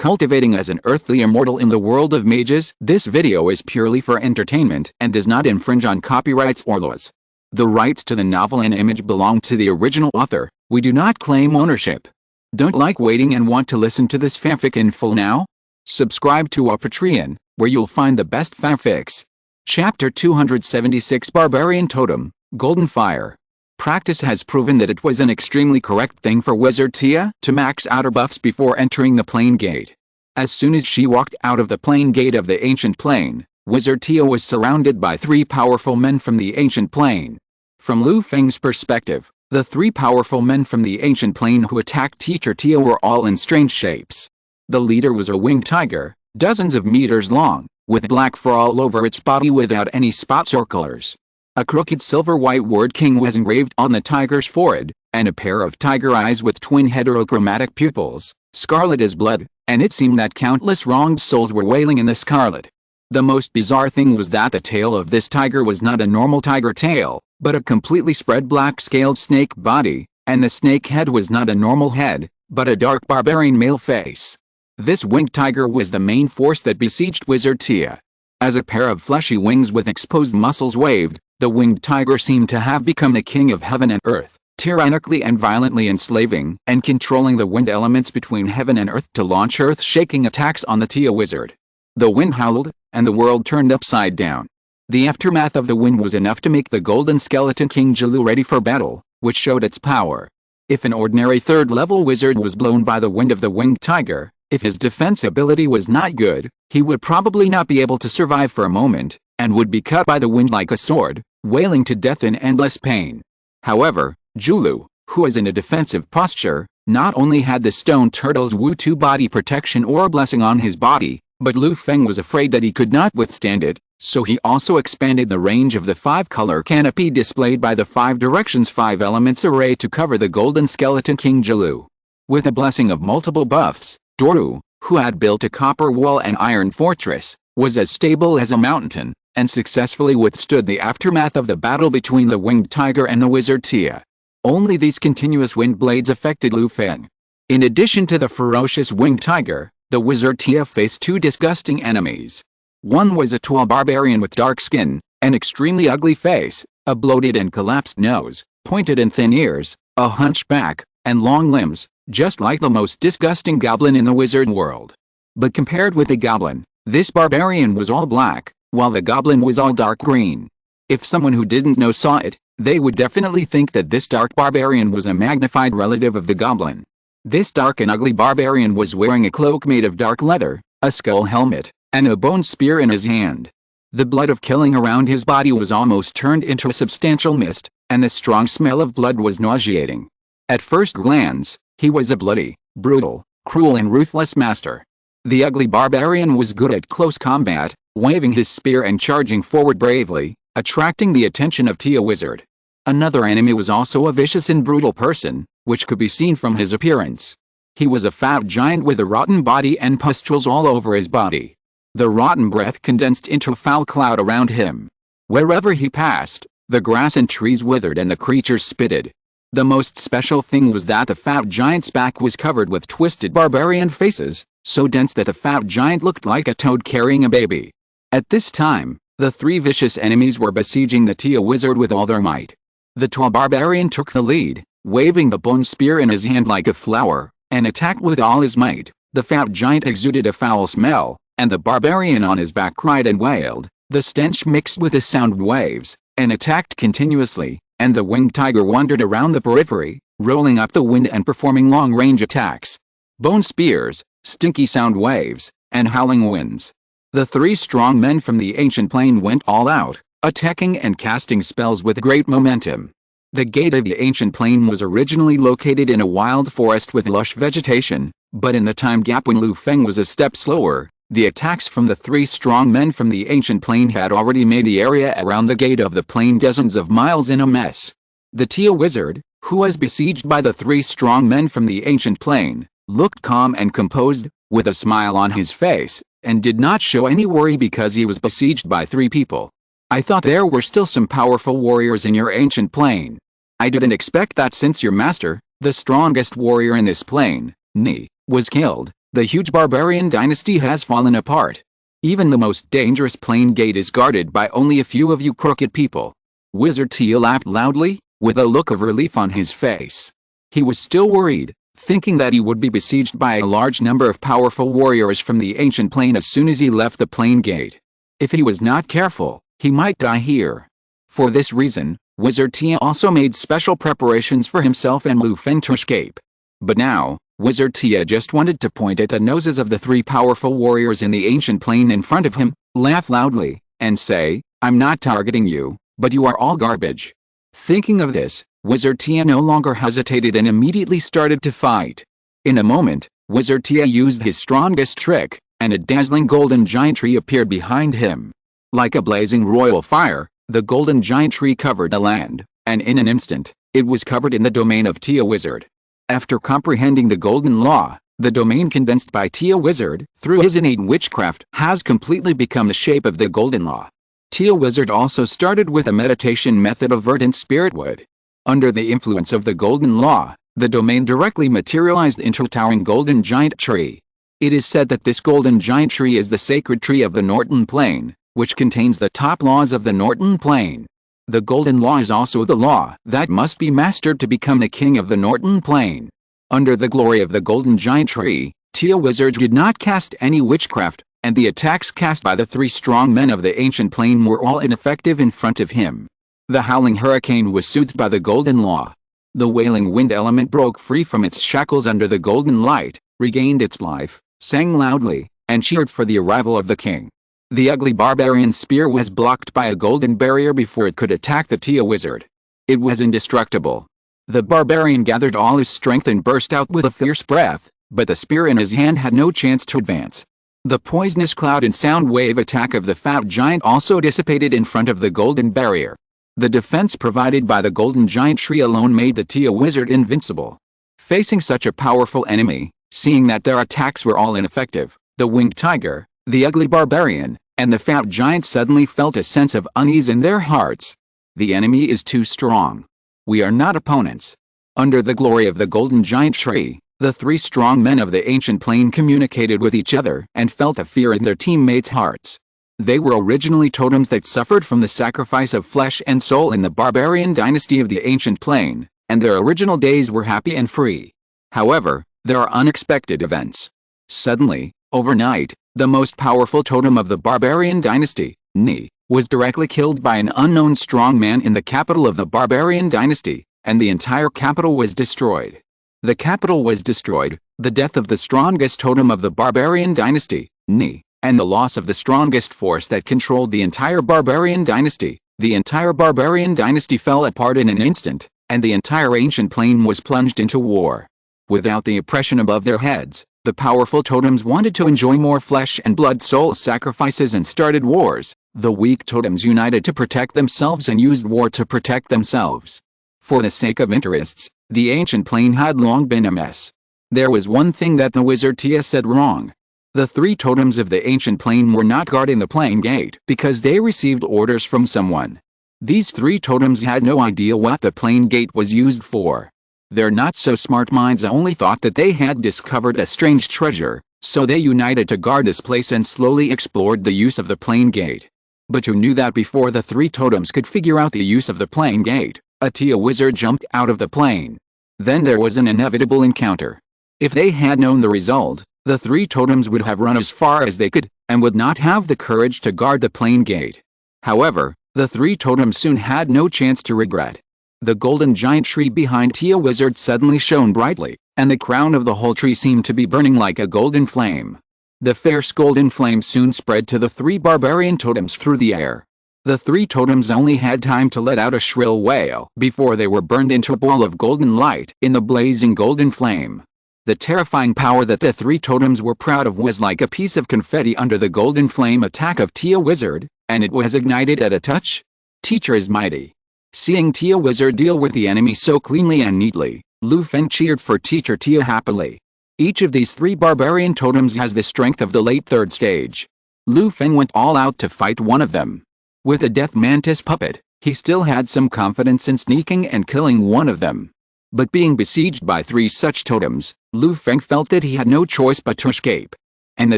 Cultivating as an earthly immortal in the world of mages. This video is purely for entertainment and does not infringe on copyrights or laws. The rights to the novel and image belong to the original author. We do not claim ownership. Don't like waiting and want to listen to this fanfic in full now? Subscribe to our Patreon, where you'll find the best fanfics. Chapter 276 Barbarian Totem, Golden Fire. Practice has proven that it was an extremely correct thing for Wizard Tia to max outer buffs before entering the plane gate. As soon as she walked out of the plane gate of the ancient plane, Wizard Tia was surrounded by three powerful men from the ancient plane. From Lu Feng's perspective, the three powerful men from the ancient plane who attacked Teacher Tia were all in strange shapes. The leader was a winged tiger, dozens of meters long, with black fur all over its body without any spots or colors. A crooked silver-white word king was engraved on the tiger's forehead, and a pair of tiger eyes with twin heterochromatic pupils, scarlet as blood, and it seemed that countless wronged souls were wailing in the scarlet. The most bizarre thing was that the tail of this tiger was not a normal tiger tail, but a completely spread black scaled snake body, and the snake head was not a normal head, but a dark barbarian male face. This winged tiger was the main force that besieged Wizard Tia. As a pair of fleshy wings with exposed muscles waved, the winged tiger seemed to have become the king of heaven and earth, tyrannically and violently enslaving and controlling the wind elements between heaven and earth to launch earth-shaking attacks on the Tia wizard. The wind howled, and the world turned upside down. The aftermath of the wind was enough to make the golden skeleton King Jilu ready for battle, which showed its power. If an ordinary third-level wizard was blown by the wind of the winged tiger, if his defense ability was not good, he would probably not be able to survive for a moment, and would be cut by the wind like a sword, wailing to death in endless pain. However, Jilu, who was in a defensive posture, not only had the stone turtle's Wu-Tu body protection or blessing on his body, but Lu Feng was afraid that he could not withstand it, so he also expanded the range of the five-color canopy displayed by the five directions five elements array to cover the golden skeleton King Jilu. With a blessing of multiple buffs, Doru, who had built a copper wall and iron fortress, was as stable as a mountain, and successfully withstood the aftermath of the battle between the winged tiger and the wizard Tia. Only these continuous wind blades affected Lu Feng. In addition to the ferocious winged tiger, the wizard Tia faced two disgusting enemies. One was a tall barbarian with dark skin, an extremely ugly face, a bloated and collapsed nose, pointed and thin ears, a hunchback, and long limbs, just like the most disgusting goblin in the wizard world. But compared with the goblin, this barbarian was all black, while the goblin was all dark green. If someone who didn't know saw it, they would definitely think that this dark barbarian was a magnified relative of the goblin. This dark and ugly barbarian was wearing a cloak made of dark leather, a skull helmet, and a bone spear in his hand. The blood of killing around his body was almost turned into a substantial mist, and the strong smell of blood was nauseating. At first glance, he was a bloody, brutal, cruel and ruthless master. The ugly barbarian was good at close combat, waving his spear and charging forward bravely, attracting the attention of Tia Wizard. Another enemy was also a vicious and brutal person, which could be seen from his appearance. He was a fat giant with a rotten body and pustules all over his body. The rotten breath condensed into a foul cloud around him. Wherever he passed, the grass and trees withered and the creatures spitted. The most special thing was that the fat giant's back was covered with twisted barbarian faces, so dense that the fat giant looked like a toad carrying a baby. At this time, the three vicious enemies were besieging the Tia wizard with all their might. The tall barbarian took the lead, waving the bone spear in his hand like a flower, and attacked with all his might. The fat giant exuded a foul smell, and the barbarian on his back cried and wailed. The stench mixed with the sound waves, and attacked continuously, and the winged tiger wandered around the periphery, rolling up the wind and performing long-range attacks. Bone spears, stinky sound waves, and howling winds. The three strong men from the ancient plane went all out, attacking and casting spells with great momentum. The gate of the ancient plane was originally located in a wild forest with lush vegetation, but in the time gap when Lu Feng was a step slower, the attacks from the three strong men from the ancient plane had already made the area around the gate of the plane dozens of miles in a mess. The Tia wizard, who was besieged by the three strong men from the ancient plane, looked calm and composed, with a smile on his face, and did not show any worry because he was besieged by three people. I thought there were still some powerful warriors in your ancient plane. I didn't expect that since your master, the strongest warrior in this plane, Ni, was killed. The huge barbarian dynasty has fallen apart. Even the most dangerous plain gate is guarded by only a few of you crooked people. Wizard Tia laughed loudly, with a look of relief on his face. He was still worried, thinking that he would be besieged by a large number of powerful warriors from the ancient plane as soon as he left the plain gate. If he was not careful, he might die here. For this reason, Wizard Tia also made special preparations for himself and Lu Feng to escape. But now, Wizard Tia just wanted to point at the noses of the three powerful warriors in the ancient plane in front of him, laugh loudly, and say, "I'm not targeting you, but you are all garbage." Thinking of this, Wizard Tia no longer hesitated and immediately started to fight. In a moment, Wizard Tia used his strongest trick, and a dazzling golden giant tree appeared behind him. Like a blazing royal fire, the golden giant tree covered the land, and in an instant, it was covered in the domain of Tia Wizard. After comprehending the golden law, the domain condensed by Tia Wizard, through his innate witchcraft, has completely become the shape of the golden law. Tia Wizard also started with a meditation method of verdant spirit wood. Under the influence of the golden law, the domain directly materialized into a towering golden giant tree. It is said that this golden giant tree is the sacred tree of the Norton Plane, which contains the top laws of the Norton Plane. The golden law is also the law that must be mastered to become the king of the Norton Plane. Under the glory of the golden giant tree, Tia Wizard did not cast any witchcraft, and the attacks cast by the three strong men of the ancient plane were all ineffective in front of him. The howling hurricane was soothed by the golden law. The wailing wind element broke free from its shackles under the golden light, regained its life, sang loudly, and cheered for the arrival of the king. The ugly barbarian spear was blocked by a golden barrier before it could attack the Tia Wizard. It was indestructible. The barbarian gathered all his strength and burst out with a fierce breath, but the spear in his hand had no chance to advance. The poisonous cloud and sound wave attack of the fat giant also dissipated in front of the golden barrier. The defense provided by the golden giant tree alone made the Tia Wizard invincible. Facing such a powerful enemy, seeing that their attacks were all ineffective, the winged tiger, the ugly barbarian, and the fat giant suddenly felt a sense of unease in their hearts. The enemy is too strong. We are not opponents. Under the glory of the golden giant tree, the three strong men of the ancient plane communicated with each other and felt a fear in their teammates' hearts. They were originally totems that suffered from the sacrifice of flesh and soul in the barbarian dynasty of the ancient plane, and their original days were happy and free. However, there are unexpected events. Suddenly, overnight, the most powerful totem of the barbarian dynasty, Ni, was directly killed by an unknown strong man in the capital of the barbarian dynasty, and the entire capital was destroyed. The capital was destroyed, the death of the strongest totem of the barbarian dynasty, Ni, and the loss of the strongest force that controlled the entire barbarian dynasty. The entire barbarian dynasty fell apart in an instant, and the entire ancient plane was plunged into war. Without the oppression above their heads, the powerful totems wanted to enjoy more flesh and blood soul sacrifices and started wars. The weak totems united to protect themselves and used war to protect themselves. For the sake of interests, the ancient plane had long been a mess. There was one thing that the Wizard Tia said wrong. The three totems of the ancient plane were not guarding the plane gate because they received orders from someone. These three totems had no idea what the plane gate was used for. Their not-so-smart minds only thought that they had discovered a strange treasure, so they united to guard this place and slowly explored the use of the plane gate. But who knew that before the three totems could figure out the use of the plane gate, a Tia Wizard jumped out of the plane. Then there was an inevitable encounter. If they had known the result, the three totems would have run as far as they could, and would not have the courage to guard the plane gate. However, the three totems soon had no chance to regret. The golden giant tree behind Tia Wizard suddenly shone brightly, and the crown of the whole tree seemed to be burning like a golden flame. The fierce golden flame soon spread to the three barbarian totems through the air. The three totems only had time to let out a shrill wail before they were burned into a ball of golden light in the blazing golden flame. The terrifying power that the three totems were proud of was like a piece of confetti under the golden flame attack of Tia Wizard, and it was ignited at a touch. Teacher is mighty. Seeing Tia Wizard deal with the enemy so cleanly and neatly, Lu Feng cheered for Teacher Tia happily. Each of these three barbarian totems has the strength of the late third stage. Lu Feng went all out to fight one of them. With a death mantis puppet, he still had some confidence in sneaking and killing one of them. But being besieged by 3 such totems, Lu Feng felt that he had no choice but to escape. And the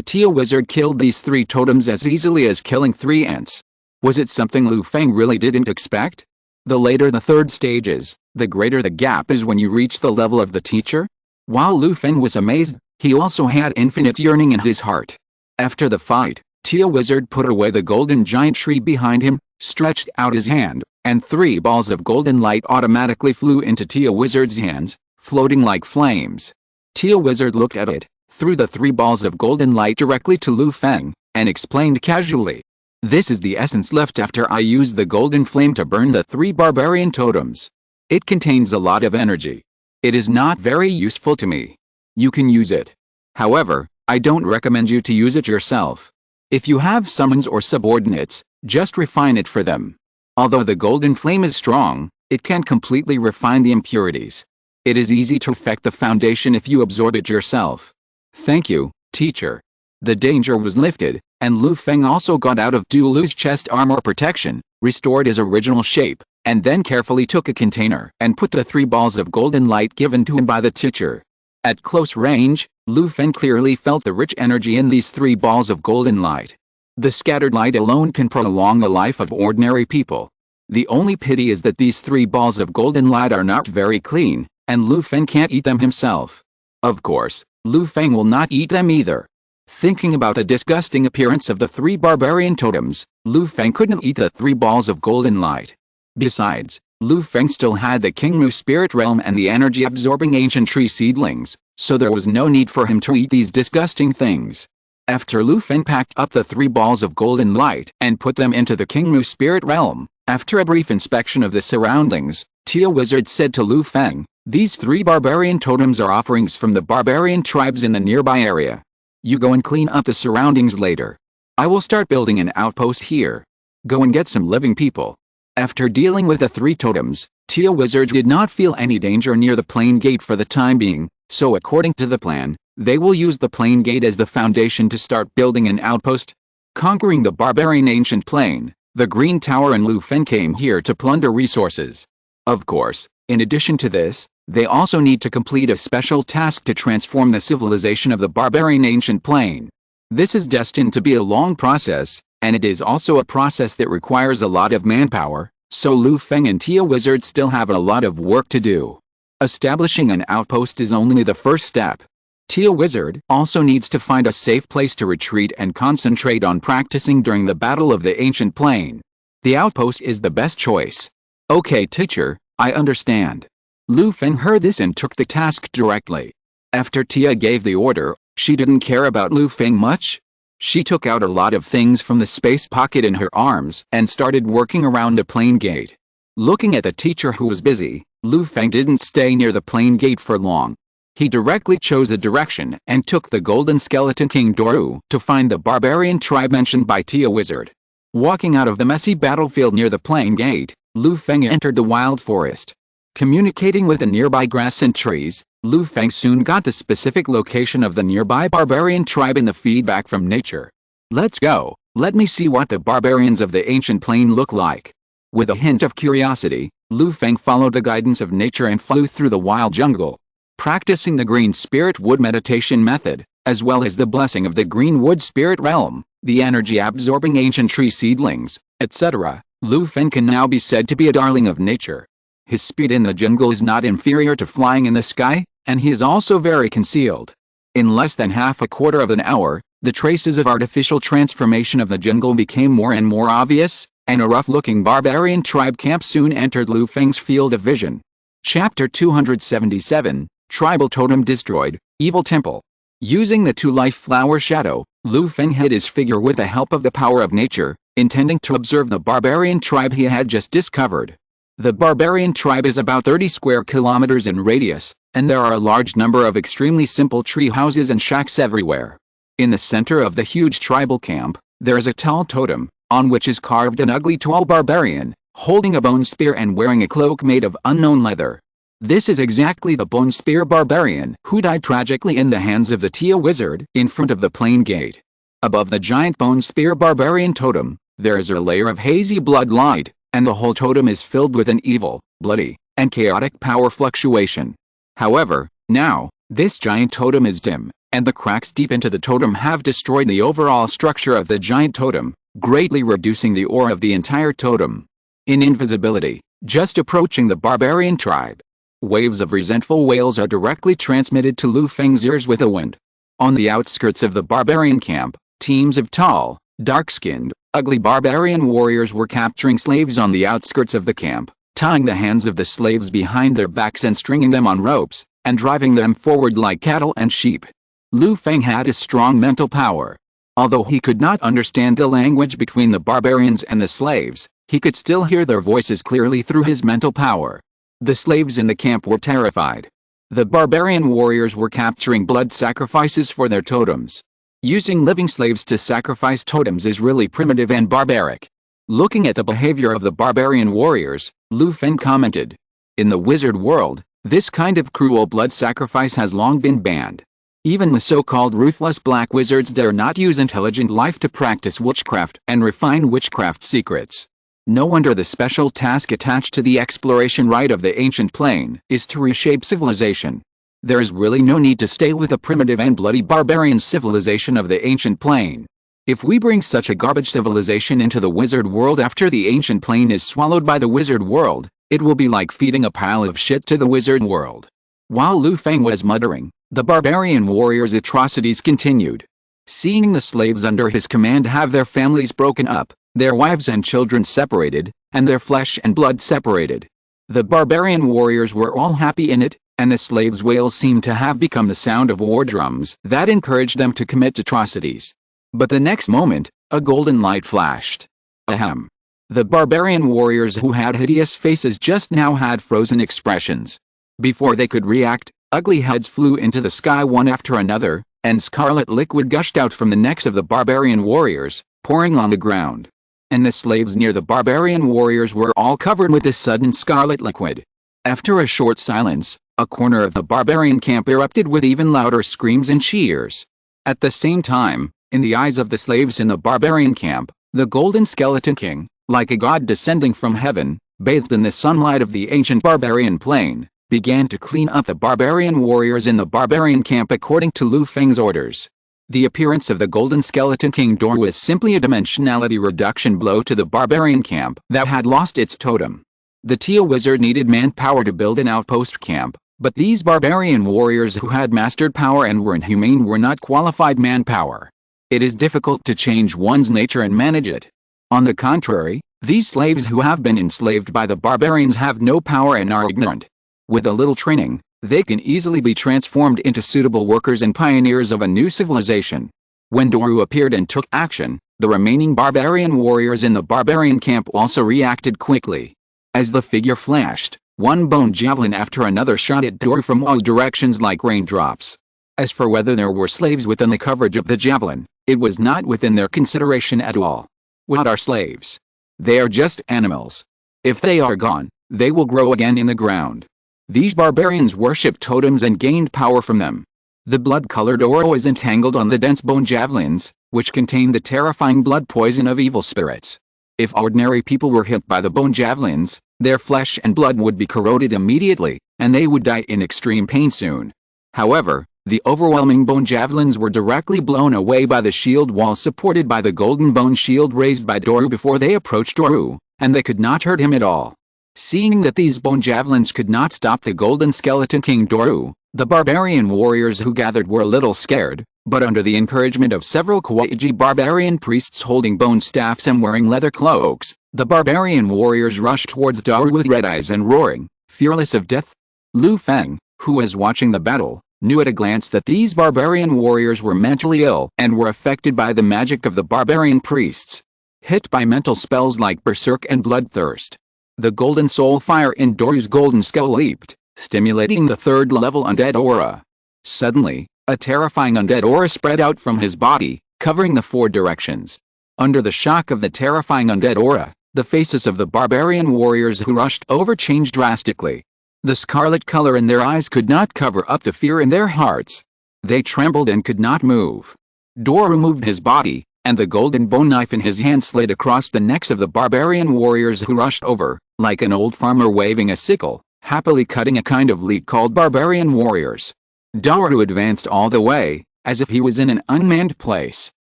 Tia wizard killed these 3 totems as easily as killing 3 ants. Was it something Lu Feng really didn't expect? The later the 3rd stage is, the greater the gap is when you reach the level of the teacher. While Lu Feng was amazed, he also had infinite yearning in his heart. After the fight, Tia wizard put away the golden giant tree behind him, stretched out his hand, and 3 balls of golden light automatically flew into Tia wizard's hands, floating like flames. Tia wizard looked at it, threw the 3 balls of golden light directly to Lu Feng, and explained casually, "This is the essence left after I use the golden flame to burn the 3 barbarian totems. It contains a lot of energy. It is not very useful to me. You can use it. However, I don't recommend you to use it yourself. If you have summons or subordinates, just refine it for them. Although the golden flame is strong, it can't completely refine the impurities. It is easy to affect the foundation if you absorb it yourself." "Thank you, teacher." The danger was lifted, and Lu Feng also got out of Dulu's chest armor protection, restored his original shape, and then carefully took a container and put the 3 balls of golden light given to him by the teacher. At close range, Lu Feng clearly felt the rich energy in these 3 balls of golden light. The scattered light alone can prolong the life of ordinary people. The only pity is that these 3 balls of golden light are not very clean, and Lu Feng can't eat them himself. Of course, Lu Feng will not eat them either. Thinking about the disgusting appearance of the 3 barbarian totems, Lu Feng couldn't eat the 3 balls of golden light. Besides, Lu Feng still had the Kingmu spirit realm and the energy-absorbing ancient tree seedlings, so there was no need for him to eat these disgusting things. After Lu Feng packed up the 3 balls of golden light and put them into the Kingmu spirit realm, after a brief inspection of the surroundings, Tia wizard said to Lu Feng, "These 3 barbarian totems are offerings from the barbarian tribes in the nearby area. You go and clean up the surroundings later. I will start building an outpost here. Go and get some living people." After dealing with the 3 totems, Tia wizard did not feel any danger near the plain gate for the time being, so according to the plan, they will use the plain gate as the foundation to start building an outpost. Conquering the barbarian ancient plain, the Green Tower and Lu Feng came here to plunder resources. Of course, in addition to this, they also need to complete a special task to transform the civilization of the barbarian ancient plain. This is destined to be a long process, and it is also a process that requires a lot of manpower, so Lu Feng and Tia wizard still have a lot of work to do. Establishing an outpost is only the first step. Tia wizard also needs to find a safe place to retreat and concentrate on practicing during the battle of the ancient plain. The outpost is the best choice. "Okay, teacher, I understand." Lu Feng heard this and took the task directly. After Tia gave the order, she didn't care about Lu Feng much. She took out a lot of things from the space pocket in her arms and started working around the plain gate. Looking at the teacher who was busy, Lu Feng didn't stay near the plain gate for long. He directly chose a direction and took the Golden Skeleton King Doru to find the barbarian tribe mentioned by Tia wizard. Walking out of the messy battlefield near the plain gate, Lu Feng entered the wild forest. Communicating with the nearby grass and trees, Lu Feng soon got the specific location of the nearby barbarian tribe in the feedback from nature. "Let's go, let me see what the barbarians of the ancient plain look like." With a hint of curiosity, Lu Feng followed the guidance of nature and flew through the wild jungle. Practicing the green spirit wood meditation method, as well as the blessing of the green wood spirit realm, the energy-absorbing ancient tree seedlings, etc., Lu Feng can now be said to be a darling of nature. His speed in the jungle is not inferior to flying in the sky, and he is also very concealed. In less than half a quarter of an hour, the traces of artificial transformation of the jungle became more and more obvious, and a rough-looking barbarian tribe camp soon entered Lu Feng's field of vision. Chapter 277, Tribal Totem Destroyed, Evil Temple. Using the 2-life flower shadow, Lu Feng hid his figure with the help of the power of nature, intending to observe the barbarian tribe he had just discovered. The barbarian tribe is about 30 square kilometers in radius, and there are a large number of extremely simple tree houses and shacks everywhere. In the center of the huge tribal camp, there is a tall totem, on which is carved an ugly tall barbarian, holding a bone spear and wearing a cloak made of unknown leather. This is exactly the bone spear barbarian who died tragically in the hands of the Tia wizard in front of the plain gate. Above the giant bone spear barbarian totem, there is a layer of hazy blood light, and the whole totem is filled with an evil, bloody, and chaotic power fluctuation. However, now, this giant totem is dim, and the cracks deep into the totem have destroyed the overall structure of the giant totem, greatly reducing the aura of the entire totem. In invisibility, just approaching the barbarian tribe. Waves of resentful wails are directly transmitted to Lu Feng's ears with the wind. On the outskirts of the barbarian camp, teams of tall, dark-skinned, ugly barbarian warriors were capturing slaves on the outskirts of the camp, tying the hands of the slaves behind their backs and stringing them on ropes, and driving them forward like cattle and sheep. Lu Feng had a strong mental power. Although he could not understand the language between the barbarians and the slaves, he could still hear their voices clearly through his mental power. The slaves in the camp were terrified. The barbarian warriors were capturing blood sacrifices for their totems. Using living slaves to sacrifice totems is really primitive and barbaric. Looking at the behavior of the barbarian warriors, Lu Feng commented, "In the wizard world, this kind of cruel blood sacrifice has long been banned. Even the so-called ruthless black wizards dare not use intelligent life to practice witchcraft and refine witchcraft secrets. No wonder the special task attached to the exploration rite of the ancient plane is to reshape civilization. There is really no need to stay with the primitive and bloody barbarian civilization of the ancient plane. If we bring such a garbage civilization into the wizard world after the ancient plane is swallowed by the wizard world, it will be like feeding a pile of shit to the wizard world." While Lu Feng was muttering, the barbarian warriors' atrocities continued. Seeing the slaves under his command have their families broken up, their wives and children separated, and their flesh and blood separated, the barbarian warriors were all happy in it, and the slaves' wails seemed to have become the sound of war drums that encouraged them to commit atrocities. But the next moment, a golden light flashed. Ahem. The barbarian warriors who had hideous faces just now had frozen expressions. Before they could react, ugly heads flew into the sky one after another, and scarlet liquid gushed out from the necks of the barbarian warriors, pouring on the ground. And the slaves near the barbarian warriors were all covered with this sudden scarlet liquid. After a short silence, a corner of the barbarian camp erupted with even louder screams and cheers. At the same time, in the eyes of the slaves in the barbarian camp, the golden skeleton king, like a god descending from heaven, bathed in the sunlight of the ancient barbarian plane, began to clean up the barbarian warriors in the barbarian camp according to Lu Feng's orders. The appearance of the golden skeleton king door was simply a dimensionality reduction blow to the barbarian camp that had lost its totem. The Teal wizard needed manpower to build an outpost camp, but these barbarian warriors who had mastered power and were inhumane were not qualified manpower. It is difficult to change one's nature and manage it. On the contrary, these slaves who have been enslaved by the barbarians have no power and are ignorant. With a little training, they can easily be transformed into suitable workers and pioneers of a new civilization. When Doru appeared and took action, the remaining barbarian warriors in the barbarian camp also reacted quickly. As the figure flashed, one bone javelin after another shot at Doru from all directions like raindrops. As for whether there were slaves within the coverage of the javelin, it was not within their consideration at all. What are slaves? They are just animals. If they are gone, they will grow again in the ground. These barbarians worship totems and gained power from them. The blood-colored aura is entangled on the dense bone javelins, which contain the terrifying blood poison of evil spirits. If ordinary people were hit by the bone javelins, their flesh and blood would be corroded immediately, and they would die in extreme pain soon. However, the overwhelming bone javelins were directly blown away by the shield wall supported by the golden bone shield raised by Doru before they approached Doru, and they could not hurt him at all. Seeing that these bone javelins could not stop the golden skeleton king Doru, the barbarian warriors who gathered were a little scared, but under the encouragement of several Kawaii barbarian priests holding bone staffs and wearing leather cloaks, the barbarian warriors rushed towards Doru with red eyes and roaring, fearless of death. Lu Feng, who was watching the battle, knew at a glance that these barbarian warriors were mentally ill and were affected by the magic of the barbarian priests, hit by mental spells like berserk and bloodthirst. The golden soul fire in Doru's golden skull leaped, stimulating the third-level undead aura. Suddenly, a terrifying undead aura spread out from his body, covering the four directions. Under the shock of the terrifying undead aura, the faces of the barbarian warriors who rushed over changed drastically. The scarlet color in their eyes could not cover up the fear in their hearts. They trembled and could not move. Doru moved his body, and the golden bone knife in his hand slid across the necks of the barbarian warriors who rushed over, like an old farmer waving a sickle, happily cutting a kind of leek called barbarian warriors. Daru advanced all the way, as if he was in an unmanned place.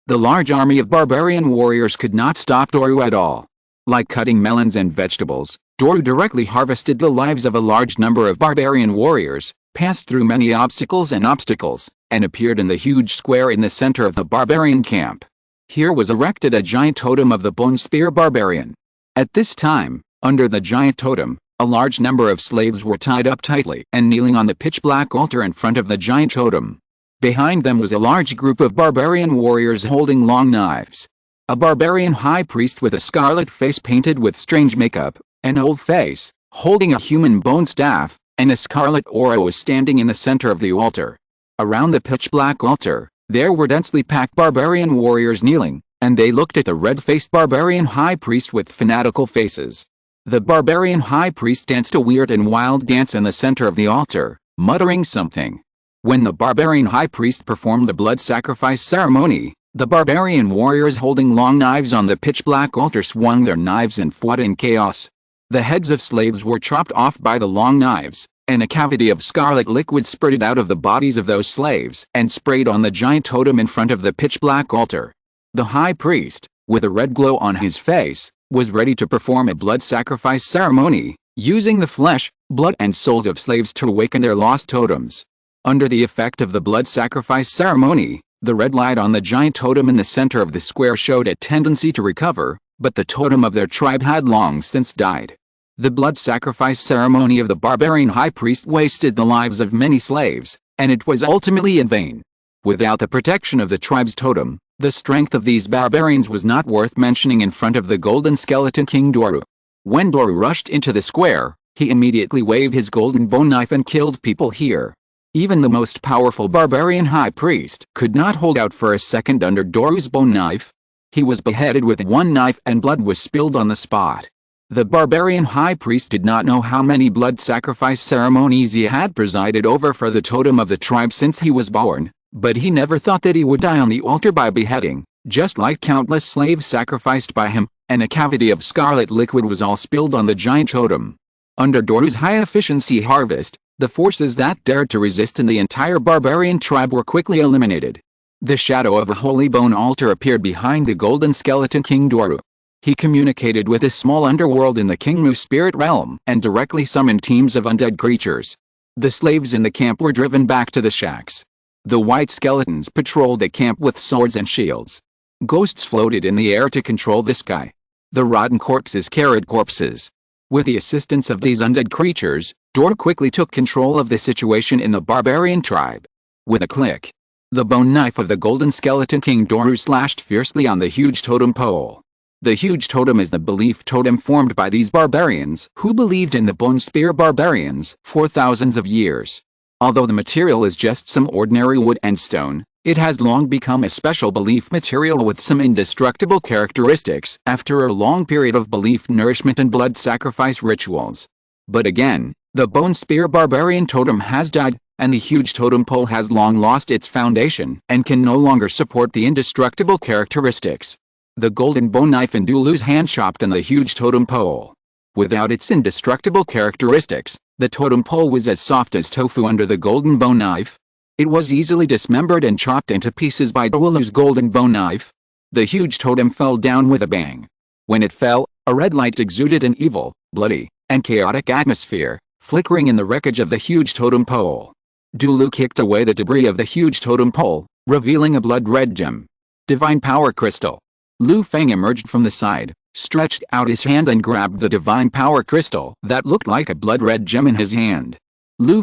The large army of barbarian warriors could not stop Daru at all. Like cutting melons and vegetables, Daru directly harvested the lives of a large number of barbarian warriors, passed through many obstacles, and appeared in the huge square in the center of the barbarian camp. Here was erected a giant totem of the bone spear barbarian. At this time, under the giant totem, a large number of slaves were tied up tightly and kneeling on the pitch-black altar in front of the giant totem. Behind them was a large group of barbarian warriors holding long knives. A barbarian high priest with a scarlet face painted with strange makeup, an old face, holding a human bone staff, and a scarlet aura was standing in the center of the altar. Around the pitch-black altar, there were densely packed barbarian warriors kneeling, and they looked at the red-faced barbarian high priest with fanatical faces. The barbarian high priest danced a weird and wild dance in the center of the altar, muttering something. When the barbarian high priest performed the blood sacrifice ceremony, the barbarian warriors holding long knives on the pitch-black altar swung their knives and fought in chaos. The heads of slaves were chopped off by the long knives, and a cavity of scarlet liquid spurted out of the bodies of those slaves and sprayed on the giant totem in front of the pitch-black altar. The high priest, with a red glow on his face, was ready to perform a blood sacrifice ceremony, using the flesh, blood and souls of slaves to awaken their lost totems. Under the effect of the blood sacrifice ceremony, the red light on the giant totem in the center of the square showed a tendency to recover, but the totem of their tribe had long since died. The blood sacrifice ceremony of the barbarian high priest wasted the lives of many slaves, and it was ultimately in vain. Without the protection of the tribe's totem, the strength of these barbarians was not worth mentioning in front of the golden skeleton king Daru. When Daru rushed into the square, he immediately waved his golden bone knife and killed people here. Even the most powerful barbarian high priest could not hold out for a second under Daru's bone knife. He was beheaded with one knife and blood was spilled on the spot. The barbarian high priest did not know how many blood sacrifice ceremonies he had presided over for the totem of the tribe since he was born, but he never thought that he would die on the altar by beheading, just like countless slaves sacrificed by him, and a cavity of scarlet liquid was all spilled on the giant totem. Under Daru's high-efficiency harvest, the forces that dared to resist in the entire barbarian tribe were quickly eliminated. The shadow of a holy bone altar appeared behind the golden skeleton king Daru. He communicated with a small underworld in the Kingmu spirit realm and directly summoned teams of undead creatures. The slaves in the camp were driven back to the shacks. The white skeletons patrolled the camp with swords and shields. Ghosts floated in the air to control the sky. The rotten corpses carried corpses. With the assistance of these undead creatures, Daru quickly took control of the situation in the barbarian tribe. With a click, the bone knife of the golden skeleton king Daru slashed fiercely on the huge totem pole. The huge totem is the belief totem formed by these barbarians who believed in the bone spear barbarians for thousands of years. Although the material is just some ordinary wood and stone, it has long become a special belief material with some indestructible characteristics after a long period of belief nourishment and blood sacrifice rituals. But again, the bone spear barbarian totem has died, and the huge totem pole has long lost its foundation and can no longer support the indestructible characteristics. The golden bone knife in Dulu's hand chopped on the huge totem pole. Without its indestructible characteristics, the totem pole was as soft as tofu under the golden bone knife. It was easily dismembered and chopped into pieces by Dulu's golden bone knife. The huge totem fell down with a bang. When it fell, a red light exuded an evil, bloody, and chaotic atmosphere, flickering in the wreckage of the huge totem pole. Dulu kicked away the debris of the huge totem pole, revealing a blood-red gem. Divine Power Crystal. Feng emerged from the side, stretched out his hand and grabbed the divine power crystal that looked like a blood-red gem in his hand.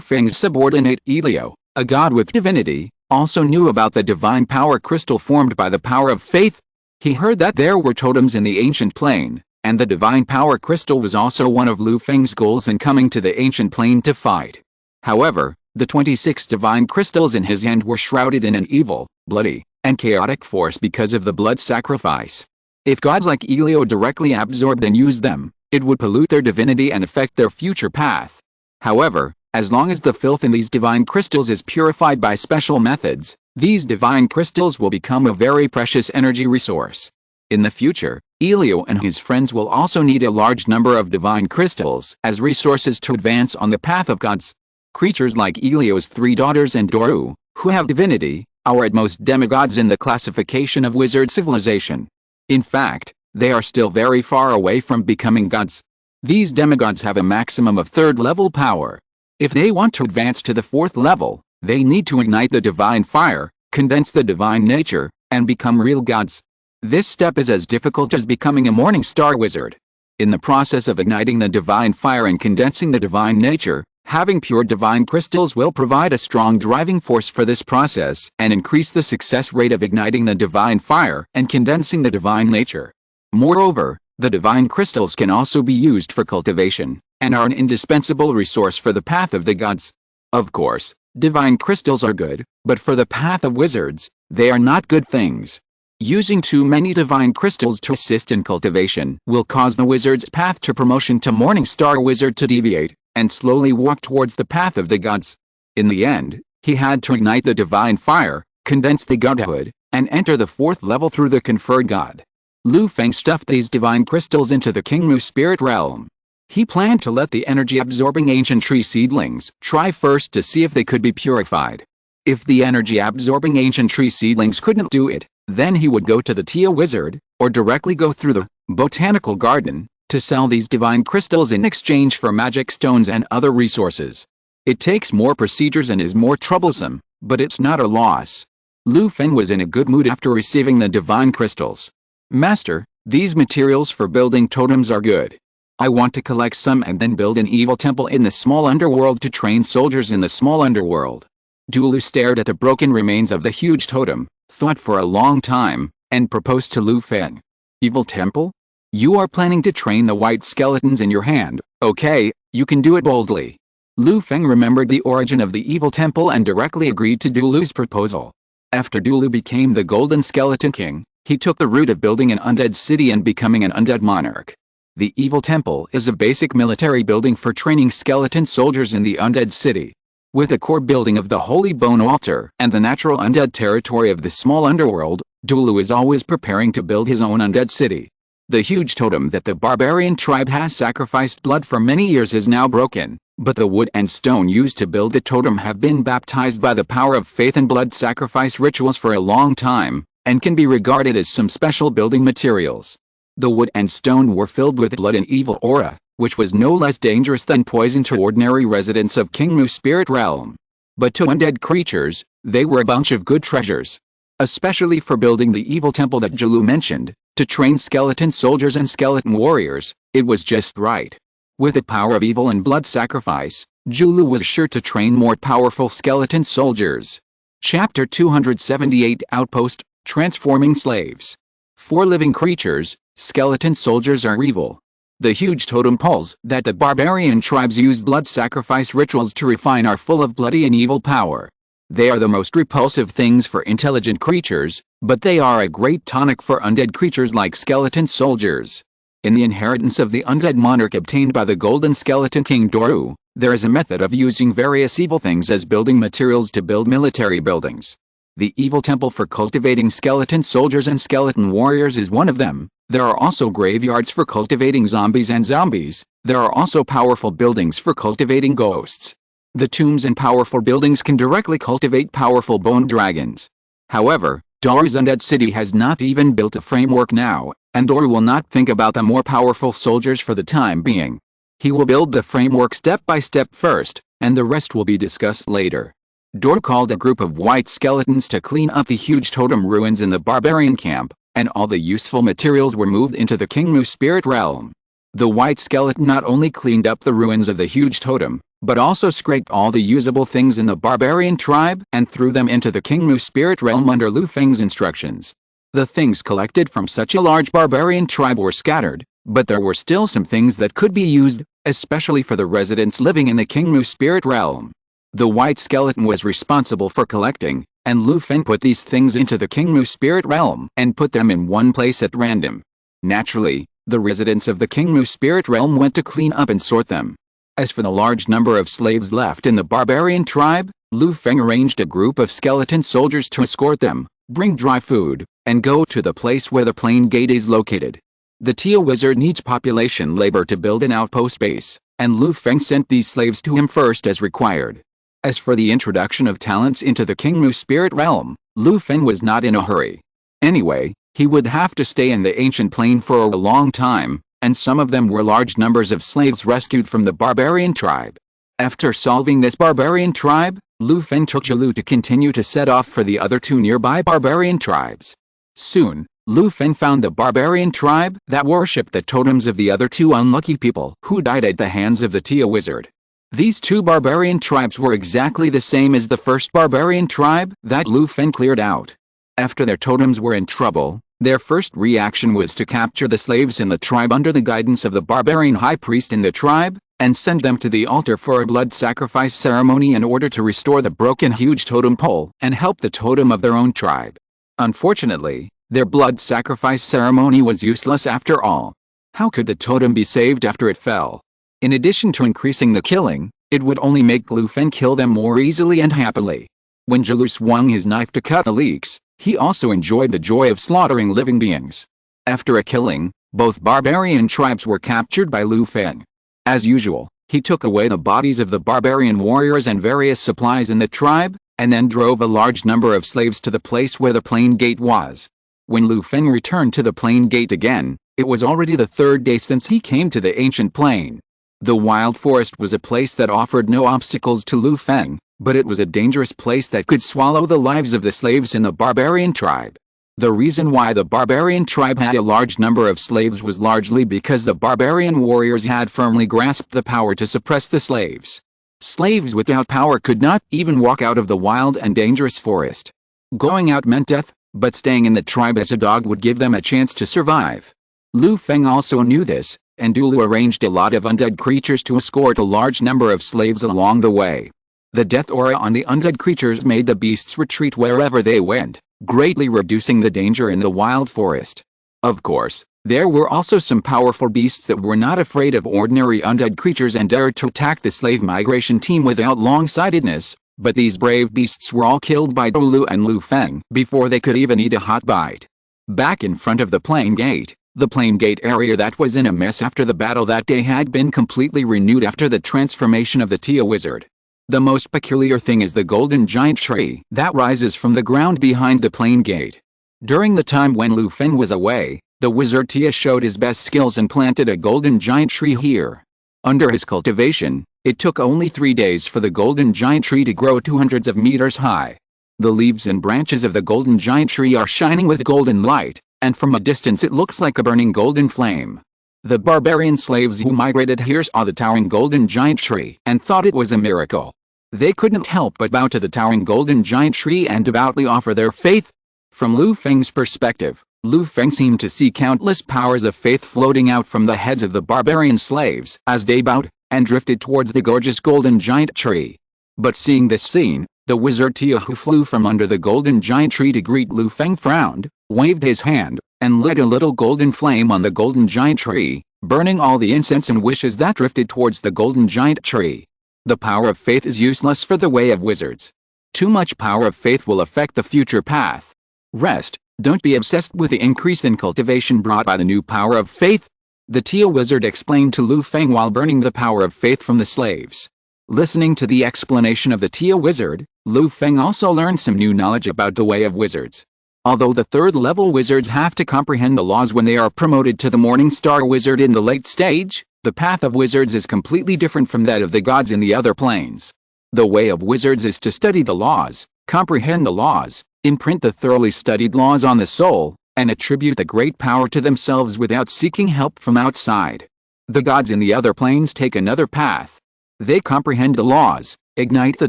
Feng's subordinate Elio, a god with divinity, also knew about the divine power crystal formed by the power of faith. He heard that there were totems in the ancient plane, and the divine power crystal was also one of Feng's goals in coming to the ancient plane to fight. However, the 26 divine crystals in his hand were shrouded in an evil, bloody, and chaotic force because of the blood sacrifice. If gods like Elio directly absorbed and used them, it would pollute their divinity and affect their future path. However, as long as the filth in these divine crystals is purified by special methods, these divine crystals will become a very precious energy resource. In the future, Elio and his friends will also need a large number of divine crystals as resources to advance on the path of gods. Creatures like Elio's three daughters and Doru, who have divinity, are at most demigods in the classification of wizard civilization. In fact, they are still very far away from becoming gods. These demigods have a maximum of third-level power. If they want to advance to the fourth level, they need to ignite the divine fire, condense the divine nature, and become real gods. This step is as difficult as becoming a morning star wizard. In the process of igniting the divine fire and condensing the divine nature, having pure divine crystals will provide a strong driving force for this process and increase the success rate of igniting the divine fire and condensing the divine nature. Moreover, the divine crystals can also be used for cultivation, and are an indispensable resource for the path of the gods. Of course, divine crystals are good, but for the path of wizards, they are not good things. Using too many divine crystals to assist in cultivation will cause the wizard's path to promotion to Morning Star Wizard to deviate, and slowly walk towards the path of the gods. In the end, he had to ignite the divine fire, condense the godhood, and enter the fourth level through the conferred god. Lu Feng stuffed these divine crystals into the Kingmu spirit realm. He planned to let the energy-absorbing ancient tree seedlings try first to see if they could be purified. If the energy-absorbing ancient tree seedlings couldn't do it, then he would go to the Tia wizard, or directly go through the botanical garden, to sell these divine crystals in exchange for magic stones and other resources. It takes more procedures and is more troublesome, but it's not a loss. Lu Feng was in a good mood after receiving the divine crystals. Master, these materials for building totems are good. I want to collect some and then build an evil temple in the small underworld to train soldiers in the small underworld. Dulu stared at the broken remains of the huge totem, thought for a long time, and proposed to Lu Feng. Evil temple? You are planning to train the white skeletons in your hand, okay, you can do it boldly. Lu Feng remembered the origin of the evil temple and directly agreed to Dulu's proposal. After Dulu became the Golden Skeleton King, he took the route of building an undead city and becoming an undead monarch. The evil temple is a basic military building for training skeleton soldiers in the undead city. With a core building of the Holy Bone Altar and the natural undead territory of the small underworld, Dulu is always preparing to build his own undead city. The huge totem that the barbarian tribe has sacrificed blood for many years is now broken, but the wood and stone used to build the totem have been baptized by the power of faith and blood sacrifice rituals for a long time, and can be regarded as some special building materials. The wood and stone were filled with blood and evil aura, which was no less dangerous than poison to ordinary residents of Kingmu spirit realm. But to undead creatures, they were a bunch of good treasures. Especially for building the evil temple that Julu mentioned, to train skeleton soldiers and skeleton warriors, it was just right. With the power of evil and blood sacrifice, Julu was sure to train more powerful skeleton soldiers. Chapter 278 Outpost, Transforming Slaves. For living creatures, skeleton soldiers are evil. The huge totem poles that the barbarian tribes use blood sacrifice rituals to refine are full of bloody and evil power. They are the most repulsive things for intelligent creatures, but they are a great tonic for undead creatures like skeleton soldiers. In the inheritance of the undead monarch obtained by the Golden Skeleton King Doru, there is a method of using various evil things as building materials to build military buildings. The evil temple for cultivating skeleton soldiers and skeleton warriors is one of them. There are also graveyards for cultivating zombies and zombies. There are also powerful buildings for cultivating ghosts. The tombs and powerful buildings can directly cultivate powerful bone dragons. However, Doru's undead city has not even built a framework now, and Doru will not think about the more powerful soldiers for the time being. He will build the framework step by step first, and the rest will be discussed later. Doru called a group of white skeletons to clean up the huge totem ruins in the barbarian camp, and all the useful materials were moved into the Kingmu spirit realm. The white skeleton not only cleaned up the ruins of the huge totem, but also scraped all the usable things in the barbarian tribe and threw them into the Kingmu spirit realm under Lu Feng's instructions. The things collected from such a large barbarian tribe were scattered, but there were still some things that could be used, especially for the residents living in the Kingmu spirit realm. The white skeleton was responsible for collecting, and Lu Feng put these things into the Kingmu spirit realm and put them in one place at random. Naturally, the residents of the Kingmu spirit realm went to clean up and sort them. As for the large number of slaves left in the barbarian tribe, Lu Feng arranged a group of skeleton soldiers to escort them, bring dry food, and go to the place where the plain gate is located. The Tia wizard needs population labor to build an outpost base, and Lu Feng sent these slaves to him first as required. As for the introduction of talents into the Kingmu spirit realm, Lu Feng was not in a hurry. Anyway, he would have to stay in the ancient plane for a long time, and some of them were large numbers of slaves rescued from the barbarian tribe. After solving this barbarian tribe, Lu Feng took Zhilu to continue to set off for the other two nearby barbarian tribes. Soon, Lu Feng found the barbarian tribe that worshipped the totems of the other two unlucky people who died at the hands of the Tia wizard. These two barbarian tribes were exactly the same as the first barbarian tribe that Lu Feng cleared out. After their totems were in trouble, their first reaction was to capture the slaves in the tribe under the guidance of the barbarian high priest in the tribe, and send them to the altar for a blood sacrifice ceremony in order to restore the broken huge totem pole and help the totem of their own tribe. Unfortunately, their blood sacrifice ceremony was useless after all. How could the totem be saved after it fell? In addition to increasing the killing, it would only make Lu Feng kill them more easily and happily. When Zhilu swung his knife to cut the leeks, he also enjoyed the joy of slaughtering living beings. After a killing, both barbarian tribes were captured by Lu Feng. As usual, he took away the bodies of the barbarian warriors and various supplies in the tribe, and then drove a large number of slaves to the place where the plain gate was. When Lu Feng returned to the plain gate again, it was already the third day since he came to the ancient plain. The wild forest was a place that offered no obstacles to Lu Feng, but it was a dangerous place that could swallow the lives of the slaves in the barbarian tribe. The reason why the barbarian tribe had a large number of slaves was largely because the barbarian warriors had firmly grasped the power to suppress the slaves. Slaves without power could not even walk out of the wild and dangerous forest. Going out meant death, but staying in the tribe as a dog would give them a chance to survive. Lu Feng also knew this, and Dulu arranged a lot of undead creatures to escort a large number of slaves along the way. The death aura on the undead creatures made the beasts retreat wherever they went, greatly reducing the danger in the wild forest. Of course, there were also some powerful beasts that were not afraid of ordinary undead creatures and dared to attack the slave migration team without long-sightedness, but these brave beasts were all killed by Dulu and Lu Feng before they could even eat a hot bite. Back in front of the plain gate, the plain gate area that was in a mess after the battle that day had been completely renewed after the transformation of the Tia wizard. The most peculiar thing is the golden giant tree that rises from the ground behind the plain gate. During the time when Lu Feng was away, the wizard Tia showed his best skills and planted a golden giant tree here. Under his cultivation, it took only 3 days for the golden giant tree to grow to hundreds of meters high. The leaves and branches of the golden giant tree are shining with golden light, and from a distance it looks like a burning golden flame. The barbarian slaves who migrated here saw the towering golden giant tree and thought it was a miracle. They couldn't help but bow to the towering golden giant tree and devoutly offer their faith. From Lu Feng's perspective, Lu Feng seemed to see countless powers of faith floating out from the heads of the barbarian slaves as they bowed and drifted towards the gorgeous golden giant tree. But seeing this scene, the wizard Tia who flew from under the golden giant tree to greet Lu Feng frowned, waved his hand, and lit a little golden flame on the golden giant tree, burning all the incense and wishes that drifted towards the golden giant tree. The power of faith is useless for the way of wizards. Too much power of faith will affect the future path. Rest, don't be obsessed with the increase in cultivation brought by the new power of faith. The Tia wizard explained to Lu Feng while burning the power of faith from the slaves. Listening to the explanation of the Tia wizard, Lu Feng also learned some new knowledge about the way of wizards. Although the third-level wizards have to comprehend the laws when they are promoted to the Morning Star wizard in the late stage, the path of wizards is completely different from that of the gods in the other planes. The way of wizards is to study the laws, comprehend the laws, imprint the thoroughly studied laws on the soul, and attribute the great power to themselves without seeking help from outside. The gods in the other planes take another path. They comprehend the laws, ignite the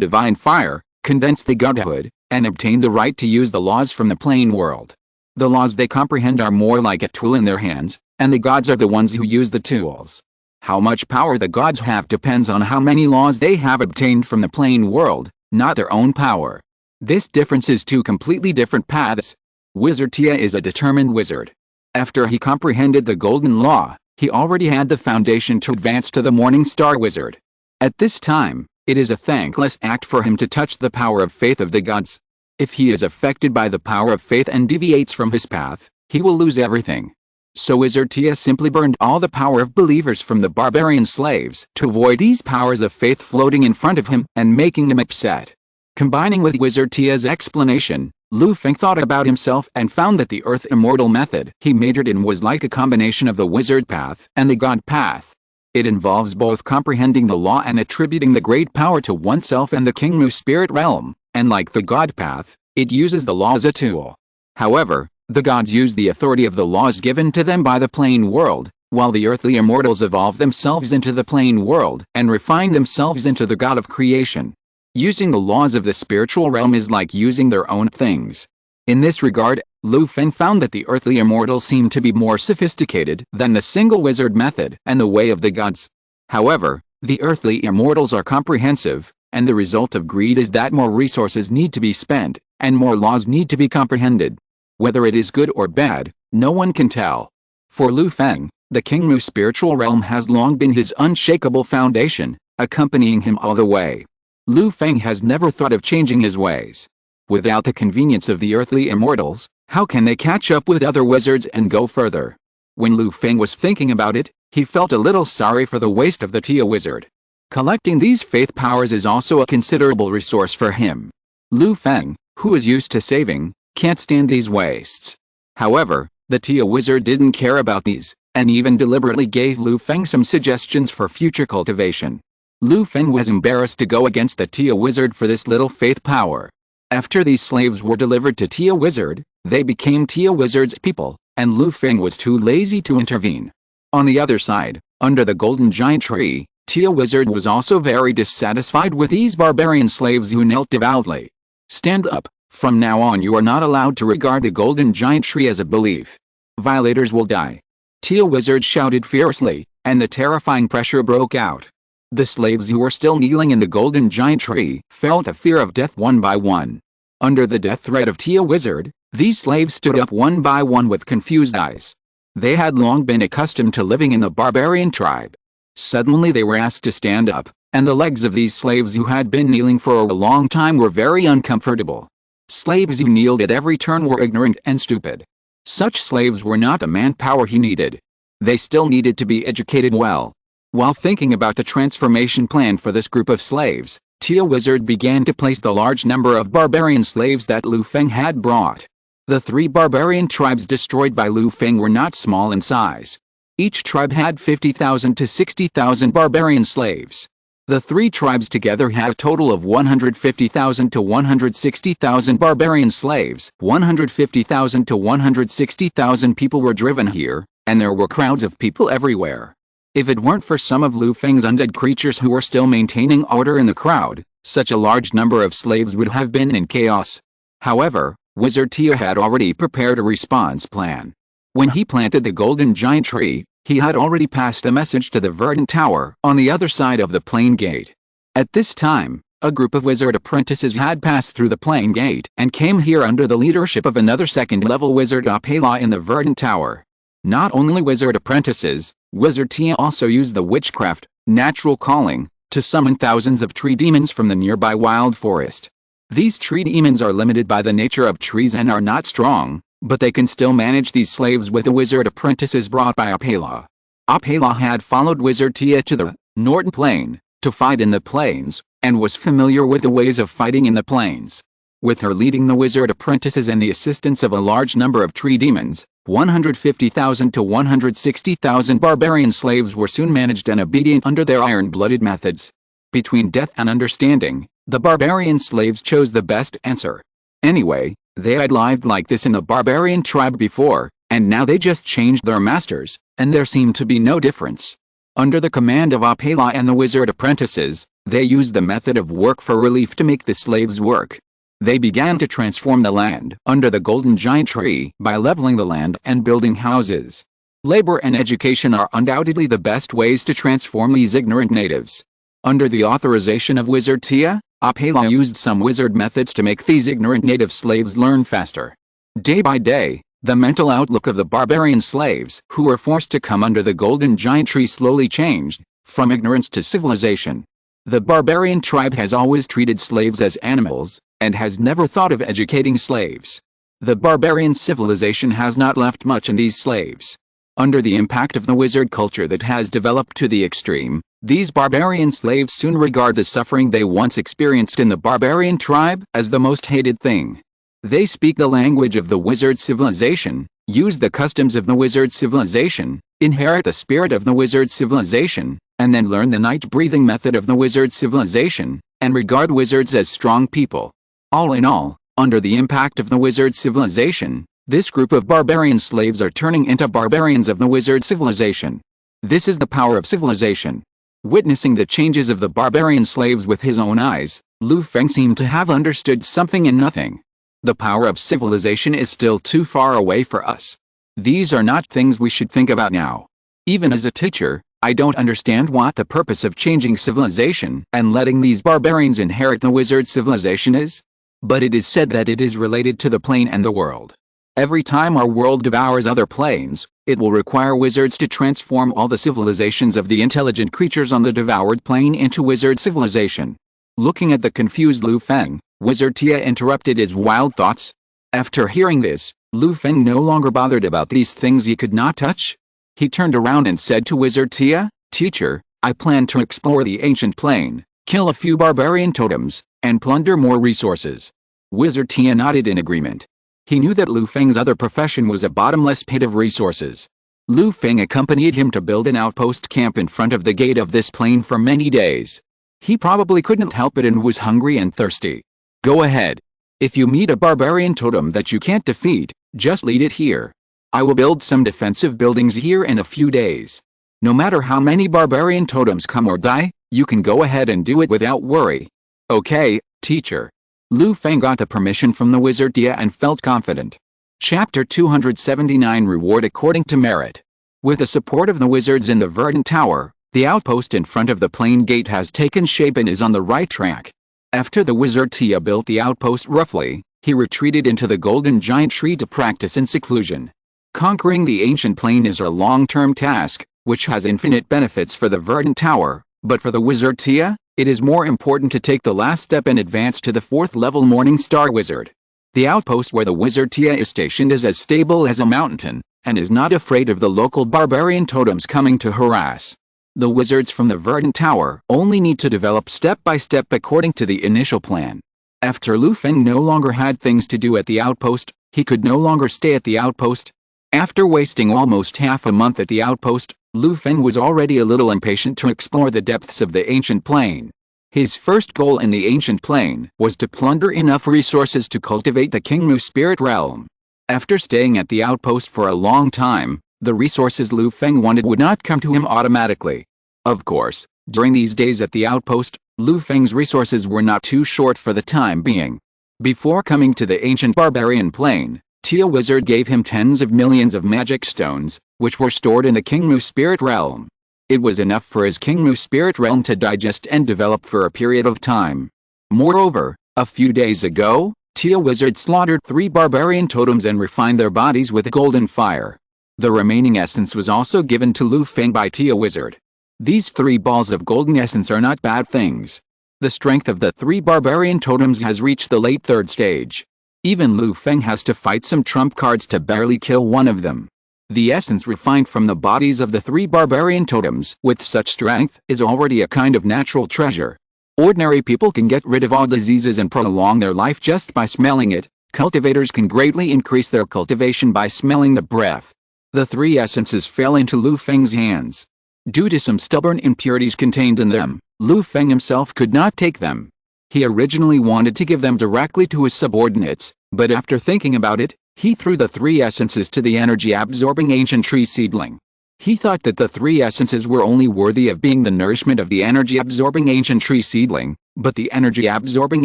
divine fire, condense the godhood, and obtain the right to use the laws from the plane world. The laws they comprehend are more like a tool in their hands, and the gods are the ones who use the tools. How much power the gods have depends on how many laws they have obtained from the plane world, not their own power. This difference is two completely different paths. Wizard Tia is a determined wizard. After he comprehended the golden law, he already had the foundation to advance to the Morning Star wizard. At this time, it is a thankless act for him to touch the power of faith of the gods. If he is affected by the power of faith and deviates from his path, he will lose everything. So Wizard Tia simply burned all the power of believers from the barbarian slaves to avoid these powers of faith floating in front of him and making him upset. Combining with Wizard Tia's explanation, Lu Feng thought about himself and found that the Earth Immortal method he majored in was like a combination of the wizard path and the god path. It involves both comprehending the law and attributing the great power to oneself and the Kingmu spirit realm, and like the god path, it uses the law as a tool. However, the gods use the authority of the laws given to them by the plane world, while the earthly immortals evolve themselves into the plane world and refine themselves into the god of creation. Using the laws of the spiritual realm is like using their own things. In this regard, Lu Feng found that the earthly immortals seemed to be more sophisticated than the single wizard method and the way of the gods. However, the earthly immortals are comprehensive, and the result of greed is that more resources need to be spent, and more laws need to be comprehended. Whether it is good or bad, no one can tell. For Lu Feng, the Kingmu spiritual realm has long been his unshakable foundation, accompanying him all the way. Lu Feng has never thought of changing his ways. Without the convenience of the earthly immortals, how can they catch up with other wizards and go further? When Lu Feng was thinking about it, he felt a little sorry for the waste of the Tia wizard. Collecting these faith powers is also a considerable resource for him. Lu Feng, who is used to saving, can't stand these wastes. However, the Tia wizard didn't care about these, and even deliberately gave Lu Feng some suggestions for future cultivation. Lu Feng was embarrassed to go against the Tia wizard for this little faith power. After these slaves were delivered to Tia wizard, they became Tia wizard's people, and Lu Feng was too lazy to intervene. On the other side, under the golden giant tree, Tia wizard was also very dissatisfied with these barbarian slaves who knelt devoutly. Stand up, from now on you are not allowed to regard the golden giant tree as a belief. Violators will die. Tia wizard shouted fiercely, and the terrifying pressure broke out. The slaves who were still kneeling in the golden giant tree felt a fear of death one by one. Under the death threat of Tia wizard, these slaves stood up one by one with confused eyes. They had long been accustomed to living in the barbarian tribe. Suddenly they were asked to stand up, and the legs of these slaves who had been kneeling for a long time were very uncomfortable. Slaves who kneeled at every turn were ignorant and stupid. Such slaves were not the manpower he needed. They still needed to be educated well. While thinking about the transformation plan for this group of slaves, Tia wizard began to place the large number of barbarian slaves that Lu Feng had brought. The 3 barbarian tribes destroyed by Lu Feng were not small in size. Each tribe had 50,000 to 60,000 barbarian slaves. The 3 tribes together had a total of 150,000 to 160,000 barbarian slaves. 150,000 to 160,000 people were driven here, and there were crowds of people everywhere. If it weren't for some of Lu Feng's undead creatures who were still maintaining order in the crowd, such a large number of slaves would have been in chaos. However, Wizard Tia had already prepared a response plan. When he planted the golden giant tree, he had already passed a message to the verdant tower on the other side of the plain gate. At this time, a group of wizard apprentices had passed through the plain gate and came here under the leadership of another second-level wizard Apela in the verdant tower. Not only wizard apprentices, Wizard Tia also used the witchcraft, natural calling, to summon thousands of tree demons from the nearby wild forest. These tree demons are limited by the nature of trees and are not strong, but they can still manage these slaves with the wizard apprentices brought by Apela. Apela had followed Wizard Tia to the Northern Plain to fight in the plains, and was familiar with the ways of fighting in the plains. With her leading the wizard apprentices and the assistance of a large number of tree demons, 150,000 to 160,000 barbarian slaves were soon managed and obedient under their iron-blooded methods. Between death and understanding, the barbarian slaves chose the best answer. Anyway, they had lived like this in the barbarian tribe before, and now they just changed their masters, and there seemed to be no difference. Under the command of Apela and the wizard apprentices, they used the method of work for relief to make the slaves work. They began to transform the land under the golden giant tree by leveling the land and building houses. Labor and education are undoubtedly the best ways to transform these ignorant natives. Under the authorization of Wizard Tia, Apela used some wizard methods to make these ignorant native slaves learn faster. Day by day, the mental outlook of the barbarian slaves who were forced to come under the golden giant tree slowly changed, from ignorance to civilization. The barbarian tribe has always treated slaves as animals, and has never thought of educating slaves. The barbarian civilization has not left much in these slaves. Under the impact of the wizard culture that has developed to the extreme, these barbarian slaves soon regard the suffering they once experienced in the barbarian tribe as the most hated thing. They speak the language of the wizard civilization, use the customs of the wizard civilization, inherit the spirit of the wizard civilization, and then learn the night-breathing method of the wizard civilization, and regard wizards as strong people. All in all, under the impact of the wizard civilization, this group of barbarian slaves are turning into barbarians of the wizard civilization. This is the power of civilization. Witnessing the changes of the barbarian slaves with his own eyes, Lu Feng seemed to have understood something in nothing. The power of civilization is still too far away for us. These are not things we should think about now. Even as a teacher, I don't understand what the purpose of changing civilization and letting these barbarians inherit the wizard civilization is. But it is said that it is related to the plane and the world. Every time our world devours other planes, it will require wizards to transform all the civilizations of the intelligent creatures on the devoured plane into wizard civilization. Looking at the confused Lu Feng, Wizard Tia interrupted his wild thoughts. After hearing this, Lu Feng no longer bothered about these things he could not touch. He turned around and said to Wizard Tia, "Teacher, I plan to explore the ancient plane, kill a few barbarian totems, and plunder more resources." Wizard Tia nodded in agreement. He knew that Lu Feng's other profession was a bottomless pit of resources. Lu Feng accompanied him to build an outpost camp in front of the gate of this plane for many days. He probably couldn't help it and was hungry and thirsty. "Go ahead. If you meet a barbarian totem that you can't defeat, just lead it here. I will build some defensive buildings here in a few days. No matter how many barbarian totems come or die, you can go ahead and do it without worry." "Okay, teacher." Lu Feng got the permission from the wizard Tia and felt confident. Chapter 279 Reward according to merit. With the support of the wizards in the Verdant Tower, the outpost in front of the plane gate has taken shape and is on the right track. After the wizard Tia built the outpost roughly, he retreated into the golden giant tree to practice in seclusion. Conquering the ancient plane is a long-term task, which has infinite benefits for the Verdant Tower, but for the wizard Tia, it is more important to take the last step and advance to the 4th level Morning Star Wizard. The outpost where the wizard Tia is stationed is as stable as a mountain, and is not afraid of the local barbarian totems coming to harass. The wizards from the Verdant Tower only need to develop step by step according to the initial plan. After Lu Feng no longer had things to do at the outpost, he could no longer stay at the outpost. After wasting almost half a month at the outpost, Lu Feng was already a little impatient to explore the depths of the ancient plane. His first goal in the ancient plane was to plunder enough resources to cultivate the Qingmu spirit realm. After staying at the outpost for a long time, the resources Lu Feng wanted would not come to him automatically. Of course, during these days at the outpost, Lu Feng's resources were not too short for the time being. Before coming to the ancient barbarian plane, Tia Wizard gave him tens of millions of magic stones, which were stored in the Qingmu spirit realm. It was enough for his Qingmu spirit realm to digest and develop for a period of time. Moreover, a few days ago, Tia Wizard slaughtered 3 barbarian totems and refined their bodies with golden fire. The remaining essence was also given to Lu Feng by Tia Wizard. These 3 balls of golden essence are not bad things. The strength of the 3 barbarian totems has reached the late 3rd stage. Even Lu Feng has to fight some trump cards to barely kill one of them. The essence refined from the bodies of the 3 barbarian totems with such strength is already a kind of natural treasure. Ordinary people can get rid of all diseases and prolong their life just by smelling it. Cultivators can greatly increase their cultivation by smelling the breath. The 3 essences fell into Lu Feng's hands. Due to some stubborn impurities contained in them, Lu Feng himself could not take them. He originally wanted to give them directly to his subordinates, but after thinking about it, he threw the 3 essences to the energy-absorbing ancient tree seedling. He thought that the 3 essences were only worthy of being the nourishment of the energy-absorbing ancient tree seedling, but the energy-absorbing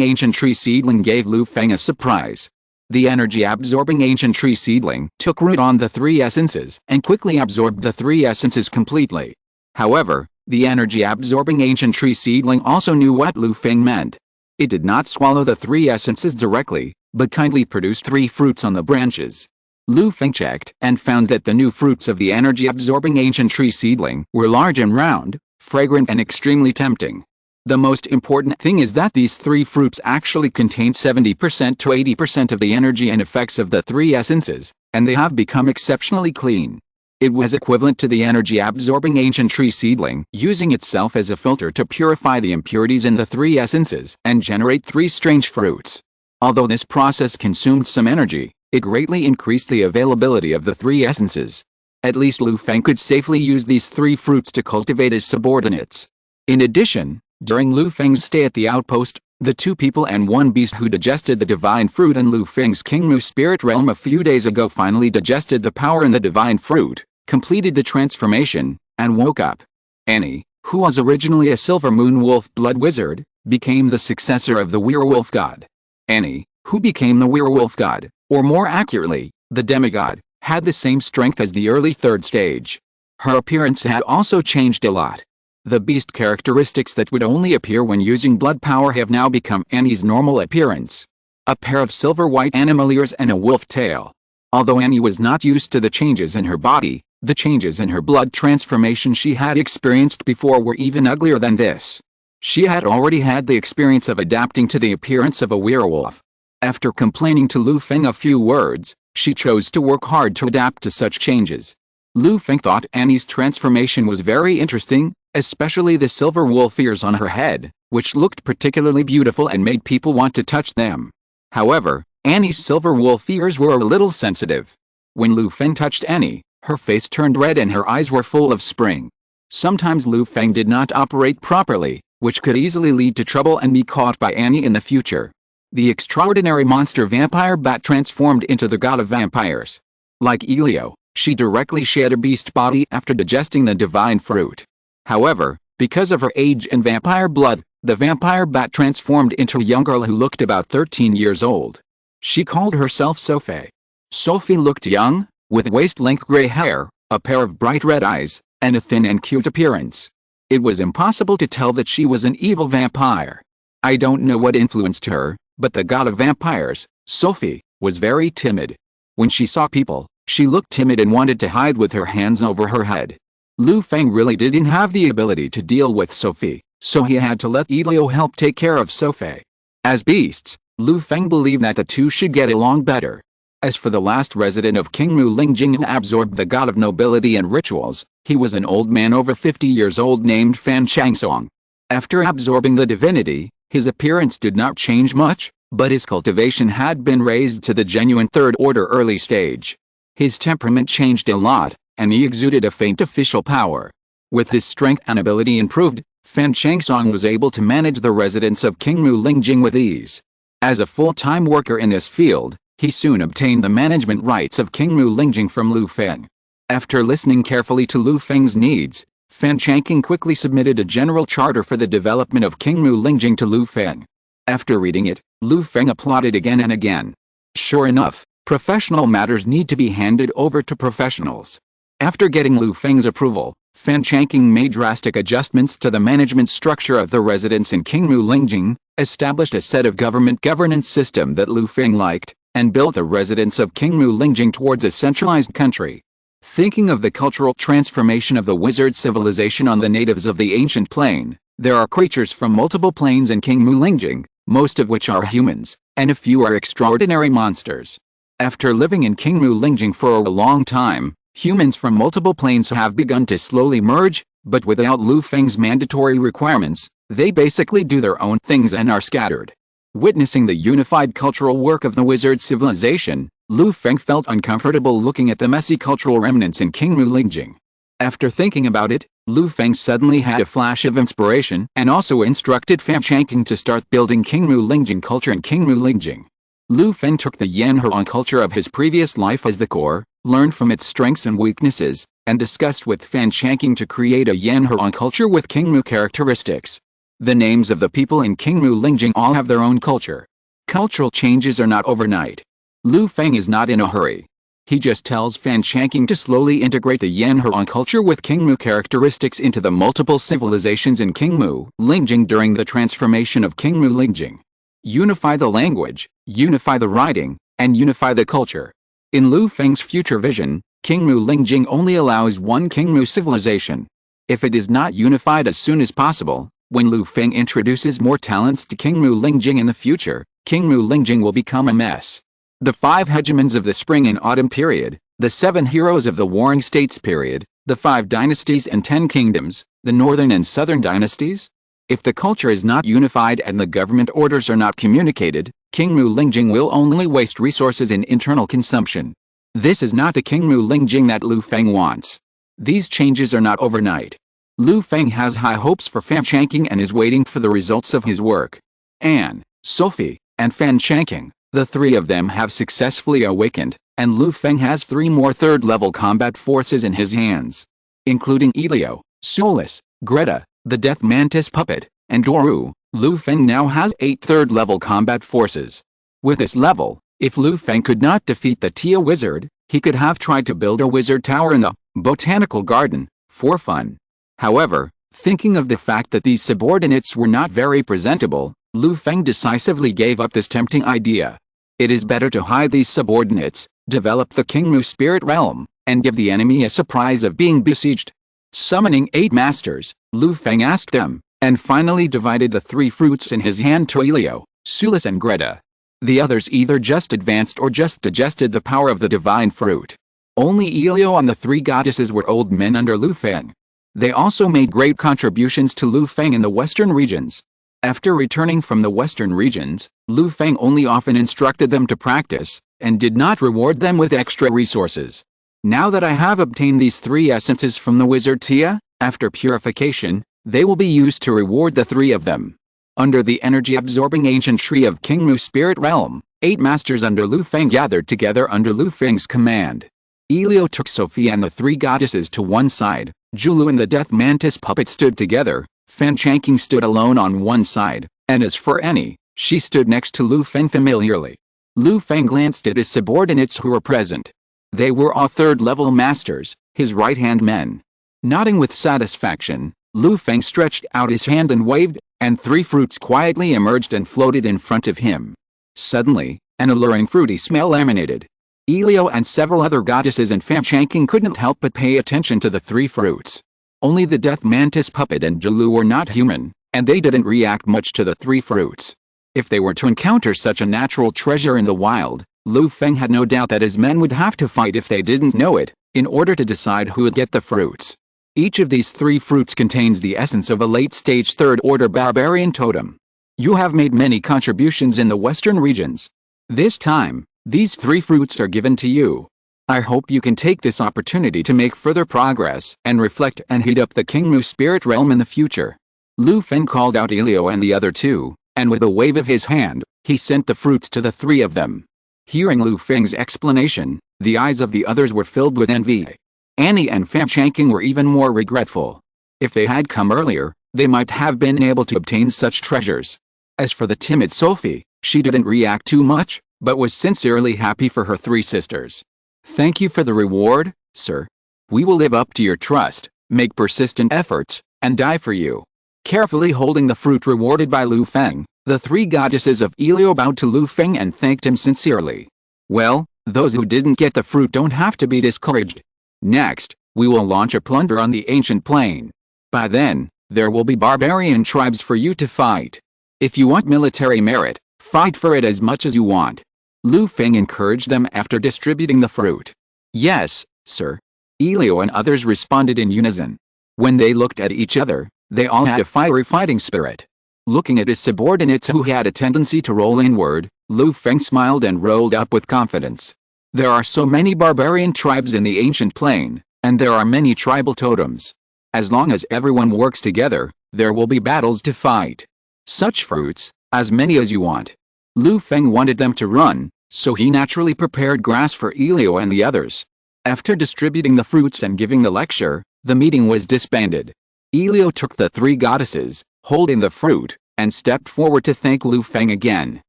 ancient tree seedling gave Lu Feng a surprise. The energy-absorbing ancient tree seedling took root on the 3 essences and quickly absorbed the 3 essences completely. However, the energy-absorbing ancient tree seedling also knew what Lu Feng meant. It did not swallow the 3 essences directly, but kindly produced 3 fruits on the branches. Lu Feng checked and found that the new fruits of the energy-absorbing ancient tree seedling were large and round, fragrant and extremely tempting. The most important thing is that these 3 fruits actually contain 70% to 80% of the energy and effects of the 3 essences, and they have become exceptionally clean. It was equivalent to the energy-absorbing ancient tree seedling, using itself as a filter to purify the impurities in the three essences and generate three strange fruits. Although this process consumed some energy, it greatly increased the availability of the three essences. At least Lu Feng could safely use these three fruits to cultivate his subordinates. In addition, during Lu Feng's stay at the outpost, the two people and one beast who digested the divine fruit in Lu Feng's Kingmu spirit realm a few days ago finally digested the power in the divine fruit, completed the transformation, and woke up. Annie, who was originally a silver moon wolf blood wizard, became the successor of the werewolf god. Annie, who became the werewolf god, or more accurately, the demigod, had the same strength as the early third stage. Her appearance had also changed a lot. The beast characteristics that would only appear when using blood power have now become Annie's normal appearance. A pair of silver-white animal ears and a wolf tail. Although Annie was not used to the changes in her body, the changes in her blood transformation she had experienced before were even uglier than this. She had already had the experience of adapting to the appearance of a werewolf. After complaining to Lu Feng a few words, she chose to work hard to adapt to such changes. Lu Feng thought Annie's transformation was very interesting, especially the silver wolf ears on her head, which looked particularly beautiful and made people want to touch them. However, Annie's silver wolf ears were a little sensitive. When Lu Feng touched Annie, her face turned red and her eyes were full of spring. Sometimes Lu Feng did not operate properly, which could easily lead to trouble and be caught by Annie in the future. The extraordinary monster vampire bat transformed into the god of vampires. Like Elio, she directly shed a beast body after digesting the divine fruit. However, because of her age and vampire blood, the vampire bat transformed into a young girl who looked about 13 years old. She called herself Sophie. Sophie looked young, with waist-length gray hair, a pair of bright red eyes, and a thin and cute appearance. It was impossible to tell that she was an evil vampire. I don't know what influenced her, but the god of vampires, Sophie, was very timid. When she saw people, she looked timid and wanted to hide with her hands over her head. Lu Feng really didn't have the ability to deal with Sophie, so he had to let Elio help take care of Sophie. As beasts, Lu Feng believed that the two should get along better. As for the last resident of Kingmu Lingjing who absorbed the god of nobility and rituals, he was an old man over 50 years old named Fan Changsong. After absorbing the divinity, his appearance did not change much, but his cultivation had been raised to the genuine third-order early stage. His temperament changed a lot, and he exuded a faint official power. With his strength and ability improved, Fan Changsong was able to manage the residents of Kingmu Lingjing with ease. As a full-time worker in this field, he soon obtained the management rights of Kingmu Lingjing from Lu Feng. After listening carefully to Lu Feng's needs, Fan Changqing quickly submitted a general charter for the development of Kingmu Lingjing to Lu Feng. After reading it, Lu Feng applauded again and again. Sure enough, professional matters need to be handed over to professionals. After getting Lu Feng's approval, Fan Changqing made drastic adjustments to the management structure of the residents in Kingmu Lingjing, established a set of government governance system that Lu Feng liked, and built the residents of Kingmu Lingjing towards a centralized country. Thinking of the cultural transformation of the wizard civilization on the natives of the ancient plane, there are creatures from multiple planes in Kingmu Lingjing, most of which are humans, and a few are extraordinary monsters. After living in Kingmu Lingjing for a long time, humans from multiple planes have begun to slowly merge, but without Lu Feng's mandatory requirements, they basically do their own things and are scattered. Witnessing the unified cultural work of the wizard civilization, Lu Feng felt uncomfortable looking at the messy cultural remnants in Kingmu Lingjing. After thinking about it, Lu Feng suddenly had a flash of inspiration and also instructed Fan Changqing to start building Kingmu Lingjing culture in Kingmu Lingjing. Lu Feng took the Yanhuan culture of his previous life as the core, learned from its strengths and weaknesses, and discussed with Fan Changqing to create a Yanhuan culture with Kingmu characteristics. The names of the people in Kingmu Lingjing all have their own culture. Cultural changes are not overnight. Lu Feng is not in a hurry. He just tells Fan Changqing to slowly integrate the Yanhuan culture with Kingmu characteristics into the multiple civilizations in Kingmu Lingjing during the transformation of Kingmu Lingjing. Unify the language, unify the writing, and unify the culture. In Lu Feng's future vision, Kingmu Lingjing only allows one Kingmu civilization. If it is not unified as soon as possible, when Lu Feng introduces more talents to Kingmu Lingjing in the future, Kingmu Lingjing will become a mess. The 5 hegemons of the spring and autumn period, The 7 heroes of the Warring States period, the 5 dynasties and 10 kingdoms, the northern and southern dynasties? If the culture is not unified and the government orders are not communicated, King Mu Lingjing will only waste resources in internal consumption. This is not the King Mu Lingjing that Lu Feng wants. These changes are not overnight. Lu Feng has high hopes for Fan Chanking and is waiting for the results of his work. Anne, Sophie, and Fan Chanking, the 3 of them have successfully awakened, and Lu Feng has 3 more third-level combat forces in his hands, including Elio, Soulless, Greta, the Death Mantis puppet, and Doru. Lu Feng now has 8 third-level combat forces. With this level, if Lu Feng could not defeat the Tia wizard, he could have tried to build a wizard tower in the botanical garden, for fun. However, thinking of the fact that these subordinates were not very presentable, Lu Feng decisively gave up this tempting idea. It is better to hide these subordinates, develop the King Mu spirit realm, and give the enemy a surprise of being besieged. Summoning 8 masters, Lu Feng asked them, and finally divided the 3 fruits in his hand to Elio, Soulless and Greta. The others either just advanced or just digested the power of the divine fruit. Only Elio and the 3 goddesses were old men under Lu Feng. They also made great contributions to Lu Feng in the western regions. After returning from the western regions, Lu Feng only often instructed them to practice, and did not reward them with extra resources. Now that I have obtained these 3 essences from the wizard Tia, after purification, they will be used to reward the 3 of them. Under the energy-absorbing ancient tree of King Mu spirit realm, 8 masters under Lu Feng gathered together under Lu Feng's command. Elio took Sophie and the 3 goddesses to one side, Julu and the Death Mantis puppet stood together, Fan Chanking stood alone on one side, and as for Annie, she stood next to Lu Feng familiarly. Lu Feng glanced at his subordinates who were present. They were all third-level masters, his right-hand men. Nodding with satisfaction, Lu Feng stretched out his hand and waved, and 3 fruits quietly emerged and floated in front of him. Suddenly, an alluring fruity smell emanated. Elio and several other goddesses and Fan Chanking couldn't help but pay attention to the 3 fruits. Only the Death Mantis puppet and Julu were not human, and they didn't react much to the 3 fruits. If they were to encounter such a natural treasure in the wild, Lu Feng had no doubt that his men would have to fight if they didn't know it, in order to decide who would get the fruits. Each of these 3 fruits contains the essence of a late-stage third-order barbarian totem. You have made many contributions in the western regions. This time, these 3 fruits are given to you. I hope you can take this opportunity to make further progress and reflect and heat up the King Mu spirit realm in the future. Lu Feng called out Elio and the other 2, and with a wave of his hand, he sent the fruits to the 3 of them. Hearing Lu Feng's explanation, the eyes of the others were filled with envy. Annie and Fan Chanking were even more regretful. If they had come earlier, they might have been able to obtain such treasures. As for the timid Sophie, she didn't react too much, but was sincerely happy for her 3 sisters. Thank you for the reward, sir. We will live up to your trust, make persistent efforts, and die for you. Carefully holding the fruit rewarded by Lu Feng, the 3 goddesses of Elio bowed to Lu Feng and thanked him sincerely. Well, those who didn't get the fruit don't have to be discouraged. Next, we will launch a plunder on the ancient plain. By then, there will be barbarian tribes for you to fight. If you want military merit, fight for it as much as you want. Lu Feng encouraged them after distributing the fruit. Yes, sir. Elio and others responded in unison. When they looked at each other, they all had a fiery fighting spirit. Looking at his subordinates who had a tendency to roll inward, Lu Feng smiled and rolled up with confidence. There are so many barbarian tribes in the ancient plain, and there are many tribal totems. As long as everyone works together, there will be battles to fight. Such fruits, as many as you want. Lu Feng wanted them to run, so he naturally prepared grass for Elio and the others. After distributing the fruits and giving the lecture, the meeting was disbanded. Elio took the 3 goddesses, holding the fruit, and stepped forward to thank Lu Feng again.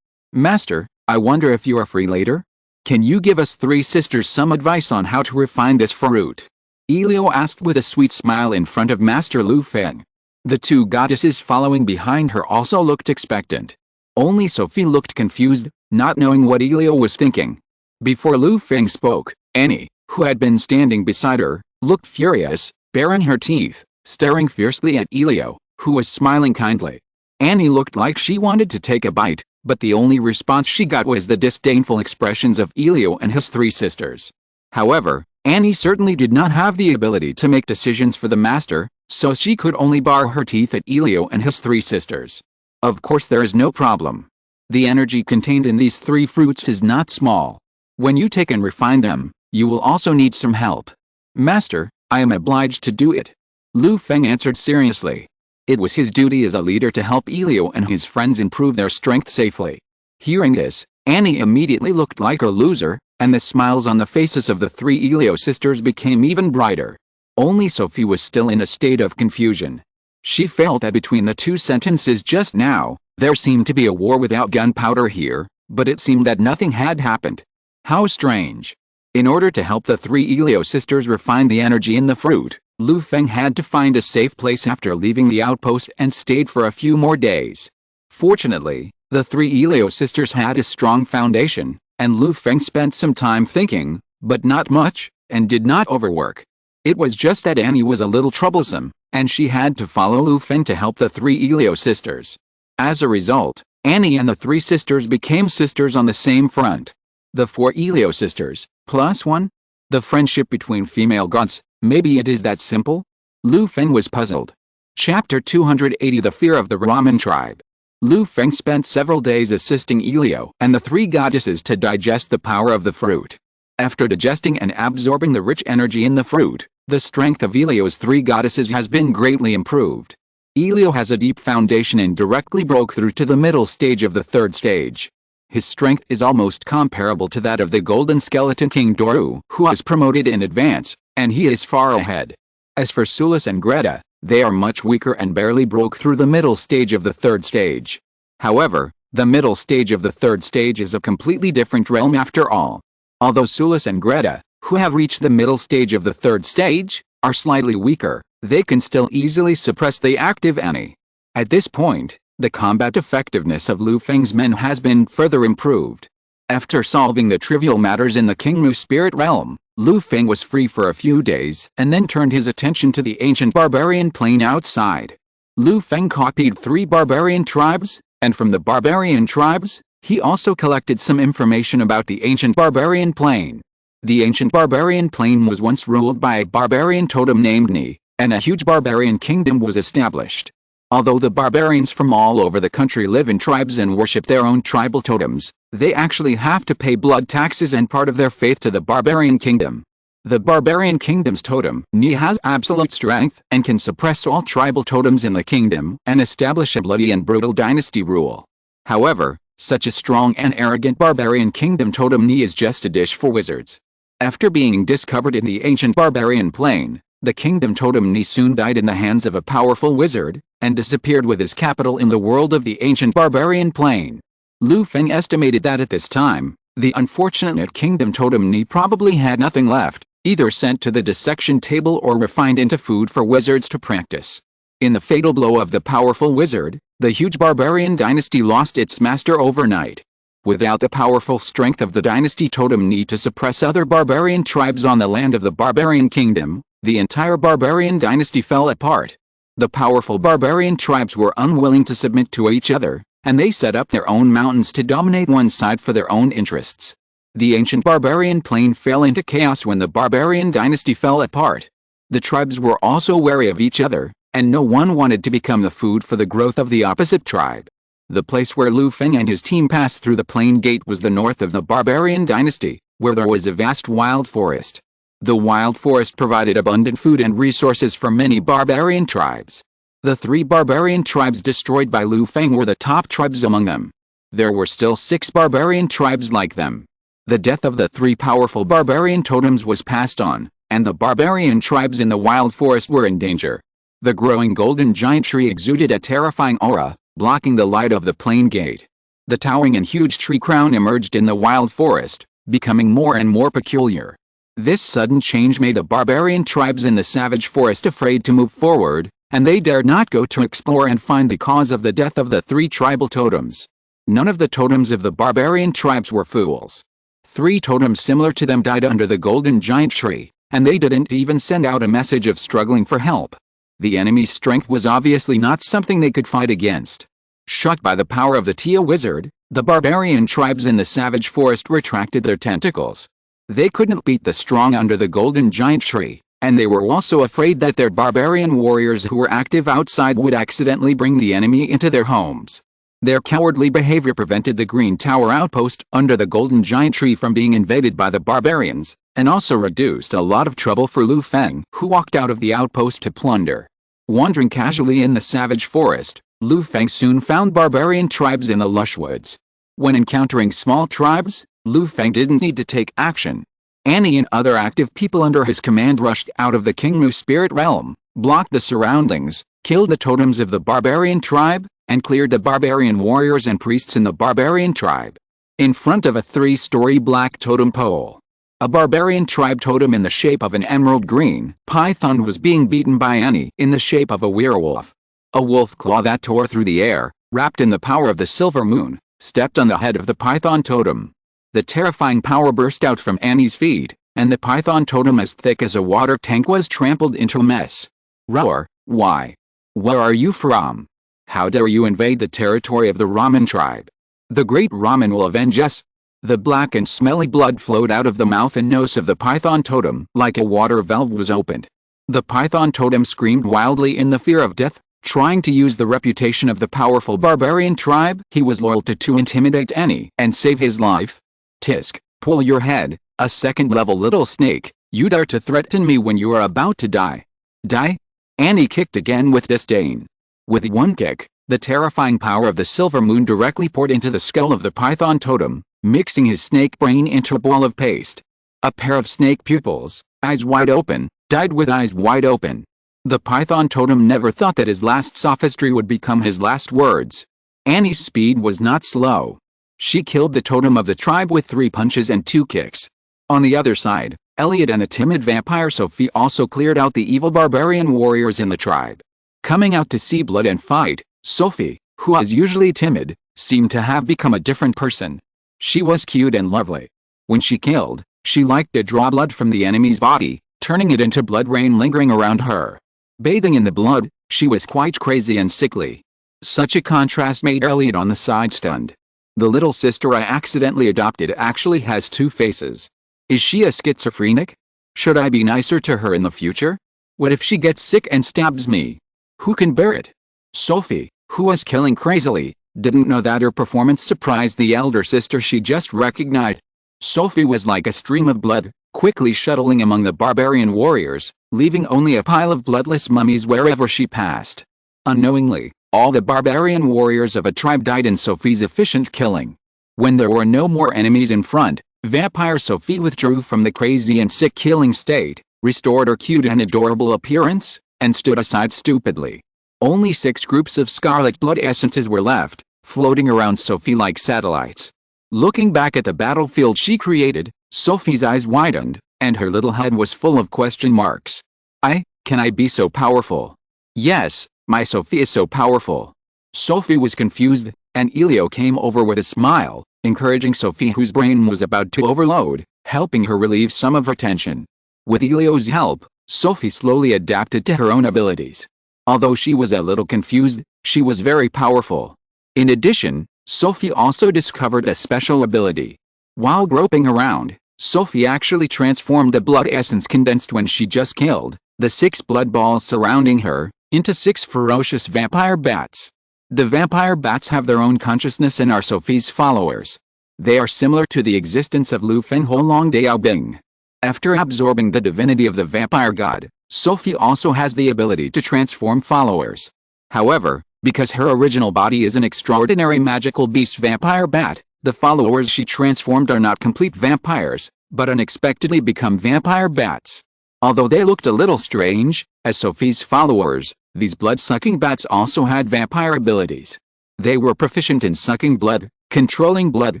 Master, I wonder if you are free later? Can you give us 3 sisters some advice on how to refine this fruit? Elio asked with a sweet smile in front of Master Lu Feng. The 2 goddesses following behind her also looked expectant. Only Sophie looked confused, not knowing what Elio was thinking. Before Lu Feng spoke, Annie, who had been standing beside her, looked furious, baring her teeth, staring fiercely at Elio, who was smiling kindly. Annie looked like she wanted to take a bite, but the only response she got was the disdainful expressions of Elio and his 3 sisters. However, Annie certainly did not have the ability to make decisions for the master, so she could only bar her teeth at Elio and his three sisters. Of course there is no problem. The energy contained in these three fruits is not small. When you take and refine them, you will also need some help. Master, I am obliged to do it. Lu Feng answered seriously. It was his duty as a leader to help Elio and his friends improve their strength safely. Hearing this, Annie immediately looked like a loser, and the smiles on the faces of the three Elio sisters became even brighter. Only Sophie was still in a state of confusion. She felt that between the two sentences just now, there seemed to be a war without gunpowder here, but it seemed that nothing had happened. How strange. In order to help the three Elio sisters refine the energy in the fruit, Lu Feng had to find a safe place after leaving the outpost and stayed for a few more days. Fortunately, the three Elio sisters had a strong foundation, and Lu Feng spent some time thinking, but not much, and did not overwork. It was just that Annie was a little troublesome, and she had to follow Lu Feng to help the three Elio sisters. As a result, Annie and the three sisters became sisters on the same front. The four Elio sisters, plus one? The friendship between female gods, maybe it is that simple? Lu Feng was puzzled. Chapter 280 The Fear of the Ramen Tribe. Lu Feng spent several days assisting Elio and the three goddesses to digest the power of the fruit. After digesting and absorbing the rich energy in the fruit, the strength of Elio's three goddesses has been greatly improved. Elio has a deep foundation and directly broke through to the middle stage of the third stage. His strength is almost comparable to that of the Golden Skeleton King Doru, who was promoted in advance, and he is far ahead. As for Sulis and Greta, they are much weaker and barely broke through the middle stage of the third stage. However, the middle stage of the third stage is a completely different realm after all. Although Sulis and Greta, who have reached the middle stage of the third stage, are slightly weaker, they can still easily suppress the active Annie. At this point, the combat effectiveness of Lu Feng's men has been further improved. After solving the trivial matters in the Kingmu spirit realm, Lu Feng was free for a few days and then turned his attention to the ancient barbarian plain outside. Lu Feng copied 3 barbarian tribes, and from the barbarian tribes, he also collected some information about the ancient barbarian plain. The ancient barbarian plain was once ruled by a barbarian totem named Ni, and a huge barbarian kingdom was established. Although the barbarians from all over the country live in tribes and worship their own tribal totems, they actually have to pay blood taxes and part of their faith to the barbarian kingdom. The barbarian kingdom's totem, Ni, has absolute strength and can suppress all tribal totems in the kingdom and establish a bloody and brutal dynasty rule. However, such a strong and arrogant barbarian kingdom totem Ni is just a dish for wizards. After being discovered in the ancient barbarian plain, the kingdom totem Ni soon died in the hands of a powerful wizard, and disappeared with his capital in the world of the ancient barbarian plain. Lu Feng estimated that at this time, the unfortunate kingdom totem Ni probably had nothing left, either sent to the dissection table or refined into food for wizards to practice. In the fatal blow of the powerful wizard, the huge barbarian dynasty lost its master overnight. Without the powerful strength of the dynasty totem Ni to suppress other barbarian tribes on the land of the barbarian kingdom, the entire barbarian dynasty fell apart. The powerful barbarian tribes were unwilling to submit to each other, and they set up their own mountains to dominate one side for their own interests. The ancient barbarian plain fell into chaos when the barbarian dynasty fell apart. The tribes were also wary of each other, and no one wanted to become the food for the growth of the opposite tribe. The place where Lu Feng and his team passed through the plain gate was the north of the barbarian dynasty, where there was a vast wild forest. The wild forest provided abundant food and resources for many barbarian tribes. The 3 barbarian tribes destroyed by Lu Feng were the top tribes among them. There were still 6 barbarian tribes like them. The death of the 3 powerful barbarian totems was passed on, and the barbarian tribes in the wild forest were in danger. The growing golden giant tree exuded a terrifying aura, blocking the light of the plain gate. The towering and huge tree crown emerged in the wild forest, becoming more and more peculiar. This sudden change made the barbarian tribes in the savage forest afraid to move forward, and they dared not go to explore and find the cause of the death of the 3 tribal totems. None of the totems of the barbarian tribes were fools. 3 totems similar to them died under the golden giant tree, and they didn't even send out a message of struggling for help. The enemy's strength was obviously not something they could fight against. Shocked by the power of the Tia wizard, the barbarian tribes in the savage forest retracted their tentacles. They couldn't beat the strong under the golden giant tree, and they were also afraid that their barbarian warriors who were active outside would accidentally bring the enemy into their homes. Their cowardly behavior prevented the Green Tower outpost under the golden giant tree from being invaded by the barbarians, and also reduced a lot of trouble for Lu Feng, who walked out of the outpost to plunder. Wandering casually in the savage forest, Lu Feng soon found barbarian tribes in the lush woods. When encountering small tribes, Lu Feng didn't need to take action. Annie and other active people under his command rushed out of the Kingmu spirit realm, blocked the surroundings, killed the totems of the barbarian tribe, and cleared the barbarian warriors and priests in the barbarian tribe. In front of a 3-story black totem pole, a barbarian tribe totem in the shape of an emerald green python was being beaten by Annie in the shape of a werewolf. A wolf claw that tore through the air, wrapped in the power of the silver moon, stepped on the head of the python totem. The terrifying power burst out from Annie's feet, and the python totem as thick as a water tank was trampled into a mess. Roar, why? Where are you from? How dare you invade the territory of the Ramen tribe? The great Ramen will avenge us. The black and smelly blood flowed out of the mouth and nose of the python totem like a water valve was opened. The python totem screamed wildly in the fear of death, trying to use the reputation of the powerful barbarian tribe he was loyal to intimidate Annie and save his life. Tisk, pull your head, a second-level little snake, you dare to threaten me when you are about to die. Die? Annie kicked again with disdain. With one kick, the terrifying power of the silver moon directly poured into the skull of the python totem, mixing his snake brain into a ball of paste. A pair of snake pupils, eyes wide open, died with eyes wide open. The python totem never thought that his last sophistry would become his last words. Annie's speed was not slow. She killed the totem of the tribe with 3 punches and 2 kicks. On the other side, Elliot and the timid vampire Sophie also cleared out the evil barbarian warriors in the tribe. Coming out to see blood and fight, Sophie, who was usually timid, seemed to have become a different person. She was cute and lovely. When she killed, she liked to draw blood from the enemy's body, turning it into blood rain lingering around her. Bathing in the blood, she was quite crazy and sickly. Such a contrast made Elliot on the side stunned. The little sister I accidentally adopted actually has 2 faces. Is she a schizophrenic? Should I be nicer to her in the future? What if she gets sick and stabs me? Who can bear it? Sophie, who was killing crazily, didn't know that her performance surprised the elder sister she just recognized. Sophie was like a stream of blood, quickly shuttling among the barbarian warriors, leaving only a pile of bloodless mummies wherever she passed. Unknowingly, all the barbarian warriors of a tribe died in Sophie's efficient killing. When there were no more enemies in front, vampire Sophie withdrew from the crazy and sick killing state, restored her cute and adorable appearance, and stood aside stupidly. Only 6 groups of scarlet blood essences were left, floating around Sophie like satellites. Looking back at the battlefield she created, Sophie's eyes widened, and her little head was full of question marks. Can I be so powerful? Yes, my Sophie is so powerful. Sophie was confused, and Elio came over with a smile, encouraging Sophie whose brain was about to overload, helping her relieve some of her tension. With Elio's help, Sophie slowly adapted to her own abilities. Although she was a little confused, she was very powerful. In addition, Sophie also discovered a special ability. While groping around, Sophie actually transformed the blood essence condensed when she just killed the 6 blood balls surrounding her into 6 ferocious vampire bats. The vampire bats have their own consciousness and are Sophie's followers. They are similar to the existence of Lu Feng Holong Dao Bing. After absorbing the divinity of the vampire god, Sophie also has the ability to transform followers. However, because her original body is an extraordinary magical beast vampire bat, the followers she transformed are not complete vampires, but unexpectedly become vampire bats. Although they looked a little strange, as Sophie's followers, these blood-sucking bats also had vampire abilities. They were proficient in sucking blood, controlling blood,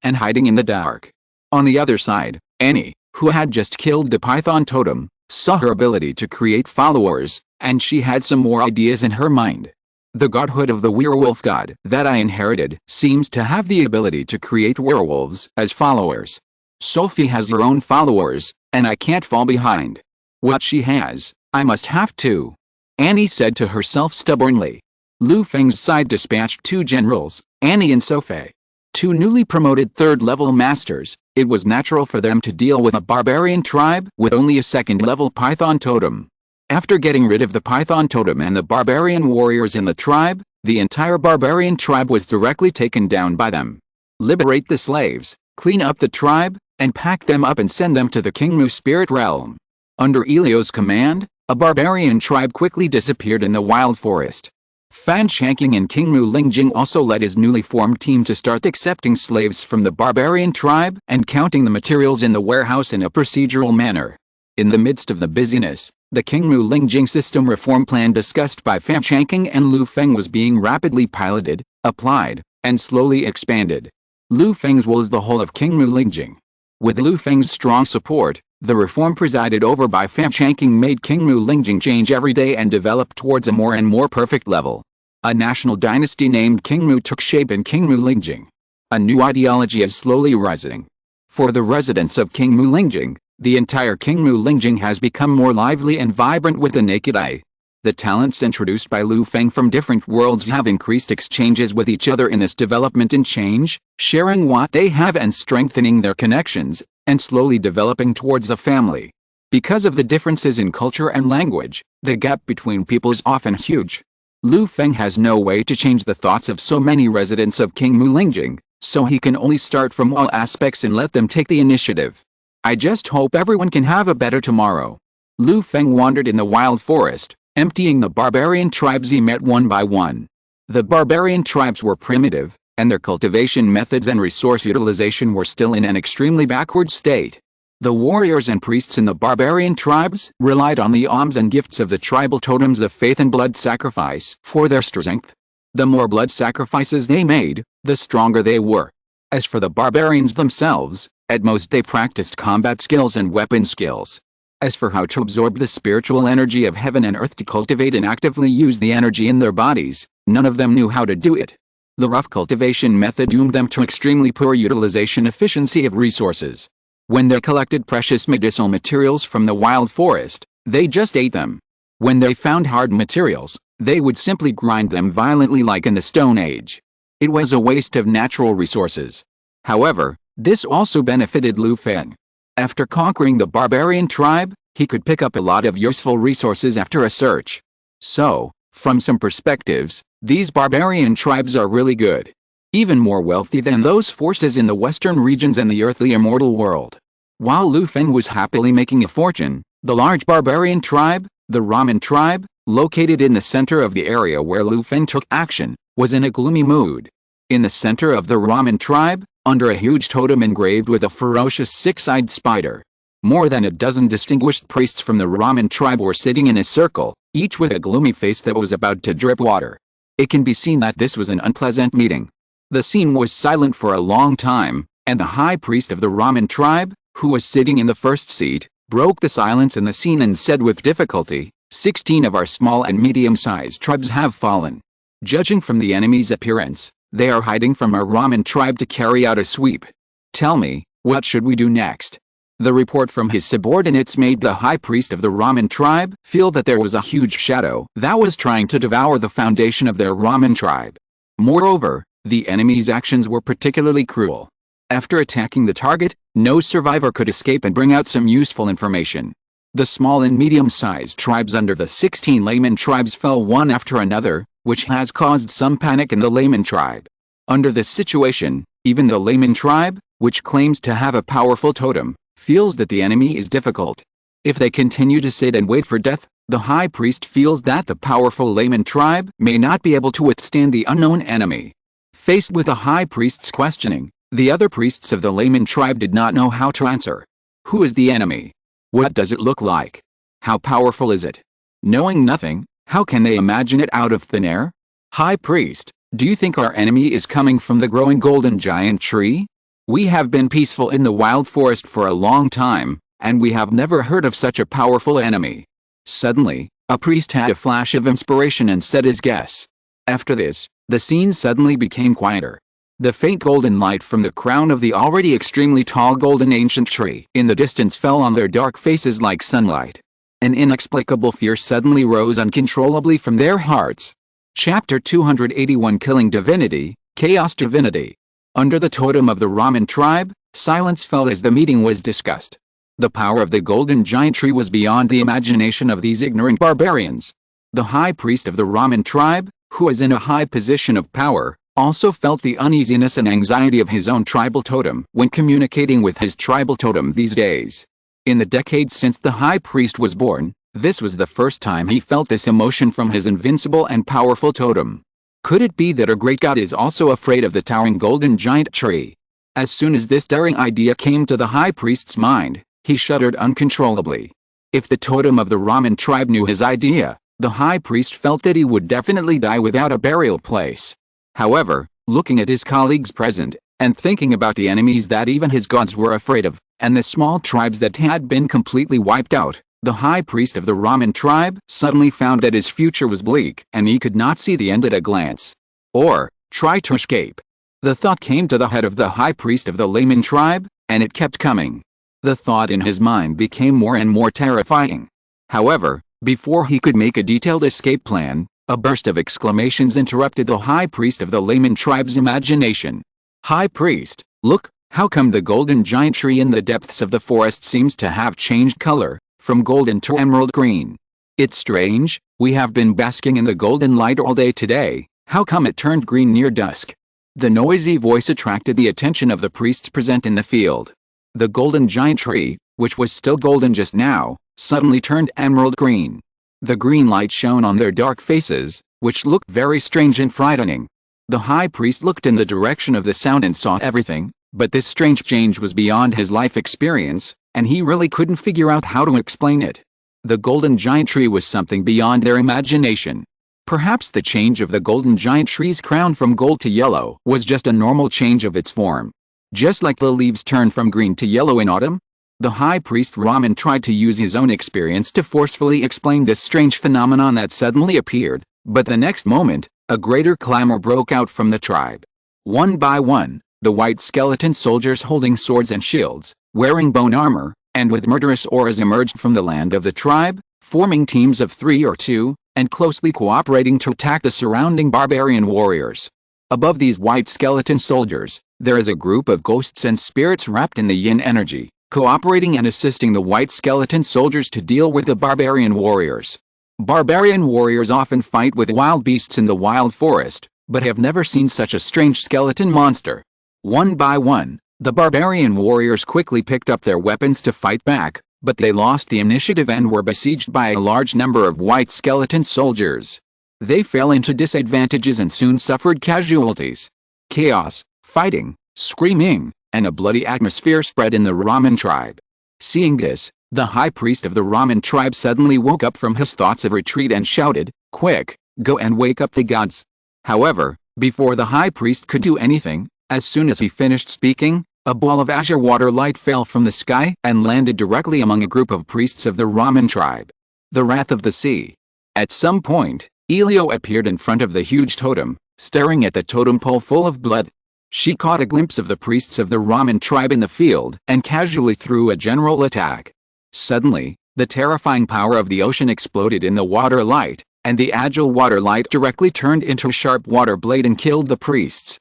and hiding in the dark. On the other side, Annie, who had just killed the python totem, saw her ability to create followers, and she had some more ideas in her mind. The godhood of the werewolf god that I inherited seems to have the ability to create werewolves as followers. Sophie has her own followers, and I can't fall behind. What she has, I must have too. Annie said to herself stubbornly. Lu Feng's side dispatched 2 generals, Annie and Sophie. two newly promoted third-level masters, it was natural for them to deal with a barbarian tribe with only a second-level python totem. After getting rid of the python totem and the barbarian warriors in the tribe, the entire barbarian tribe was directly taken down by them. Liberate the slaves, clean up the tribe, and pack them up and send them to the Kingmu spirit realm. Under Elio's command, a barbarian tribe quickly disappeared in the wild forest. Fan Shanking and Kingmu Lingjing also led his newly formed team to start accepting slaves from the barbarian tribe and counting the materials in the warehouse in a procedural manner. In the midst of the busyness, the Kingmu Lingjing system reform plan discussed by Fan Shanking and Lu Feng was being rapidly piloted, applied, and slowly expanded. Lu Feng's was the whole of Kingmu Lingjing. With Lu Feng's strong support, the reform presided over by Fan Shanking made Kingmu Lingjing change every day and develop towards a more and more perfect level. A national dynasty named Kingmu took shape in Kingmu Lingjing. A new ideology is slowly rising. For the residents of Kingmu Lingjing, the entire Kingmu Lingjing has become more lively and vibrant with the naked eye. The talents introduced by Lu Feng from different worlds have increased exchanges with each other in this development and change, sharing what they have and strengthening their connections, and slowly developing towards a family. Because of the differences in culture and language, the gap between people is often huge. Lu Feng has no way to change the thoughts of so many residents of Kingmu Lingjing, so he can only start from all aspects and let them take the initiative. I just hope everyone can have a better tomorrow. Lu Feng wandered in the wild forest, emptying the barbarian tribes he met one by one. The barbarian tribes were primitive, and their cultivation methods and resource utilization were still in an extremely backward state. The warriors and priests in the barbarian tribes relied on the alms and gifts of the tribal totems of faith and blood sacrifice for their strength. The more blood sacrifices they made, the stronger they were. As for the barbarians themselves, at most they practiced combat skills and weapon skills. As for how to absorb the spiritual energy of heaven and earth to cultivate and actively use the energy in their bodies, none of them knew how to do it. The rough cultivation method doomed them to extremely poor utilization efficiency of resources. When they collected precious medicinal materials from the wild forest, they just ate them. When they found hard materials, they would simply grind them violently like in the Stone Age. It was a waste of natural resources. However, this also benefited Lu Feng. After conquering the barbarian tribe, he could pick up a lot of useful resources after a search. So, from some perspectives, these barbarian tribes are really good. Even more wealthy than those forces in the western regions and the earthly immortal world. While Lu Feng was happily making a fortune, the large barbarian tribe, the Ramen tribe, located in the center of the area where Lu Feng took action, was in a gloomy mood. In the center of the Ramen tribe, under a huge totem engraved with a ferocious six-eyed spider, more than a dozen distinguished priests from the Ramen tribe were sitting in a circle, each with a gloomy face that was about to drip water. It can be seen that this was an unpleasant meeting. The scene was silent for a long time, and the high priest of the Ramen tribe, who was sitting in the first seat, broke the silence in the scene and said with difficulty, 16 of our small and medium-sized tribes have fallen. Judging from the enemy's appearance, they are hiding from our Ramen tribe to carry out a sweep. Tell me, what should we do next? The report from his subordinates made the high priest of the Ramen tribe feel that there was a huge shadow that was trying to devour the foundation of their Ramen tribe. Moreover, the enemy's actions were particularly cruel. After attacking the target, no survivor could escape and bring out some useful information. The small and medium-sized tribes under the 16 layman tribes fell one after another, which has caused some panic in the layman tribe. Under this situation, even the layman tribe, which claims to have a powerful totem, feels that the enemy is difficult. If they continue to sit and wait for death, the high priest feels that the powerful layman tribe may not be able to withstand the unknown enemy. Faced with the high priest's questioning, the other priests of the layman tribe did not know how to answer. Who is the enemy? What does it look like? How powerful is it? Knowing nothing, how can they imagine it out of thin air? High priest, do you think our enemy is coming from the growing golden giant tree? We have been peaceful in the wild forest for a long time, and we have never heard of such a powerful enemy. Suddenly, a priest had a flash of inspiration and said his guess. After this, the scene suddenly became quieter. The faint golden light from the crown of the already extremely tall golden ancient tree in the distance fell on their dark faces like sunlight. An inexplicable fear suddenly rose uncontrollably from their hearts. Chapter 281 Killing Divinity, Chaos Divinity. Under the totem of the Ramen tribe, silence fell as the meeting was discussed. The power of the golden giant tree was beyond the imagination of these ignorant barbarians. The high priest of the Ramen tribe, who was in a high position of power, also felt the uneasiness and anxiety of his own tribal totem when communicating with his tribal totem these days. In the decades since the high priest was born, this was the first time he felt this emotion from his invincible and powerful totem. Could it be that a great god is also afraid of the towering golden giant tree? As soon as this daring idea came to the high priest's mind, he shuddered uncontrollably. If the totem of the Ramen tribe knew his idea, the high priest felt that he would definitely die without a burial place. However, looking at his colleagues present, and thinking about the enemies that even his gods were afraid of, and the small tribes that had been completely wiped out, the high priest of the Ramen tribe suddenly found that his future was bleak and he could not see the end at a glance. Or, try to escape. The thought came to the head of the high priest of the Layman tribe, and it kept coming. The thought in his mind became more and more terrifying. However, before he could make a detailed escape plan, a burst of exclamations interrupted the high priest of the Layman tribe's imagination. High priest, look, how come the golden giant tree in the depths of the forest seems to have changed color, from golden to emerald green? It's strange, we have been basking in the golden light all day today, how come it turned green near dusk? The noisy voice attracted the attention of the priests present in the field. The golden giant tree, which was still golden just now, suddenly turned emerald green. The green light shone on their dark faces, which looked very strange and frightening. The high priest looked in the direction of the sound and saw everything, but this strange change was beyond his life experience, and he really couldn't figure out how to explain it. The golden giant tree was something beyond their imagination. Perhaps the change of the golden giant tree's crown from gold to yellow was just a normal change of its form. Just like the leaves turn from green to yellow in autumn? The high priest Ramen tried to use his own experience to forcefully explain this strange phenomenon that suddenly appeared, but the next moment, a greater clamor broke out from the tribe. One by one, the white skeleton soldiers holding swords and shields, wearing bone armor, and with murderous auras emerged from the land of the tribe, forming teams of 3 or 2, and closely cooperating to attack the surrounding barbarian warriors. Above these white skeleton soldiers, there is a group of ghosts and spirits wrapped in the yin energy, cooperating and assisting the white skeleton soldiers to deal with the barbarian warriors. Barbarian warriors often fight with wild beasts in the wild forest, but have never seen such a strange skeleton monster. One by one, the barbarian warriors quickly picked up their weapons to fight back, but they lost the initiative and were besieged by a large number of white skeleton soldiers. They fell into disadvantages and soon suffered casualties. Chaos, fighting, screaming, and a bloody atmosphere spread in the Ramen tribe. Seeing this, the high priest of the Ramen tribe suddenly woke up from his thoughts of retreat and shouted, "Quick, go and wake up the gods." However, before the high priest could do anything, as soon as he finished speaking, a ball of azure water light fell from the sky and landed directly among a group of priests of the Ramen tribe. The wrath of the sea. At some point, Elio appeared in front of the huge totem, staring at the totem pole full of blood. She caught a glimpse of the priests of the Ramen tribe in the field and casually threw a general attack. Suddenly, the terrifying power of the ocean exploded in the water light, and the agile water light directly turned into a sharp water blade and killed the priests.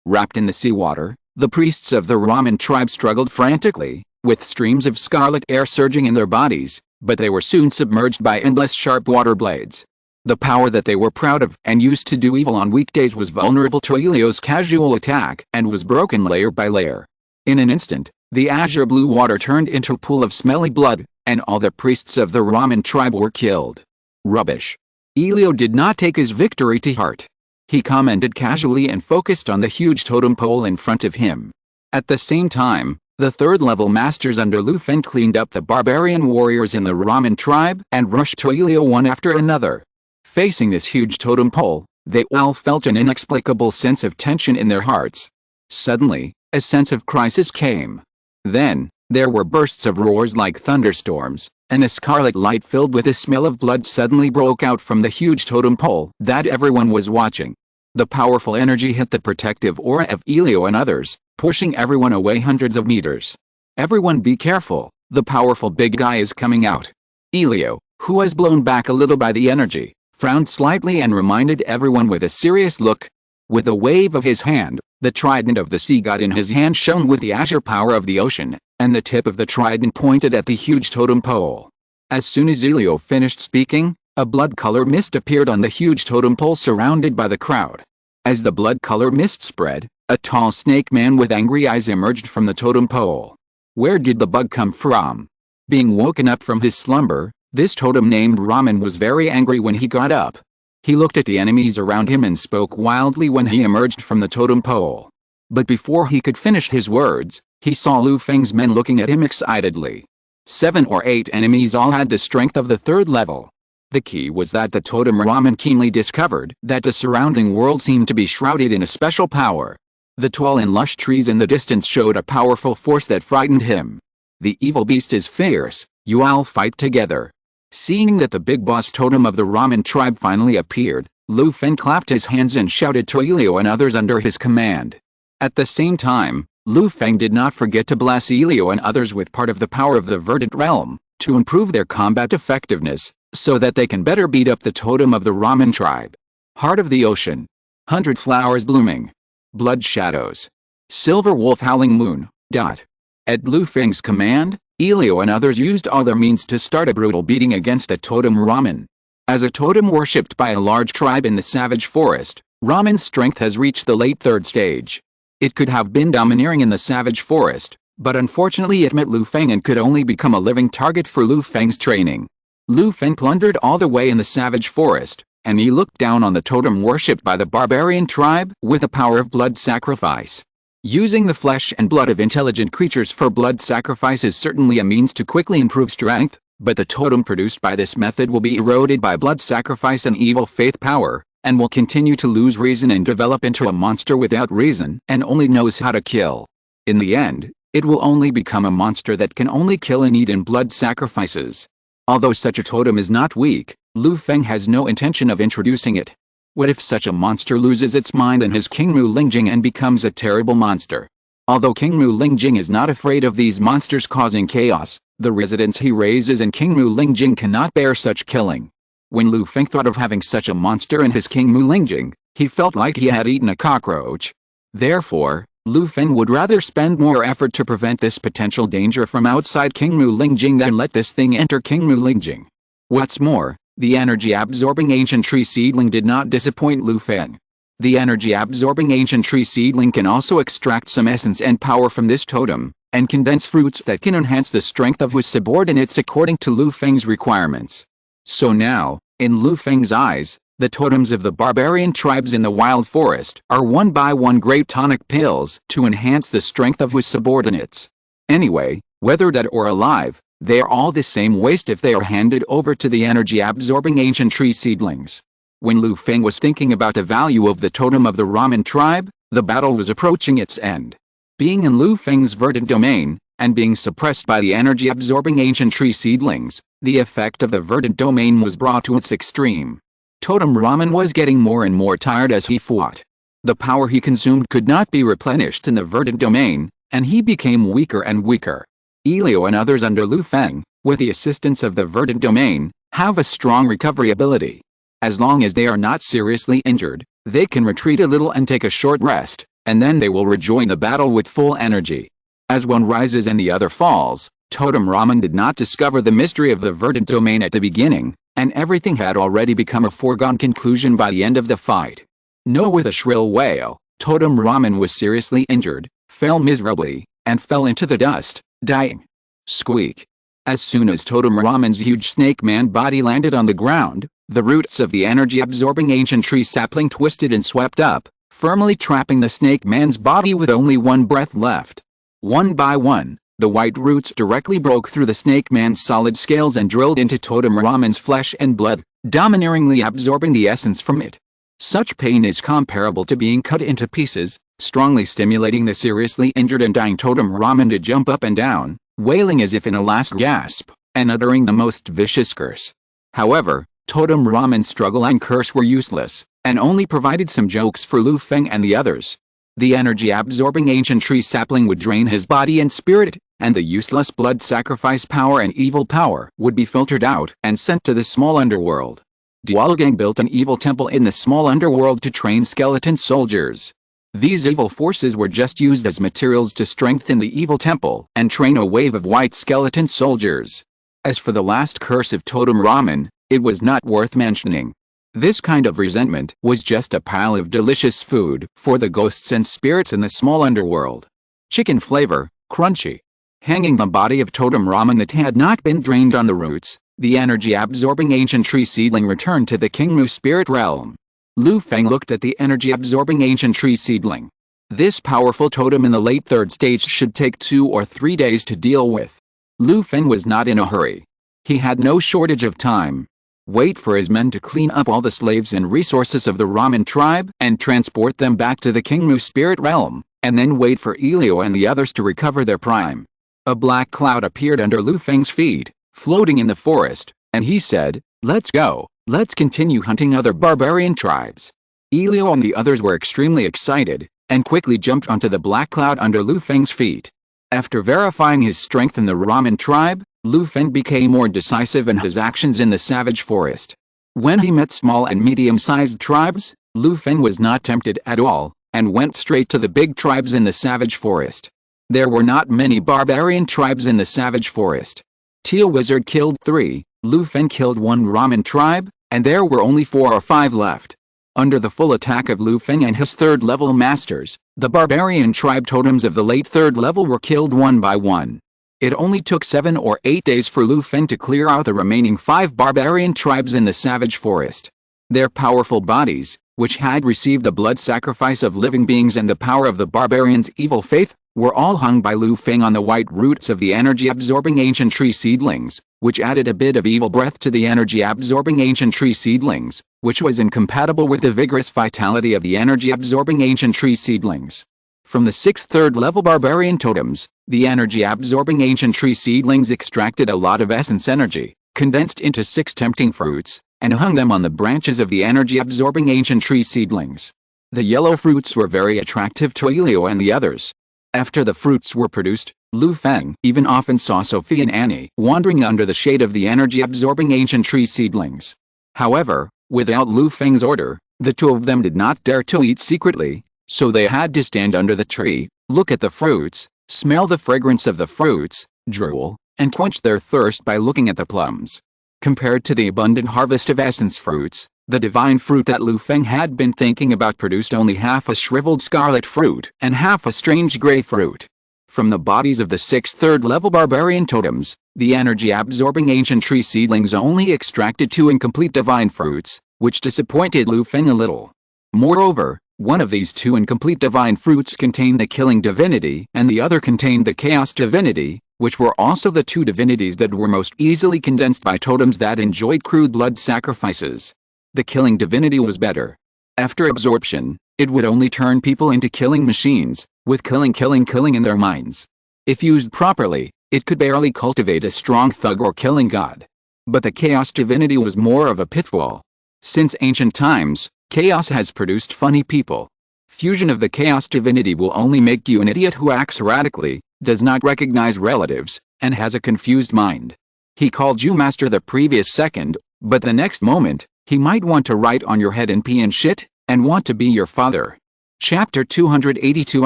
Wrapped in the seawater, the priests of the Ramen tribe struggled frantically, with streams of scarlet air surging in their bodies, but they were soon submerged by endless sharp water blades. The power that they were proud of and used to do evil on weekdays was vulnerable to Elio's casual attack and was broken layer by layer. In an instant, the azure blue water turned into a pool of smelly blood, and all the priests of the Ramen tribe were killed. Rubbish. Elio did not take his victory to heart. He commented casually and focused on the huge totem pole in front of him. At the same time, the third-level masters under Feng cleaned up the barbarian warriors in the Ramen tribe and rushed to Elio one after another. Facing this huge totem pole, they all felt an inexplicable sense of tension in their hearts. Suddenly, a sense of crisis came. Then, there were bursts of roars like thunderstorms, and a scarlet light filled with the smell of blood suddenly broke out from the huge totem pole that everyone was watching. The powerful energy hit the protective aura of Elio and others, pushing everyone away hundreds of meters. "Everyone be careful, the powerful big guy is coming out." Elio, who was blown back a little by the energy, frowned slightly and reminded everyone with a serious look. With a wave of his hand, The trident of the sea god in his hand shone with the azure power of the ocean, and the tip of the trident pointed at the huge totem pole. As soon as Elio finished speaking, a blood-color mist appeared on the huge totem pole surrounded by the crowd. As the blood-color mist spread, a tall snake man with angry eyes emerged from the totem pole. Where did the bug come from? Being woken up from his slumber, this totem named Ramen was very angry when he got up. He looked at the enemies around him and spoke wildly when he emerged from the totem pole. But before he could finish his words, he saw Lu Feng's men looking at him excitedly. 7 or 8 enemies all had the strength of the 3rd level. The key was that the totem Ramen keenly discovered that the surrounding world seemed to be shrouded in a special power. The tall and lush trees in the distance showed a powerful force that frightened him. The evil beast is fierce, you all fight together. Seeing that the big boss totem of the Ramen tribe finally appeared, Lu Feng clapped his hands and shouted to Elio and others under his command. At the same time, Lu Feng did not forget to bless Elio and others with part of the power of the verdant realm, to improve their combat effectiveness, so that they can better beat up the totem of the Ramen tribe. Heart of the ocean. 100 flowers blooming. Blood shadows. Silver wolf howling moon. At Lu Feng's command, Elio and others used all their means to start a brutal beating against the totem Ramen. As a totem worshipped by a large tribe in the savage forest, Ramen's strength has reached the late 3rd stage. It could have been domineering in the savage forest, but unfortunately it met Lu Feng and could only become a living target for Lu Feng's training. Lu Feng plundered all the way in the savage forest, and he looked down on the totem worshipped by the barbarian tribe with the power of blood sacrifice. Using the flesh and blood of intelligent creatures for blood sacrifice is certainly a means to quickly improve strength, but the totem produced by this method will be eroded by blood sacrifice and evil faith power, and will continue to lose reason and develop into a monster without reason and only knows how to kill. In the end, it will only become a monster that can only kill and eat in blood sacrifices. Although such a totem is not weak, Lu Feng has no intention of introducing it. What if such a monster loses its mind in his Kingmu Lingjing and becomes a terrible monster? Although Kingmu Lingjing is not afraid of these monsters causing chaos, the residents he raises in Kingmu Lingjing cannot bear such killing. When Lu Feng thought of having such a monster in his Kingmu Lingjing, he felt like he had eaten a cockroach. Therefore, Lu Feng would rather spend more effort to prevent this potential danger from outside Kingmu Lingjing than let this thing enter Kingmu Lingjing. What's more, the energy-absorbing ancient tree seedling did not disappoint Lu Feng. The energy-absorbing ancient tree seedling can also extract some essence and power from this totem, and condense fruits that can enhance the strength of his subordinates according to Lu Feng's requirements. So now, in Lu Feng's eyes, the totems of the barbarian tribes in the wild forest are one by one great tonic pills to enhance the strength of his subordinates. Anyway, whether dead or alive, they are all the same waste if they are handed over to the energy-absorbing ancient tree seedlings. When Lu Feng was thinking about the value of the totem of the Ramen tribe, the battle was approaching its end. Being in Lu Feng's verdant domain, and being suppressed by the energy-absorbing ancient tree seedlings, the effect of the verdant domain was brought to its extreme. Totem Ramen was getting more and more tired as he fought. The power he consumed could not be replenished in the verdant domain, and he became weaker and weaker. Elio and others under Lu Feng, with the assistance of the verdant domain, have a strong recovery ability. As long as they are not seriously injured, they can retreat a little and take a short rest, and then they will rejoin the battle with full energy. As one rises and the other falls, Totem Ramen did not discover the mystery of the verdant domain at the beginning, and everything had already become a foregone conclusion by the end of the fight. No, with a shrill wail, Totem Ramen was seriously injured, fell miserably, and fell into the dust, dying. Squeak. As soon as Totem Ramen's huge snake man body landed on the ground, the roots of the energy-absorbing ancient tree sapling twisted and swept up, firmly trapping the snake man's body with only one breath left. One by one, the white roots directly broke through the snake man's solid scales and drilled into Totem Ramen's flesh and blood, domineeringly absorbing the essence from it. Such pain is comparable to being cut into pieces, strongly stimulating the seriously injured and dying Totem Ramen to jump up and down, wailing as if in a last gasp, and uttering the most vicious curse. However, Totem Ramen's struggle and curse were useless, and only provided some jokes for Lu Feng and the others. The energy-absorbing ancient tree sapling would drain his body and spirit, and the useless blood sacrifice power and evil power would be filtered out and sent to the small underworld. Dualgang built an evil temple in the small underworld to train skeleton soldiers. These evil forces were just used as materials to strengthen the evil temple and train a wave of white skeleton soldiers. As for the last curse of totem ramen, it was not worth mentioning. This kind of resentment was just a pile of delicious food for the ghosts and spirits in the small underworld. Chicken flavor, crunchy. Hanging the body of totem ramen that had not been drained on the roots, the energy-absorbing ancient tree seedling returned to the Kingmu spirit realm. Lu Feng looked at the energy-absorbing ancient tree seedling. This powerful totem in the late third stage should take 2 or 3 days to deal with. Lu Feng was not in a hurry. He had no shortage of time. Wait for his men to clean up all the slaves and resources of the ramen tribe and transport them back to the Kingmu spirit realm, and then wait for Elio and the others to recover their prime. A black cloud appeared under Lu Feng's feet, floating in the forest, and he said, "Let's go, let's continue hunting other barbarian tribes." Elio and the others were extremely excited, and quickly jumped onto the black cloud under Lu Feng's feet. After verifying his strength in the ramen tribe, Lu Feng became more decisive in his actions in the savage forest. When he met small and medium-sized tribes, Lu Feng was not tempted at all, and went straight to the big tribes in the savage forest. There were not many barbarian tribes in the savage forest. Teal Wizard killed 3, Lu Feng killed 1 ramen tribe, and there were only 4 or 5 left. Under the full attack of Lu Feng and his third-level masters, the barbarian tribe totems of the late third level were killed one by one. It only took 7 or 8 days for Lu Feng to clear out the remaining 5 barbarian tribes in the savage forest. Their powerful bodies, which had received the blood sacrifice of living beings and the power of the barbarians' evil faith, were all hung by Lu Feng on the white roots of the energy-absorbing ancient tree seedlings, which added a bit of evil breath to the energy-absorbing ancient tree seedlings, which was incompatible with the vigorous vitality of the energy-absorbing ancient tree seedlings. From the 6th third-level barbarian totems, the energy-absorbing ancient tree seedlings extracted a lot of essence energy, condensed into 6 tempting fruits, and hung them on the branches of the energy-absorbing ancient tree seedlings. The yellow fruits were very attractive to Elio and the others. After the fruits were produced, Lu Feng even often saw Sophie and Annie wandering under the shade of the energy-absorbing ancient tree seedlings. However, without Lu Feng's order, the 2 of them did not dare to eat secretly, so they had to stand under the tree, look at the fruits, smell the fragrance of the fruits, drool, and quench their thirst by looking at the plums. Compared to the abundant harvest of essence fruits, the divine fruit that Lu Feng had been thinking about produced only half a shriveled scarlet fruit and half a strange gray fruit. From the bodies of the 6th third-level barbarian totems, the energy-absorbing ancient tree seedlings only extracted 2 incomplete divine fruits, which disappointed Lu Feng a little. Moreover, one of these 2 incomplete divine fruits contained the killing divinity and the other contained the chaos divinity, which were also the 2 divinities that were most easily condensed by totems that enjoyed crude blood sacrifices. The killing divinity was better. After absorption, it would only turn people into killing machines, with killing in their minds. If used properly, it could barely cultivate a strong thug or killing god. But the chaos divinity was more of a pitfall. Since ancient times, chaos has produced funny people. Fusion of the chaos divinity will only make you an idiot who acts erratically, does not recognize relatives, and has a confused mind. He called you master the previous second, but the next moment, he might want to write on your head and pee and shit, and want to be your father. Chapter 282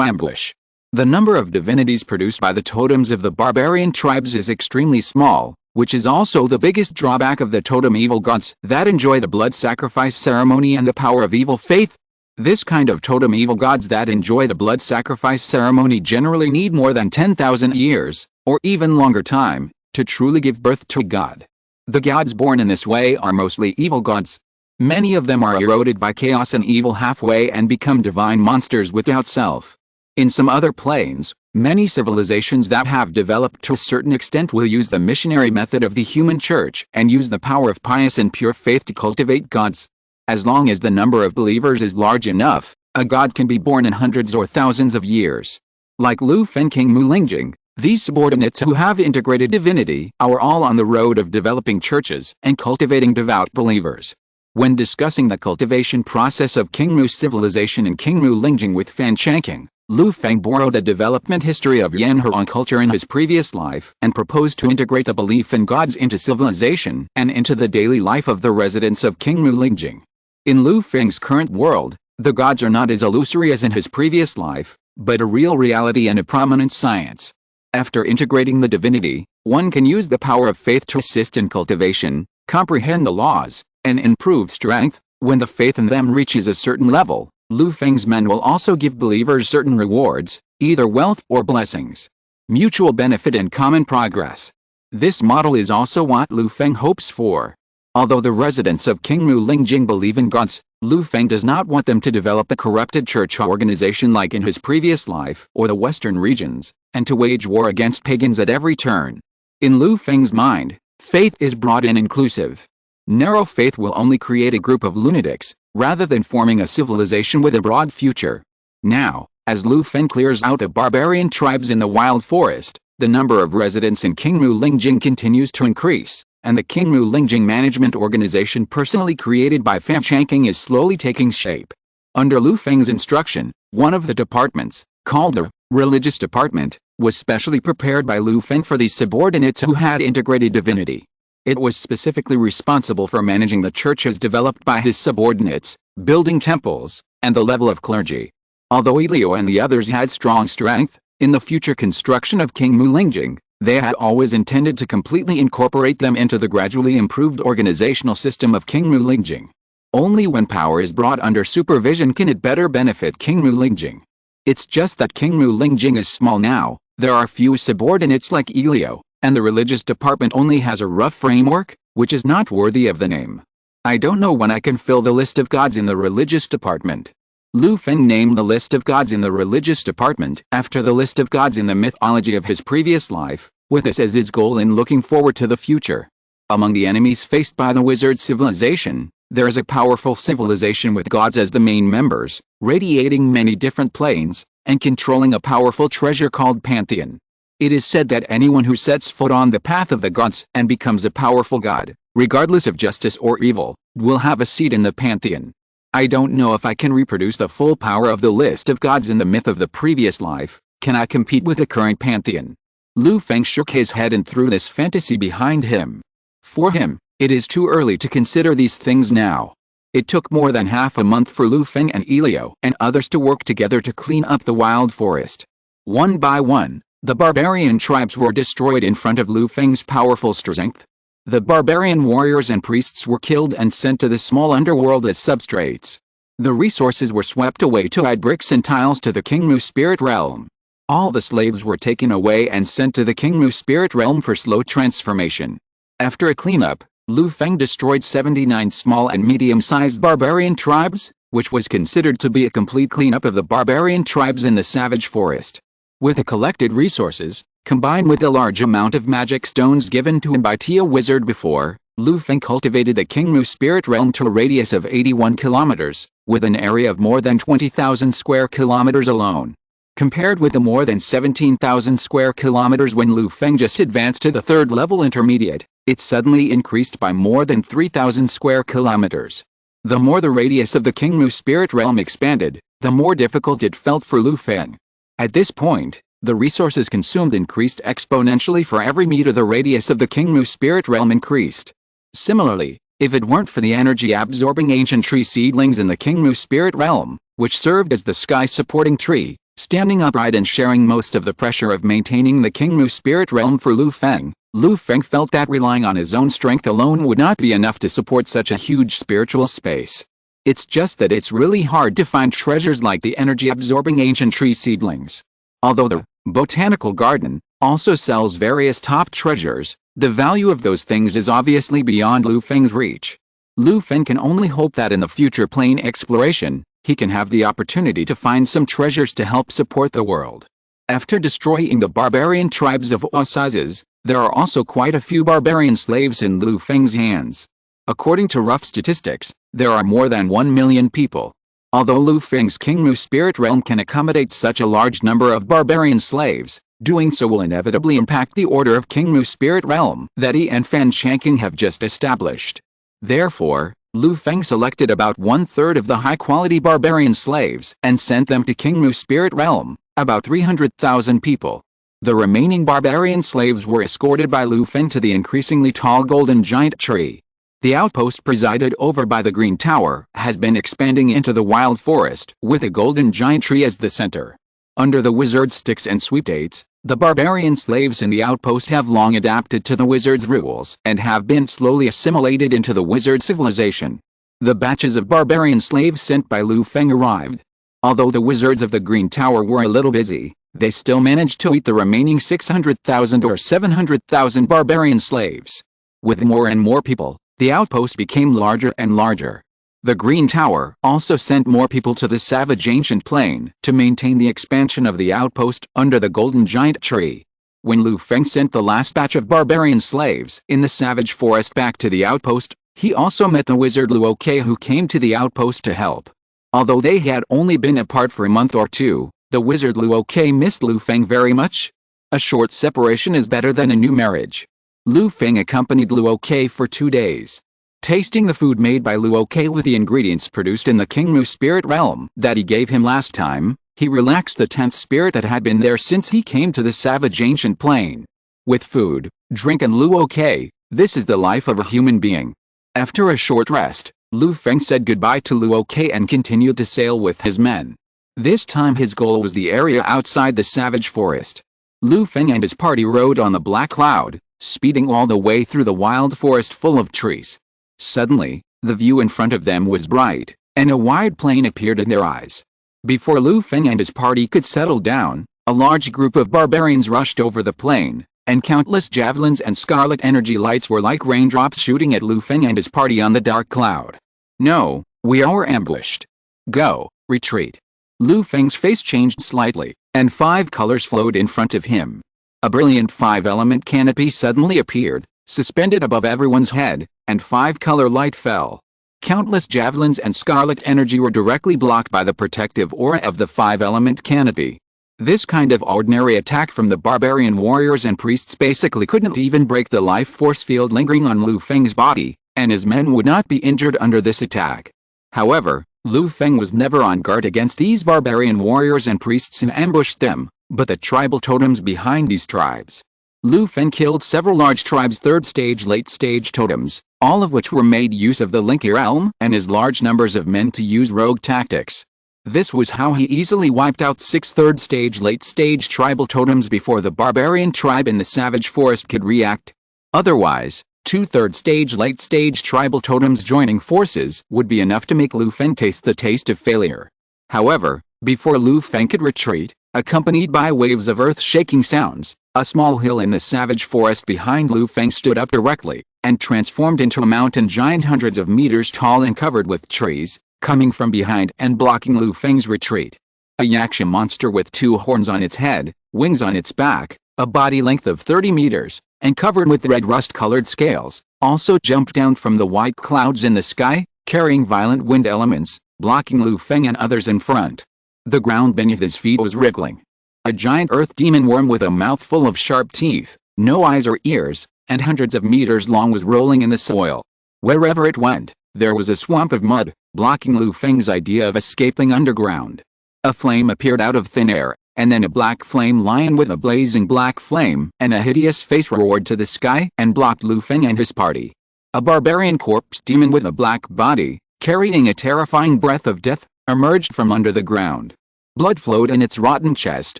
Ambush. The number of divinities produced by the totems of the barbarian tribes is extremely small, which is also the biggest drawback of the totem evil gods that enjoy the blood sacrifice ceremony and the power of evil faith. This kind of totem evil gods that enjoy the blood sacrifice ceremony generally need more than 10,000 years, or even longer time, to truly give birth to a god. The gods born in this way are mostly evil gods. Many of them are eroded by chaos and evil halfway and become divine monsters without self. In some other planes, many civilizations that have developed to a certain extent will use the missionary method of the human church and use the power of pious and pure faith to cultivate gods. As long as the number of believers is large enough, a god can be born in hundreds or thousands of years. Like Lu Feng King Mu Lingjing, these subordinates who have integrated divinity are all on the road of developing churches and cultivating devout believers. When discussing the cultivation process of King Mu's civilization and King Mu Lingjing with Fan Changking, Lu Feng borrowed a development history of Yanhuang culture in his previous life and proposed to integrate the belief in gods into civilization and into the daily life of the residents of King Mu Lingjing. In Lu Feng's current world, The gods are not as illusory as in his previous life, but a real reality and a prominent science. After integrating the divinity, one can use the power of faith to assist in cultivation, comprehend the laws, and improve strength. When the faith in them reaches a certain level, Lu Feng's men will also give believers certain rewards, either wealth or blessings. Mutual benefit and common progress. This model is also what Lu Feng hopes for. Although the residents of Qingmu Lingjing believe in gods, Lu Feng does not want them to develop a corrupted church organization like in his previous life or the western regions, and to wage war against pagans at every turn. In Lu Feng's mind, faith is broad and inclusive. Narrow faith will only create a group of lunatics, rather than forming a civilization with a broad future. Now, as Lu Feng clears out the barbarian tribes in the wild forest, the number of residents in Qingmu Lingjing continues to increase, and the Qingmu Lingjing Management Organization personally created by Feng Changqing is slowly taking shape. Under Lu Feng's instruction, one of the departments, called the Religious Department, was specially prepared by Lu Feng for these subordinates who had integrated divinity. It was specifically responsible for managing the churches developed by his subordinates, building temples, and the level of clergy. Although Elio and the others had strong strength, in the future construction of Qingmu Lingjing, they had always intended to completely incorporate them into the gradually improved organizational system of Qingmu Lingjing. Only when power is brought under supervision can it better benefit Qingmu Lingjing. It's just that Qingmu Lingjing is small now, there are few subordinates like Elio, and the religious department only has a rough framework, which is not worthy of the name. I don't know when I can fill the list of gods in the religious department. Lu Feng named the list of gods in the religious department after the list of gods in the mythology of his previous life, with this as his goal in looking forward to the future. Among the enemies faced by the wizard civilization, there is a powerful civilization with gods as the main members, radiating many different planes, and controlling a powerful treasure called Pantheon. It is said that anyone who sets foot on the path of the gods and becomes a powerful god, regardless of justice or evil, will have a seat in the Pantheon. I don't know if I can reproduce the full power of the list of gods in the myth of the previous life. Can I compete with the current Pantheon? Lu Feng shook his head and threw this fantasy behind him. For him, it is too early to consider these things now. It took more than half a month for Lu Feng and Elio and others to work together to clean up the wild forest. One by one, the barbarian tribes were destroyed in front of Lu Feng's powerful strength. The barbarian warriors and priests were killed and sent to the small underworld as substrates. The resources were swept away to add bricks and tiles to the Qingmu spirit realm. All the slaves were taken away and sent to the Qingmu spirit realm for slow transformation. After a cleanup, Lu Feng destroyed 79 small and medium-sized barbarian tribes, which was considered to be a complete cleanup of the barbarian tribes in the savage forest. With the collected resources, combined with the large amount of magic stones given to him by Tia Wizard before, Lu Feng cultivated the Qingmu spirit realm to a radius of 81 kilometers, with an area of more than 20,000 square kilometers alone. Compared with the more than 17,000 square kilometers when Lu Feng just advanced to the third level intermediate, it suddenly increased by more than 3,000 square kilometers. The more the radius of the Qingmu spirit realm expanded, the more difficult it felt for Lu Feng. At this point, the resources consumed increased exponentially for every meter the radius of the Qingmu spirit realm increased. Similarly, if it weren't for the energy-absorbing ancient tree seedlings in the Qingmu spirit realm, which served as the sky-supporting tree, standing upright and sharing most of the pressure of maintaining the Qingmu spirit realm for Lu Feng felt that relying on his own strength alone would not be enough to support such a huge spiritual space. It's just that it's really hard to find treasures like the energy-absorbing ancient tree seedlings. Although the botanical garden also sells various top treasures, the value of those things is obviously beyond Lu Feng's reach. Lu Feng can only hope that in the future plane exploration, he can have the opportunity to find some treasures to help support the world. After destroying the barbarian tribes of all sizes, there are also quite a few barbarian slaves in Lu Feng's hands. According to rough statistics, there are more than 1 million people. Although Lu Feng's Qingmu spirit realm can accommodate such a large number of barbarian slaves, doing so will inevitably impact the order of Qingmu spirit realm that he and Feng Changqing have just established. Therefore, Lu Feng selected about 1/3 of the high-quality barbarian slaves and sent them to Qingmu spirit realm, about 300,000 people. The remaining barbarian slaves were escorted by Lu Feng to the increasingly tall golden giant tree. The outpost presided over by the Green Tower has been expanding into the wild forest, with a golden giant tree as the center. Under the wizard's sticks and sweepdates, the barbarian slaves in the outpost have long adapted to the wizard's rules and have been slowly assimilated into the wizard civilization. The batches of barbarian slaves sent by Lu Feng arrived. Although the wizards of the Green Tower were a little busy, they still managed to eat the remaining 600,000 or 700,000 barbarian slaves. With more and more people, the outpost became larger and larger. The Green Tower also sent more people to the savage ancient plain to maintain the expansion of the outpost under the golden giant tree. When Lu Feng sent the last batch of barbarian slaves in the savage forest back to the outpost, he also met the wizard Luoke, who came to the outpost to help. Although they had only been apart for a month or two, the wizard Luoke missed Lu Feng very much. A short separation is better than a new marriage. Lu Feng accompanied Luoke for 2 days. Tasting the food made by Luoke with the ingredients produced in the King Mu spirit realm that he gave him last time, he relaxed the tense spirit that had been there since he came to the savage ancient plain. With food, drink and Luoke, this is the life of a human being. After a short rest, Lu Feng said goodbye to Luoke and continued to sail with his men. This time his goal was the area outside the savage forest. Lu Feng and his party rode on the black cloud, speeding all the way through the wild forest full of trees. Suddenly, the view in front of them was bright, and a wide plain appeared in their eyes. Before Lu Feng and his party could settle down, a large group of barbarians rushed over the plain, and countless javelins and scarlet energy lights were like raindrops shooting at Lu Feng and his party on the dark cloud. No, we are ambushed. Go, retreat. Lu Feng's face changed slightly, and 5 colors flowed in front of him. A brilliant 5-element canopy suddenly appeared, suspended above everyone's head, and 5-color light fell. Countless javelins and scarlet energy were directly blocked by the protective aura of the 5-element canopy. This kind of ordinary attack from the barbarian warriors and priests basically couldn't even break the life force field lingering on Lu Feng's body, and his men would not be injured under this attack. However, Lu Feng was never on guard against these barbarian warriors and priests who ambushed them, but the tribal totems behind these tribes. Lu Feng killed several large tribes' 3rd stage late stage totems, all of which were made use of the Linky realm and his large numbers of men to use rogue tactics. This was how he easily wiped out 6 3rd stage late stage tribal totems before the barbarian tribe in the savage forest could react. Otherwise, 2 3rd stage late stage tribal totems joining forces would be enough to make Lu Feng taste the taste of failure. However, before Lu Feng could retreat, accompanied by waves of earth-shaking sounds, a small hill in the savage forest behind Lu Feng stood up directly, and transformed into a mountain giant hundreds of meters tall and covered with trees, coming from behind and blocking Lu Feng's retreat. A yaksha monster with 2 horns on its head, wings on its back, a body length of 30 meters, and covered with red rust-colored scales, also jumped down from the white clouds in the sky, carrying violent wind elements, blocking Lu Feng and others in front. The ground beneath his feet was wriggling. A giant earth demon worm with a mouth full of sharp teeth, no eyes or ears, and hundreds of meters long was rolling in the soil. Wherever it went, there was a swamp of mud, blocking Lu Feng's idea of escaping underground. A flame appeared out of thin air, and then a black flame lion with a blazing black flame and a hideous face roared to the sky and blocked Lu Feng and his party. A barbarian corpse demon with a black body, carrying a terrifying breath of death, emerged from under the ground. Blood flowed in its rotten chest,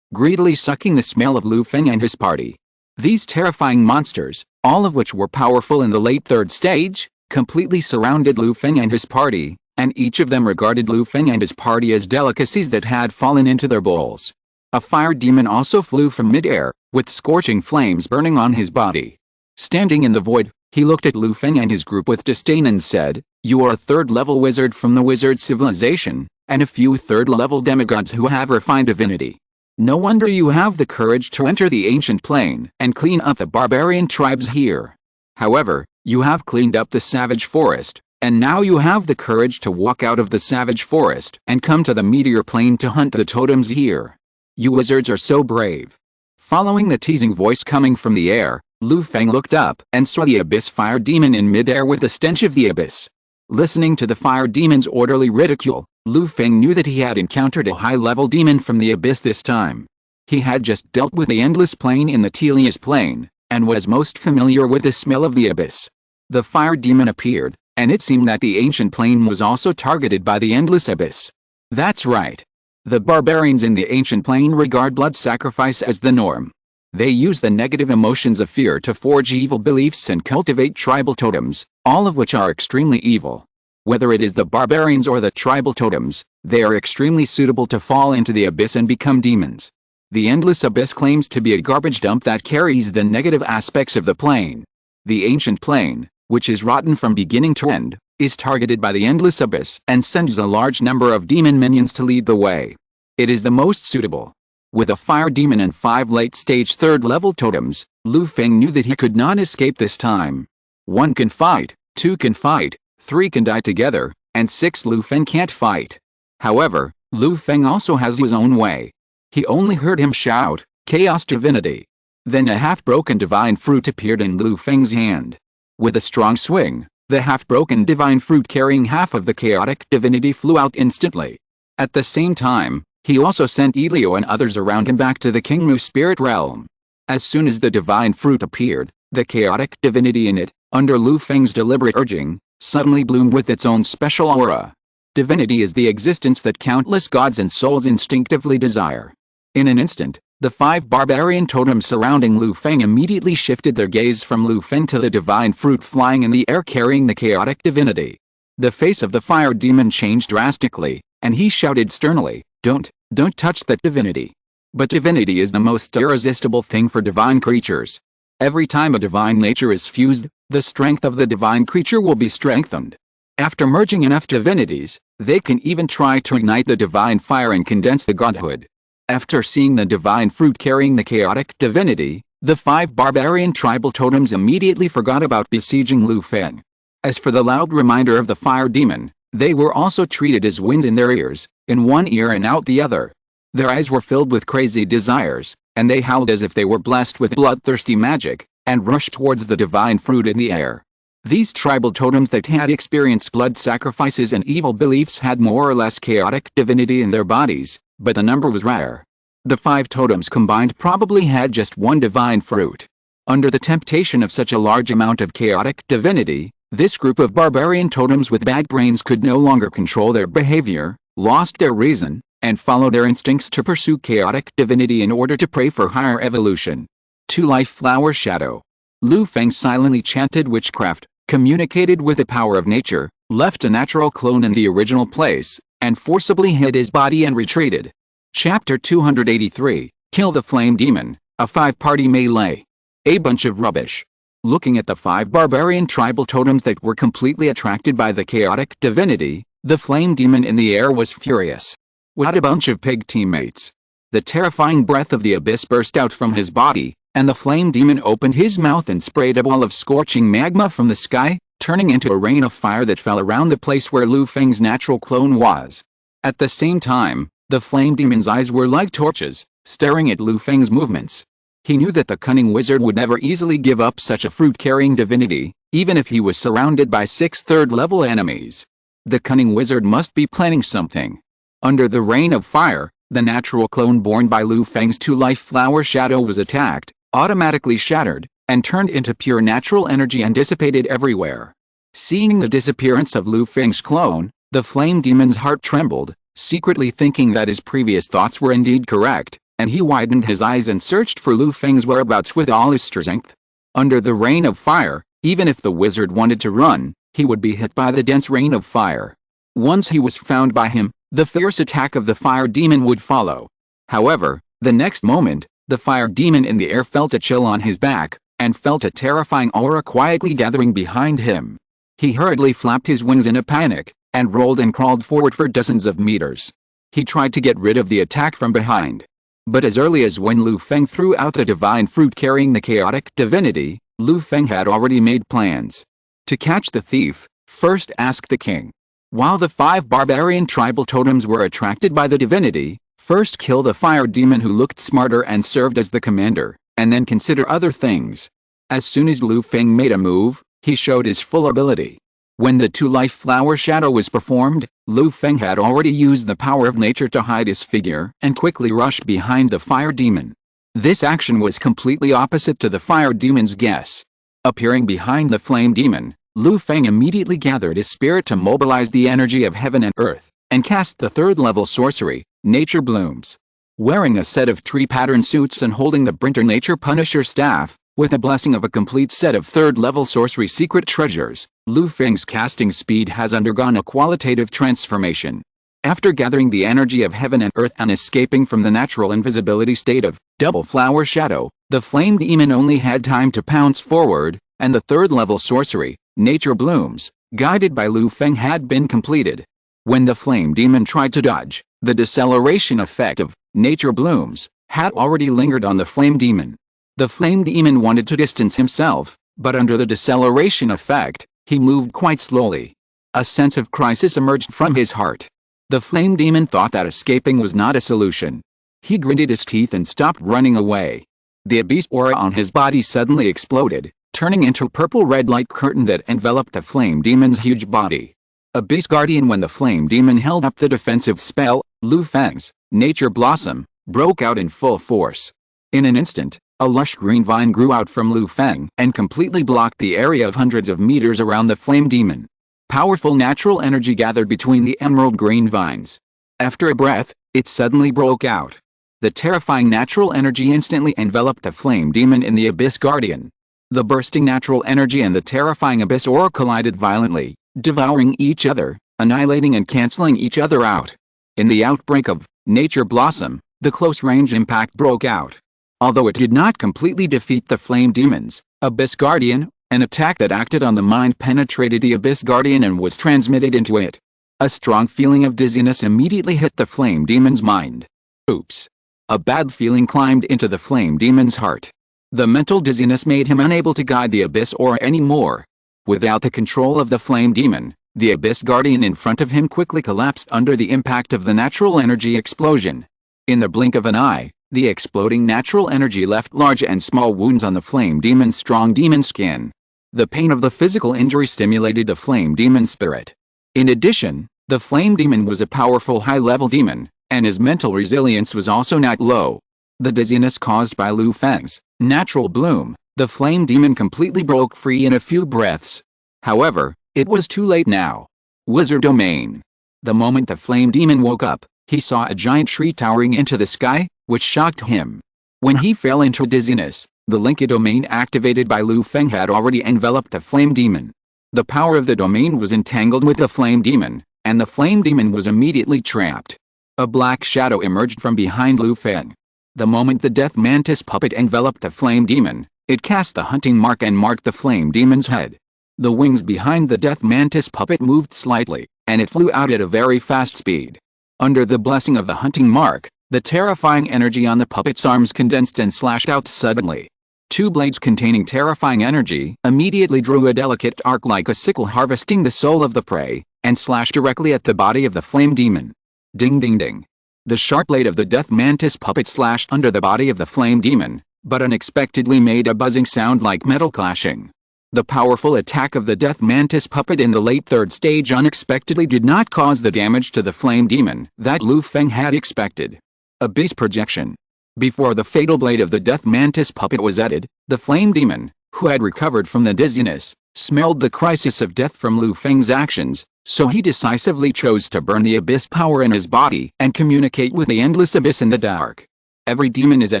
greedily sucking the smell of Lu Feng and his party. These terrifying monsters, all of which were powerful in the late 3rd stage, completely surrounded Lu Feng and his party, and each of them regarded Lu Feng and his party as delicacies that had fallen into their bowls. A fire demon also flew from mid-air, with scorching flames burning on his body. Standing in the void, he looked at Lu Feng and his group with disdain and said, "You are a 3rd-level wizard from the wizard civilization, and a few 3rd-level demigods who have refined divinity. No wonder you have the courage to enter the ancient plane and clean up the barbarian tribes here. However, you have cleaned up the savage forest, and now you have the courage to walk out of the savage forest and come to the meteor plane to hunt the totems here. You wizards are so brave." Following the teasing voice coming from the air, Lu Feng looked up and saw the abyss fire demon in midair with the stench of the abyss. Listening to the fire demon's orderly ridicule, Lu Feng knew that he had encountered a high-level demon from the abyss this time. He had just dealt with the endless plane in the Telius plane, and was most familiar with the smell of the abyss. The fire demon appeared, and it seemed that the ancient plane was also targeted by the endless abyss. That's right. The barbarians in the ancient plane regard blood sacrifice as the norm. They use the negative emotions of fear to forge evil beliefs and cultivate tribal totems, all of which are extremely evil. Whether it is the barbarians or the tribal totems, they are extremely suitable to fall into the abyss and become demons. The endless abyss claims to be a garbage dump that carries the negative aspects of the plane. The ancient plane, which is rotten from beginning to end, is targeted by the endless abyss and sends a large number of demon minions to lead the way. It is the most suitable. With a fire demon and 5 late-stage third-level totems, Lu Feng knew that he could not escape this time. 1 can fight, 2 can fight, 3 can die together, and 6 Lu Feng can't fight. However, Lu Feng also has his own way. He only heard him shout, "Chaos Divinity." Then a half-broken divine fruit appeared in Lu Feng's hand. With a strong swing, the half-broken divine fruit carrying half of the chaotic divinity flew out instantly. At the same time, he also sent Elio and others around him back to the Kingmu spirit realm. As soon as the divine fruit appeared, the chaotic divinity in it, under Lu Feng's deliberate urging, suddenly bloomed with its own special aura. Divinity is the existence that countless gods and souls instinctively desire. In an instant, the 5 barbarian totems surrounding Lu Feng immediately shifted their gaze from Lu Feng to the divine fruit flying in the air carrying the chaotic divinity. The face of the fire demon changed drastically, and he shouted sternly, Don't touch that divinity." But divinity is the most irresistible thing for divine creatures. Every time a divine nature is fused, the strength of the divine creature will be strengthened. After merging enough divinities, they can even try to ignite the divine fire and condense the godhood. After seeing the divine fruit carrying the chaotic divinity, the 5 barbarian tribal totems immediately forgot about besieging Lu Feng. As for the loud reminder of the fire demon, they were also treated as wind in their ears, in one ear and out the other. Their eyes were filled with crazy desires, and they howled as if they were blessed with bloodthirsty magic, and rushed towards the divine fruit in the air. These tribal totems that had experienced blood sacrifices and evil beliefs had more or less chaotic divinity in their bodies, but the number was rare. The 5 totems combined probably had just 1 divine fruit. Under the temptation of such a large amount of chaotic divinity, this group of barbarian totems with bad brains could no longer control their behavior, lost their reason, and followed their instincts to pursue chaotic divinity in order to pray for higher evolution. 2 Life Flower Shadow. Lu Feng silently chanted witchcraft, communicated with the power of nature, left a natural clone in the original place, and forcibly hid his body and retreated. Chapter 283, Kill the Flame Demon, a 5-party melee. A bunch of rubbish. Looking at the 5 barbarian tribal totems that were completely attracted by the chaotic divinity, the flame demon in the air was furious. What a bunch of pig teammates. The terrifying breath of the abyss burst out from his body, and the flame demon opened his mouth and sprayed a ball of scorching magma from the sky, turning into a rain of fire that fell around the place where Lu Feng's natural clone was. At the same time, the flame demon's eyes were like torches, staring at Lu Feng's movements. He knew that the cunning wizard would never easily give up such a fruit-carrying divinity, even if he was surrounded by 6 third-level enemies. The cunning wizard must be planning something. Under the rain of fire, the natural clone born by Lu Feng's 2 Life Flower Shadow was attacked, automatically shattered, and turned into pure natural energy and dissipated everywhere. Seeing the disappearance of Lu Feng's clone, the flame demon's heart trembled, secretly thinking that his previous thoughts were indeed correct, and he widened his eyes and searched for Lu Feng's whereabouts with all his strength. Under the rain of fire, even if the wizard wanted to run, he would be hit by the dense rain of fire. Once he was found by him, the fierce attack of the fire demon would follow. However, the next moment, the fire demon in the air felt a chill on his back, and felt a terrifying aura quietly gathering behind him. He hurriedly flapped his wings in a panic, and rolled and crawled forward for dozens of meters. He tried to get rid of the attack from behind. But as early as when Lu Feng threw out the divine fruit carrying the chaotic divinity, Lu Feng had already made plans. To catch the thief, first ask the king. While the 5 barbarian tribal totems were attracted by the divinity, first kill the fire demon who looked smarter and served as the commander, and then consider other things. As soon as Lu Feng made a move, he showed his full ability. When the 2 Life Flower Shadow was performed, Lu Feng had already used the power of nature to hide his figure and quickly rushed behind the fire demon. This action was completely opposite to the fire demon's guess. Appearing behind the flame demon, Lu Feng immediately gathered his spirit to mobilize the energy of heaven and earth, and cast the third-level sorcery, Nature Blooms. Wearing a set of tree-pattern suits and holding the Brinter Nature Punisher staff, with a blessing of a complete set of third-level sorcery secret treasures, Lu Feng's casting speed has undergone a qualitative transformation. After gathering the energy of heaven and earth and escaping from the natural invisibility state of double flower shadow, the flame demon only had time to pounce forward, and the third-level sorcery, Nature Blooms, guided by Lu Feng had been completed. When the flame demon tried to dodge, the deceleration effect of Nature Blooms had already lingered on the flame demon. The flame demon wanted to distance himself, but under the deceleration effect, he moved quite slowly. A sense of crisis emerged from his heart. The flame demon thought that escaping was not a solution. He gritted his teeth and stopped running away. The abyss aura on his body suddenly exploded, turning into a purple-red light curtain that enveloped the flame demon's huge body. Abyss Guardian. When the flame demon held up the defensive spell, Lu Feng's Nature Blossom broke out in full force. In an instant, a lush green vine grew out from Lu Feng and completely blocked the area of hundreds of meters around the flame demon. Powerful natural energy gathered between the emerald green vines. After a breath, it suddenly broke out. The terrifying natural energy instantly enveloped the flame demon in the Abyss Guardian. The bursting natural energy and the terrifying abyss aura collided violently, devouring each other, annihilating and canceling each other out. In the outbreak of Nature Blossom, the close-range impact broke out. Although it did not completely defeat the flame demon's Abyss Guardian, an attack that acted on the mind penetrated the Abyss Guardian and was transmitted into it. A strong feeling of dizziness immediately hit the flame demon's mind. Oops. A bad feeling climbed into the flame demon's heart. The mental dizziness made him unable to guide the Abyss aura anymore. Without the control of the flame demon, the Abyss Guardian in front of him quickly collapsed under the impact of the natural energy explosion. In the blink of an eye, the exploding natural energy left large and small wounds on the flame demon's strong demon skin. The pain of the physical injury stimulated the flame demon's spirit. In addition, the flame demon was a powerful high-level demon, and his mental resilience was also not low. The dizziness caused by Lu Feng's Natural Bloom, the flame demon completely broke free in a few breaths. However, it was too late now. Wizard Domain. The moment the flame demon woke up, he saw a giant tree towering into the sky, which shocked him. When he fell into dizziness, the Linka domain activated by Lu Feng had already enveloped the flame demon. The power of the domain was entangled with the flame demon, and the flame demon was immediately trapped. A black shadow emerged from behind Lu Feng. The moment the death mantis puppet enveloped the flame demon, it cast the hunting mark and marked the flame demon's head. The wings behind the death mantis puppet moved slightly, and it flew out at a very fast speed. Under the blessing of the hunting mark, the terrifying energy on the puppet's arms condensed and slashed out suddenly. Two blades containing terrifying energy immediately drew a delicate arc like a sickle harvesting the soul of the prey, and slashed directly at the body of the flame demon. Ding ding ding. The sharp blade of the death mantis puppet slashed under the body of the flame demon, but unexpectedly made a buzzing sound like metal clashing. The powerful attack of the death mantis puppet in the late third stage unexpectedly did not cause the damage to the flame demon that Lu Feng had expected. Abyss Projection. Before the fatal blade of the death mantis puppet was added, the flame demon, who had recovered from the dizziness, smelled the crisis of death from Lu Feng's actions, so he decisively chose to burn the abyss power in his body and communicate with the endless abyss in the dark. Every demon is a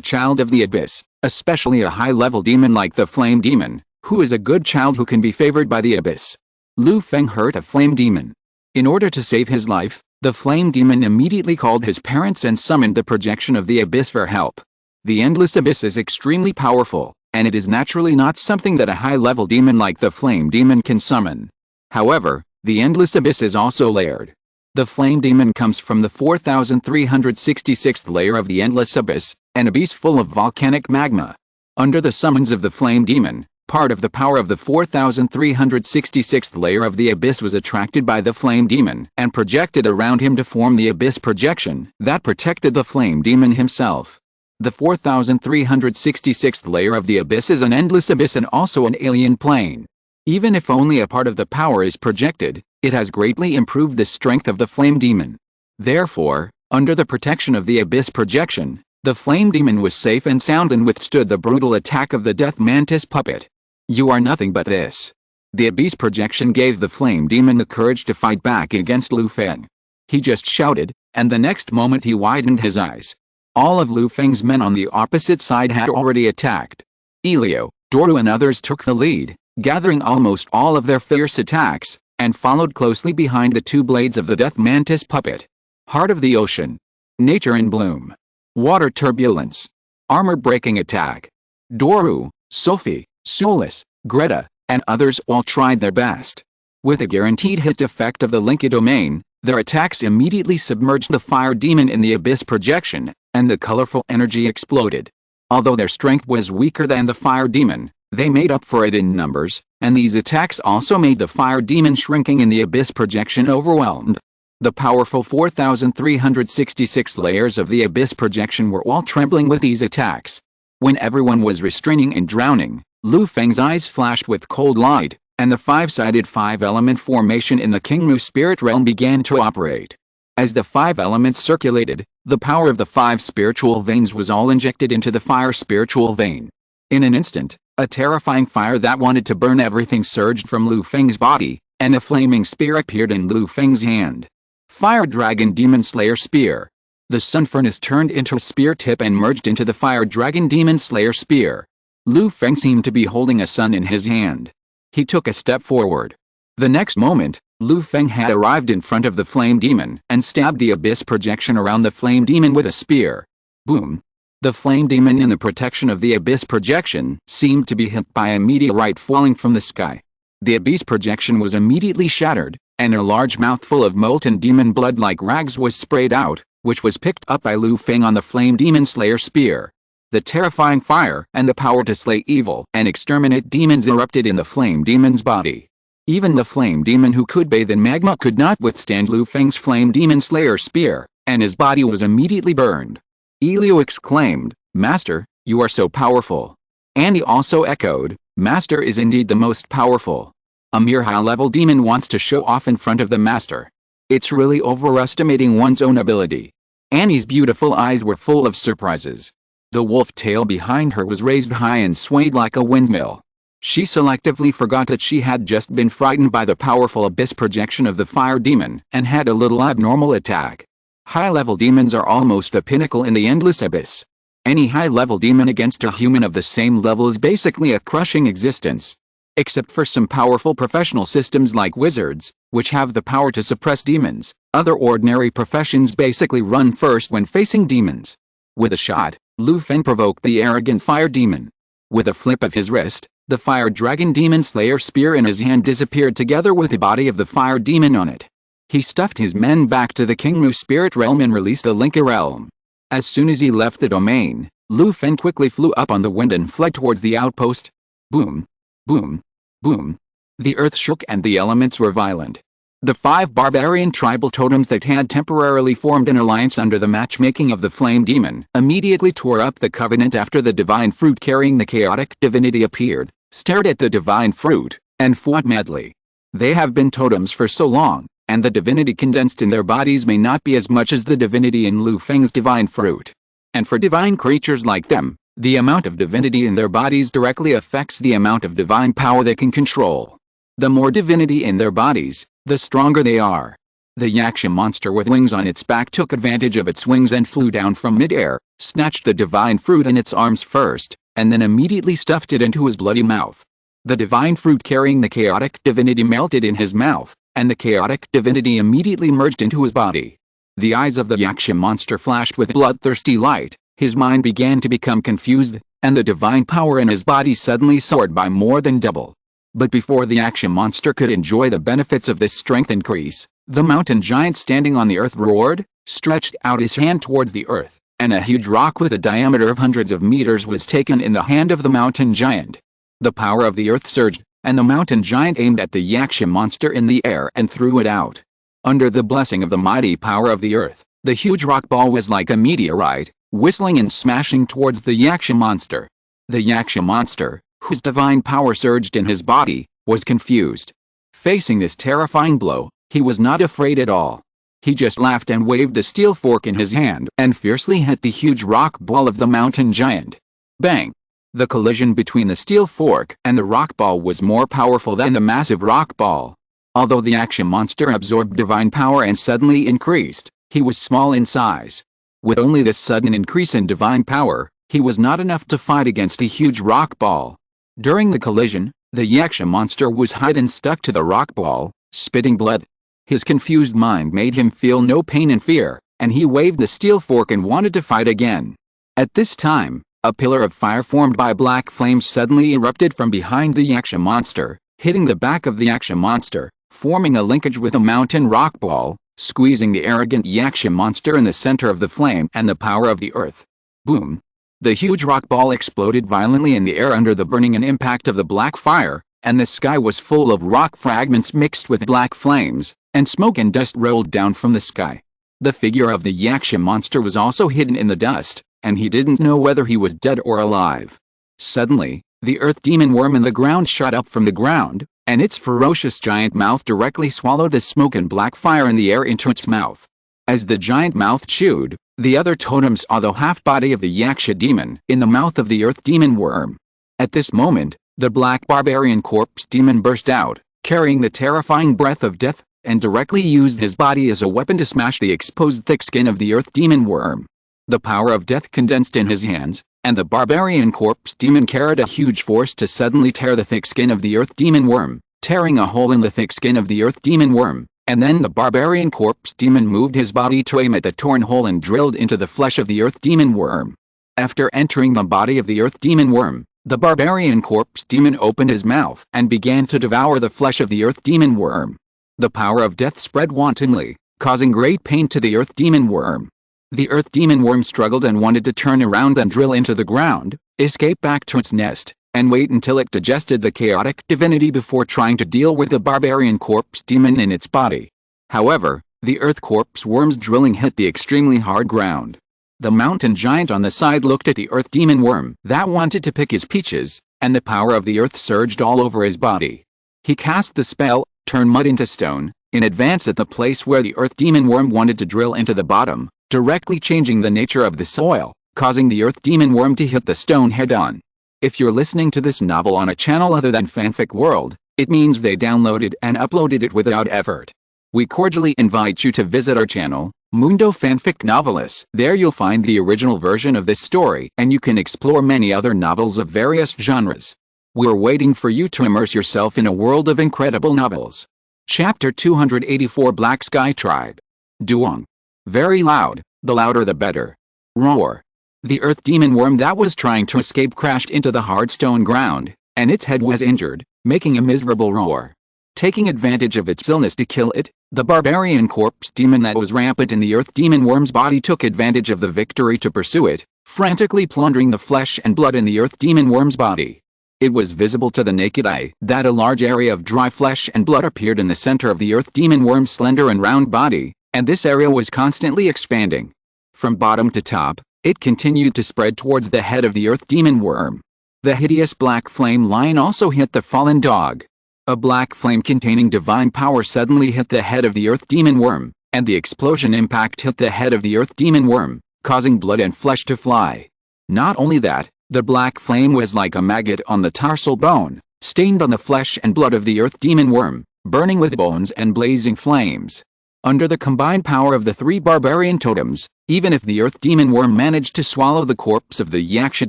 child of the abyss, especially a high-level demon like the flame demon, who is a good child who can be favored by the abyss. Lu Feng hurt a flame demon. In order to save his life, the flame demon immediately called his parents and summoned the projection of the abyss for help. The endless abyss is extremely powerful, and it is naturally not something that a high-level demon like the flame demon can summon. However, the endless abyss is also layered. The flame demon comes from the 4366th layer of the endless abyss, an abyss full of volcanic magma. Under the summons of the flame demon, part of the power of the 4366th layer of the abyss was attracted by the flame demon and projected around him to form the abyss projection that protected the flame demon himself. The 4366th layer of the abyss is an endless abyss and also an alien plane. Even if only a part of the power is projected, it has greatly improved the strength of the flame demon. Therefore, under the protection of the abyss projection, the flame demon was safe and sound and withstood the brutal attack of the death mantis puppet. You are nothing but this. The abyss projection gave the flame demon the courage to fight back against Lu Feng. He just shouted, and the next moment he widened his eyes. All of Lu Feng's men on the opposite side had already attacked. Elio, Doru and others took the lead, gathering almost all of their fierce attacks, and followed closely behind the two blades of the death mantis puppet. Heart of the ocean. Nature in bloom. Water turbulence. Armor-breaking attack. Doru, Sophie, Solus, Greta, and others all tried their best. With a guaranteed hit effect of the Linky domain, their attacks immediately submerged the fire demon in the abyss projection, and the colorful energy exploded. Although their strength was weaker than the fire demon, they made up for it in numbers, and these attacks also made the fire demon shrinking in the abyss projection overwhelmed. The powerful 4,366 layers of the abyss projection were all trembling with these attacks. When everyone was restraining and drowning, Lu Feng's eyes flashed with cold light, and the five-sided five-element formation in the Kingmu spirit realm began to operate. As the five elements circulated, the power of the five spiritual veins was all injected into the fire spiritual vein. In an instant, a terrifying fire that wanted to burn everything surged from Lu Feng's body, and a flaming spear appeared in Lu Feng's hand. Fire Dragon Demon Slayer Spear. The sun furnace turned into a spear tip and merged into the Fire Dragon Demon Slayer Spear. Lu Feng seemed to be holding a sun in his hand. He took a step forward. The next moment, Lu Feng had arrived in front of the flame demon and stabbed the abyss projection around the flame demon with a spear. Boom! The flame demon in the protection of the abyss projection seemed to be hit by a meteorite falling from the sky. The abyss projection was immediately shattered, and a large mouthful of molten demon blood like rags was sprayed out, which was picked up by Lu Feng on the flame demon slayer spear. The terrifying fire and the power to slay evil and exterminate demons erupted in the flame demon's body. Even the flame demon who could bathe in magma could not withstand Lu Feng's flame demon slayer spear, and his body was immediately burned. Elio exclaimed, "Master, you are so powerful." Annie also echoed, "Master is indeed the most powerful. A mere high-level demon wants to show off in front of the master. It's really overestimating one's own ability." Annie's beautiful eyes were full of surprises. The wolf tail behind her was raised high and swayed like a windmill. She selectively forgot that she had just been frightened by the powerful abyss projection of the fire demon and had a little abnormal attack. High-level demons are almost the pinnacle in the endless abyss. Any high-level demon against a human of the same level is basically a crushing existence. Except for some powerful professional systems like wizards, which have the power to suppress demons, other ordinary professions basically run first when facing demons. With a shot, Lu Feng provoked the arrogant fire demon. With a flip of his wrist, the fire dragon demon slayer spear in his hand disappeared together with the body of the fire demon on it. He stuffed his men back to the Kingmu spirit realm and released the Linka realm. As soon as he left the domain, Lu Feng quickly flew up on the wind and fled towards the outpost. Boom! Boom! Boom! The earth shook and the elements were violent. The five barbarian tribal totems that had temporarily formed an alliance under the matchmaking of the flame demon immediately tore up the covenant after the divine fruit carrying the chaotic divinity appeared, stared at the divine fruit, and fought madly. They have been totems for so long, and the divinity condensed in their bodies may not be as much as the divinity in Lu Feng's divine fruit. And for divine creatures like them, the amount of divinity in their bodies directly affects the amount of divine power they can control. The more divinity in their bodies, the stronger they are. The Yaksha monster with wings on its back took advantage of its wings and flew down from midair, snatched the divine fruit in its arms first, and then immediately stuffed it into his bloody mouth. The divine fruit carrying the chaotic divinity melted in his mouth, and the chaotic divinity immediately merged into his body. The eyes of the Yaksha monster flashed with bloodthirsty light, his mind began to become confused, and the divine power in his body suddenly soared by more than double. But before the Yaksha monster could enjoy the benefits of this strength increase, the mountain giant standing on the earth roared, stretched out his hand towards the earth, and a huge rock with a diameter of hundreds of meters was taken in the hand of the mountain giant. The power of the earth surged, and the mountain giant aimed at the Yaksha monster in the air and threw it out. Under the blessing of the mighty power of the earth, the huge rock ball was like a meteorite, whistling and smashing towards the Yaksha monster. The Yaksha monster, whose divine power surged in his body, was confused. Facing this terrifying blow, he was not afraid at all. He just laughed and waved a steel fork in his hand and fiercely hit the huge rock ball of the mountain giant. Bang! The collision between the steel fork and the rock ball was more powerful than the massive rock ball. Although the action monster absorbed divine power and suddenly increased, he was small in size. With only this sudden increase in divine power, he was not enough to fight against a huge rock ball. During the collision, the yaksha monster was hidden stuck to the rock ball, spitting blood. His confused mind made him feel no pain and fear, and he waved the steel fork and wanted to fight again. At this time, a pillar of fire formed by black flames suddenly erupted from behind the yaksha monster, hitting the back of the yaksha monster, forming a linkage with a mountain rock ball, squeezing the arrogant yaksha monster in the center of the flame and the power of the earth. Boom! The huge rock ball exploded violently in the air under the burning and impact of the black fire, and the sky was full of rock fragments mixed with black flames, and smoke and dust rolled down from the sky. The figure of the yaksha monster was also hidden in the dust, and he didn't know whether he was dead or alive. Suddenly, the earth demon worm in the ground shot up from the ground, and its ferocious giant mouth directly swallowed the smoke and black fire in the air into its mouth. As the giant mouth chewed, the other totems saw the half-body of the yaksha demon in the mouth of the earth demon worm. At this moment, the black barbarian corpse demon burst out, carrying the terrifying breath of death, and directly used his body as a weapon to smash the exposed thick skin of the earth demon worm. The power of death condensed in his hands, and the barbarian corpse demon carried a huge force to suddenly tear the thick skin of the earth demon worm, tearing a hole in the thick skin of the earth demon worm, and then the barbarian corpse demon moved his body to aim at the torn hole and drilled into the flesh of the earth demon worm. After entering the body of the earth demon worm, the barbarian corpse demon opened his mouth and began to devour the flesh of the earth demon worm. The power of death spread wantonly, causing great pain to the earth demon worm. The earth demon worm struggled and wanted to turn around and drill into the ground, escape back to its nest, and wait until it digested the chaotic divinity before trying to deal with the barbarian corpse demon in its body. However, the earth corpse worm's drilling hit the extremely hard ground. The mountain giant on the side looked at the earth demon worm that wanted to pick his peaches, and the power of the earth surged all over his body. He cast the spell, Turn Mud into Stone, in advance at the place where the earth demon worm wanted to drill into the bottom, directly changing the nature of the soil, causing the earth demon worm to hit the stone head-on. If you're listening to this novel on a channel other than Fanfic World, it means they downloaded and uploaded it without effort. We cordially invite you to visit our channel, Mundo Fanfic Novelis. There you'll find the original version of this story, and you can explore many other novels of various genres. We're waiting for you to immerse yourself in a world of incredible novels. Chapter 284 Black Sky Tribe. Duong. Very loud, the louder the better. Roar. The earth demon worm that was trying to escape crashed into the hard stone ground, and its head was injured, making a miserable roar. Taking advantage of its illness to kill it, the barbarian corpse demon that was rampant in the earth demon worm's body took advantage of the victory to pursue it, frantically plundering the flesh and blood in the earth demon worm's body. It was visible to the naked eye that a large area of dry flesh and blood appeared in the center of the earth demon worm's slender and round body, and this area was constantly expanding. From bottom to top, it continued to spread towards the head of the earth demon worm. The hideous black flame line also hit the fallen dog. A black flame containing divine power suddenly hit the head of the earth demon worm, and the explosion impact hit the head of the earth demon worm, causing blood and flesh to fly. Not only that, the black flame was like a maggot on the tarsal bone, stained on the flesh and blood of the earth demon worm, burning with bones and blazing flames. Under the combined power of the three barbarian totems, even if the earth demon worm managed to swallow the corpse of the yaksha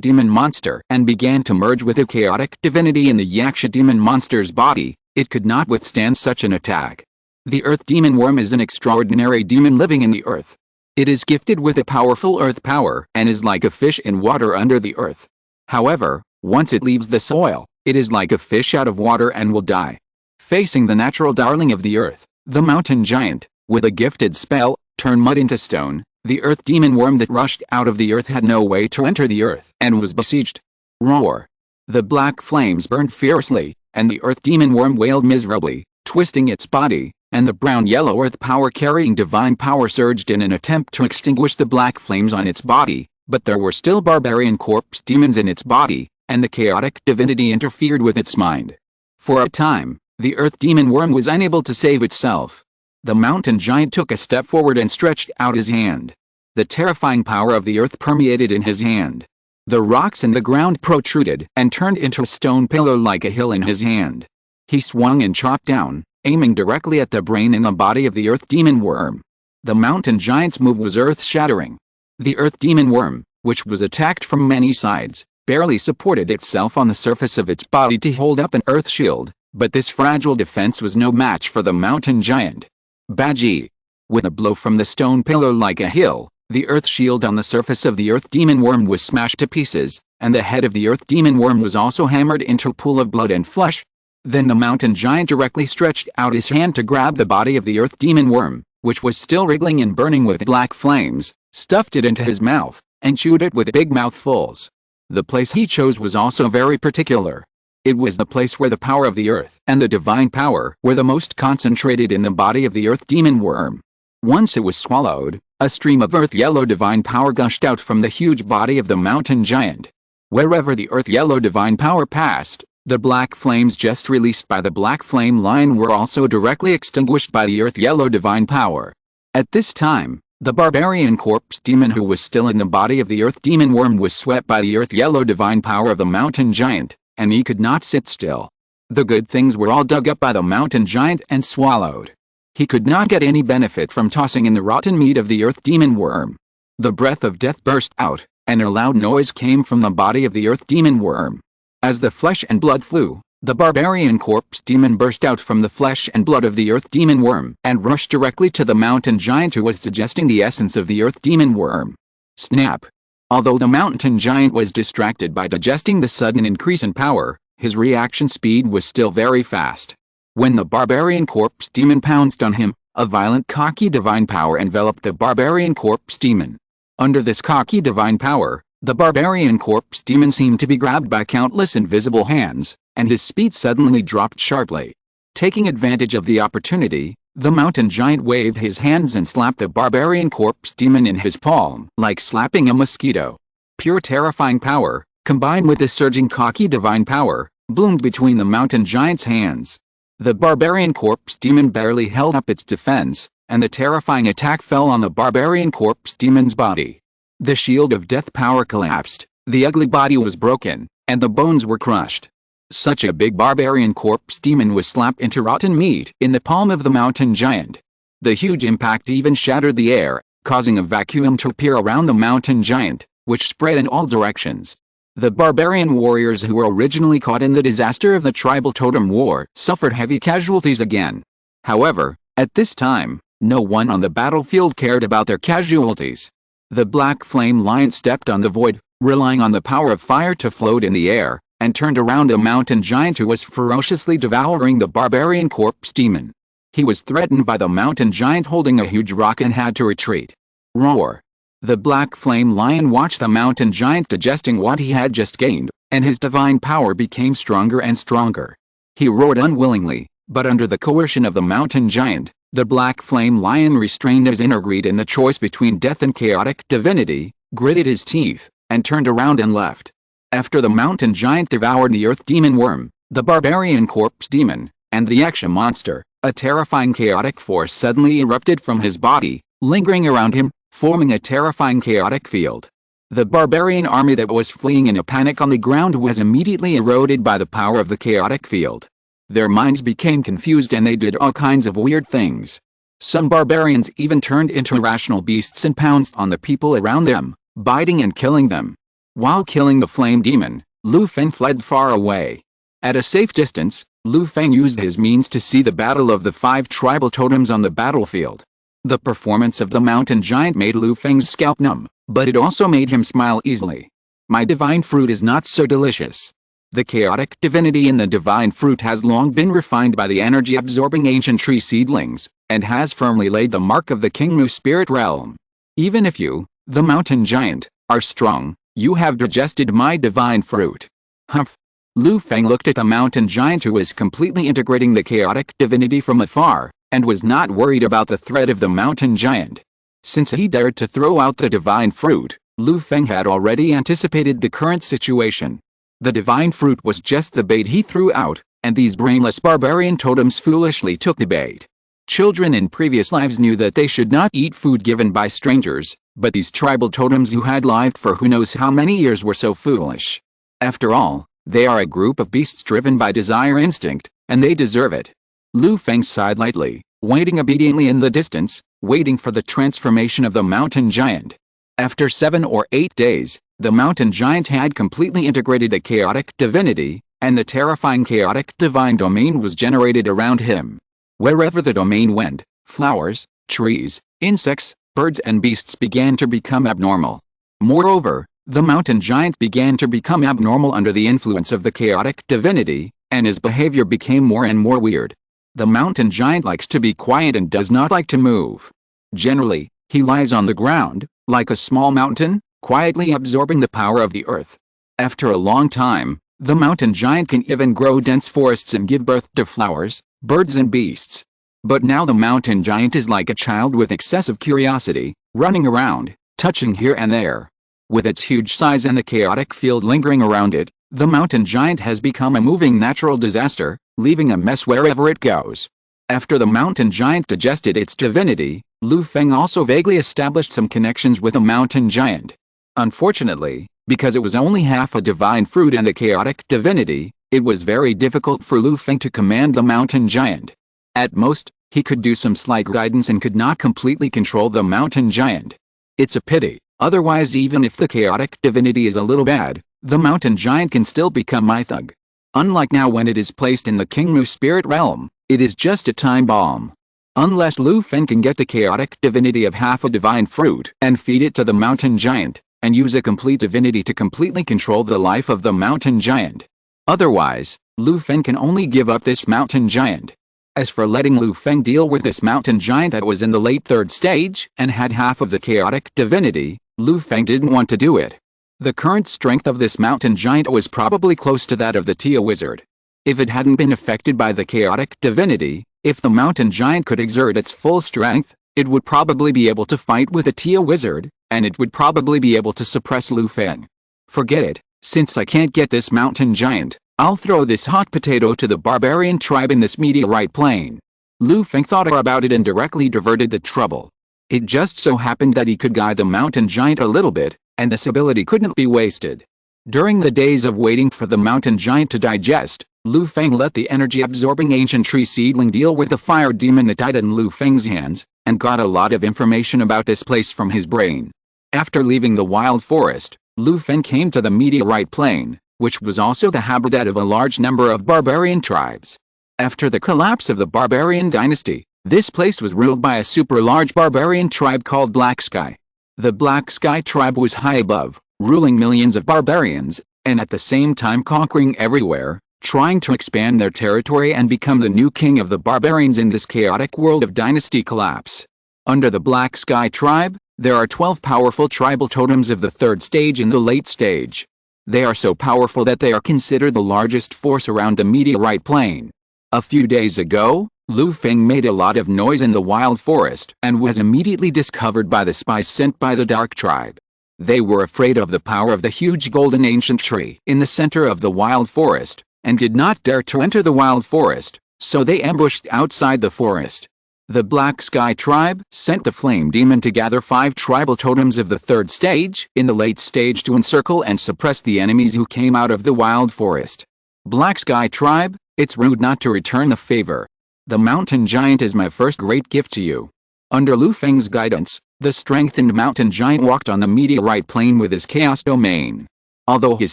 demon monster and began to merge with the chaotic divinity in the yaksha demon monster's body, it could not withstand such an attack. The earth demon worm is an extraordinary demon living in the earth. It is gifted with a powerful earth power and is like a fish in water under the earth. However, once it leaves the soil, it is like a fish out of water and will die. Facing the natural darling of the earth, the mountain giant, with a gifted spell, Turn Mud into Stone, the earth demon worm that rushed out of the earth had no way to enter the earth and was besieged. Roar. The black flames burned fiercely, and the earth demon worm wailed miserably, twisting its body, and the brown-yellow earth power carrying divine power surged in an attempt to extinguish the black flames on its body, but there were still barbarian corpse demons in its body, and the chaotic divinity interfered with its mind. For a time, the earth demon worm was unable to save itself. The mountain giant took a step forward and stretched out his hand. The terrifying power of the earth permeated in his hand. The rocks in the ground protruded and turned into a stone pillar like a hill in his hand. He swung and chopped down, aiming directly at the brain and the body of the earth demon worm. The mountain giant's move was earth-shattering. The earth demon worm, which was attacked from many sides, barely supported itself on the surface of its body to hold up an earth shield, but this fragile defense was no match for the mountain giant. Baji. With a blow from the stone pillar like a hill, the earth shield on the surface of the earth demon worm was smashed to pieces, and the head of the earth demon worm was also hammered into a pool of blood and flesh. Then the mountain giant directly stretched out his hand to grab the body of the earth demon worm, which was still wriggling and burning with black flames, stuffed it into his mouth, and chewed it with big mouthfuls. The place he chose was also very particular. It was the place where the power of the earth and the divine power were the most concentrated in the body of the earth demon worm. Once it was swallowed, a stream of earth-yellow divine power gushed out from the huge body of the mountain giant. Wherever the earth-yellow divine power passed, the black flames just released by the black flame lion were also directly extinguished by the earth-yellow divine power. At this time, the barbarian corpse demon who was still in the body of the earth demon worm was swept by the earth-yellow divine power of the mountain giant, and he could not sit still. The good things were all dug up by the mountain giant and swallowed. He could not get any benefit from tossing in the rotten meat of the earth demon worm. The breath of death burst out, and a loud noise came from the body of the earth demon worm. As the flesh and blood flew, the barbarian corpse demon burst out from the flesh and blood of the earth demon worm and rushed directly to the mountain giant who was digesting the essence of the earth demon worm. Snap! Although the mountain giant was distracted by digesting the sudden increase in power, his reaction speed was still very fast. When the barbarian corpse demon pounced on him, a violent cocky divine power enveloped the barbarian corpse demon. Under this cocky divine power, the barbarian corpse demon seemed to be grabbed by countless invisible hands, and his speed suddenly dropped sharply. Taking advantage of the opportunity, the mountain giant waved his hands and slapped the barbarian corpse demon in his palm, like slapping a mosquito. Pure terrifying power, combined with this surging cocky divine power, bloomed between the mountain giant's hands. The barbarian corpse demon barely held up its defense, and the terrifying attack fell on the barbarian corpse demon's body. The shield of death power collapsed, the ugly body was broken, and the bones were crushed. Such a big barbarian corpse demon was slapped into rotten meat in the palm of the mountain giant. The huge impact even shattered the air, causing a vacuum to appear around the mountain giant, which spread in all directions. The barbarian warriors who were originally caught in the disaster of the tribal totem war suffered heavy casualties again. However, at this time, no one on the battlefield cared about their casualties. The black flame lion stepped on the void, relying on the power of fire to float in the air, and turned around a mountain giant who was ferociously devouring the barbarian corpse demon. He was threatened by the mountain giant holding a huge rock and had to retreat. Roar! The black flame lion watched the mountain giant digesting what he had just gained, and his divine power became stronger and stronger. He roared unwillingly, but under the coercion of the mountain giant, the black flame lion restrained his inner greed in the choice between death and chaotic divinity, gritted his teeth, and turned around and left. After the mountain giant devoured the earth demon worm, the barbarian corpse demon, and the Yaksha monster, a terrifying chaotic force suddenly erupted from his body, lingering around him, forming a terrifying chaotic field. The barbarian army that was fleeing in a panic on the ground was immediately eroded by the power of the chaotic field. Their minds became confused and they did all kinds of weird things. Some barbarians even turned into irrational beasts and pounced on the people around them, biting and killing them. While killing the flame demon, Lu Feng fled far away. At a safe distance, Lu Feng used his means to see the battle of the 5 tribal totems on the battlefield. The performance of the mountain giant made Lu Feng's scalp numb, but it also made him smile easily. My divine fruit is not so delicious. The chaotic divinity in the divine fruit has long been refined by the energy-absorbing ancient tree seedlings, and has firmly laid the mark of the Kingmu spirit realm. Even if you, the mountain giant, are strong, you have digested my divine fruit. Humph! Lu Feng looked at the mountain giant who was completely integrating the chaotic divinity from afar, and was not worried about the threat of the mountain giant. Since he dared to throw out the divine fruit, Lu Feng had already anticipated the current situation. The divine fruit was just the bait he threw out, and these brainless barbarian totems foolishly took the bait. Children in previous lives knew that they should not eat food given by strangers, but these tribal totems who had lived for who knows how many years were so foolish. After all, they are a group of beasts driven by desire instinct, and they deserve it. Lu Feng sighed lightly, waiting obediently in the distance, waiting for the transformation of the mountain giant. After 7 or 8 days, the mountain giant had completely integrated the chaotic divinity, and the terrifying chaotic divine domain was generated around him. Wherever the domain went, flowers, trees, insects, birds and beasts began to become abnormal. Moreover, the mountain giant began to become abnormal under the influence of the chaotic divinity, and his behavior became more and more weird. The mountain giant likes to be quiet and does not like to move. Generally, he lies on the ground, like a small mountain, quietly absorbing the power of the earth. After a long time, the mountain giant can even grow dense forests and give birth to flowers, birds and beasts. But now the mountain giant is like a child with excessive curiosity, running around, touching here and there. With its huge size and the chaotic field lingering around it, the mountain giant has become a moving natural disaster, leaving a mess wherever it goes. After the mountain giant digested its divinity, Lu Feng also vaguely established some connections with the mountain giant. Unfortunately, because it was only half a divine fruit and the chaotic divinity, it was very difficult for Lu Feng to command the mountain giant. At most, he could do some slight guidance and could not completely control the mountain giant. It's a pity, otherwise even if the chaotic divinity is a little bad, the mountain giant can still become my thug. Unlike now when it is placed in the King Mu spirit realm, it is just a time bomb. Unless Lu Feng can get the chaotic divinity of half a divine fruit and feed it to the mountain giant, and use a complete divinity to completely control the life of the mountain giant. Otherwise, Lu Feng can only give up this mountain giant. As for letting Lu Feng deal with this mountain giant that was in the late 3rd stage and had half of the chaotic divinity, Lu Feng didn't want to do it. The current strength of this mountain giant was probably close to that of the Tia wizard. If it hadn't been affected by the chaotic divinity, if the mountain giant could exert its full strength, it would probably be able to fight with the Tia wizard, and it would probably be able to suppress Lu Feng. Forget it, since I can't get this mountain giant, I'll throw this hot potato to the barbarian tribe in this meteorite plain. Lu Feng thought about it and directly diverted the trouble. It just so happened that he could guide the mountain giant a little bit, and this ability couldn't be wasted. During the days of waiting for the mountain giant to digest, Lu Feng let the energy-absorbing ancient tree seedling deal with the fire demon that died in Lu Feng's hands, and got a lot of information about this place from his brain. After leaving the wild forest, Lu Feng came to the meteorite plain, which was also the habitat of a large number of barbarian tribes. After the collapse of the barbarian dynasty, this place was ruled by a super-large barbarian tribe called Black Sky. The Black Sky tribe was high above, ruling millions of barbarians, and at the same time conquering everywhere, trying to expand their territory and become the new king of the barbarians in this chaotic world of dynasty collapse. Under the Black Sky tribe, there are 12 powerful tribal totems of the 3rd stage in the late stage. They are so powerful that they are considered the largest force around the meteorite plain. A few days ago, Lu Feng made a lot of noise in the wild forest and was immediately discovered by the spies sent by the Dark Tribe. They were afraid of the power of the huge golden ancient tree in the center of the wild forest, and did not dare to enter the wild forest, so they ambushed outside the forest. The Black Sky tribe sent the flame demon to gather 5 tribal totems of the 3rd stage in the late stage to encircle and suppress the enemies who came out of the wild forest. Black Sky tribe, it's rude not to return the favor. The mountain giant is my first great gift to you. Under Lu Feng's guidance, the strengthened mountain giant walked on the meteorite plain with his chaos domain. Although his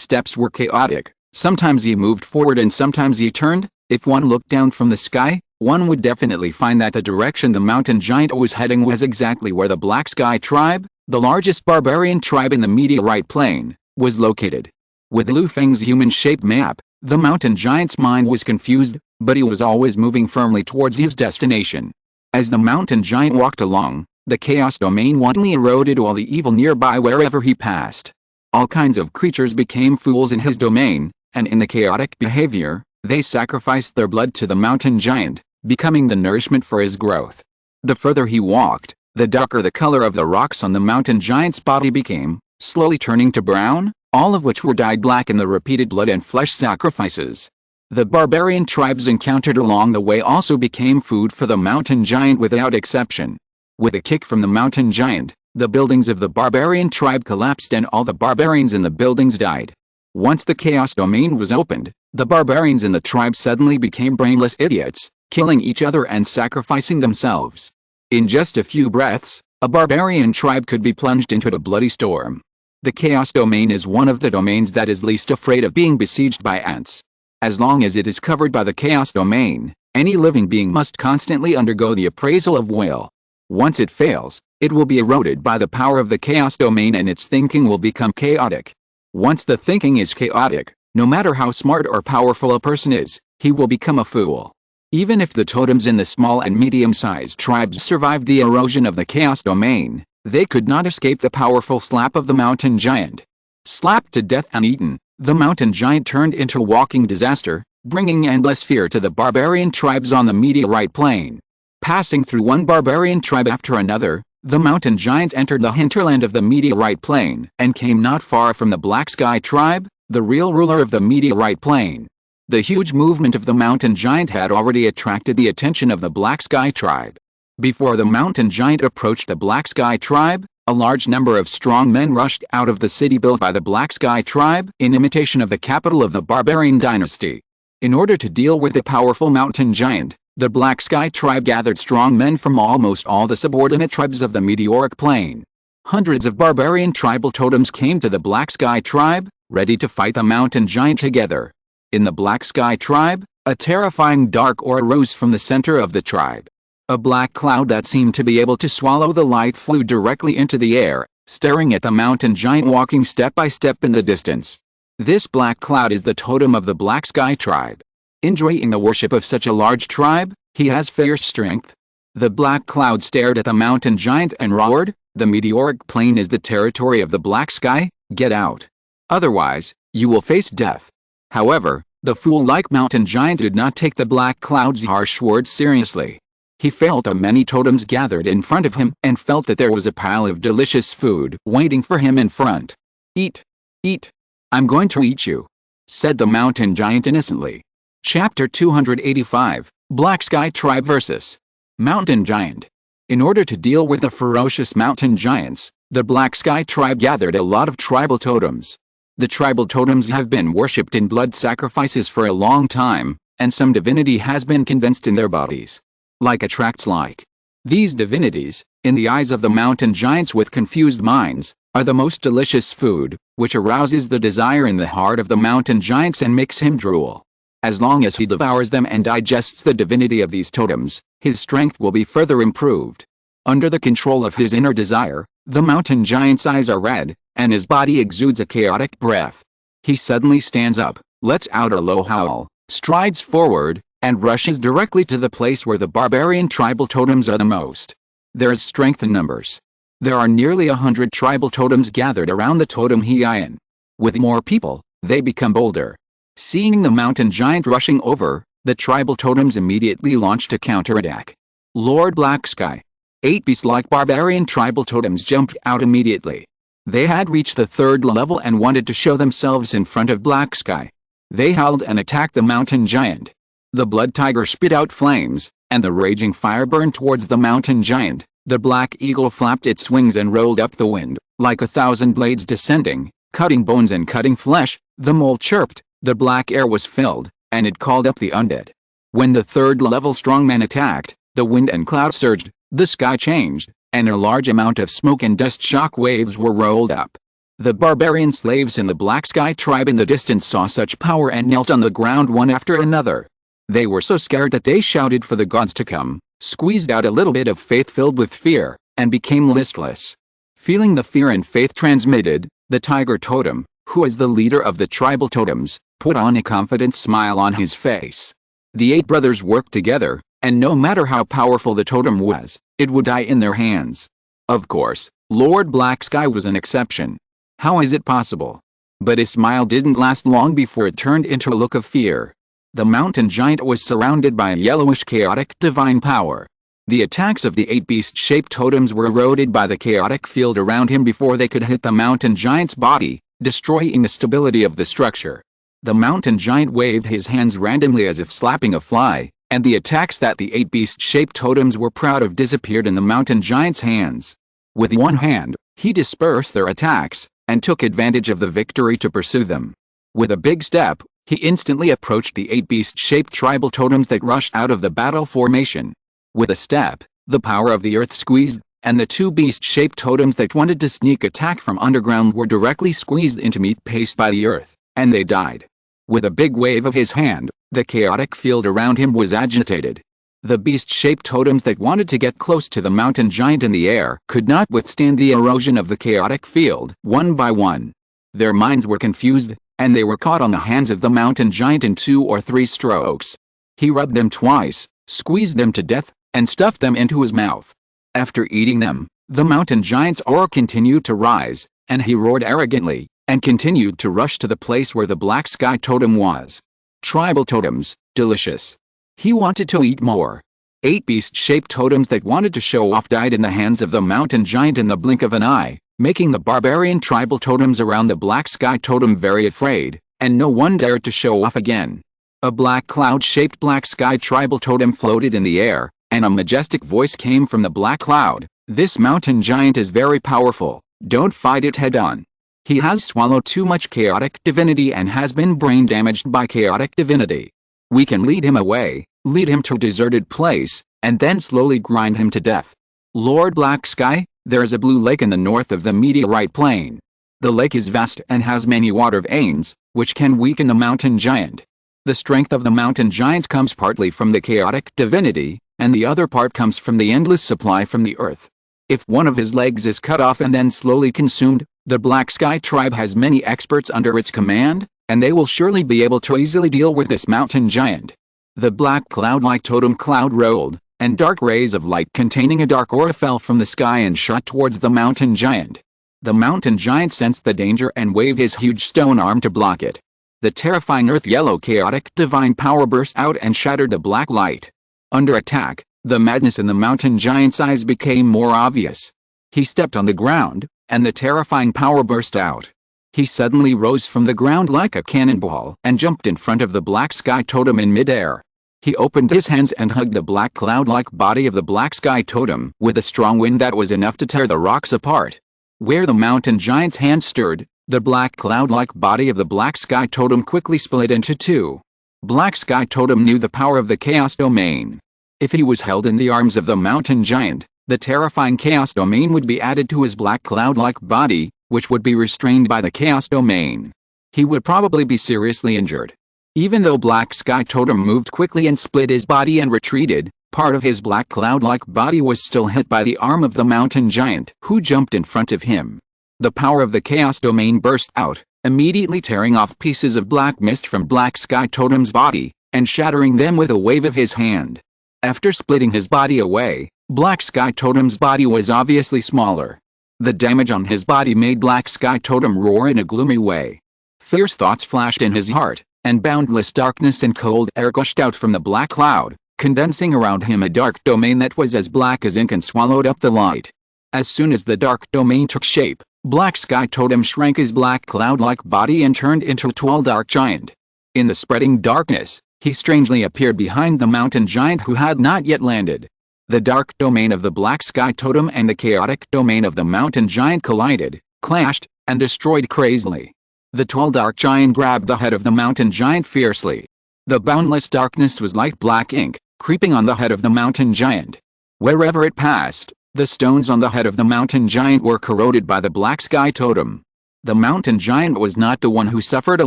steps were chaotic, sometimes he moved forward and sometimes he turned. If one looked down from the sky, one would definitely find that the direction the mountain giant was heading was exactly where the Black Sky tribe, the largest barbarian tribe in the meteorite plain, was located. With Lu Feng's human-shaped map, the mountain giant's mind was confused, but he was always moving firmly towards his destination. As the mountain giant walked along, the chaos domain wantonly eroded all the evil nearby wherever he passed. All kinds of creatures became fools in his domain, and in the chaotic behavior, they sacrificed their blood to the mountain giant, becoming the nourishment for his growth. The further he walked, the darker the color of the rocks on the mountain giant's body became, slowly turning to brown, all of which were dyed black in the repeated blood and flesh sacrifices. The barbarian tribes encountered along the way also became food for the mountain giant without exception. With a kick from the mountain giant, the buildings of the barbarian tribe collapsed and all the barbarians in the buildings died. Once the chaos domain was opened, the barbarians in the tribe suddenly became brainless idiots, killing each other and sacrificing themselves. In just a few breaths, a barbarian tribe could be plunged into a bloody storm. The chaos domain is one of the domains that is least afraid of being besieged by ants. As long as it is covered by the chaos domain, any living being must constantly undergo the appraisal of will. Once it fails, it will be eroded by the power of the chaos domain and its thinking will become chaotic. Once the thinking is chaotic, no matter how smart or powerful a person is, he will become a fool. Even if the totems in the small and medium-sized tribes survived the erosion of the chaos domain, they could not escape the powerful slap of the mountain giant. Slapped to death and eaten, the mountain giant turned into a walking disaster, bringing endless fear to the barbarian tribes on the meteorite plain. Passing through one barbarian tribe after another, the mountain giant entered the hinterland of the meteorite plain and came not far from the Black Sky tribe, the real ruler of the meteorite plain. The huge movement of the mountain giant had already attracted the attention of the Black Sky tribe. Before the mountain giant approached the Black Sky tribe, a large number of strong men rushed out of the city built by the Black Sky tribe in imitation of the capital of the barbarian dynasty. In order to deal with the powerful mountain giant, the Black Sky tribe gathered strong men from almost all the subordinate tribes of the meteoric plain. Hundreds of barbarian tribal totems came to the Black Sky tribe, ready to fight the mountain giant together. In the Black Sky tribe, a terrifying dark aura rose from the center of the tribe. A black cloud that seemed to be able to swallow the light flew directly into the air, staring at the mountain giant walking step by step in the distance. This black cloud is the totem of the Black Sky tribe. Enjoying the worship of such a large tribe, he has fierce strength. The black cloud stared at the mountain giant and roared, "The meteoric plain is the territory of the Black Sky, get out. Otherwise, you will face death." However, the fool-like mountain giant did not take the black cloud's harsh words seriously. He felt the many totems gathered in front of him and felt that there was a pile of delicious food waiting for him in front. "Eat, eat. I'm going to eat you," said the mountain giant innocently. Chapter 285, Black Sky Tribe vs. Mountain Giant. In order to deal with the ferocious mountain giants, the Black Sky tribe gathered a lot of tribal totems. The tribal totems have been worshipped in blood sacrifices for a long time, and some divinity has been condensed in their bodies. Like attracts like. These divinities, in the eyes of the mountain giants with confused minds, are the most delicious food, which arouses the desire in the heart of the mountain giants and makes him drool. As long as he devours them and digests the divinity of these totems, his strength will be further improved. Under the control of his inner desire, the mountain giant's eyes are red, and his body exudes a chaotic breath. He suddenly stands up, lets out a low howl, strides forward, and rushes directly to the place where the barbarian tribal totems are the most. There is strength in numbers. There are nearly 100 tribal totems gathered around the totem Heian. With more people, they become bolder. Seeing the mountain giant rushing over, the tribal totems immediately launched a counterattack. Lord Black Sky. 8 beast-like barbarian tribal totems jumped out immediately. They had reached the 3rd level and wanted to show themselves in front of Black Sky. They howled and attacked the mountain giant. The blood tiger spit out flames, and the raging fire burned towards the mountain giant. The black eagle flapped its wings and rolled up the wind, like 1,000 blades descending, cutting bones and cutting flesh. The mole chirped, the black air was filled, and it called up the undead. When the 3rd level strongman attacked, the wind and cloud surged, the sky changed, and a large amount of smoke and dust shock waves were rolled up. The barbarian slaves in the Black Sky tribe in the distance saw such power and knelt on the ground one after another. They were so scared that they shouted for the gods to come, squeezed out a little bit of faith filled with fear, and became listless. Feeling the fear and faith transmitted, the tiger totem, who is the leader of the tribal totems, put on a confident smile on his face. The 8 brothers worked together, and no matter how powerful the totem was, it would die in their hands. Of course, Lord Black Sky was an exception. How is it possible? But his smile didn't last long before it turned into a look of fear. The mountain giant was surrounded by a yellowish chaotic divine power. The attacks of the 8 beast-shaped totems were eroded by the chaotic field around him before they could hit the mountain giant's body, destroying the stability of the structure. The mountain giant waved his hands randomly as if slapping a fly, and the attacks that the 8 beast-shaped totems were proud of disappeared in the mountain giant's hands. With one hand, he dispersed their attacks, and took advantage of the victory to pursue them. With a big step, he instantly approached the 8 beast-shaped tribal totems that rushed out of the battle formation. With a step, the power of the earth squeezed, and the 2 beast-shaped totems that wanted to sneak attack from underground were directly squeezed into meat paste by the earth, and they died. With a big wave of his hand, the chaotic field around him was agitated. The beast-shaped totems that wanted to get close to the mountain giant in the air could not withstand the erosion of the chaotic field. One by one, their minds were confused, and they were caught on the hands of the mountain giant in 2 or 3 strokes. He rubbed them twice, squeezed them to death, and stuffed them into his mouth. After eating them, the mountain giant's aura continued to rise, and he roared arrogantly, and continued to rush to the place where the black sky totem was. Tribal totems, delicious. He wanted to eat more. 8 beast-shaped totems that wanted to show off died in the hands of the mountain giant in the blink of an eye, making the barbarian tribal totems around the black sky totem very afraid, and no one dared to show off again. A black cloud-shaped black sky tribal totem floated in the air, and a majestic voice came from the black cloud. This mountain giant is very powerful. Don't fight it head-on. He has swallowed too much chaotic divinity and has been brain damaged by chaotic divinity. We can lead him away, lead him to a deserted place, and then slowly grind him to death. Lord Black Sky, there is a blue lake in the north of the meteorite plain. The lake is vast and has many water veins, which can weaken the mountain giant. The strength of the mountain giant comes partly from the chaotic divinity, and the other part comes from the endless supply from the earth. If one of his legs is cut off and then slowly consumed, the Black Sky tribe has many experts under its command, and they will surely be able to easily deal with this mountain giant. The black cloud-like totem cloud rolled, and dark rays of light containing a dark aura fell from the sky and shot towards the mountain giant. The mountain giant sensed the danger and waved his huge stone arm to block it. The terrifying earth-yellow chaotic divine power burst out and shattered the black light. Under attack, the madness in the mountain giant's eyes became more obvious. He stepped on the ground, and the terrifying power burst out. He suddenly rose from the ground like a cannonball and jumped in front of the black sky totem in midair. He opened his hands and hugged the black cloud-like body of the black sky totem with a strong wind that was enough to tear the rocks apart. Where the mountain giant's hand stirred, the black cloud-like body of the black sky totem quickly split into 2. Black sky totem knew the power of the chaos domain. If he was held in the arms of the mountain giant, the terrifying chaos domain would be added to his black cloud-like body, which would be restrained by the chaos domain. He would probably be seriously injured. Even though Black Sky Totem moved quickly and split his body and retreated, part of his black cloud-like body was still hit by the arm of the mountain giant, who jumped in front of him. The power of the chaos domain burst out, immediately tearing off pieces of black mist from Black Sky Totem's body, and shattering them with a wave of his hand. After splitting his body away, Black Sky Totem's body was obviously smaller. The damage on his body made Black Sky Totem roar in a gloomy way. Fierce thoughts flashed in his heart, and boundless darkness and cold air gushed out from the black cloud, condensing around him a dark domain that was as black as ink and swallowed up the light. As soon as the dark domain took shape, Black Sky Totem shrank his black cloud-like body and turned into a tall dark giant. In the spreading darkness, he strangely appeared behind the mountain giant who had not yet landed. The dark domain of the Black Sky Totem and the chaotic domain of the mountain giant collided, clashed, and destroyed crazily. The tall dark giant grabbed the head of the mountain giant fiercely. The boundless darkness was like black ink, creeping on the head of the mountain giant. Wherever it passed, the stones on the head of the mountain giant were corroded by the Black Sky Totem. The mountain giant was not the one who suffered a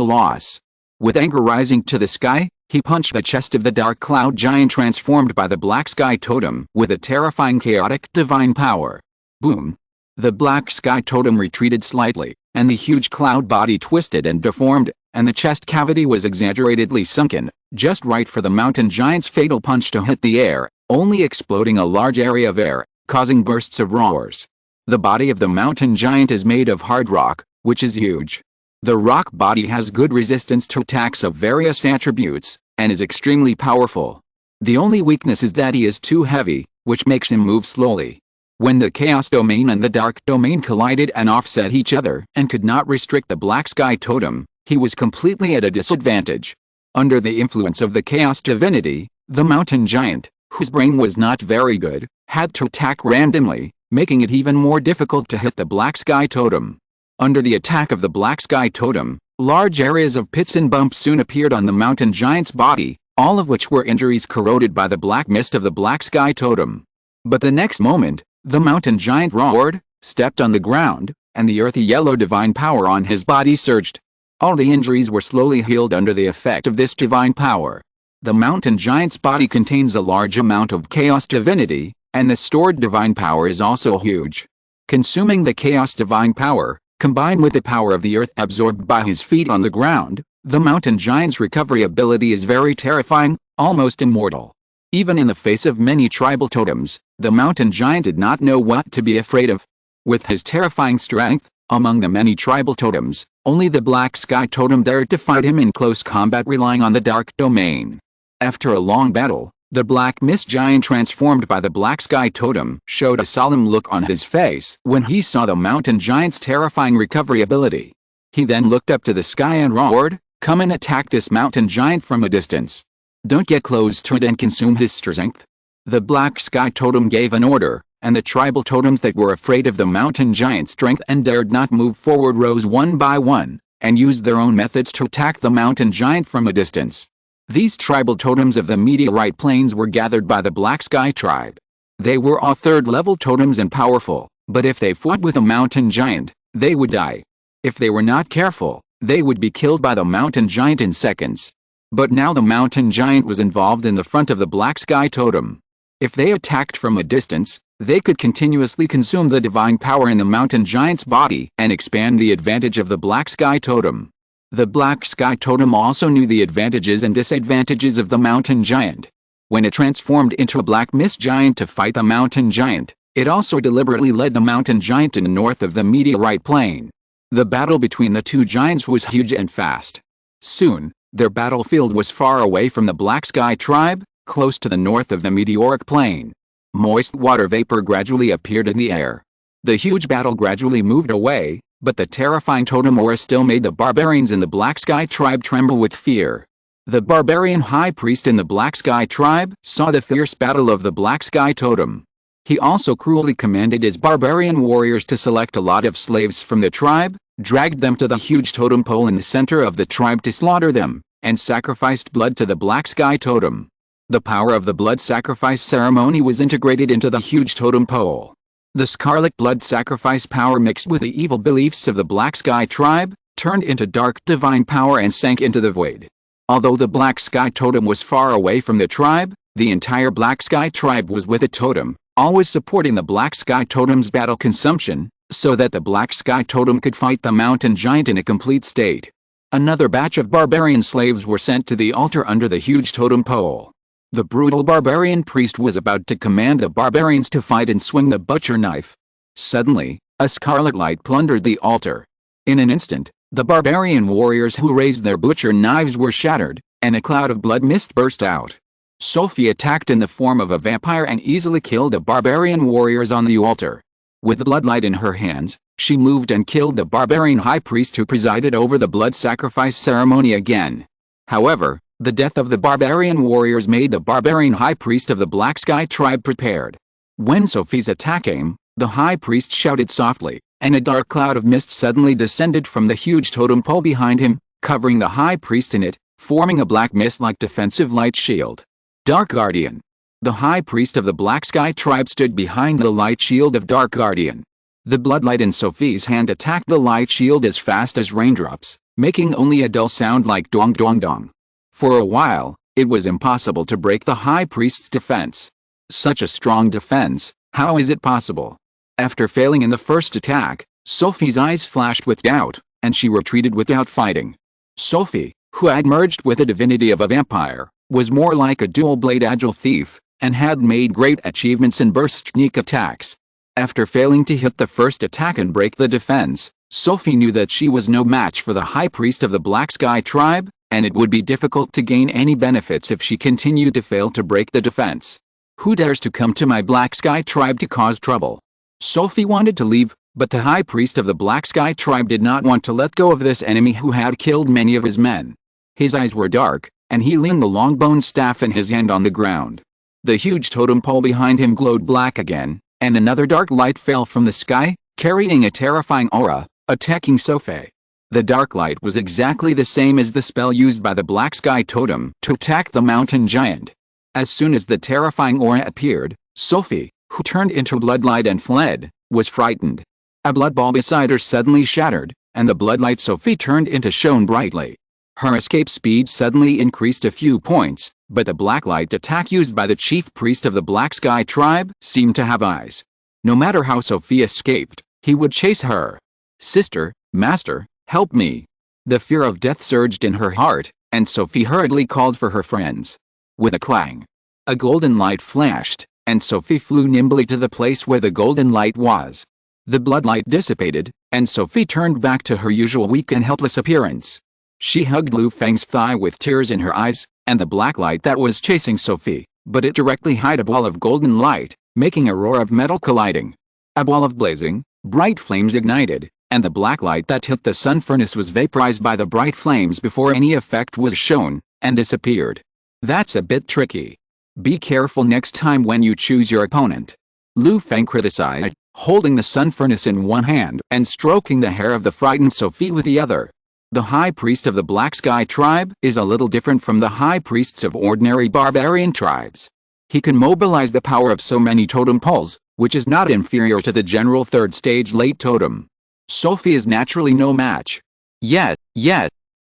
loss. With anger rising to the sky, he punched the chest of the dark cloud giant transformed by the Black Sky Totem with a terrifying chaotic divine power. Boom! The Black Sky Totem retreated slightly, and the huge cloud body twisted and deformed, and the chest cavity was exaggeratedly sunken, just right for the mountain giant's fatal punch to hit the air, only exploding a large area of air, causing bursts of roars. The body of the mountain giant is made of hard rock, which is huge. The rock body has good resistance to attacks of various attributes, and is extremely powerful. The only weakness is that he is too heavy, which makes him move slowly. When the Chaos Domain and the Dark Domain collided and offset each other and could not restrict the Black Sky Totem, He was completely at a disadvantage. Under the influence of the chaos divinity, the mountain giant, whose brain was not very good, had to attack randomly, making it even more difficult to hit the black sky totem. Under the attack of the black sky totem, large areas of pits and bumps soon appeared on the mountain giant's body, all of which were injuries corroded by the black mist of the black sky totem. But the next moment, the mountain giant roared, stepped on the ground, and the earthy yellow divine power on his body surged. All the injuries were slowly healed under the effect of this divine power. The mountain giant's body contains a large amount of chaos divinity, and the stored divine power is also huge. Consuming the chaos divine power, combined with the power of the earth absorbed by his feet on the ground, the mountain giant's recovery ability is very terrifying, almost immortal. Even in the face of many tribal totems, the mountain giant did not know what to be afraid of. With his terrifying strength, among the many tribal totems, only the black sky totem dared to fight him in close combat, relying on the dark domain. After a long battle, the black mist giant transformed by the black sky totem showed a solemn look on his face when he saw the mountain giant's terrifying recovery ability. He then looked up to the sky and roared, "Come and attack this mountain giant from a distance. Don't get close to it and consume his strength." The black sky totem gave an order, and the tribal totems that were afraid of the mountain giant's strength and dared not move forward rose one by one, and used their own methods to attack the mountain giant from a distance. These tribal totems of the meteorite plains were gathered by the Black Sky tribe. They were all third-level totems and powerful, but if they fought with a mountain giant, they would die. If they were not careful, they would be killed by the mountain giant in seconds. But now the mountain giant was involved in the front of the Black Sky totem. If they attacked from a distance, they could continuously consume the divine power in the mountain giant's body and expand the advantage of the Black Sky totem. The Black Sky totem also knew the advantages and disadvantages of the mountain giant. When it transformed into a black mist giant to fight the mountain giant, it also deliberately led the mountain giant to the north of the meteorite plain. The battle between the two giants was huge and fast. Soon, their battlefield was far away from the Black Sky tribe, close to the north of the meteoric plain. Moist water vapor gradually appeared in the air. The huge battle gradually moved away, but the terrifying totem aura still made the barbarians in the Black Sky tribe tremble with fear. The barbarian high priest in the Black Sky tribe saw the fierce battle of the Black Sky totem. He also cruelly commanded his barbarian warriors to select a lot of slaves from the tribe, dragged them to the huge totem pole in the center of the tribe to slaughter them, and sacrificed blood to the Black Sky totem. The power of the blood sacrifice ceremony was integrated into the huge totem pole. The scarlet blood sacrifice power mixed with the evil beliefs of the Black Sky tribe, turned into dark divine power and sank into the void. Although the Black Sky totem was far away from the tribe, the entire Black Sky tribe was with the totem, always supporting the Black Sky totem's battle consumption, so that the Black Sky totem could fight the mountain giant in a complete state. Another batch of barbarian slaves were sent to the altar under the huge totem pole. The brutal barbarian priest was about to command the barbarians to fight and swing the butcher knife. Suddenly, a scarlet light plundered the altar. In an instant, the barbarian warriors who raised their butcher knives were shattered, and a cloud of blood mist burst out. Sophie attacked in the form of a vampire and easily killed the barbarian warriors on the altar. With the bloodlight in her hands, she moved and killed the barbarian high priest who presided over the blood sacrifice ceremony again. However, the death of the barbarian warriors made the barbarian high priest of the Black Sky tribe prepared. When Sophie's attack came, the high priest shouted softly, and a dark cloud of mist suddenly descended from the huge totem pole behind him, covering the high priest in it, forming a black mist-like defensive light shield. Dark Guardian. The high priest of the Black Sky tribe stood behind the light shield of Dark Guardian. The bloodlight in Sophie's hand attacked the light shield as fast as raindrops, making only a dull sound like dong dong dong. For a while, it was impossible to break the high priest's defense. Such a strong defense, how is it possible? After failing in the first attack, Sophie's eyes flashed with doubt, and she retreated without fighting. Sophie, who had merged with the divinity of a vampire, was more like a dual-blade agile thief, and had made great achievements in burst sneak attacks. After failing to hit the first attack and break the defense, Sophie knew that she was no match for the high priest of the Black Sky tribe, and it would be difficult to gain any benefits if she continued to fail to break the defense. Who dares to come to my Black Sky tribe to cause trouble? Sophie wanted to leave, But the high priest of the Black Sky tribe did not want to let go of this enemy who had killed many of his men. His eyes were dark, and he leaned the long bone staff in his hand on the ground. The huge totem pole behind him glowed black again, and another dark light fell from the sky, carrying a terrifying aura, attacking Sophie. The dark light was exactly the same as the spell used by the Black Sky totem to attack the mountain giant. As soon as the terrifying aura appeared, Sophie, who turned into bloodlight and fled, was frightened. A blood ball beside her suddenly shattered, and the bloodlight Sophie turned into shone brightly. Her escape speed suddenly increased a few points, but the blacklight attack used by the chief priest of the Black Sky tribe seemed to have eyes. No matter how Sophie escaped, he would chase her. "Sister, master, help me." The fear of death surged in her heart, and Sophie hurriedly called for her friends. With a clang, a golden light flashed, and Sophie flew nimbly to the place where the golden light was. The bloodlight dissipated, and Sophie turned back to her usual weak and helpless appearance. She hugged Lu Feng's thigh with tears in her eyes, and the black light that was chasing Sophie, but it directly hid a ball of golden light, making a roar of metal colliding. A ball of blazing, bright flames ignited, and the black light that hit the sun furnace was vaporized by the bright flames before any effect was shown, and disappeared. "That's a bit tricky. Be careful next time when you choose your opponent," Lu Feng criticized, holding the sun furnace in one hand and stroking the hair of the frightened Sophie with the other. The high priest of the Black Sky tribe is a little different from the high priests of ordinary barbarian tribes. He can mobilize the power of so many totem poles, which is not inferior to the general third stage late totem. Sophie is naturally no match. Yet,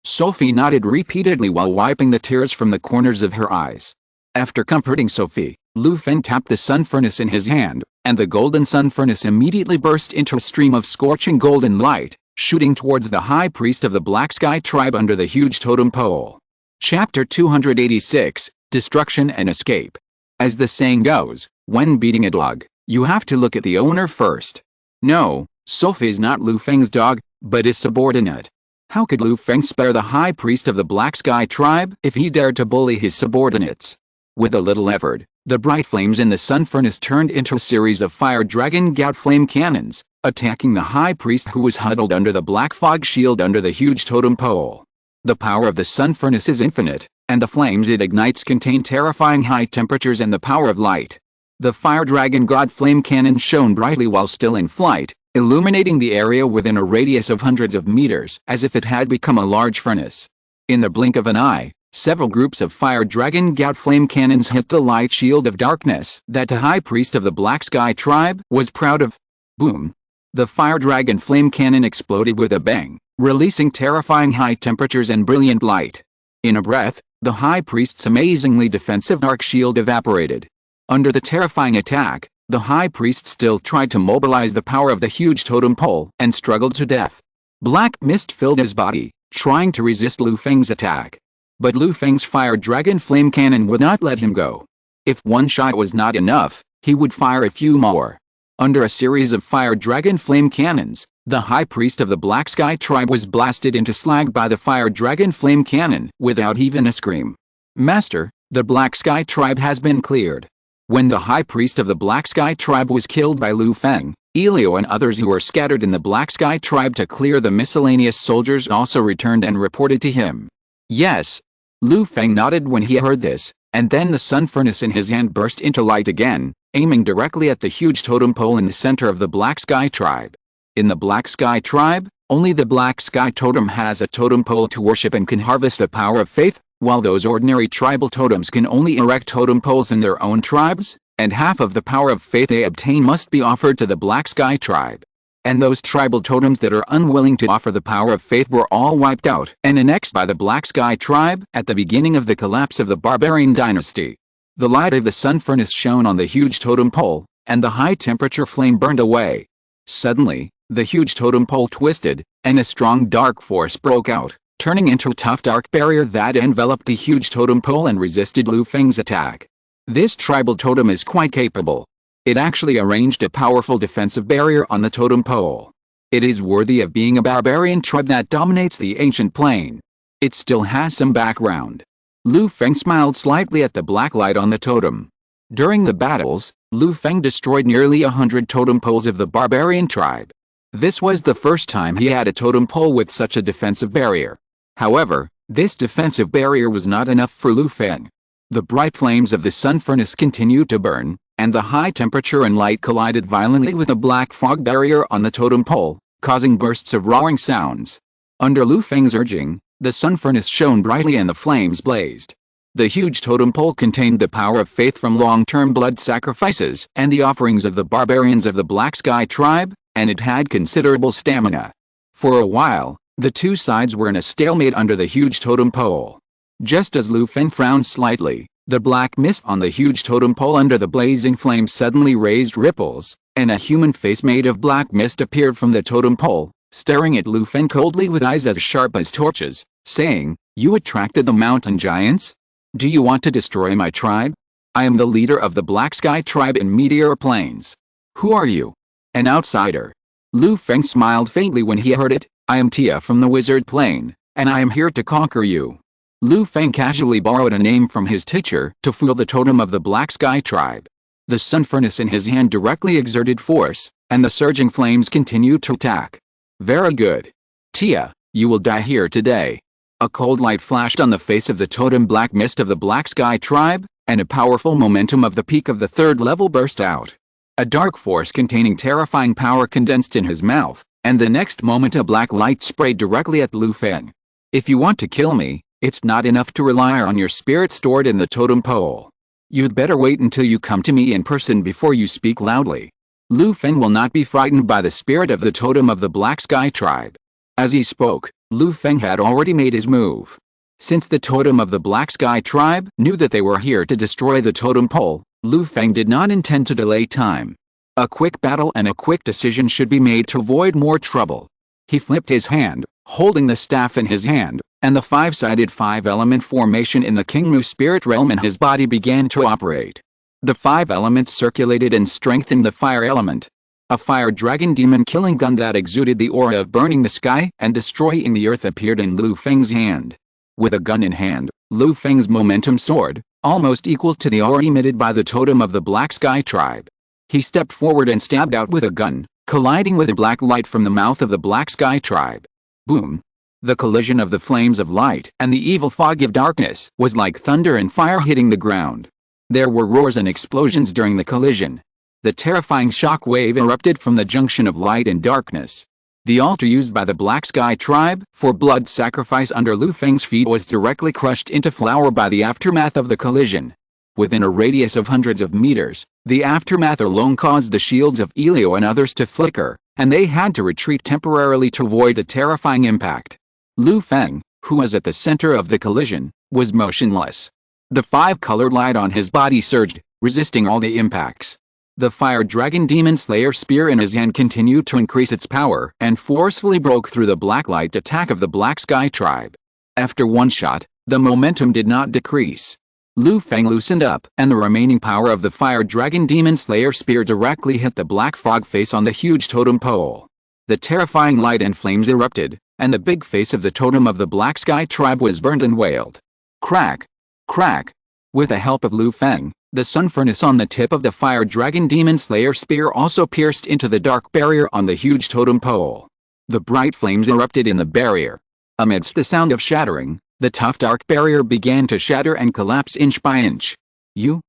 Sophie nodded repeatedly while wiping the tears from the corners of her eyes. After comforting Sophie, Lu Feng tapped the sun furnace in his hand, and the golden sun furnace immediately burst into a stream of scorching golden light, shooting towards the high priest of the Black Sky tribe under the huge totem pole. Chapter 286, Destruction and Escape. As the saying goes, when beating a dog, you have to look at the owner first. No, Sophie's not Lu Feng's dog, but his subordinate. How could Lu Feng spare the high priest of the Black Sky tribe if he dared to bully his subordinates? With a little effort, the bright flames in the sun furnace turned into a series of fire dragon gout flame cannons, attacking the high priest who was huddled under the black fog shield under the huge totem pole. The power of the sun furnace is infinite, and the flames it ignites contain terrifying high temperatures and the power of light. The fire dragon god flame cannon shone brightly while still in flight, illuminating the area within a radius of hundreds of meters as if it had become a large furnace. In the blink of an eye, several groups of fire dragon gout flame cannons hit the light shield of darkness that the high priest of the Black Sky tribe was proud of. Boom! The fire dragon flame cannon exploded with a bang, releasing terrifying high temperatures and brilliant light. In a breath, the high priest's amazingly defensive dark shield evaporated. Under the terrifying attack, the high priest still tried to mobilize the power of the huge totem pole and struggled to death. Black mist filled his body, trying to resist Lu Feng's attack. But Lu Feng's fire dragon flame cannon would not let him go. If one shot was not enough, he would fire a few more. Under a series of fire dragon flame cannons, the high priest of the Black Sky tribe was blasted into slag by the fire dragon flame cannon without even a scream. "Master, the Black Sky tribe has been cleared." When the high priest of the Black Sky tribe was killed by Lu Feng, Elio and others who were scattered in the Black Sky tribe to clear the miscellaneous soldiers also returned and reported to him. "Yes." Lu Feng nodded when he heard this, and then the sun furnace in his hand burst into light again, aiming directly at the huge totem pole in the center of the Black Sky tribe. In the Black Sky tribe, only the Black Sky totem has a totem pole to worship and can harvest the power of faith, while those ordinary tribal totems can only erect totem poles in their own tribes, and half of the power of faith they obtain must be offered to the Black Sky tribe. And those tribal totems that are unwilling to offer the power of faith were all wiped out and annexed by the Black Sky tribe at the beginning of the collapse of the barbarian dynasty. The light of the sun furnace shone on the huge totem pole, and the high-temperature flame burned away. Suddenly, the huge totem pole twisted, and a strong dark force broke out, turning into a tough dark barrier that enveloped the huge totem pole and resisted Lu Feng's attack. This tribal totem is quite capable. It actually arranged a powerful defensive barrier on the totem pole. It is worthy of being a barbarian tribe that dominates the ancient plane. It still has some background. Lu Feng smiled slightly at the black light on the totem. During the battles, Lu Feng destroyed nearly 100 totem poles of the barbarian tribe. This was the first time he had a totem pole with such a defensive barrier. However, this defensive barrier was not enough for Lu Feng. The bright flames of the sun furnace continued to burn, and the high temperature and light collided violently with a black fog barrier on the totem pole, causing bursts of roaring sounds. Under Lu Feng's urging, the sun furnace shone brightly and the flames blazed. The huge totem pole contained the power of faith from long-term blood sacrifices and the offerings of the barbarians of the Black Sky tribe, and it had considerable stamina. For a while, the two sides were in a stalemate under the huge totem pole. Just as Lu Feng frowned slightly, the black mist on the huge totem pole under the blazing flames suddenly raised ripples, and a human face made of black mist appeared from the totem pole, staring at Lu Feng coldly with eyes as sharp as torches, saying, "You attracted the mountain giants? Do you want to destroy my tribe? I am the leader of the Black Sky tribe in Meteor Plains. Who are you?" "An outsider." Lu Feng smiled faintly when he heard it. "I am Tia from the Wizard Plain, and I am here to conquer you." Lu Feng casually borrowed a name from his teacher to fool the totem of the Black Sky tribe. The sun furnace in his hand directly exerted force, and the surging flames continued to attack. "Very good. Tia, you will die here today." A cold light flashed on the face of the totem black mist of the Black Sky tribe, and a powerful momentum of the peak of the third level burst out. A dark force containing terrifying power condensed in his mouth, and the next moment a black light sprayed directly at Lu Feng. "If you want to kill me, it's not enough to rely on your spirit stored in the totem pole. You'd better wait until you come to me in person before you speak loudly." Lu Feng will not be frightened by the spirit of the totem of the Black Sky tribe. As he spoke, Lu Feng had already made his move. Since the totem of the Black Sky tribe knew that they were here to destroy the totem pole, Lu Feng did not intend to delay time. A quick battle and a quick decision should be made to avoid more trouble. He flipped his hand, holding the staff in his hand, and the five-sided five-element formation in the Kingmu spirit realm in his body began to operate. The five elements circulated and strengthened the fire element. A fire dragon demon killing gun that exuded the aura of burning the sky and destroying the earth appeared in Lu Feng's hand. With a gun in hand, Lu Feng's momentum soared, almost equal to the aura emitted by the totem of the Black Sky tribe. He stepped forward and stabbed out with a gun, colliding with a black light from the mouth of the Black Sky tribe. Boom! The collision of the flames of light and the evil fog of darkness was like thunder and fire hitting the ground. There were roars and explosions during the collision. The terrifying shock wave erupted from the junction of light and darkness. The altar used by the Black Sky tribe for blood sacrifice under Lu Feng's feet was directly crushed into flour by the aftermath of the collision. Within a radius of hundreds of meters, the aftermath alone caused the shields of Elio and others to flicker, and they had to retreat temporarily to avoid the terrifying impact. Lu Feng, who was at the center of the collision, was motionless. The five-colored light on his body surged, resisting all the impacts. The fire dragon demon slayer spear in his hand continued to increase its power and forcefully broke through the black light attack of the Black Sky tribe. After one shot, the momentum did not decrease. Lu Feng loosened up, and the remaining power of the fire dragon demon slayer spear directly hit the black fog face on the huge totem pole. The terrifying light and flames erupted, and the big face of the totem of the Black Sky tribe was burned and wailed. Crack! Crack! With the help of Lu Feng, the sun furnace on the tip of the fire dragon demon slayer spear also pierced into the dark barrier on the huge totem pole. The bright flames erupted in the barrier. Amidst the sound of shattering, the tough dark barrier began to shatter and collapse inch by inch. You.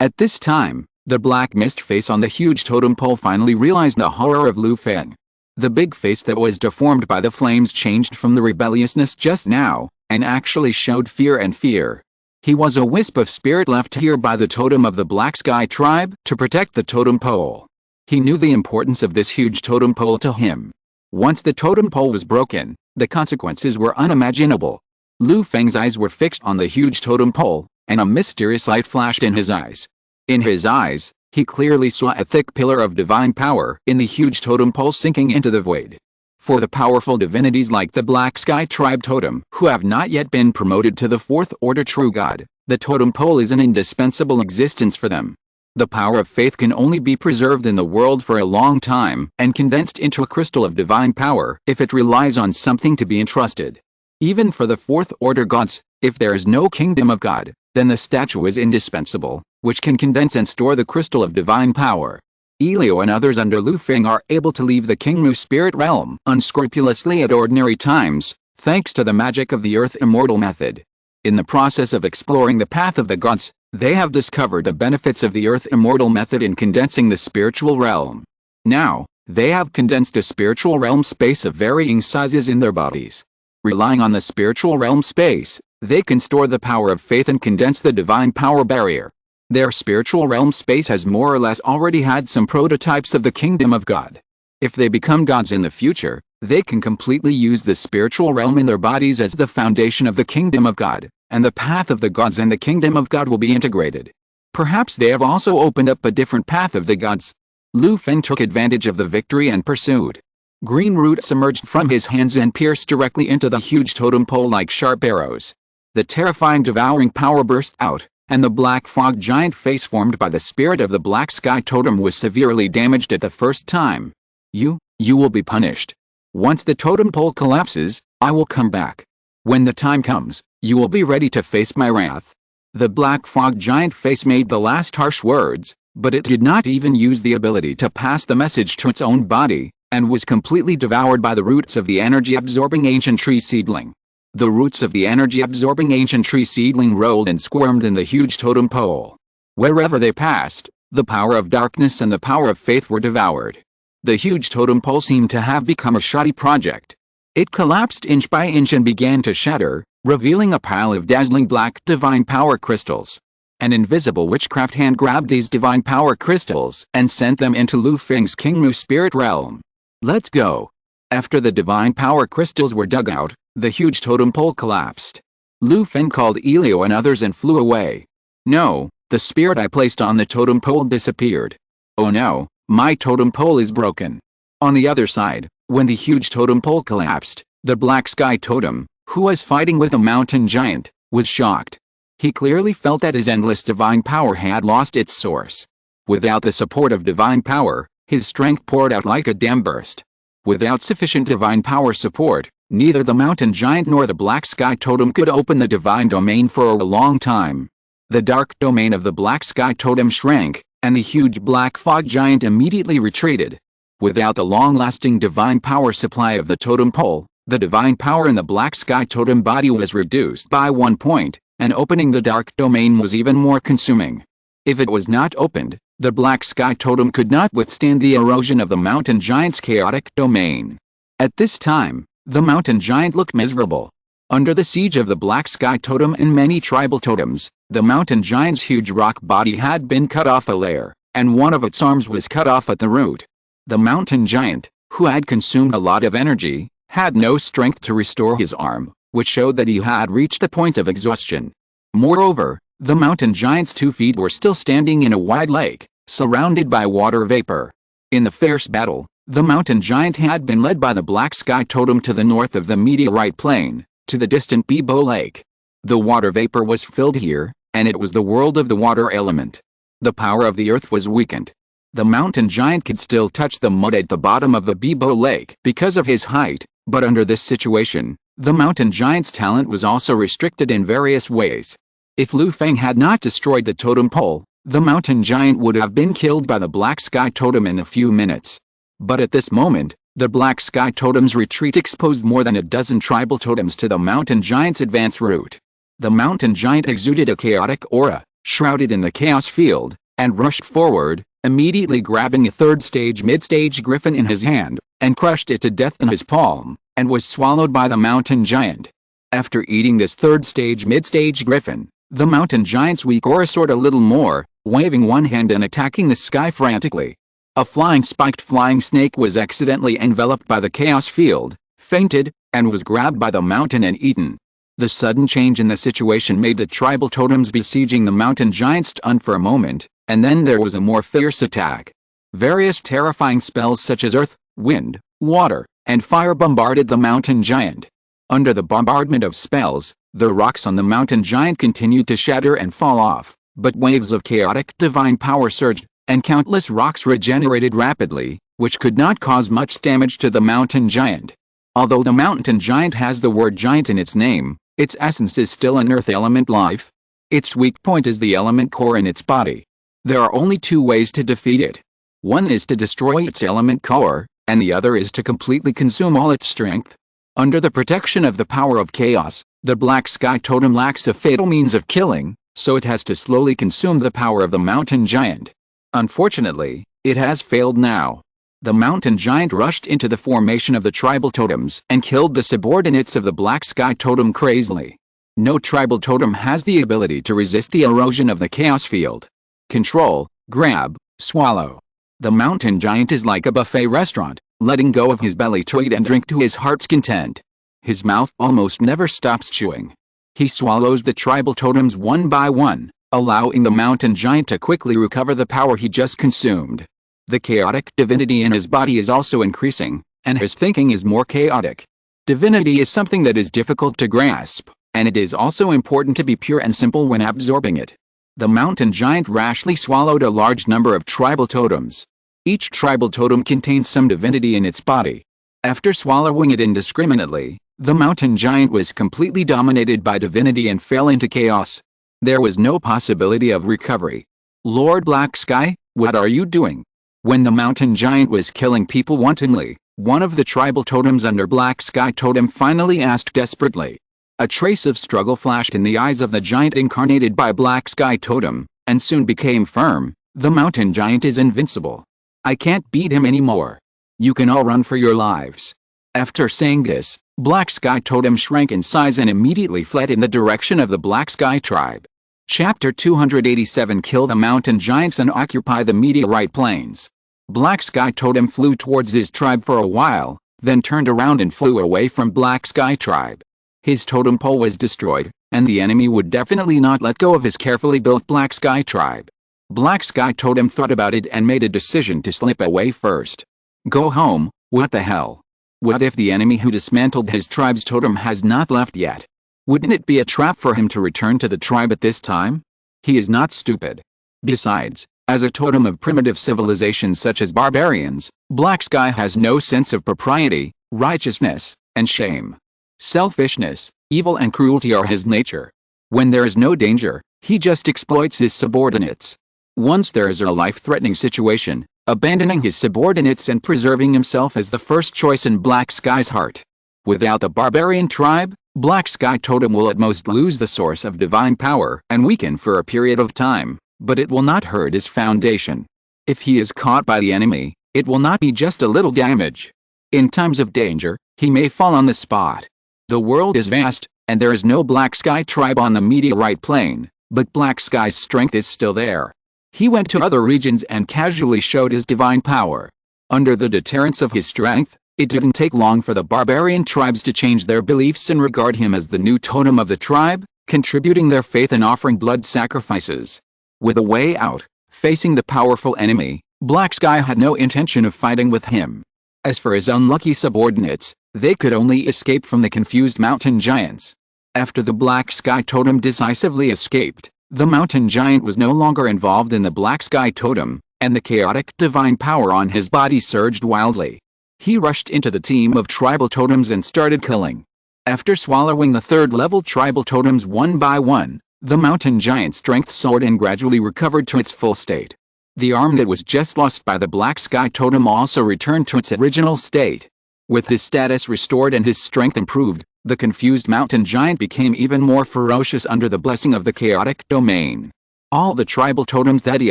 At this time, the black mist face on the huge totem pole finally realized the horror of Lu Feng. The big face that was deformed by the flames changed from the rebelliousness just now, and actually showed fear and fear. He was a wisp of spirit left here by the totem of the Black Sky tribe to protect the totem pole. He knew the importance of this huge totem pole to him. Once the totem pole was broken, the consequences were unimaginable. Lu Feng's eyes were fixed on the huge totem pole, and a mysterious light flashed in his eyes. In his eyes, he clearly saw a thick pillar of divine power in the huge totem pole sinking into the void. For the powerful divinities like the Black Sky tribe totem who have not yet been promoted to the fourth order true god, the totem pole is an indispensable existence for them. The power of faith can only be preserved in the world for a long time and condensed into a crystal of divine power if it relies on something to be entrusted. Even for the fourth order gods, if there is no kingdom of God, then the statue is indispensable, which can condense and store the crystal of divine power. Elio and others under Lu Feng are able to leave the Kingmu spirit realm unscrupulously at ordinary times, thanks to the magic of the Earth Immortal method. In the process of exploring the path of the gods, they have discovered the benefits of the Earth Immortal method in condensing the spiritual realm. Now, they have condensed a spiritual realm space of varying sizes in their bodies. Relying on the spiritual realm space, they can store the power of faith and condense the divine power barrier. Their spiritual realm space has more or less already had some prototypes of the kingdom of God. If they become gods in the future, they can completely use the spiritual realm in their bodies as the foundation of the kingdom of God, and the path of the gods and the kingdom of God will be integrated. Perhaps they have also opened up a different path of the gods. Lu Feng took advantage of the victory and pursued. Green roots emerged from his hands and pierced directly into the huge totem pole like sharp arrows. The terrifying devouring power burst out, and the black fog giant face formed by the spirit of the black sky totem was severely damaged at the first time. You will be punished. Once the totem pole collapses, I will come back. When the time comes, you will be ready to face my wrath. The black fog giant face made the last harsh words, but it did not even use the ability to pass the message to its own body, and was completely devoured by the roots of the energy-absorbing ancient tree seedling. The roots of the energy-absorbing ancient tree seedling rolled and squirmed in the huge totem pole. Wherever they passed, the power of darkness and the power of faith were devoured. The huge totem pole seemed to have become a shoddy project. It collapsed inch by inch and began to shatter, revealing a pile of dazzling black divine power crystals. An invisible witchcraft hand grabbed these divine power crystals and sent them into Lu Feng's Kingmu spirit realm. Let's go. After the divine power crystals were dug out, the huge totem pole collapsed. Lu Feng called Elio and others and flew away. No, the spirit I placed on the totem pole disappeared. Oh no, my totem pole is broken. On the other side, when the huge totem pole collapsed, the black sky totem, who was fighting with a mountain giant, was shocked. He clearly felt that his endless divine power had lost its source. Without the support of divine power, his strength poured out like a dam burst. Without sufficient divine power support, neither the mountain giant nor the black sky totem could open the divine domain for a long time. The dark domain of the black sky totem shrank, and the huge black fog giant immediately retreated. Without the long-lasting divine power supply of the totem pole, the divine power in the black sky totem body was reduced by 1 point, and opening the dark domain was even more consuming. If it was not opened, the black sky totem could not withstand the erosion of the mountain giant's chaotic domain. At this time, the mountain giant looked miserable. Under the siege of the black sky totem and many tribal totems, the mountain giant's huge rock body had been cut off a layer, and one of its arms was cut off at the root. The mountain giant, who had consumed a lot of energy, had no strength to restore his arm, which showed that he had reached the point of exhaustion. Moreover, the mountain giant's 2 feet were still standing in a wide lake, surrounded by water vapor. In the fierce battle, the mountain giant had been led by the black sky totem to the north of the meteorite plain, to the distant Bibo Lake. The water vapor was filled here, and it was the world of the water element. The power of the earth was weakened. The mountain giant could still touch the mud at the bottom of the Bibo Lake because of his height, but under this situation, the mountain giant's talent was also restricted in various ways. If Lu Feng had not destroyed the totem pole, the mountain giant would have been killed by the black sky totem in a few minutes. But at this moment, the black sky totem's retreat exposed more than a dozen tribal totems to the mountain giant's advance route. The mountain giant exuded a chaotic aura, shrouded in the chaos field, and rushed forward, immediately grabbing a third-stage mid-stage griffin in his hand, and crushed it to death in his palm, and was swallowed by the mountain giant. After eating this third-stage mid-stage griffin, the mountain giant's weak aura soared a little more, waving one hand and attacking the sky frantically. A spiked flying snake was accidentally enveloped by the chaos field, fainted, and was grabbed by the mountain and eaten. The sudden change in the situation made the tribal totems besieging the mountain giant stun for a moment, and then there was a more fierce attack. Various terrifying spells such as earth, wind, water, and fire bombarded the mountain giant. Under the bombardment of spells, the rocks on the mountain giant continued to shatter and fall off, but waves of chaotic divine power surged, and countless rocks regenerated rapidly, which could not cause much damage to the mountain giant. Although the mountain giant has the word giant in its name, its essence is still an earth element life. Its weak point is the element core in its body. There are only 2 ways to defeat it. One is to destroy its element core, and the other is to completely consume all its strength. Under the protection of the power of chaos, the black sky totem lacks a fatal means of killing, so it has to slowly consume the power of the mountain giant. Unfortunately, it has failed now. The mountain giant rushed into the formation of the tribal totems and killed the subordinates of the black sky totem crazily. No tribal totem has the ability to resist the erosion of the chaos field. Control, grab, swallow. The mountain giant is like a buffet restaurant, letting go of his belly to eat and drink to his heart's content. His mouth almost never stops chewing. He swallows the tribal totems one by one, allowing the mountain giant to quickly recover the power he just consumed. The chaotic divinity in his body is also increasing, and his thinking is more chaotic. Divinity is something that is difficult to grasp, and it is also important to be pure and simple when absorbing it. The mountain giant rashly swallowed a large number of tribal totems. Each tribal totem contains some divinity in its body. After swallowing it indiscriminately, the mountain giant was completely dominated by divinity and fell into chaos. There was no possibility of recovery. Lord Black Sky, what are you doing? When the mountain giant was killing people wantonly, one of the tribal totems under Black Sky Totem finally asked desperately. A trace of struggle flashed in the eyes of the giant incarnated by Black Sky Totem, and soon became firm. The mountain giant is invincible. I can't beat him anymore. You can all run for your lives. After saying this, Black Sky Totem shrank in size and immediately fled in the direction of the Black Sky tribe. Chapter 287 Kill the mountain giants and occupy the meteorite plains. Black Sky Totem flew towards his tribe for a while, then turned around and flew away from Black Sky tribe. His totem pole was destroyed, and the enemy would definitely not let go of his carefully built Black Sky tribe. Black Sky Totem thought about it and made a decision to slip away first. Go home, what the hell? What if the enemy who dismantled his tribe's totem has not left yet? Wouldn't it be a trap for him to return to the tribe at this time? He is not stupid. Besides, as a totem of primitive civilizations such as barbarians, Black Sky has no sense of propriety, righteousness, and shame. Selfishness, evil and cruelty are his nature. When there is no danger, he just exploits his subordinates. Once there is a life-threatening situation, abandoning his subordinates and preserving himself is the first choice in Black Sky's heart. Without the barbarian tribe, Black Sky Totem will at most lose the source of divine power and weaken for a period of time, but it will not hurt his foundation. If he is caught by the enemy, it will not be just a little damage. In times of danger, he may fall on the spot. The world is vast, and there is no Black Sky tribe on the meteorite plain, but Black Sky's strength is still there. He went to other regions and casually showed his divine power. Under the deterrence of his strength, it didn't take long for the barbarian tribes to change their beliefs and regard him as the new totem of the tribe, contributing their faith and offering blood sacrifices. With a way out, facing the powerful enemy, Black Sky had no intention of fighting with him. As for his unlucky subordinates, they could only escape from the confused mountain giants. After the Black Sky Totem decisively escaped, the mountain giant was no longer involved in the Black Sky Totem, and the chaotic divine power on his body surged wildly. He rushed into the team of tribal totems and started killing. After swallowing the third-level tribal totems one by one, the mountain giant's strength soared and gradually recovered to its full state. The arm that was just lost by the Black Sky Totem also returned to its original state. With his status restored and his strength improved, the confused mountain giant became even more ferocious under the blessing of the chaotic domain. All the tribal totems that he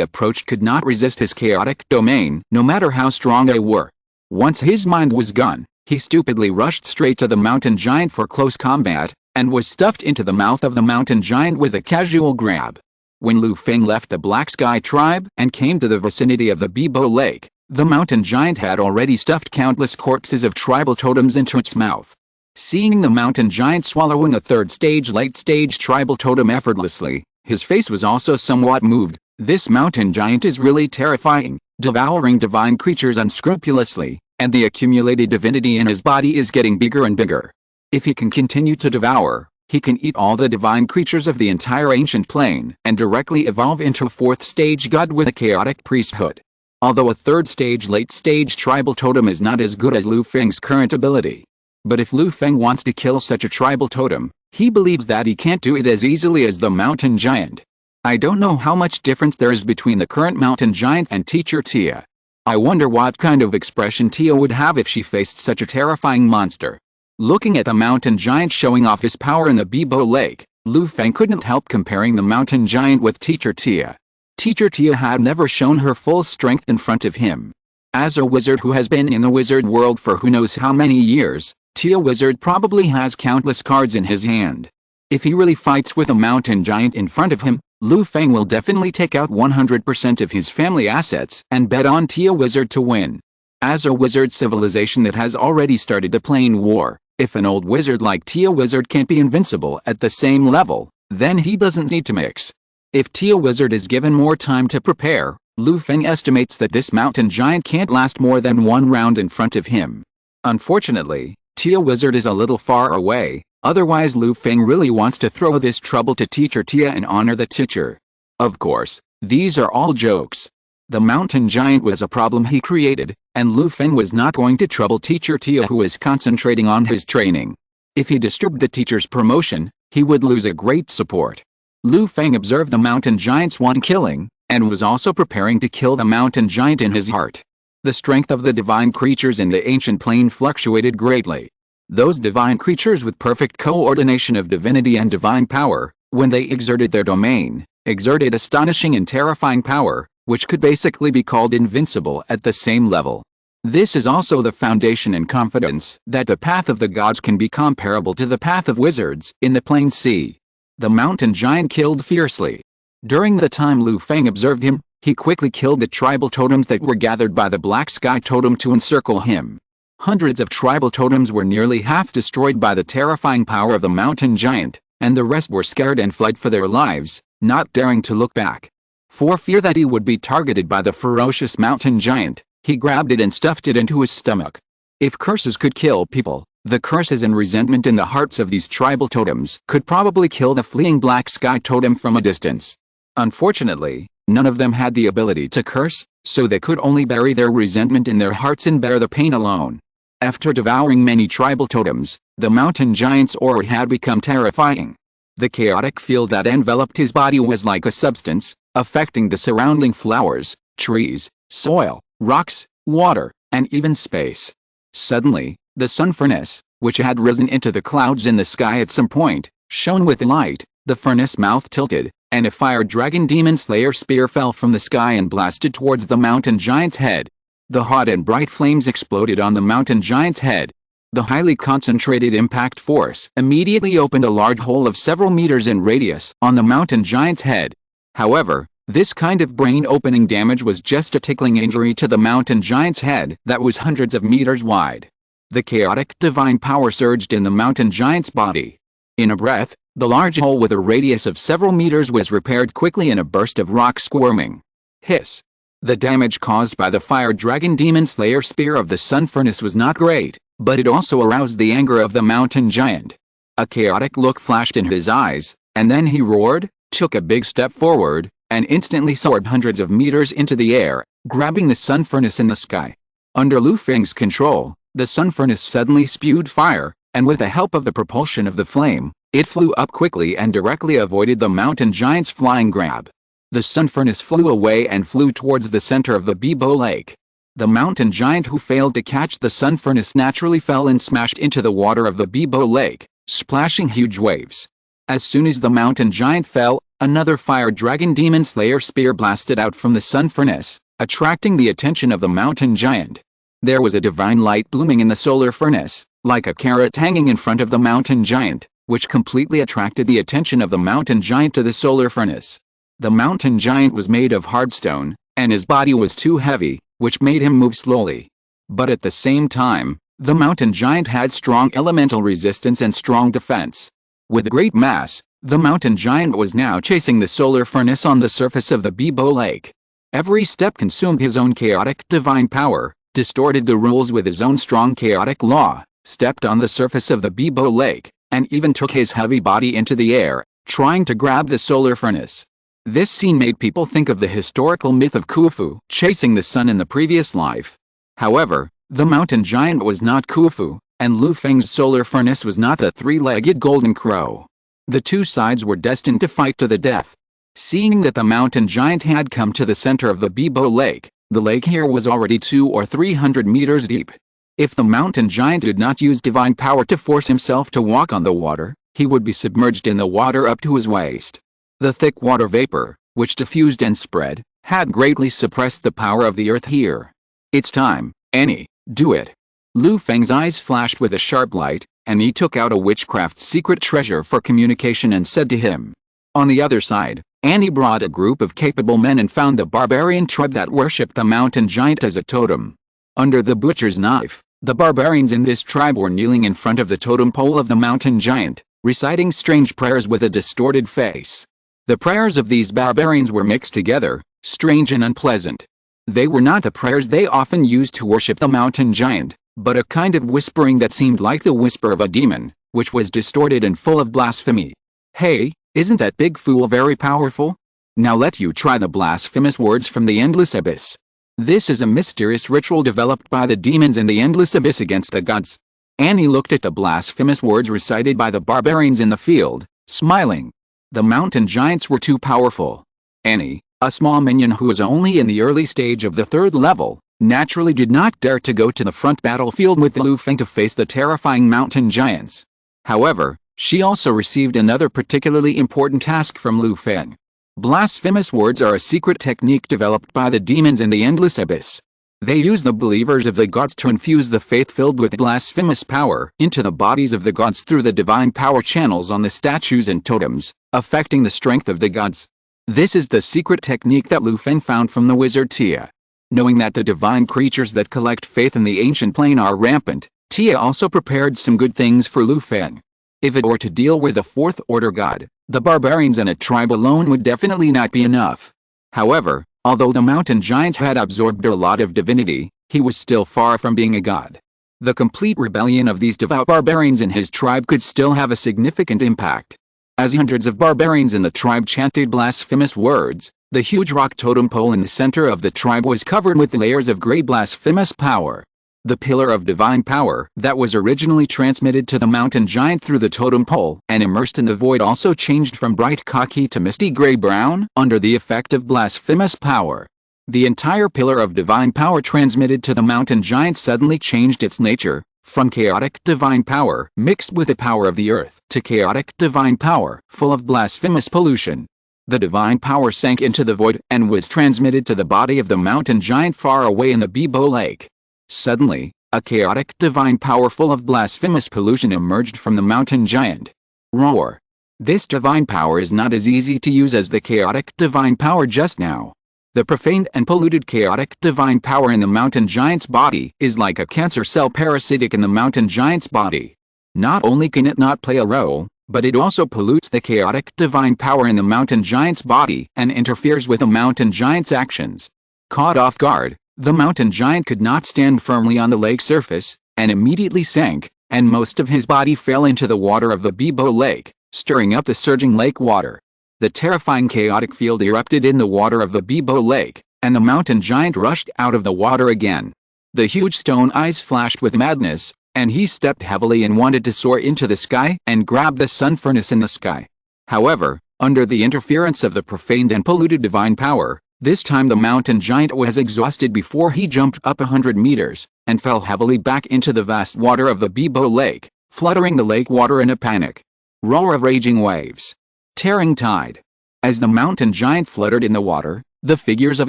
approached could not resist his chaotic domain, no matter how strong they were. Once his mind was gone, he stupidly rushed straight to the mountain giant for close combat, and was stuffed into the mouth of the mountain giant with a casual grab. When Feng left the Black Sky tribe and came to the vicinity of the Bibo Lake, the mountain giant had already stuffed countless corpses of tribal totems into its mouth. Seeing the mountain giant swallowing a third-stage late-stage tribal totem effortlessly, his face was also somewhat moved. This mountain giant is really terrifying, devouring divine creatures unscrupulously, and the accumulated divinity in his body is getting bigger and bigger. If he can continue to devour, he can eat all the divine creatures of the entire ancient plane and directly evolve into a fourth-stage god with a chaotic priesthood. Although a third-stage late-stage tribal totem is not as good as Feng's current ability. But if Feng wants to kill such a tribal totem, he believes that he can't do it as easily as the mountain giant. I don't know how much difference there is between the current mountain giant and Teacher Tia. I wonder what kind of expression Tia would have if she faced such a terrifying monster. Looking at the mountain giant showing off his power in the Bibo Lake, Lu Feng couldn't help comparing the mountain giant with Teacher Tia. Teacher Tia had never shown her full strength in front of him. As a wizard who has been in the wizard world for who knows how many years, Tia Wizard probably has countless cards in his hand. If he really fights with a mountain giant in front of him, Lu Feng will definitely take out 100% of his family assets and bet on Tia Wizard to win. As a wizard civilization that has already started a plain war, if an old wizard like Tia Wizard can't be invincible at the same level, then he doesn't need to mix. If Tia Wizard is given more time to prepare, Lu Feng estimates that this mountain giant can't last more than one round in front of him. Unfortunately, Tia Wizard is a little far away, otherwise Lu Feng really wants to throw this trouble to Teacher Tia and honor the teacher. Of course, these are all jokes. The mountain giant was a problem he created, and Lu Feng was not going to trouble Teacher Tia who is concentrating on his training. If he disturbed the teacher's promotion, he would lose a great support. Lu Feng observed the mountain giant's one killing, and was also preparing to kill the mountain giant in his heart. The strength of the divine creatures in the ancient plane fluctuated greatly. Those divine creatures with perfect coordination of divinity and divine power, when they exerted their domain, exerted astonishing and terrifying power, which could basically be called invincible at the same level. This is also the foundation and confidence that the path of the gods can be comparable to the path of wizards in the plane sea. The mountain giant killed fiercely. During the time Lu Feng observed him, he quickly killed the tribal totems that were gathered by the Black Sky Totem to encircle him. Hundreds of tribal totems were nearly half destroyed by the terrifying power of the mountain giant, and the rest were scared and fled for their lives, not daring to look back. For fear that he would be targeted by the ferocious mountain giant, he grabbed it and stuffed it into his stomach. If curses could kill people, the curses and resentment in the hearts of these tribal totems could probably kill the fleeing Black Sky Totem from a distance. Unfortunately, none of them had the ability to curse, so they could only bury their resentment in their hearts and bear the pain alone. After devouring many tribal totems, the mountain giant's aura had become terrifying. The chaotic field that enveloped his body was like a substance, affecting the surrounding flowers, trees, soil, rocks, water, and even space. Suddenly, the sun furnace, which had risen into the clouds in the sky at some point, shone with light. The furnace mouth tilted, and a fire dragon demon slayer spear fell from the sky and blasted towards the mountain giant's head. The hot and bright flames exploded on the mountain giant's head. The highly concentrated impact force immediately opened a large hole of several meters in radius on the mountain giant's head. However, this kind of brain-opening damage was just a tickling injury to the mountain giant's head that was hundreds of meters wide. The chaotic divine power surged in the mountain giant's body. In a breath, the large hole with a radius of several meters was repaired quickly in a burst of rock squirming. Hiss. The damage caused by the fire dragon demon slayer spear of the sun furnace was not great, but it also aroused the anger of the mountain giant. A chaotic look flashed in his eyes, and then he roared, took a big step forward, and instantly soared hundreds of meters into the air, grabbing the sun furnace in the sky. Under Lu Feng's control, the sun furnace suddenly spewed fire, and with the help of the propulsion of the flame, it flew up quickly and directly avoided the mountain giant's flying grab. The sun furnace flew away and flew towards the center of the Bibo Lake. The mountain giant who failed to catch the sun furnace naturally fell and smashed into the water of the Bibo Lake, splashing huge waves. As soon as the mountain giant fell, another fire dragon demon slayer spear blasted out from the sun furnace, attracting the attention of the mountain giant. There was a divine light blooming in the solar furnace, like a carrot hanging in front of the mountain giant, which completely attracted the attention of the mountain giant to the solar furnace. The mountain giant was made of hard stone, and his body was too heavy, which made him move slowly. But at the same time, the mountain giant had strong elemental resistance and strong defense. With great mass, the mountain giant was now chasing the solar furnace on the surface of the Bibo Lake. Every step consumed his own chaotic divine power, distorted the rules with his own strong chaotic law, stepped on the surface of the Bibo Lake, and even took his heavy body into the air, trying to grab the solar furnace. This scene made people think of the historical myth of Khufu chasing the sun in the previous life. However, the mountain giant was not Khufu, and Lu Feng's solar furnace was not the three-legged golden crow. The two sides were destined to fight to the death. Seeing that the mountain giant had come to the center of the Bibo Lake, The lake here was already 200 or 300 meters deep. If the mountain giant did not use divine power to force himself to walk on the water, he would be submerged in the water up to his waist. The thick water vapor, which diffused and spread, had greatly suppressed the power of the earth here. It's time, Annie, do it. Lu Feng's eyes flashed with a sharp light, and he took out a witchcraft's secret treasure for communication and said to him. On the other side, Annie brought a group of capable men and found the barbarian tribe that worshipped the mountain giant as a totem. Under the butcher's knife, the barbarians in this tribe were kneeling in front of the totem pole of the mountain giant, reciting strange prayers with a distorted face. The prayers of these barbarians were mixed together, strange and unpleasant. They were not the prayers they often used to worship the mountain giant, but a kind of whispering that seemed like the whisper of a demon, which was distorted and full of blasphemy. Hey, isn't that big fool very powerful? Now let you try the blasphemous words from the endless abyss. This is a mysterious ritual developed by the demons in the endless abyss against the gods. Annie looked at the blasphemous words recited by the barbarians in the field, smiling. The mountain giants were too powerful. Annie, a small minion who was only in the early stage of the 3rd level, naturally did not dare to go to the front battlefield with Lu Feng to face the terrifying mountain giants. However, she also received another particularly important task from Lu Feng. Blasphemous words are a secret technique developed by the demons in the endless abyss. They use the believers of the gods to infuse the faith filled with blasphemous power into the bodies of the gods through the divine power channels on the statues and totems, affecting the strength of the gods. This is the secret technique that Lu Feng found from the wizard Tia. Knowing that the divine creatures that collect faith in the ancient plane are rampant, Tia also prepared some good things for Lu Feng. If it were to deal with a 4th order god, the barbarians and a tribe alone would definitely not be enough. However, although the mountain giant had absorbed a lot of divinity, he was still far from being a god. The complete rebellion of these devout barbarians in his tribe could still have a significant impact. As hundreds of barbarians in the tribe chanted blasphemous words, the huge rock totem pole in the center of the tribe was covered with layers of gray blasphemous power. The pillar of divine power that was originally transmitted to the mountain giant through the totem pole and immersed in the void also changed from bright khaki to misty gray-brown under the effect of blasphemous power. The entire pillar of divine power transmitted to the mountain giant suddenly changed its nature, from chaotic divine power mixed with the power of the earth to chaotic divine power full of blasphemous pollution. The divine power sank into the void and was transmitted to the body of the mountain giant far away in the Bibo Lake. Suddenly, a chaotic divine power full of blasphemous pollution emerged from the mountain giant. Roar! This divine power is not as easy to use as the chaotic divine power just now. The profaned and polluted chaotic divine power in the mountain giant's body is like a cancer cell parasitic in the mountain giant's body. Not only can it not play a role, but it also pollutes the chaotic divine power in the mountain giant's body and interferes with the mountain giant's actions. Caught off guard, the mountain giant could not stand firmly on the lake surface, and immediately sank, and most of his body fell into the water of the Bibo Lake, stirring up the surging lake water. The terrifying chaotic field erupted in the water of the Bibo Lake, and the mountain giant rushed out of the water again. The huge stone eyes flashed with madness, and he stepped heavily and wanted to soar into the sky and grab the sun furnace in the sky. However, under the interference of the profaned and polluted divine power, this time the mountain giant was exhausted before he jumped up 100 meters, and fell heavily back into the vast water of the Bibo Lake, fluttering the lake water in a panic. Roar of raging waves. Tearing tide. As the mountain giant fluttered in the water, the figures of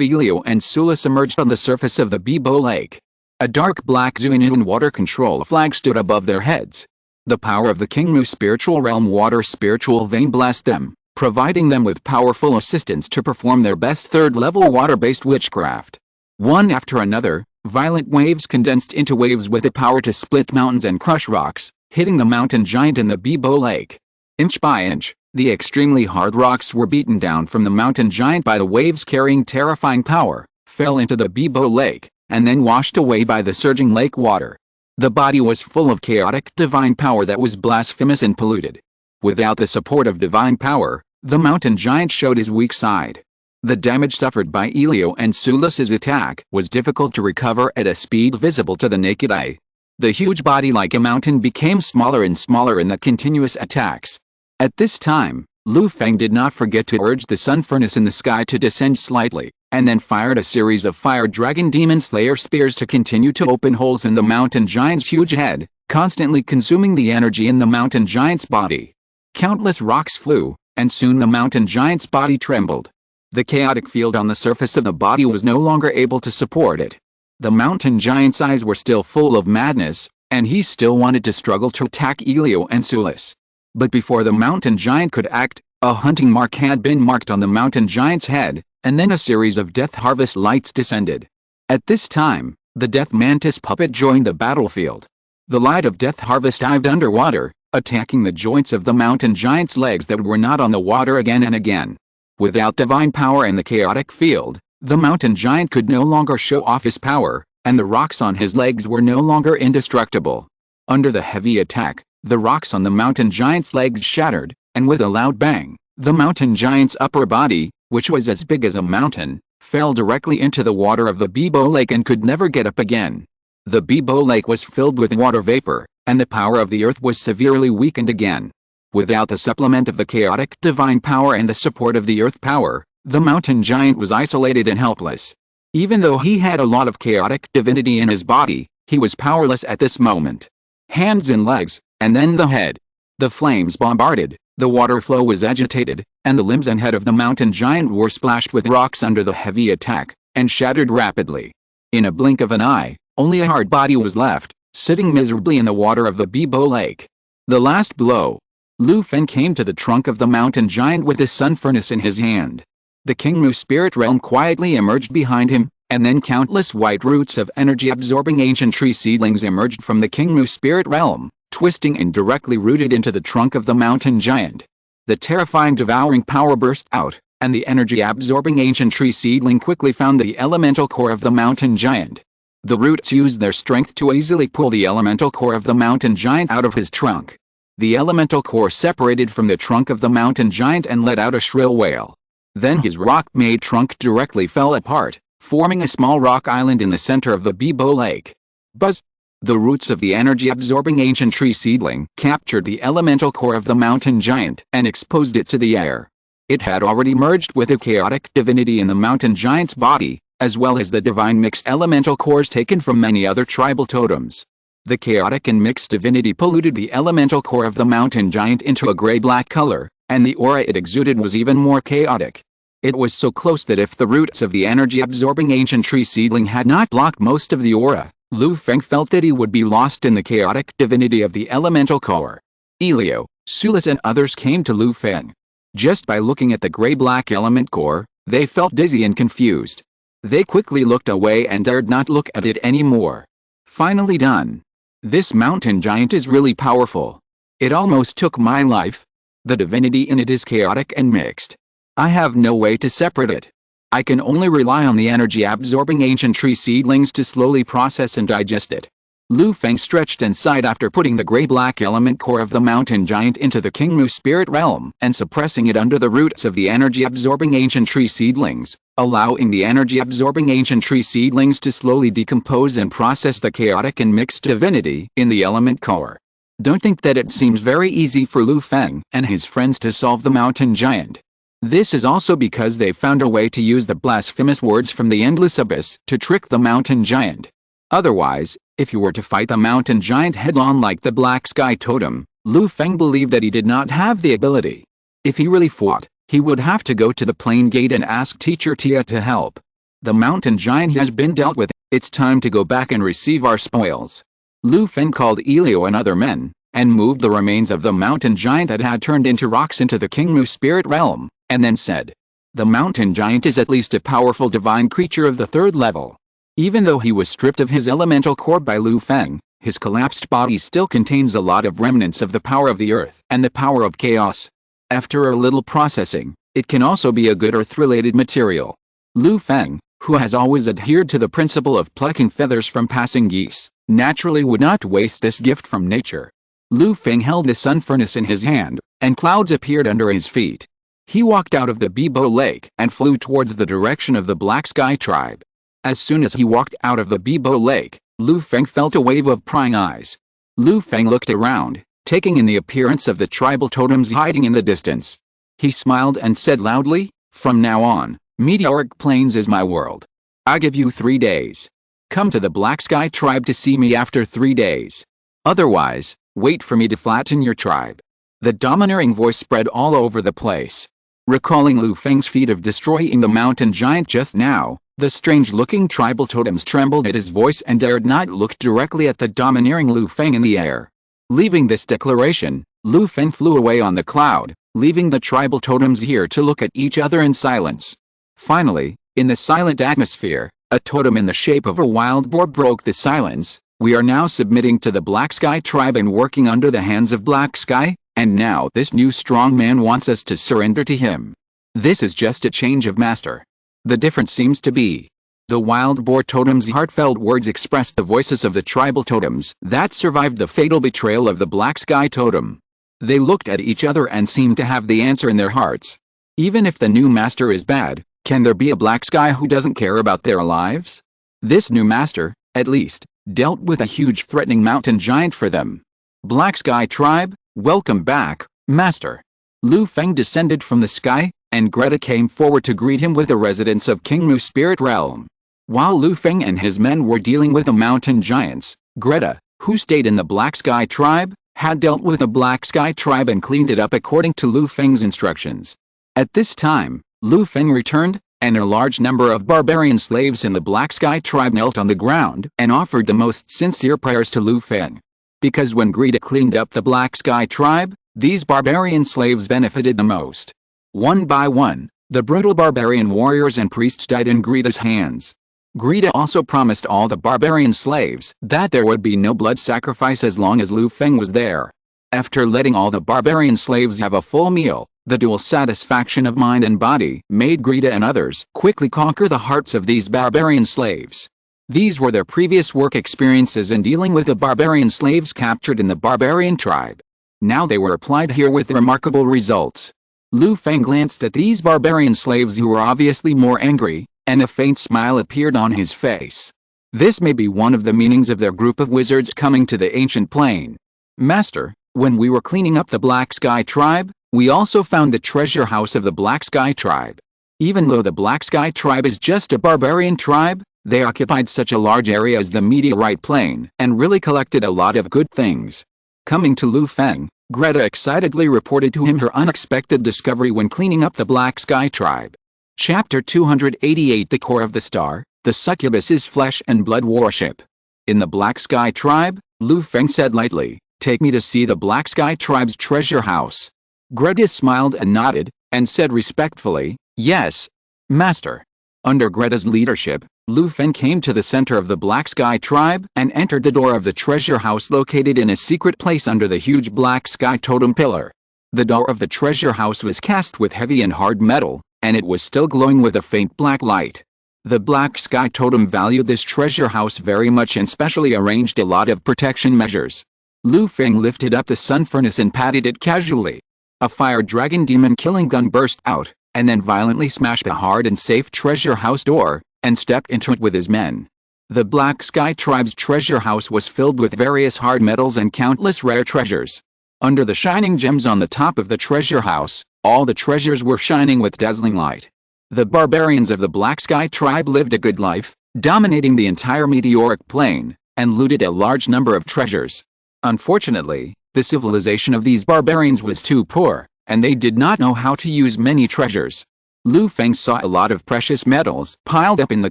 Elio and Sulis emerged on the surface of the Bibo Lake. A dark black Zuinun water control flag stood above their heads. The power of the Kingmu spiritual realm water spiritual vein blessed them, providing them with powerful assistance to perform their best 3rd-level water-based witchcraft. One after another, violent waves condensed into waves with the power to split mountains and crush rocks, hitting the mountain giant in the Bibo Lake. Inch by inch, the extremely hard rocks were beaten down from the mountain giant by the waves carrying terrifying power, fell into the Bibo Lake, and then washed away by the surging lake water. The body was full of chaotic divine power that was blasphemous and polluted. Without the support of divine power, the mountain giant showed his weak side. The damage suffered by Elio and Sulis's attack was difficult to recover at a speed visible to the naked eye. The huge body like a mountain became smaller and smaller in the continuous attacks. At this time, Lu Feng did not forget to urge the sun furnace in the sky to descend slightly, and then fired a series of fire dragon demon slayer spears to continue to open holes in the mountain giant's huge head, constantly consuming the energy in the mountain giant's body. Countless rocks flew, and soon the mountain giant's body trembled. The chaotic field on the surface of the body was no longer able to support it. The mountain giant's eyes were still full of madness, and he still wanted to struggle to attack Elio and Sulis. But before the mountain giant could act, a hunting mark had been marked on the mountain giant's head, and then a series of death harvest lights descended. At this time, the death mantis puppet joined the battlefield. The light of death harvest dived underwater, attacking the joints of the mountain giant's legs that were not on the water again and again. Without divine power in the chaotic field, the mountain giant could no longer show off his power, and the rocks on his legs were no longer indestructible. Under the heavy attack, the rocks on the mountain giant's legs shattered, and with a loud bang, the mountain giant's upper body, which was as big as a mountain, fell directly into the water of the Bibo Lake and could never get up again. The Bibo Lake was filled with water vapor, and the power of the earth was severely weakened again. Without the supplement of the chaotic divine power and the support of the earth power, the mountain giant was isolated and helpless. Even though he had a lot of chaotic divinity in his body, he was powerless at this moment. Hands and legs, and then the head. The flames bombarded, the water flow was agitated, and the limbs and head of the mountain giant were splashed with rocks under the heavy attack, and shattered rapidly. In a blink of an eye, only a hard body was left, sitting miserably in the water of the Bibo Lake. The last blow. Lu Feng came to the trunk of the mountain giant with his sun furnace in his hand. The Kingmu spirit realm quietly emerged behind him, and then countless white roots of energy-absorbing ancient tree seedlings emerged from the Kingmu spirit realm, twisting and directly rooted into the trunk of the mountain giant. The terrifying devouring power burst out, and the energy-absorbing ancient tree seedling quickly found the elemental core of the mountain giant. The roots used their strength to easily pull the elemental core of the mountain giant out of his trunk. The elemental core separated from the trunk of the mountain giant and let out a shrill wail. Then his rock-made trunk directly fell apart, forming a small rock island in the center of the Bibo Lake. Buzz! The roots of the energy-absorbing ancient tree seedling captured the elemental core of the mountain giant and exposed it to the air. It had already merged with the chaotic divinity in the mountain giant's body, as well as the divine mixed elemental cores taken from many other tribal totems. The chaotic and mixed divinity polluted the elemental core of the mountain giant into a gray-black color, and the aura it exuded was even more chaotic. It was so close that if the roots of the energy-absorbing ancient tree seedling had not blocked most of the aura, Lu Feng felt that he would be lost in the chaotic divinity of the elemental core. Elio, Sulis and others came to Lu Feng. Just by looking at the gray-black element core, they felt dizzy and confused. They quickly looked away and dared not look at it anymore. Finally done. This mountain giant is really powerful. It almost took my life. The divinity in it is chaotic and mixed. I have no way to separate it. I can only rely on the energy-absorbing ancient tree seedlings to slowly process and digest it. Lu Feng stretched and sighed after putting the gray-black element core of the mountain giant into the Kingmu spirit realm and suppressing it under the roots of the energy-absorbing ancient tree seedlings, allowing the energy-absorbing ancient tree seedlings to slowly decompose and process the chaotic and mixed divinity in the element core. Don't think that it seems very easy for Lu Feng and his friends to solve the mountain giant. This is also because they found a way to use the blasphemous words from the endless abyss to trick the mountain giant. Otherwise, if you were to fight the mountain giant head-on like the black sky totem, Lu Feng believed that he did not have the ability. If he really fought, he would have to go to the plain gate and ask teacher Tia to help. The mountain giant has been dealt with, it's time to go back and receive our spoils. Lu Feng called Elio and other men, and moved the remains of the mountain giant that had turned into rocks into the Kingmu spirit realm, and then said, "The mountain giant is at least a powerful divine creature of the 3rd level. Even though he was stripped of his elemental core by Lu Feng, his collapsed body still contains a lot of remnants of the power of the earth and the power of chaos. After a little processing, it can also be a good earth-related material." Lu Feng, who has always adhered to the principle of plucking feathers from passing geese, naturally would not waste this gift from nature. Lu Feng held the sun furnace in his hand, and clouds appeared under his feet. He walked out of the Bibo Lake and flew towards the direction of the Black Sky tribe. As soon as he walked out of the Bibo Lake, Lu Feng felt a wave of prying eyes. Lu Feng looked around, taking in the appearance of the tribal totems hiding in the distance. He smiled and said loudly, "From now on, Meteoric plains is my world. I give you 3 days. Come to the Black Sky tribe to see me after 3 days. Otherwise, wait for me to flatten your tribe. The domineering voice spread all over the place. Recalling Lu Feng's feat of destroying the mountain giant just now, the strange-looking tribal totems trembled at his voice and dared not look directly at the domineering Lu Feng in the air. Leaving this declaration, Lu Feng flew away on the cloud, leaving the tribal totems here to look at each other in silence. Finally, in the silent atmosphere, a totem in the shape of a wild boar broke the silence. We are now submitting to the Black Sky tribe and working under the hands of Black Sky, and now this new strong man wants us to surrender to him. This is just a change of master. The difference seems to be the wild boar totem's heartfelt words expressed the voices of the tribal totems that survived the fatal betrayal of the Black Sky totem. They looked at each other and seemed to have the answer in their hearts. Even if the new master is bad, can there be a Black Sky who doesn't care about their lives? This new master, at least, dealt with a huge threatening mountain giant for them. Black Sky tribe, welcome back, master. Lu Feng descended from the sky, and Greta came forward to greet him with the residents of King Mu's spirit realm. While Lu Feng and his men were dealing with the mountain giants, Greta, who stayed in the Black Sky tribe, had dealt with the Black Sky tribe and cleaned it up according to Lu Feng's instructions. At this time, Lu Feng returned, and a large number of barbarian slaves in the Black Sky tribe knelt on the ground and offered the most sincere prayers to Lu Feng. Because when Greta cleaned up the Black Sky tribe, these barbarian slaves benefited the most. One by one, the brutal barbarian warriors and priests died in Greta's hands. Greta also promised all the barbarian slaves that there would be no blood sacrifice as long as Lu Feng was there. After letting all the barbarian slaves have a full meal, the dual satisfaction of mind and body made Greta and others quickly conquer the hearts of these barbarian slaves. These were their previous work experiences in dealing with the barbarian slaves captured in the barbarian tribe. Now they were applied here with remarkable results. Lu Feng glanced at these barbarian slaves who were obviously more angry, and a faint smile appeared on his face. This may be one of the meanings of their group of wizards coming to the ancient plane. Master, when we were cleaning up the Black Sky tribe, we also found the treasure house of the Black Sky tribe. Even though the Black Sky tribe is just a barbarian tribe, they occupied such a large area as the meteorite plain and really collected a lot of good things. Coming to Lu Feng, Greta excitedly reported to him her unexpected discovery when cleaning up the Black Sky tribe. Chapter 288 The Core of the Star, the Succubus's Flesh and Blood Worship. In the Black Sky tribe, Lu Feng said lightly, "Take me to see the Black Sky tribe's treasure house." Greta smiled and nodded, and said respectfully, "Yes, master." Under Greta's leadership, Lu Feng came to the center of the Black Sky tribe and entered the door of the treasure house located in a secret place under the huge Black Sky totem pillar. The door of the treasure house was cast with heavy and hard metal, and it was still glowing with a faint black light. The Black Sky totem valued this treasure house very much and specially arranged a lot of protection measures. Lu Feng lifted up the sun furnace and patted it casually. A fire dragon demon killing gun burst out, and then violently smashed the hard and safe treasure house door, and stepped into it with his men. The Black Sky tribe's treasure house was filled with various hard metals and countless rare treasures. Under the shining gems on the top of the treasure house, all the treasures were shining with dazzling light. The barbarians of the Black Sky tribe lived a good life, dominating the entire meteoric plain, and looted a large number of treasures. Unfortunately, the civilization of these barbarians was too poor, and they did not know how to use many treasures. Lu Feng saw a lot of precious metals piled up in the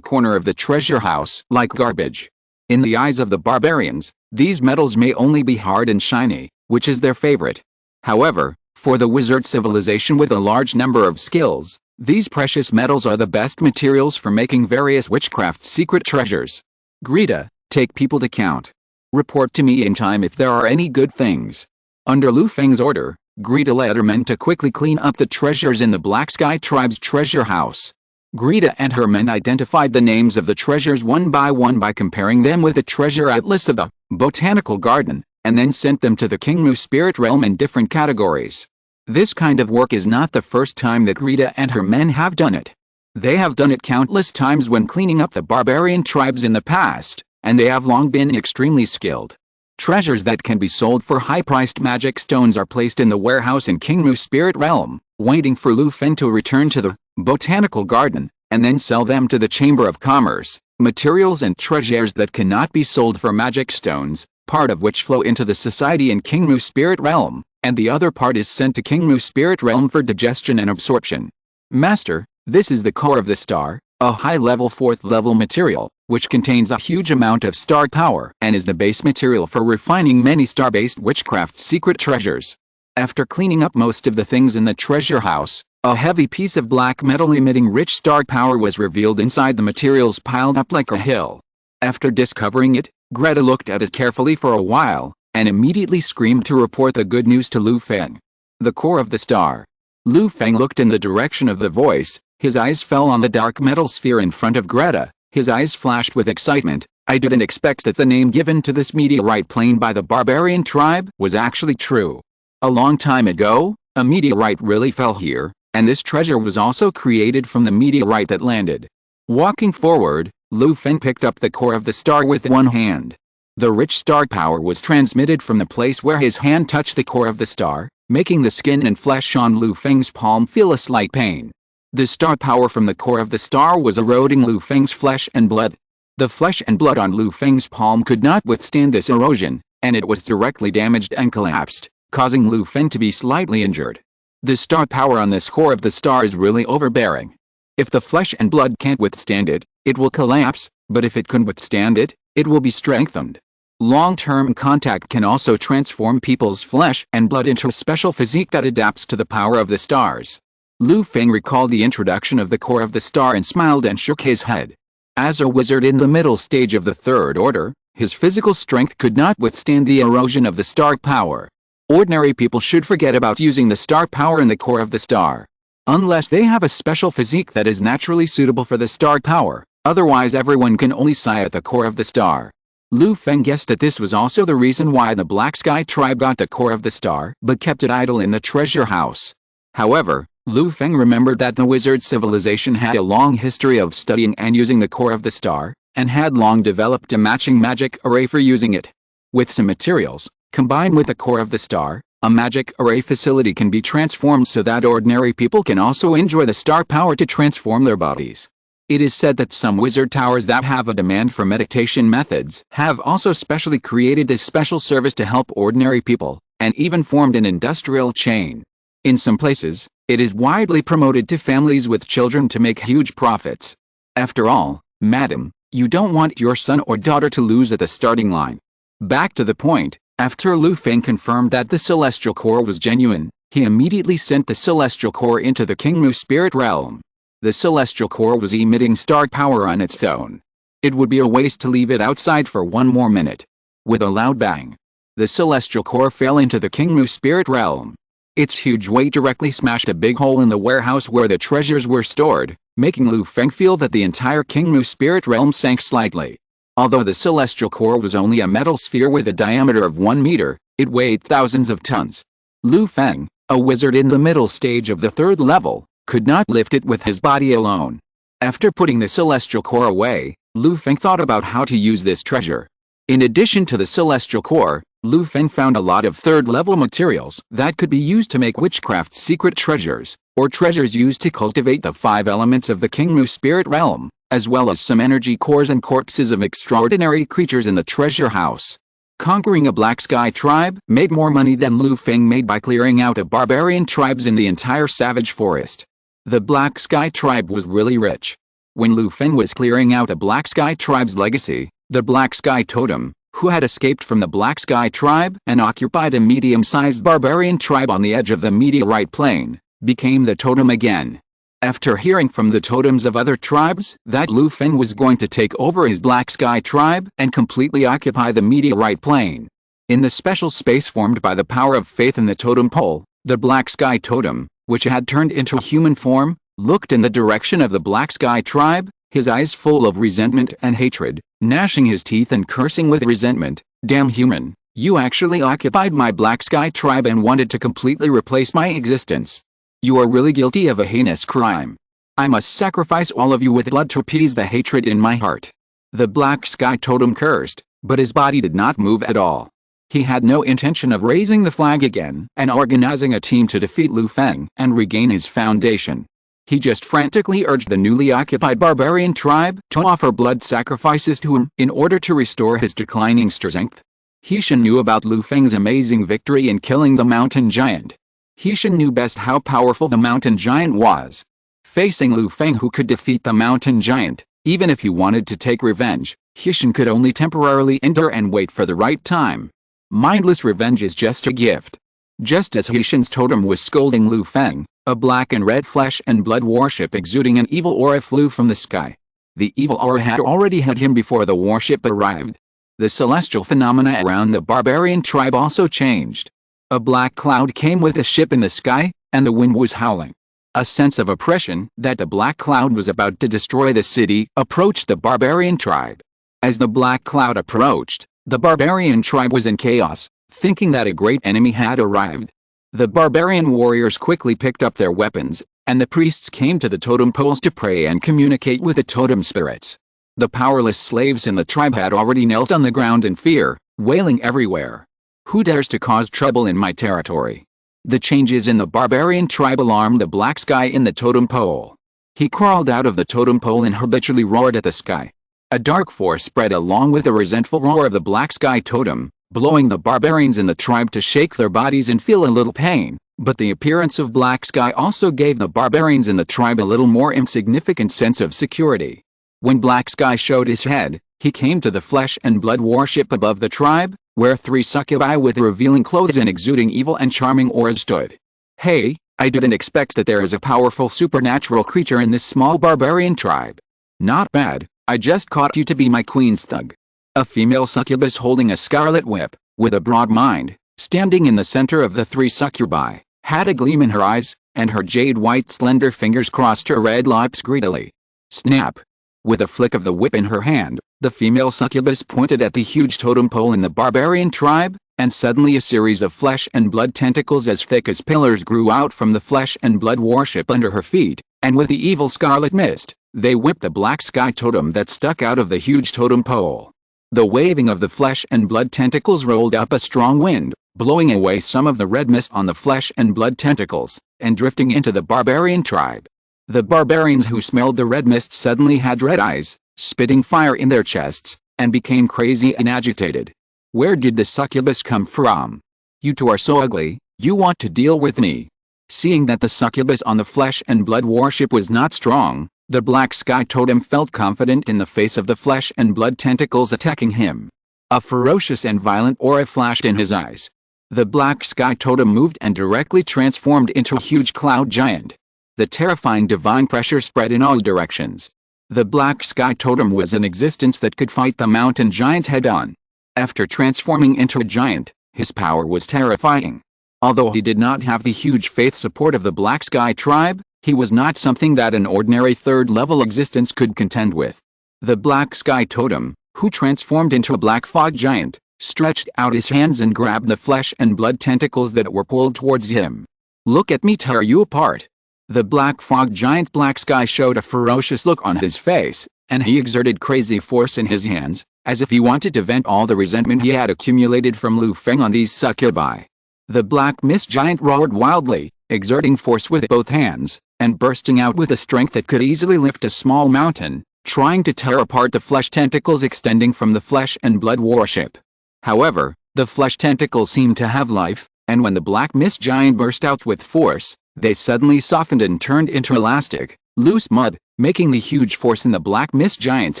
corner of the treasure house like garbage. In the eyes of the barbarians, these metals may only be hard and shiny, which is their favorite. However, for the wizard civilization with a large number of skills, these precious metals are the best materials for making various witchcraft secret treasures. Greta, take people to count. Report to me in time if there are any good things. Under Lu Feng's order, Greta led her men to quickly clean up the treasures in the Black Sky tribe's treasure house. Greta and her men identified the names of the treasures one by comparing them with the treasure atlas of the botanical garden, and then sent them to the King Mu spirit realm in different categories. This kind of work is not the first time that Greta and her men have done it. They have done it countless times when cleaning up the barbarian tribes in the past, and they have long been extremely skilled. Treasures that can be sold for high-priced magic stones are placed in the warehouse in King Mu's spirit realm, waiting for Lu Feng to return to the botanical garden, and then sell them to the Chamber of Commerce, materials and treasures that cannot be sold for magic stones, part of which flow into the society in King Mu spirit realm, and the other part is sent to King Mu spirit realm for digestion and absorption. Master, this is the core of the star, a high-level 4th-level material, which contains a huge amount of star power and is the base material for refining many star-based witchcraft secret treasures. After cleaning up most of the things in the treasure house, a heavy piece of black metal emitting rich star power was revealed inside the materials piled up like a hill. After discovering it, Greta looked at it carefully for a while, and immediately screamed to report the good news to Lu Feng. The core of the star. Lu Feng looked in the direction of the voice, his eyes fell on the dark metal sphere in front of Greta, his eyes flashed with excitement. I didn't expect that the name given to this meteorite plane by the barbarian tribe was actually true. A long time ago, a meteorite really fell here, and this treasure was also created from the meteorite that landed. Walking forward, Lu Feng picked up the core of the star with one hand. The rich star power was transmitted from the place where his hand touched the core of the star, making the skin and flesh on Lu Feng's palm feel a slight pain. The star power from the core of the star was eroding Lu Feng's flesh and blood. The flesh and blood on Lu Feng's palm could not withstand this erosion, and it was directly damaged and collapsed, causing Lu Feng to be slightly injured. The star power on this core of the star is really overbearing. If the flesh and blood can't withstand it, it will collapse, but if it can withstand it, it will be strengthened. Long-term contact can also transform people's flesh and blood into a special physique that adapts to the power of the stars. Lu Feng recalled the introduction of the core of the star and smiled and shook his head. As a wizard in the middle stage of the third order, his physical strength could not withstand the erosion of the star power. Ordinary people should forget about using the star power in the core of the star. Unless they have a special physique that is naturally suitable for the star power, otherwise everyone can only sigh at the core of the star. Lu Feng guessed that this was also the reason why the Black Sky tribe got the core of the star but kept it idle in the treasure house. However, Lu Feng remembered that the wizard civilization had a long history of studying and using the core of the star, and had long developed a matching magic array for using it. With some materials, combined with the core of the star, a magic array facility can be transformed so that ordinary people can also enjoy the star power to transform their bodies. It is said that some wizard towers that have a demand for meditation methods have also specially created this special service to help ordinary people, and even formed an industrial chain. In some places, it is widely promoted to families with children to make huge profits. After all, madam, you don't want your son or daughter to lose at the starting line. Back to the point, after Lu Feng confirmed that the celestial core was genuine, he immediately sent the celestial core into the King Mu spirit realm. The celestial core was emitting star power on its own. It would be a waste to leave it outside for one more minute. With a loud bang, the celestial core fell into the King Mu spirit realm. Its huge weight directly smashed a big hole in the warehouse where the treasures were stored, making Lu Feng feel that the entire King Mu spirit realm sank slightly. Although the celestial core was only a metal sphere with a diameter of 1 meter, it weighed thousands of tons. Lu Feng, a wizard in the middle stage of the third level, could not lift it with his body alone. After putting the celestial core away, Lu Feng thought about how to use this treasure. In addition to the celestial core, Lu Feng found a lot of third-level materials that could be used to make witchcraft secret treasures, or treasures used to cultivate the 5 elements of the King Mu spirit realm, as well as some energy cores and corpses of extraordinary creatures in the treasure house. Conquering a Black Sky tribe made more money than Lu Feng made by clearing out the barbarian tribes in the entire savage forest. The Black Sky tribe was really rich. When Lu Feng was clearing out a Black Sky tribe's legacy, the Black Sky totem, who had escaped from the Black Sky tribe and occupied a medium-sized barbarian tribe on the edge of the meteorite plain, became the totem again. After hearing from the totems of other tribes that Lu Feng was going to take over his Black Sky tribe and completely occupy the meteorite plain. In the special space formed by the power of faith in the totem pole, the Black Sky totem, which had turned into human form, looked in the direction of the Black Sky tribe, his eyes full of resentment and hatred, gnashing his teeth and cursing with resentment. Damn human, you actually occupied my Black Sky tribe and wanted to completely replace my existence. You are really guilty of a heinous crime. I must sacrifice all of you with blood to appease the hatred in my heart. The Black Sky totem cursed, but his body did not move at all. He had no intention of raising the flag again and organizing a team to defeat Lu Feng and regain his foundation. He just frantically urged the newly occupied barbarian tribe to offer blood sacrifices to him in order to restore his declining strength. Hishan knew about Lu Feng's amazing victory in killing the mountain giant. Hishan knew best how powerful the mountain giant was. Facing Lu Feng, who could defeat the mountain giant, even if he wanted to take revenge, Hishan could only temporarily endure and wait for the right time. Mindless revenge is just a gift. Just as Hishan's totem was scolding Lu Feng, a black and red flesh and blood warship exuding an evil aura flew from the sky. The evil aura had already hit him before the warship arrived. The celestial phenomena around the barbarian tribe also changed. A black cloud came with the ship in the sky, and the wind was howling. A sense of oppression that the black cloud was about to destroy the city approached the barbarian tribe. As the black cloud approached, the barbarian tribe was in chaos, thinking that a great enemy had arrived. The barbarian warriors quickly picked up their weapons, and the priests came to the totem poles to pray and communicate with the totem spirits. The powerless slaves in the tribe had already knelt on the ground in fear, wailing everywhere. "Who dares to cause trouble in my territory?" The changes in the barbarian tribe alarmed the black sky in the totem pole. He crawled out of the totem pole and habitually roared at the sky. A dark force spread along with the resentful roar of the black sky totem, blowing the barbarians in the tribe to shake their bodies and feel a little pain. But the appearance of black sky also gave the barbarians in the tribe a little more insignificant sense of security. When black sky showed his head, he came to the flesh and blood warship above the tribe, where 3 succubi with revealing clothes and exuding evil and charming auras stood. "Hey, I didn't expect that there is a powerful supernatural creature in this small barbarian tribe." "Not bad, I just caught you to be my queen's thug." A female succubus holding a scarlet whip, with a broad mind, standing in the center of the 3 succubi, had a gleam in her eyes, and her jade-white slender fingers crossed her red lips greedily. Snap! With a flick of the whip in her hand, the female succubus pointed at the huge totem pole in the barbarian tribe, and suddenly a series of flesh and blood tentacles as thick as pillars grew out from the flesh and blood warship under her feet, and with the evil scarlet mist, they whipped the black sky totem that stuck out of the huge totem pole. The waving of the flesh and blood tentacles rolled up a strong wind, blowing away some of the red mist on the flesh and blood tentacles, and drifting into the barbarian tribe. The barbarians who smelled the red mist suddenly had red eyes, spitting fire in their chests, and became crazy and agitated. "Where did the succubus come from? You two are so ugly, you want to deal with me." Seeing that the succubus on the flesh and blood warship was not strong, the black sky totem felt confident in the face of the flesh and blood tentacles attacking him. A ferocious and violent aura flashed in his eyes. The black sky totem moved and directly transformed into a huge cloud giant. The terrifying divine pressure spread in all directions. The black sky totem was an existence that could fight the mountain giant head-on. After transforming into a giant, his power was terrifying. Although he did not have the huge faith support of the black sky tribe, he was not something that an ordinary third-level existence could contend with. The black sky totem, who transformed into a black fog giant, stretched out his hands and grabbed the flesh and blood tentacles that were pulled towards him. "Look at me tear you apart." The black fog giant's black sky showed a ferocious look on his face, and he exerted crazy force in his hands, as if he wanted to vent all the resentment he had accumulated from Lu Feng on these succubi. The black mist giant roared wildly, exerting force with both hands, and bursting out with a strength that could easily lift a small mountain, trying to tear apart the flesh tentacles extending from the flesh and blood warship. However, the flesh tentacles seemed to have life, and when the black mist giant burst out with force, they suddenly softened and turned into elastic, loose mud, making the huge force in the black mist giant's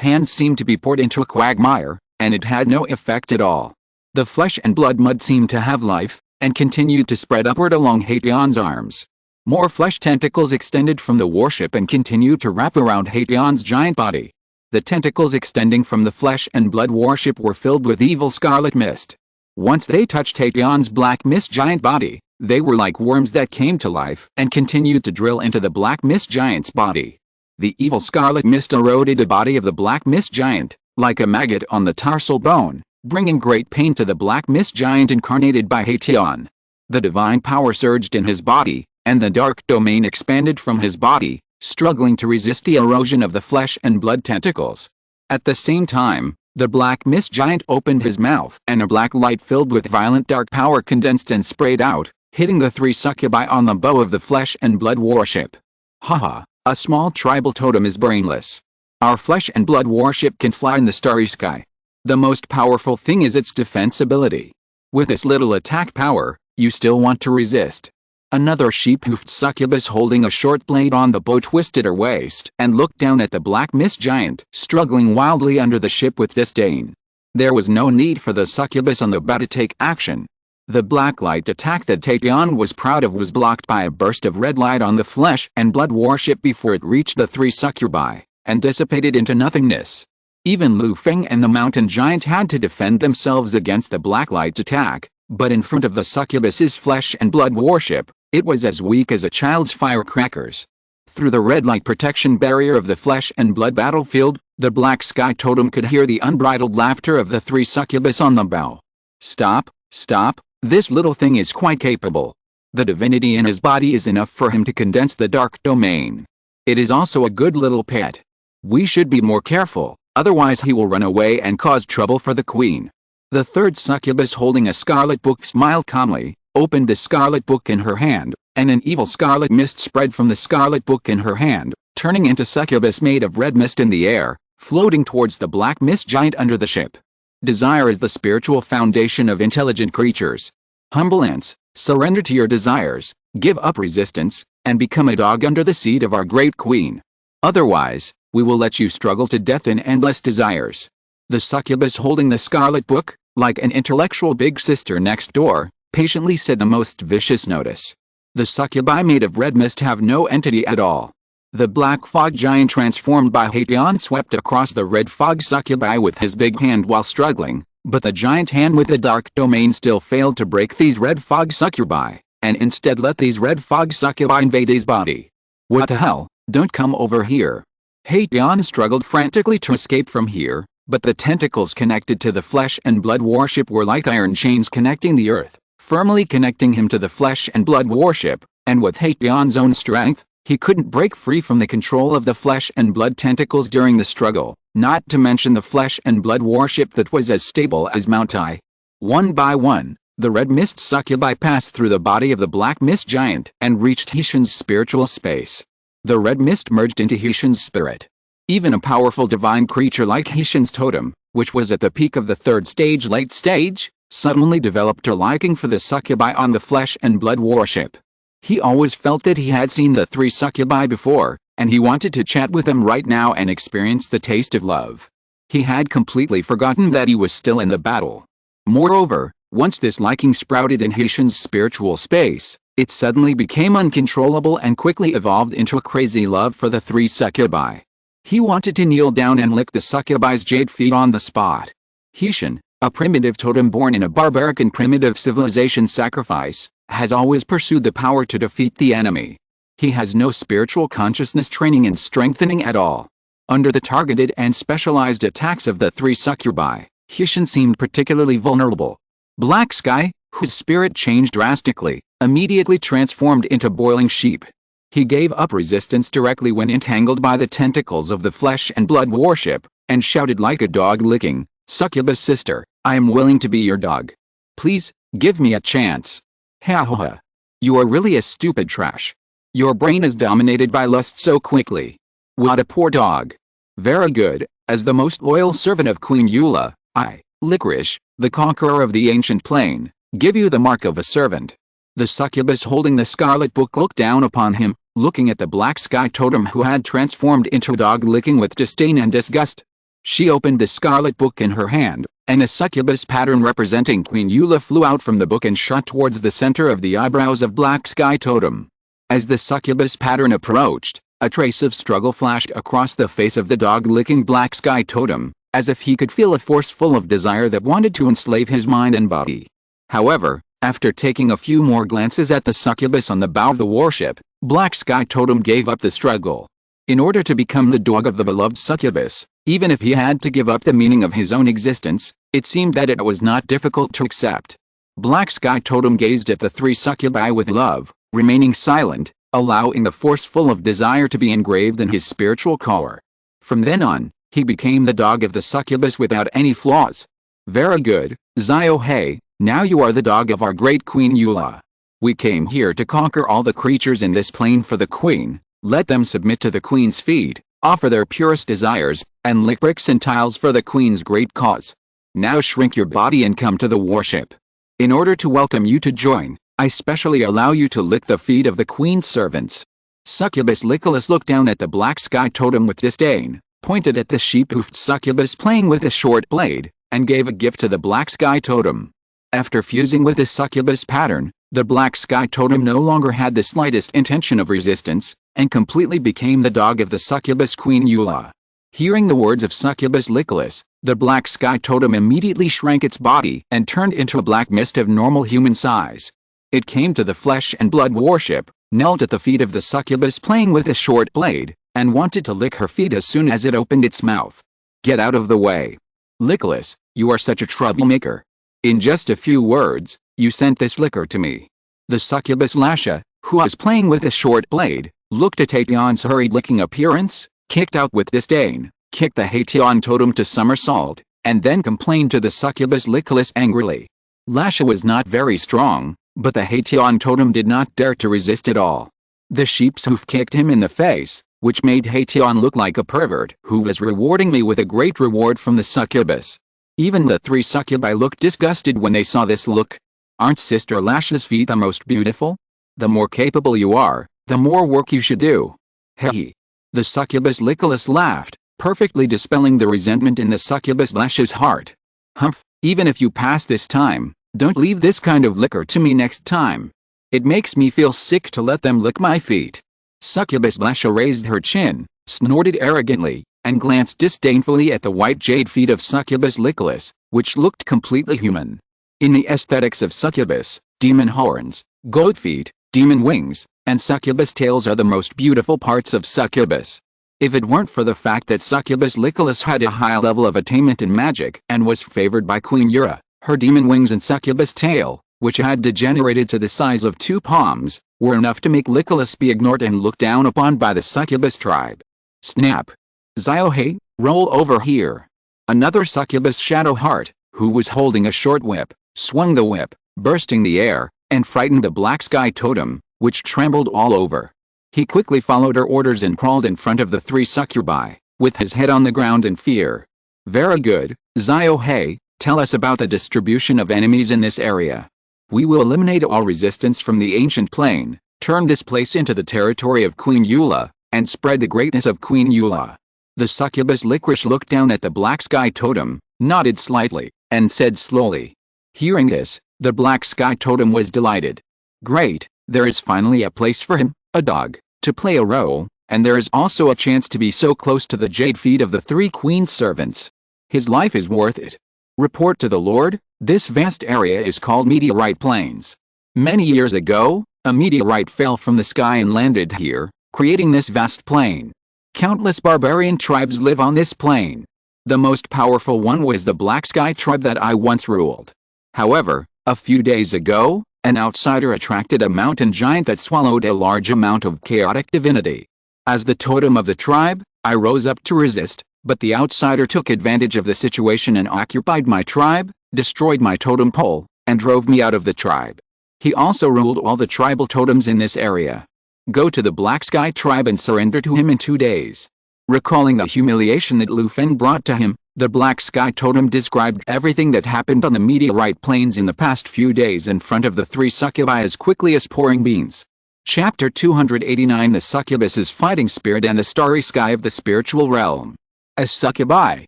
hands seem to be poured into a quagmire, and it had no effect at all. The flesh and blood mud seemed to have life, and continued to spread upward along Hation's arms. More flesh tentacles extended from the warship and continued to wrap around Hation's giant body. The tentacles extending from the flesh and blood warship were filled with evil scarlet mist. Once they touched Hation's black mist giant body, they were like worms that came to life and continued to drill into the black mist giant's body. The evil scarlet mist eroded the body of the black mist giant, like a maggot on the tarsal bone, bringing great pain to the black mist giant incarnated by Hation. The divine power surged in his body, and the dark domain expanded from his body, struggling to resist the erosion of the flesh and blood tentacles. At the same time, the black mist giant opened his mouth, and a black light filled with violent dark power condensed and sprayed out, hitting the 3 succubi on the bow of the flesh and blood warship. "Haha, A small tribal totem is brainless. Our flesh and blood warship can fly in the starry sky. The most powerful thing is its defense ability. With this little attack power, you still want to resist. Another sheep-hoofed succubus holding a short blade on the bow twisted her waist and looked down at the black mist giant struggling wildly under the ship with disdain. There was no need for the succubus on the bow to take action. The black light attack that Tatian was proud of was blocked by a burst of red light on the flesh and blood warship before it reached the three succubi and dissipated into nothingness. Even Lu Feng and the mountain giant had to defend themselves against the black light attack, but in front of the succubus's flesh and blood warship, it was as weak as a child's firecrackers. Through the red light protection barrier of the flesh and blood battlefield, the black sky totem could hear the unbridled laughter of the three succubus on the bow. Stop, stop, this little thing is quite capable. The divinity in his body is enough for him to condense the dark domain. It is also a good little pet. We should be more careful, otherwise he will run away and cause trouble for the queen. The third succubus holding a scarlet book smiled calmly, opened the scarlet book in her hand, and an evil scarlet mist spread from the scarlet book in her hand, turning into succubus made of red mist in the air, floating towards the black mist giant under the ship. Desire is the spiritual foundation of intelligent creatures. Humble ants, surrender to your desires, give up resistance, and become a dog under the seat of our great queen. Otherwise, we will let you struggle to death in endless desires. The succubus holding the scarlet book, like an intellectual big sister next door, patiently said the most vicious notice. The succubi made of red mist have no entity at all. The black fog giant transformed by Hatian swept across the red fog succubi with his big hand while struggling, but the giant hand with the dark domain still failed to break these red fog succubi, and instead let these red fog succubi invade his body. What the hell, don't come over here. Hatian struggled frantically to escape from here, but the tentacles connected to the flesh and blood warship were like iron chains connecting the earth, firmly connecting him to the flesh and blood warship, and with Hatian's own strength, he couldn't break free from the control of the flesh and blood tentacles during the struggle, not to mention the flesh and blood warship that was as stable as Mount I. One by one, the red mist succubi passed through the body of the black mist giant and reached Hishin's spiritual space. The red mist merged into Hishin's spirit. Even a powerful divine creature like Hishin's totem, which was at the peak of the third stage late stage, suddenly developed a liking for the succubi on the flesh and blood warship. He always felt that he had seen the three succubi before, and he wanted to chat with them right now and experience the taste of love. He had completely forgotten that he was still in the battle. Moreover, once this liking sprouted in Hishin's spiritual space, it suddenly became uncontrollable and quickly evolved into a crazy love for the three succubi. He wanted to kneel down and lick the succubi's jade feet on the spot. Hishin, a primitive totem born in a barbaric and primitive civilization sacrifice, has always pursued the power to defeat the enemy. He has no spiritual consciousness training and strengthening at all. Under the targeted and specialized attacks of the three succubi, Hishin seemed particularly vulnerable. Black Sky, whose spirit changed drastically, immediately transformed into boiling sheep. He gave up resistance directly when entangled by the tentacles of the flesh and blood warship, and shouted like a dog licking, "Succubus sister, I am willing to be your dog. Please, give me a chance." Ha ha ha. You are really a stupid trash. Your brain is dominated by lust so quickly. What a poor dog. Very good, as the most loyal servant of Queen Eula, I, Licorice, the conqueror of the ancient plane, give you the mark of a servant. The succubus holding the scarlet book looked down upon him, looking at the black sky totem who had transformed into a dog licking with disdain and disgust. She opened the scarlet book in her hand, and a succubus pattern representing Queen Eula flew out from the book and shot towards the center of the eyebrows of black sky totem. As the succubus pattern approached, a trace of struggle flashed across the face of the dog-licking black sky totem, as if he could feel a force full of desire that wanted to enslave his mind and body. However, after taking a few more glances at the succubus on the bow of the warship, Black Sky Totem gave up the struggle. In order to become the dog of the beloved succubus, even if he had to give up the meaning of his own existence, it seemed that it was not difficult to accept. Black Sky Totem gazed at the three succubi with love, remaining silent, allowing the force full of desire to be engraved in his spiritual core. From then on, he became the dog of the succubus without any flaws. Very good, Zio-Hei, now you are the dog of our great Queen Eula. We came here to conquer all the creatures in this plane for the Queen. Let them submit to the queen's feet, offer their purest desires, and lick bricks and tiles for the queen's great cause. Now shrink your body and come to the worship. In order to welcome you to join, I specially allow you to lick the feet of the queen's servants." Succubus Nicholas looked down at the black sky totem with disdain, pointed at the sheep-hoofed succubus playing with a short blade, and gave a gift to the black sky totem. After fusing with the succubus pattern, the black sky totem no longer had the slightest intention of resistance, and completely became the dog of the succubus Queen Eula. Hearing the words of Succubus Nicholas, the black sky totem immediately shrank its body and turned into a black mist of normal human size. It came to the flesh and blood worship, knelt at the feet of the succubus playing with a short blade, and wanted to lick her feet as soon as it opened its mouth. "Get out of the way. Nicholas, you are such a troublemaker. In just a few words, you sent this liquor to me." The succubus Lasha, who was playing with a short blade, looked at Hation's hurried licking appearance, kicked out with disdain, kicked the Hation totem to somersault, and then complained to the succubus Nicholas angrily. Lasha was not very strong, but the Hation totem did not dare to resist at all. The sheep's hoof kicked him in the face, which made Hation look like a pervert who was rewarding me with a great reward from the succubus. Even the three succubi looked disgusted when they saw this look. "Aren't Sister Lasha's feet the most beautiful? The more capable you are, the more work you should do." "Heh." The succubus Nicholas laughed, perfectly dispelling the resentment in the succubus Lasha's heart. "Humph, even if you pass this time, don't leave this kind of liquor to me next time. It makes me feel sick to let them lick my feet." Succubus Lasha raised her chin, snorted arrogantly, and glanced disdainfully at the white jade feet of Succubus Nicholas, which looked completely human. In the aesthetics of succubus, demon horns, goat feet, demon wings, and succubus tails are the most beautiful parts of succubus. If it weren't for the fact that Succubus Nicholas had a high level of attainment in magic and was favored by Queen Eura, her demon wings and succubus tail, which had degenerated to the size of 2 palms, were enough to make Nicholas be ignored and looked down upon by the succubus tribe. Snap! "Ziohei, roll over here." Another succubus Shadow Heart, who was holding a short whip, swung the whip, bursting the air, and frightened the black sky totem, which trembled all over. He quickly followed her orders and crawled in front of the 3 succubi, with his head on the ground in fear. "Very good, Ziohei, tell us about the distribution of enemies in this area. We will eliminate all resistance from the ancient plane, turn this place into the territory of Queen Eula, and spread the greatness of Queen Eula." The succubus Licorice looked down at the black sky totem, nodded slightly, and said slowly. Hearing this, the black sky totem was delighted. "Great, there is finally a place for him, a dog, to play a role, and there is also a chance to be so close to the jade feet of the 3 queen servants. His life is worth it. Report to the Lord, this vast area is called Meteorite Plains. Many years ago, a meteorite fell from the sky and landed here, creating this vast plain. Countless barbarian tribes live on this plain. The most powerful one was the Black Sky tribe that I once ruled. However, a few days ago, an outsider attracted a mountain giant that swallowed a large amount of chaotic divinity. As the totem of the tribe, I rose up to resist, but the outsider took advantage of the situation and occupied my tribe, destroyed my totem pole, and drove me out of the tribe. He also ruled all the tribal totems in this area. Go to the Black Sky tribe and surrender to him in 2 days. Recalling the humiliation that Lu Feng brought to him, the Black Sky totem described everything that happened on the meteorite plains in the past few days in front of the 3 succubi as quickly as pouring beans. Chapter 289 The Succubus's Fighting Spirit and the Starry Sky of the Spiritual Realm. As succubi,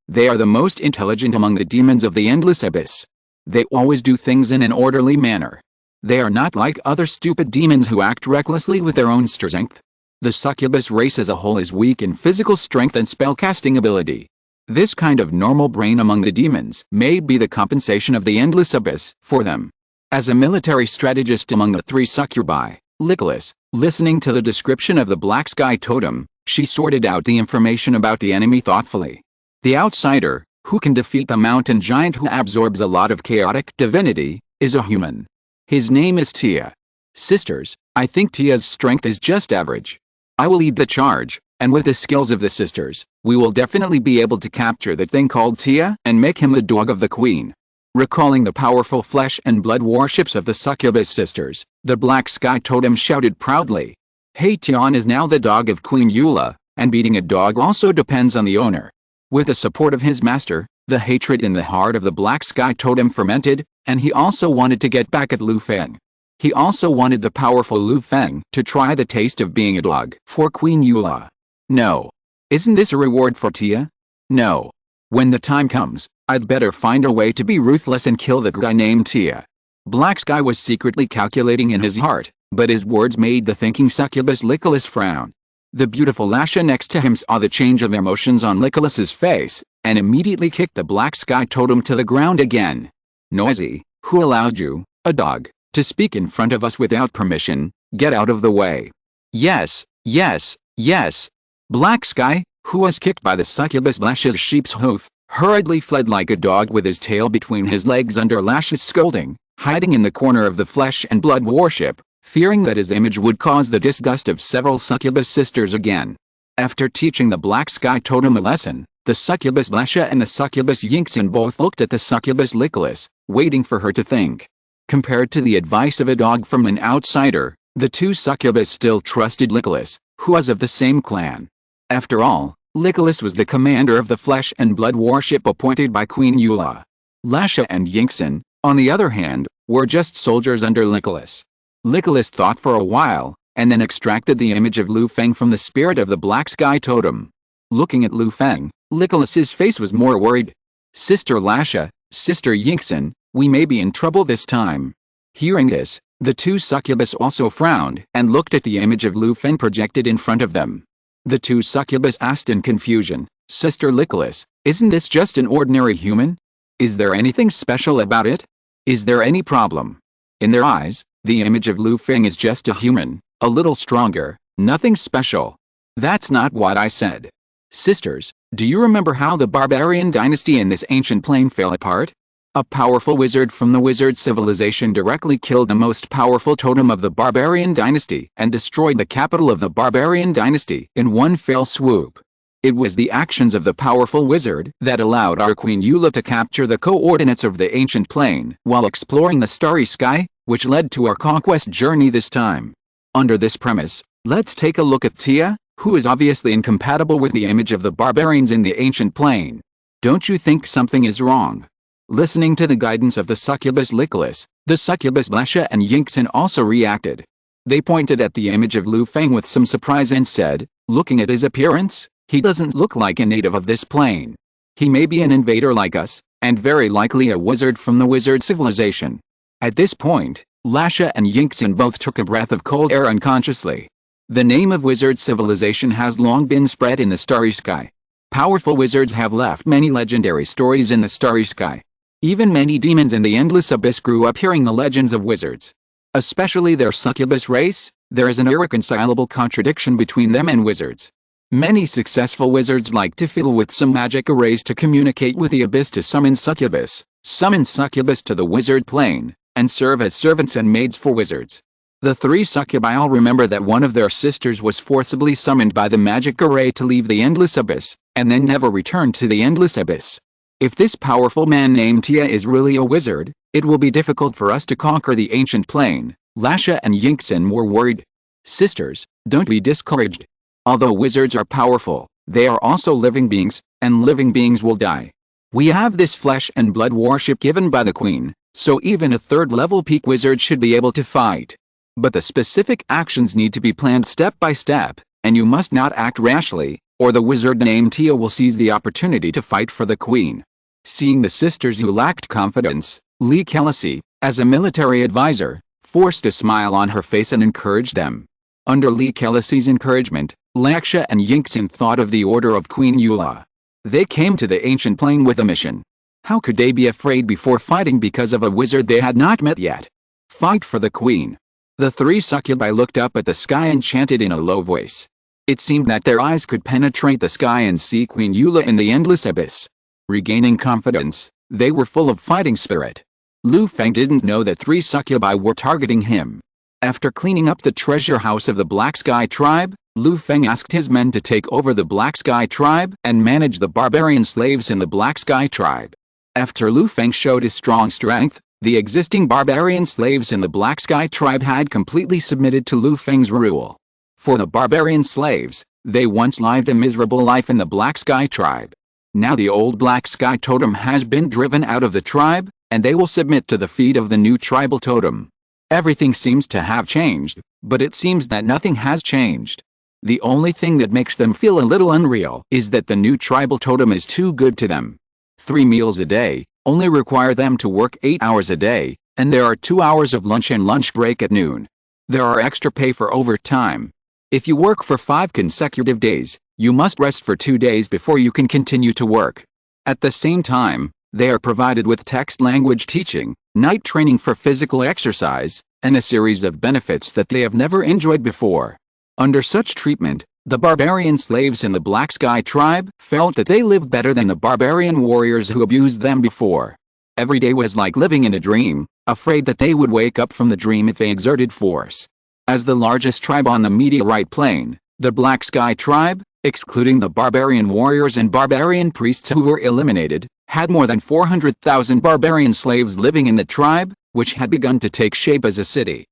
they are the most intelligent among the demons of the endless abyss. They always do things in an orderly manner. They are not like other stupid demons who act recklessly with their own strength. The succubus race as a whole is weak in physical strength and spellcasting ability. This kind of normal brain among the demons may be the compensation of the endless abyss for them. As a military strategist among the 3 succubi, Nicholas, listening to the description of the Black Sky totem, she sorted out the information about the enemy thoughtfully. The outsider, who can defeat the mountain giant who absorbs a lot of chaotic divinity, is a human. His name is Tia. Sisters, I think Tia's strength is just average. I will lead the charge, and with the skills of the sisters, we will definitely be able to capture the thing called Tia and make him the dog of the queen. Recalling the powerful flesh and blood warships of the succubus sisters, the Black Sky totem shouted proudly. Hei Tian is now the dog of Queen Eula, and beating a dog also depends on the owner. With the support of his master, the hatred in the heart of the Black Sky Totem fermented, and he also wanted to get back at Lu Feng. He also wanted the powerful Lu Feng to try the taste of being a dog for Queen Eula. No. Isn't this a reward for Tia? No. When the time comes, I'd better find a way to be ruthless and kill that guy named Tia. Black Sky was secretly calculating in his heart, but his words made the thinking succubus Nicholas frown. The beautiful Lasha next to him saw the change of emotions on Nicholas's face, and immediately kicked the Black Sky Totem to the ground again. Noisy, who allowed you, a dog, to speak in front of us without permission? Get out of the way. Yes, yes, yes. Black Sky, who was kicked by the succubus Lasha's sheep's hoof, hurriedly fled like a dog with his tail between his legs under Lasha's scolding, hiding in the corner of the flesh and blood warship, fearing that his image would cause the disgust of several succubus sisters again. After teaching the Black Sky Totem a lesson, the succubus Lasha and the succubus Yingxin both looked at the succubus Nicholas, waiting for her to think. Compared to the advice of a dog from an outsider, the two succubus still trusted Nicholas, who was of the same clan. After all, Nicholas was the commander of the flesh and blood warship appointed by Queen Eula. Lasha and Yingxin, on the other hand, were just soldiers under Nicholas. Nicholas thought for a while, and then extracted the image of Lu Feng from the spirit of the Black Sky Totem. Looking at Lu Feng, Nicholas's face was more worried. Sister Lasha, Sister Yingxin, we may be in trouble this time. Hearing this, the two succubus also frowned and looked at the image of Lu Feng projected in front of them. The two succubus asked in confusion, Sister Nicholas, isn't this just an ordinary human? Is there anything special about it? Is there any problem? In their eyes, the image of Lu Feng is just a human, a little stronger, nothing special. That's not what I said. Sisters, do you remember how the barbarian dynasty in this ancient plane fell apart? A powerful wizard from the wizard civilization directly killed the most powerful totem of the barbarian dynasty and destroyed the capital of the barbarian dynasty in one fell swoop. It was the actions of the powerful wizard that allowed our Queen Eula to capture the coordinates of the ancient plane while exploring the starry sky, which led to our conquest journey this time. Under this premise, let's take a look at Tia, who is obviously incompatible with the image of the barbarians in the ancient plane. Don't you think something is wrong? Listening to the guidance of the succubus Nicholas, the succubus Lasha and Yingxin also reacted. They pointed at the image of Lu Feng with some surprise and said, looking at his appearance, he doesn't look like a native of this plane. He may be an invader like us, and very likely a wizard from the wizard civilization. At this point, Lasha and Yingxin both took a breath of cold air unconsciously. The name of wizard civilization has long been spread in the starry sky. Powerful wizards have left many legendary stories in the starry sky. Even many demons in the endless abyss grew up hearing the legends of wizards. Especially their succubus race, there is an irreconcilable contradiction between them and wizards. Many successful wizards like to fiddle with some magic arrays to communicate with the abyss to summon succubus to the wizard plane, and serve as servants and maids for wizards. The three succubi all remember that one of their sisters was forcibly summoned by the magic array to leave the endless abyss, and then never returned to the endless abyss. If this powerful man named Tia is really a wizard, it will be difficult for us to conquer the ancient plane. Lasha and Yingxin were worried. Sisters, don't be discouraged. Although wizards are powerful, they are also living beings, and living beings will die. We have this flesh and blood warship given by the queen, so even a third-level peak wizard should be able to fight. But the specific actions need to be planned step by step, and you must not act rashly, or the wizard named Tia will seize the opportunity to fight for the queen. Seeing the sisters who lacked confidence, Li Kelasi, as a military advisor, forced a smile on her face and encouraged them. Under Li Kelasi's encouragement, Lasha and Yingxin thought of the order of Queen Eula. They came to the ancient plane with a mission. How could they be afraid before fighting because of a wizard they had not met yet? Fight for the queen. The three succubi looked up at the sky and chanted in a low voice. It seemed that their eyes could penetrate the sky and see Queen Eula in the endless abyss. Regaining confidence, they were full of fighting spirit. Lu Feng didn't know that three succubi were targeting him. After cleaning up the treasure house of the Black Sky tribe, Lu Feng asked his men to take over the Black Sky tribe and manage the barbarian slaves in the Black Sky tribe. After Lu Feng showed his strong strength, the existing barbarian slaves in the Black Sky tribe had completely submitted to Lu Feng's rule. For the barbarian slaves, they once lived a miserable life in the Black Sky tribe. Now the old Black Sky totem has been driven out of the tribe, and they will submit to the feet of the new tribal totem. Everything seems to have changed, but it seems that nothing has changed. The only thing that makes them feel a little unreal is that the new tribal totem is too good to them. 3 meals a day only require them to work 8 hours a day, and there are 2 hours of lunch and lunch break at noon. There are extra pay for overtime. If you work for 5 consecutive days, you must rest for 2 days before you can continue to work. At the same time, they are provided with text language teaching, night training for physical exercise, and a series of benefits that they have never enjoyed before. Under such treatment, the barbarian slaves in the Black Sky tribe felt that they lived better than the barbarian warriors who abused them before. Every day was like living in a dream, afraid that they would wake up from the dream if they exerted force. As the largest tribe on the meteorite plain, the Black Sky tribe, excluding the barbarian warriors and barbarian priests who were eliminated, had more than 400,000 barbarian slaves living in the tribe, which had begun to take shape as a city.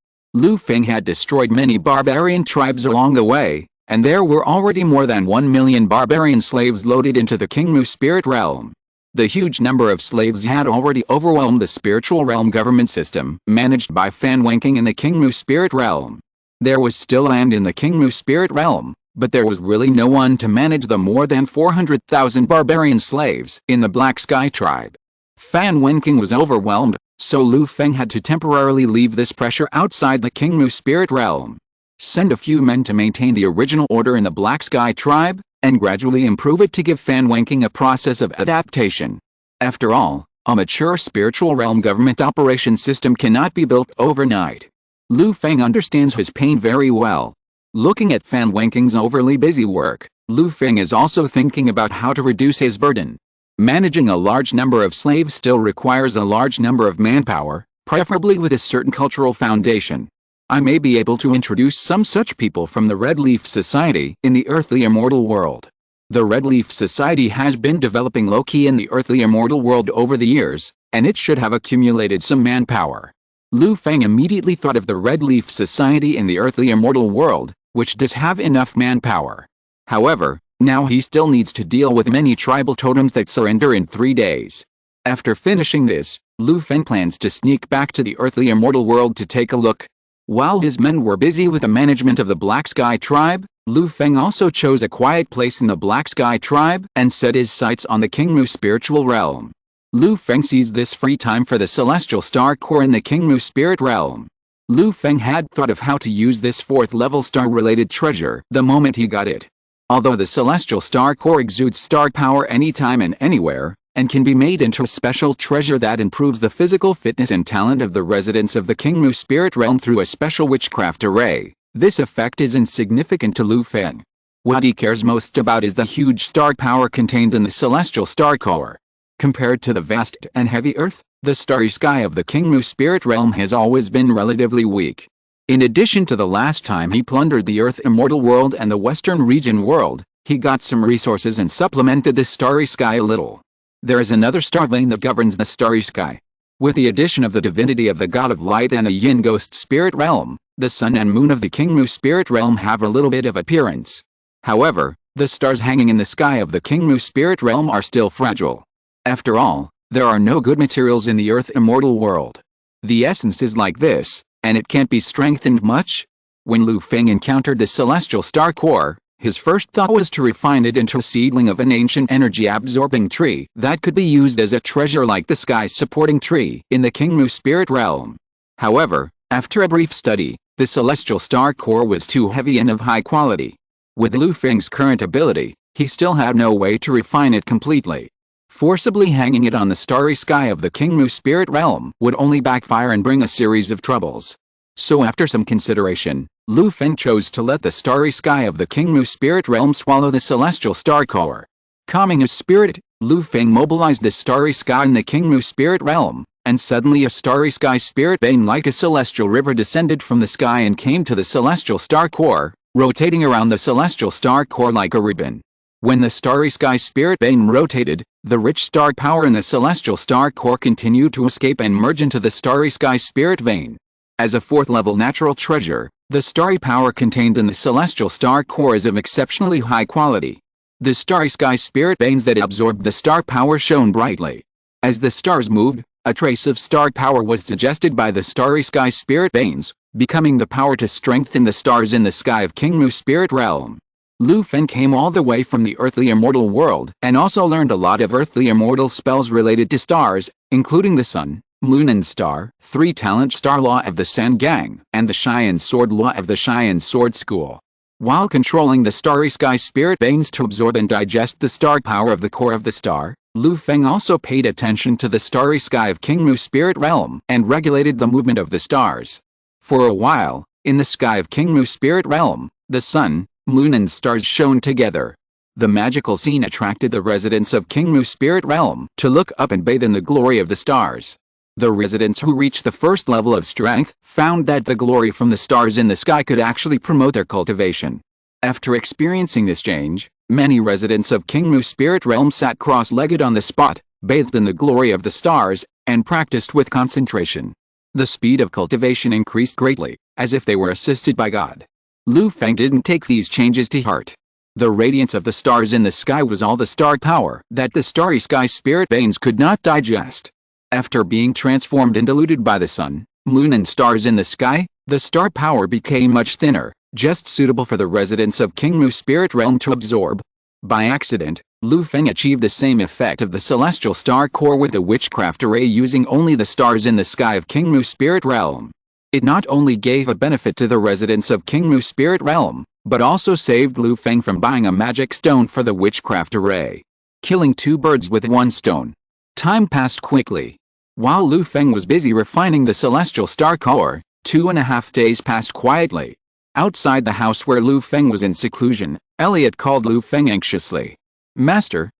Feng had destroyed many barbarian tribes along the way, and there were already more than 1 million barbarian slaves loaded into the Kingmu spirit realm. The huge number of slaves had already overwhelmed the spiritual realm government system managed by Feng in the Kingmu spirit realm. There was still land in the Kingmu spirit realm, but there was really no one to manage the more than 400,000 barbarian slaves in the Black Sky tribe. Fan Wenking was overwhelmed, so Feng had to temporarily leave this pressure outside the Kingmu spirit realm. Send a few men to maintain the original order in the Black Sky tribe, and gradually improve it to give Fan Wenking a process of adaptation. After all, a mature spiritual realm government operation system cannot be built overnight. Feng understands his pain very well. Looking at Fan Wenking's overly busy work, Feng is also thinking about how to reduce his burden. Managing a large number of slaves still requires a large number of manpower, preferably with a certain cultural foundation. I may be able to introduce some such people from the Red Leaf Society in the earthly immortal world. The Red Leaf Society has been developing low-key in the earthly immortal world over the years, and it should have accumulated some manpower. Feng immediately thought of the Red Leaf Society in the earthly immortal world, which does have enough manpower. However, now he still needs to deal with many tribal totems that surrender in 3 days. After finishing this, Feng plans to sneak back to the earthly immortal world to take a look. While his men were busy with the management of the Black Sky tribe, Feng also chose a quiet place in the Black Sky tribe and set his sights on the Kingmu spiritual realm. Feng sees this free time for the celestial star core in the Kingmu spirit realm. Feng had thought of how to use this 4th level star-related treasure the moment he got it. Although the celestial star core exudes star power anytime and anywhere, and can be made into a special treasure that improves the physical fitness and talent of the residents of the Kingmu spirit realm through a special witchcraft array, this effect is insignificant to Feng. What he cares most about is the huge star power contained in the celestial star core. Compared to the vast and heavy earth, the starry sky of the Kingmu spirit realm has always been relatively weak. In addition to the last time he plundered the Earth Immortal world and the Western region world, he got some resources and supplemented the starry sky a little. There is another star vein that governs the starry sky. With the addition of the divinity of the god of light and the yin ghost spirit realm, the sun and moon of the Kingmu spirit realm have a little bit of appearance. However, the stars hanging in the sky of the Kingmu spirit realm are still fragile. After all, there are no good materials in the Earth Immortal world. The essence is like this, and it can't be strengthened much. When Feng encountered the celestial star core, his first thought was to refine it into a seedling of an ancient energy-absorbing tree that could be used as a treasure like the sky-supporting tree in the Kingmu spirit realm. However, after a brief study, the celestial star core was too heavy and of high quality. With Feng's current ability, he still had no way to refine it completely. Forcibly hanging it on the starry sky of the Kingmu spirit realm would only backfire and bring a series of troubles. So after some consideration, Feng chose to let the starry sky of the Kingmu spirit realm swallow the celestial star core. Calming his spirit, Feng mobilized the starry sky in the Kingmu spirit realm, and suddenly a starry sky spirit vein like a celestial river descended from the sky and came to the celestial star core, rotating around the celestial star core like a ribbon. When the starry sky spirit vein rotated, the rich star power in the celestial star core continued to escape and merge into the starry sky spirit vein. As a 4th level natural treasure, The starry power contained in the celestial star core is of exceptionally high quality. The starry sky spirit veins that absorbed the star power shone brightly. As the stars moved, a trace of star power was digested by the starry sky spirit veins, becoming the power to strengthen the stars in the sky of King Mu spirit realm. Lu Feng came all the way from the earthly immortal world and also learned a lot of earthly immortal spells related to stars, including the sun, moon and star, 3-talent star law of the San Gang, and the Cheyenne sword law of the Cheyenne sword school. While controlling the starry sky spirit veins to absorb and digest the star power of the core of the star, Lu Feng also paid attention to the starry sky of King Mu spirit realm and regulated the movement of the stars. For a while, in the sky of King Mu spirit realm, the sun, moon and stars shone together. The magical scene attracted the residents of King Mu spirit realm to look up and bathe in the glory of the stars. The residents who reached the first level of strength found that the glory from the stars in the sky could actually promote their cultivation. After experiencing this change, many residents of King Mu spirit realm sat cross-legged on the spot, bathed in the glory of the stars, and practiced with concentration. The speed of cultivation increased greatly, as if they were assisted by God. Lu Feng didn't take these changes to heart. The radiance of the stars in the sky was all the star power that the starry sky spirit veins could not digest. After being transformed and diluted by the sun, moon and stars in the sky, the star power became much thinner, just suitable for the residents of King Mu spirit realm to absorb. By accident, Lu Feng achieved the same effect of the celestial star core with the witchcraft array using only the stars in the sky of King Mu spirit realm. It not only gave a benefit to the residents of King Mu spirit realm, but also saved Lu Feng from buying a magic stone for the witchcraft array. Killing 2 birds with 1 stone. Time passed quickly. While Lu Feng was busy refining the celestial star core, 2.5 days passed quietly. Outside the house where Lu Feng was in seclusion, Elliot called Lu Feng anxiously. Master,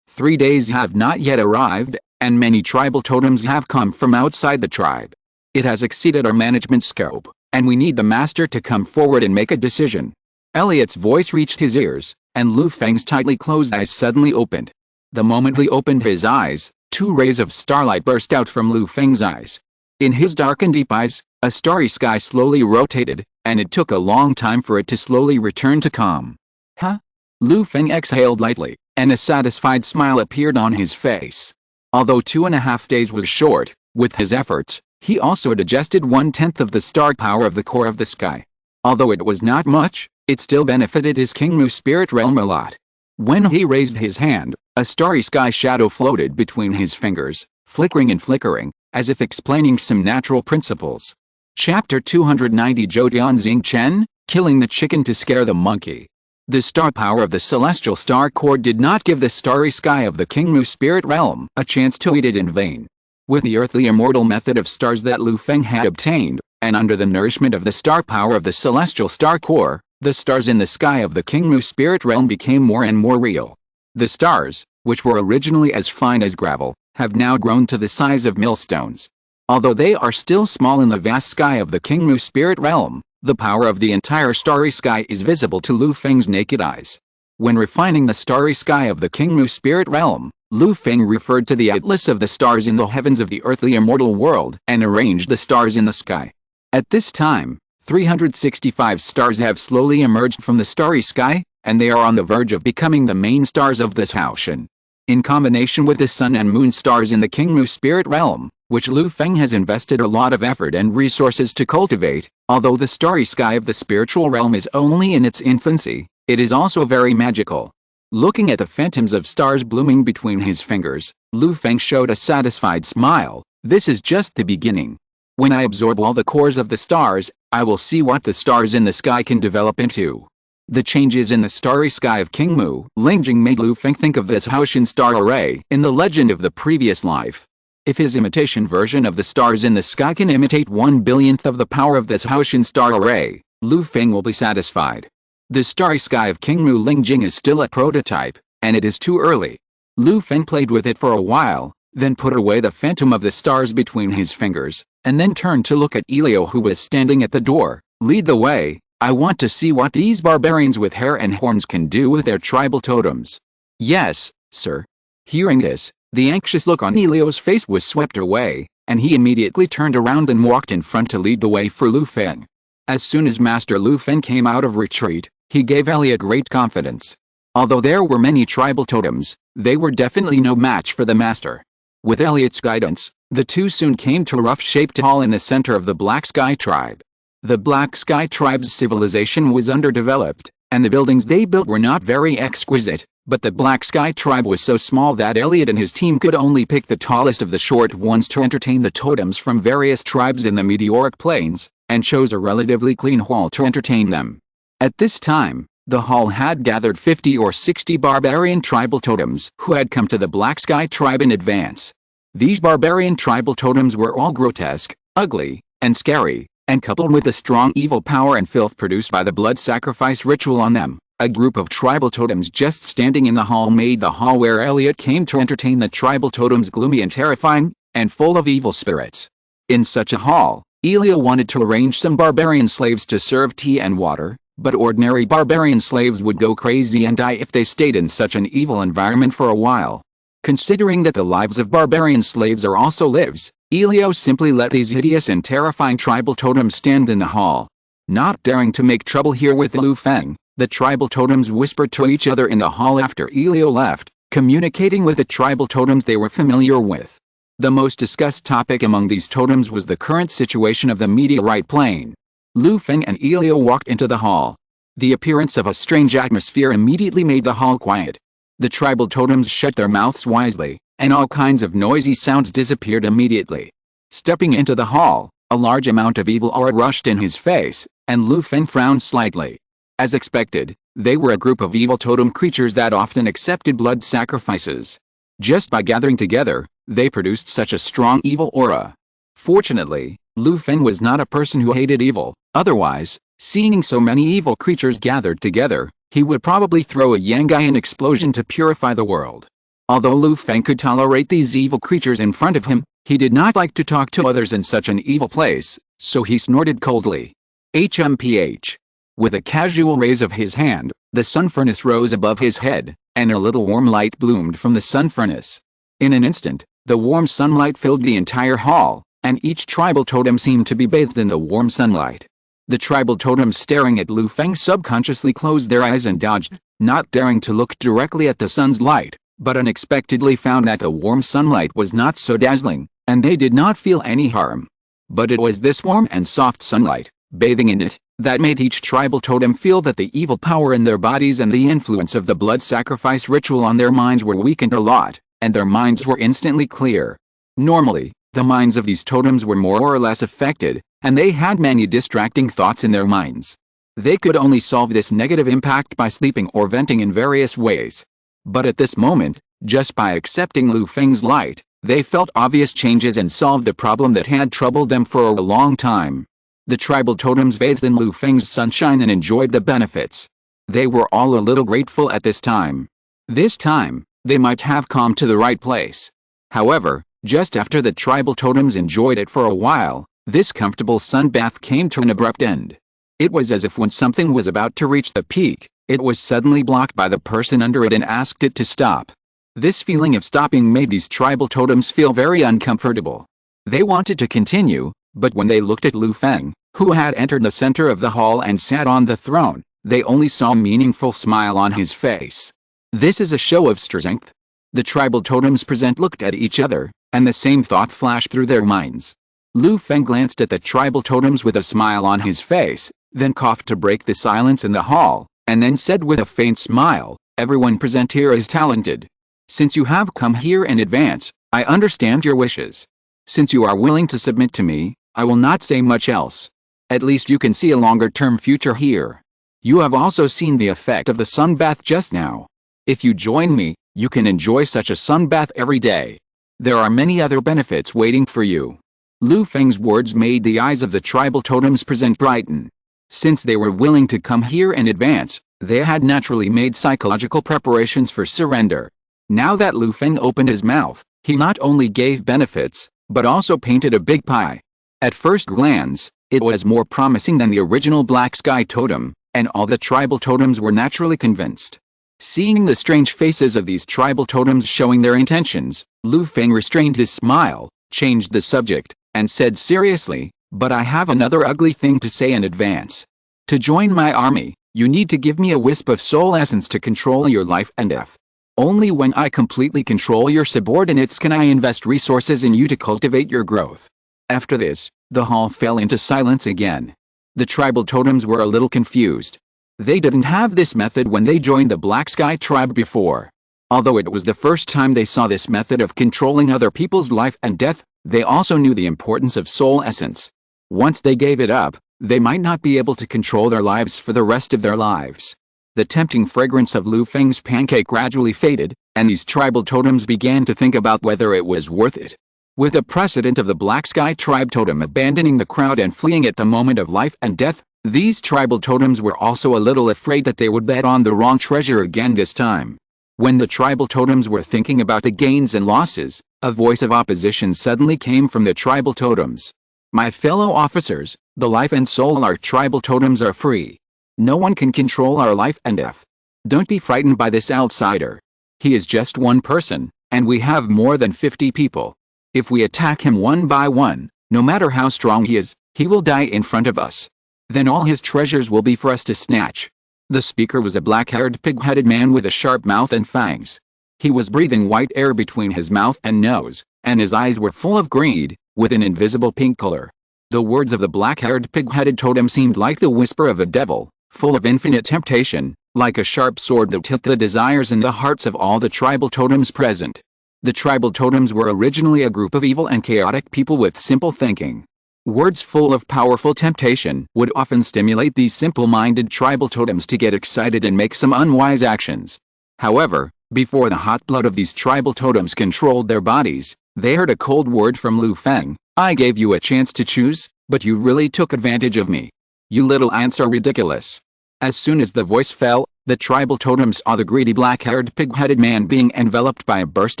3 days have not yet arrived, and many tribal totems have come from outside the tribe. It has exceeded our management scope, and we need the master to come forward and make a decision. Elliot's voice reached his ears, and Lu Feng's tightly closed eyes suddenly opened. The moment he opened his eyes, 2 rays of starlight burst out from Lu Feng's eyes. In his dark and deep eyes, a starry sky slowly rotated, and it took a long time for it to slowly return to calm. Huh? Lu Feng exhaled lightly, and a satisfied smile appeared on his face. Although 2.5 days was short, with his efforts, he also digested 1/10 of the star power of the core of the sky. Although it was not much, it still benefited his King Mu spirit realm a lot. When he raised his hand, a starry sky shadow floated between his fingers, flickering and flickering, as if explaining some natural principles. Chapter 290 Zhoudian Xing Chen, Killing the Chicken to Scare the Monkey. The star power of the celestial star core did not give the starry sky of the King Mu spirit realm a chance to eat it in vain. With the earthly immortal method of stars that Lu Feng had obtained, and under the nourishment of the star power of the celestial star core, the stars in the sky of the King Mu spirit realm became more and more real. The stars, which were originally as fine as gravel, have now grown to the size of millstones. Although they are still small in the vast sky of the King Mu spirit realm, the power of the entire starry sky is visible to Lu Feng's naked eyes. When refining the starry sky of the King Mu spirit realm, Lu Feng referred to the atlas of the stars in the heavens of the earthly immortal world and arranged the stars in the sky. At this time, 365 stars have slowly emerged from the starry sky, and they are on the verge of becoming the main stars of this Haoshan. In combination with the sun and moon stars in the King Mu spirit realm, which Lu Feng has invested a lot of effort and resources to cultivate, although the starry sky of the spiritual realm is only in its infancy, it is also very magical. Looking at the phantoms of stars blooming between his fingers, Lu Feng showed a satisfied smile. This is just the beginning. When I absorb all the cores of the stars, I will see what the stars in the sky can develop into. The changes in the starry sky of King Mu Lingjing made Lu Feng think of this Haoshan star array in the legend of the previous life. If his imitation version of the stars in the sky can imitate 1/1000th of the power of this Haoshan star array, Lu Feng will be satisfied. The starry sky of King Mu Lingjing is still a prototype, and it is too early. Lu Feng played with it for a while, then put away the phantom of the stars between his fingers, and then turned to look at Elio, who was standing at the door. Lead the way. I want to see what these barbarians with hair and horns can do with their tribal totems. Yes, sir. Hearing this, the anxious look on Elio's face was swept away, and he immediately turned around and walked in front to lead the way for Lu Feng. As soon as Master Lu Feng came out of retreat, he gave Elliot great confidence. Although there were many tribal totems, they were definitely no match for the master. With Elliot's guidance, the two soon came to a rough-shaped hall in the center of the Black Sky tribe. The Black Sky tribe's civilization was underdeveloped, and the buildings they built were not very exquisite, but the Black Sky tribe was so small that Elliot and his team could only pick the tallest of the short ones to entertain the totems from various tribes in the meteoric plains, and chose a relatively clean hall to entertain them. At this time, the hall had gathered 50 or 60 barbarian tribal totems who had come to the Black Sky tribe in advance. These barbarian tribal totems were all grotesque, ugly, and scary, and coupled with the strong evil power and filth produced by the blood sacrifice ritual on them, a group of tribal totems just standing in the hall made the hall where Elliot came to entertain the tribal totems gloomy and terrifying, and full of evil spirits. In such a hall, Elio wanted to arrange some barbarian slaves to serve tea and water, but ordinary barbarian slaves would go crazy and die if they stayed in such an evil environment for a while. Considering that the lives of barbarian slaves are also lives, Elio simply let these hideous and terrifying tribal totems stand in the hall. Not daring to make trouble here with Lu Feng, the tribal totems whispered to each other in the hall after Elio left, communicating with the tribal totems they were familiar with. The most discussed topic among these totems was the current situation of the meteorite plain. Lu Feng and Elio walked into the hall. The appearance of a strange atmosphere immediately made the hall quiet. The tribal totems shut their mouths wisely, and all kinds of noisy sounds disappeared immediately. Stepping into the hall, a large amount of evil aura rushed in his face, and Lu Feng frowned slightly. As expected, they were a group of evil totem creatures that often accepted blood sacrifices. Just by gathering together, they produced such a strong evil aura. Fortunately, Lu Feng was not a person who hated evil. Otherwise, seeing so many evil creatures gathered together, he would probably throw a Yangayan explosion to purify the world. Although Lu Feng could tolerate these evil creatures in front of him, he did not like to talk to others in such an evil place, so he snorted coldly. HMPH. With a casual raise of his hand, the sun furnace rose above his head, and a little warm light bloomed from the sun furnace. In an instant, the warm sunlight filled the entire hall, and each tribal totem seemed to be bathed in the warm sunlight. The tribal totems staring at Lu Feng subconsciously closed their eyes and dodged, not daring to look directly at the sun's light, but unexpectedly found that the warm sunlight was not so dazzling, and they did not feel any harm. But it was this warm and soft sunlight, bathing in it, that made each tribal totem feel that the evil power in their bodies and the influence of the blood sacrifice ritual on their minds were weakened a lot, and their minds were instantly clear. Normally, the minds of these totems were more or less affected, and they had many distracting thoughts in their minds. They could only solve this negative impact by sleeping or venting in various ways. But at this moment, just by accepting Lu Feng's light, they felt obvious changes and solved the problem that had troubled them for a long time. The tribal totems bathed in Lu Feng's sunshine and enjoyed the benefits. They were all a little grateful at this time. This time, they might have come to the right place. However, just after the tribal totems enjoyed it for a while, this comfortable sun bath came to an abrupt end. It was as if when something was about to reach the peak, it was suddenly blocked by the person under it and asked it to stop. This feeling of stopping made these tribal totems feel very uncomfortable. They wanted to continue, but when they looked at Lu Feng, who had entered the center of the hall and sat on the throne, they only saw a meaningful smile on his face. This is a show of strength. The tribal totems present looked at each other, and the same thought flashed through their minds. Lu Feng glanced at the tribal totems with a smile on his face, then coughed to break the silence in the hall, and then said with a faint smile, "Everyone present here is talented. Since you have come here in advance, I understand your wishes. Since you are willing to submit to me, I will not say much else. At least you can see a longer-term future here. You have also seen the effect of the sun bath just now. If you join me, you can enjoy such a sun bath every day. There are many other benefits waiting for you." Lu Feng's words made the eyes of the tribal totems present brighten. Since they were willing to come here in advance, they had naturally made psychological preparations for surrender. Now that Lu Feng opened his mouth, he not only gave benefits, but also painted a big pie. At first glance, it was more promising than the original Black Sky totem, and all the tribal totems were naturally convinced. Seeing the strange faces of these tribal totems showing their intentions, Lu Feng restrained his smile, changed the subject, and said seriously, But I have another ugly thing to say in advance. To join my army, you need to give me a wisp of soul essence to control your life and death. Only when I completely control your subordinates can I invest resources in you to cultivate your growth." After this, the hall fell into silence again. The tribal totems were a little confused. They didn't have this method when they joined the Black Sky tribe before. Although it was the first time they saw this method of controlling other people's life and death, they also knew the importance of soul essence. Once they gave it up, they might not be able to control their lives for the rest of their lives. The tempting fragrance of Lu Feng's pancake gradually faded, and these tribal totems began to think about whether it was worth it. With the precedent of the Black Sky tribe totem abandoning the crowd and fleeing at the moment of life and death, these tribal totems were also a little afraid that they would bet on the wrong treasure again this time. When the tribal totems were thinking about the gains and losses, a voice of opposition suddenly came from the tribal totems. "My fellow officers, the life and soul of our tribal totems are free. No one can control our life and death. Don't be frightened by this outsider. He is just one person, and we have more than 50 people. If we attack him one by one, no matter how strong he is, he will die in front of us. Then all his treasures will be for us to snatch." The speaker was a black-haired pig-headed man with a sharp mouth and fangs. He was breathing white air between his mouth and nose, and his eyes were full of greed, with an invisible pink color. The words of the black-haired pig-headed totem seemed like the whisper of a devil, full of infinite temptation, like a sharp sword that took the desires in the hearts of all the tribal totems present. The tribal totems were originally a group of evil and chaotic people with simple thinking. Words full of powerful temptation would often stimulate these simple-minded tribal totems to get excited and make some unwise actions. However, before the hot blood of these tribal totems controlled their bodies, they heard a cold word from Lu Feng. "I gave you a chance to choose, but you really took advantage of me. You little ants are ridiculous." As soon as the voice fell, the tribal totems saw the greedy black-haired pig-headed man being enveloped by a burst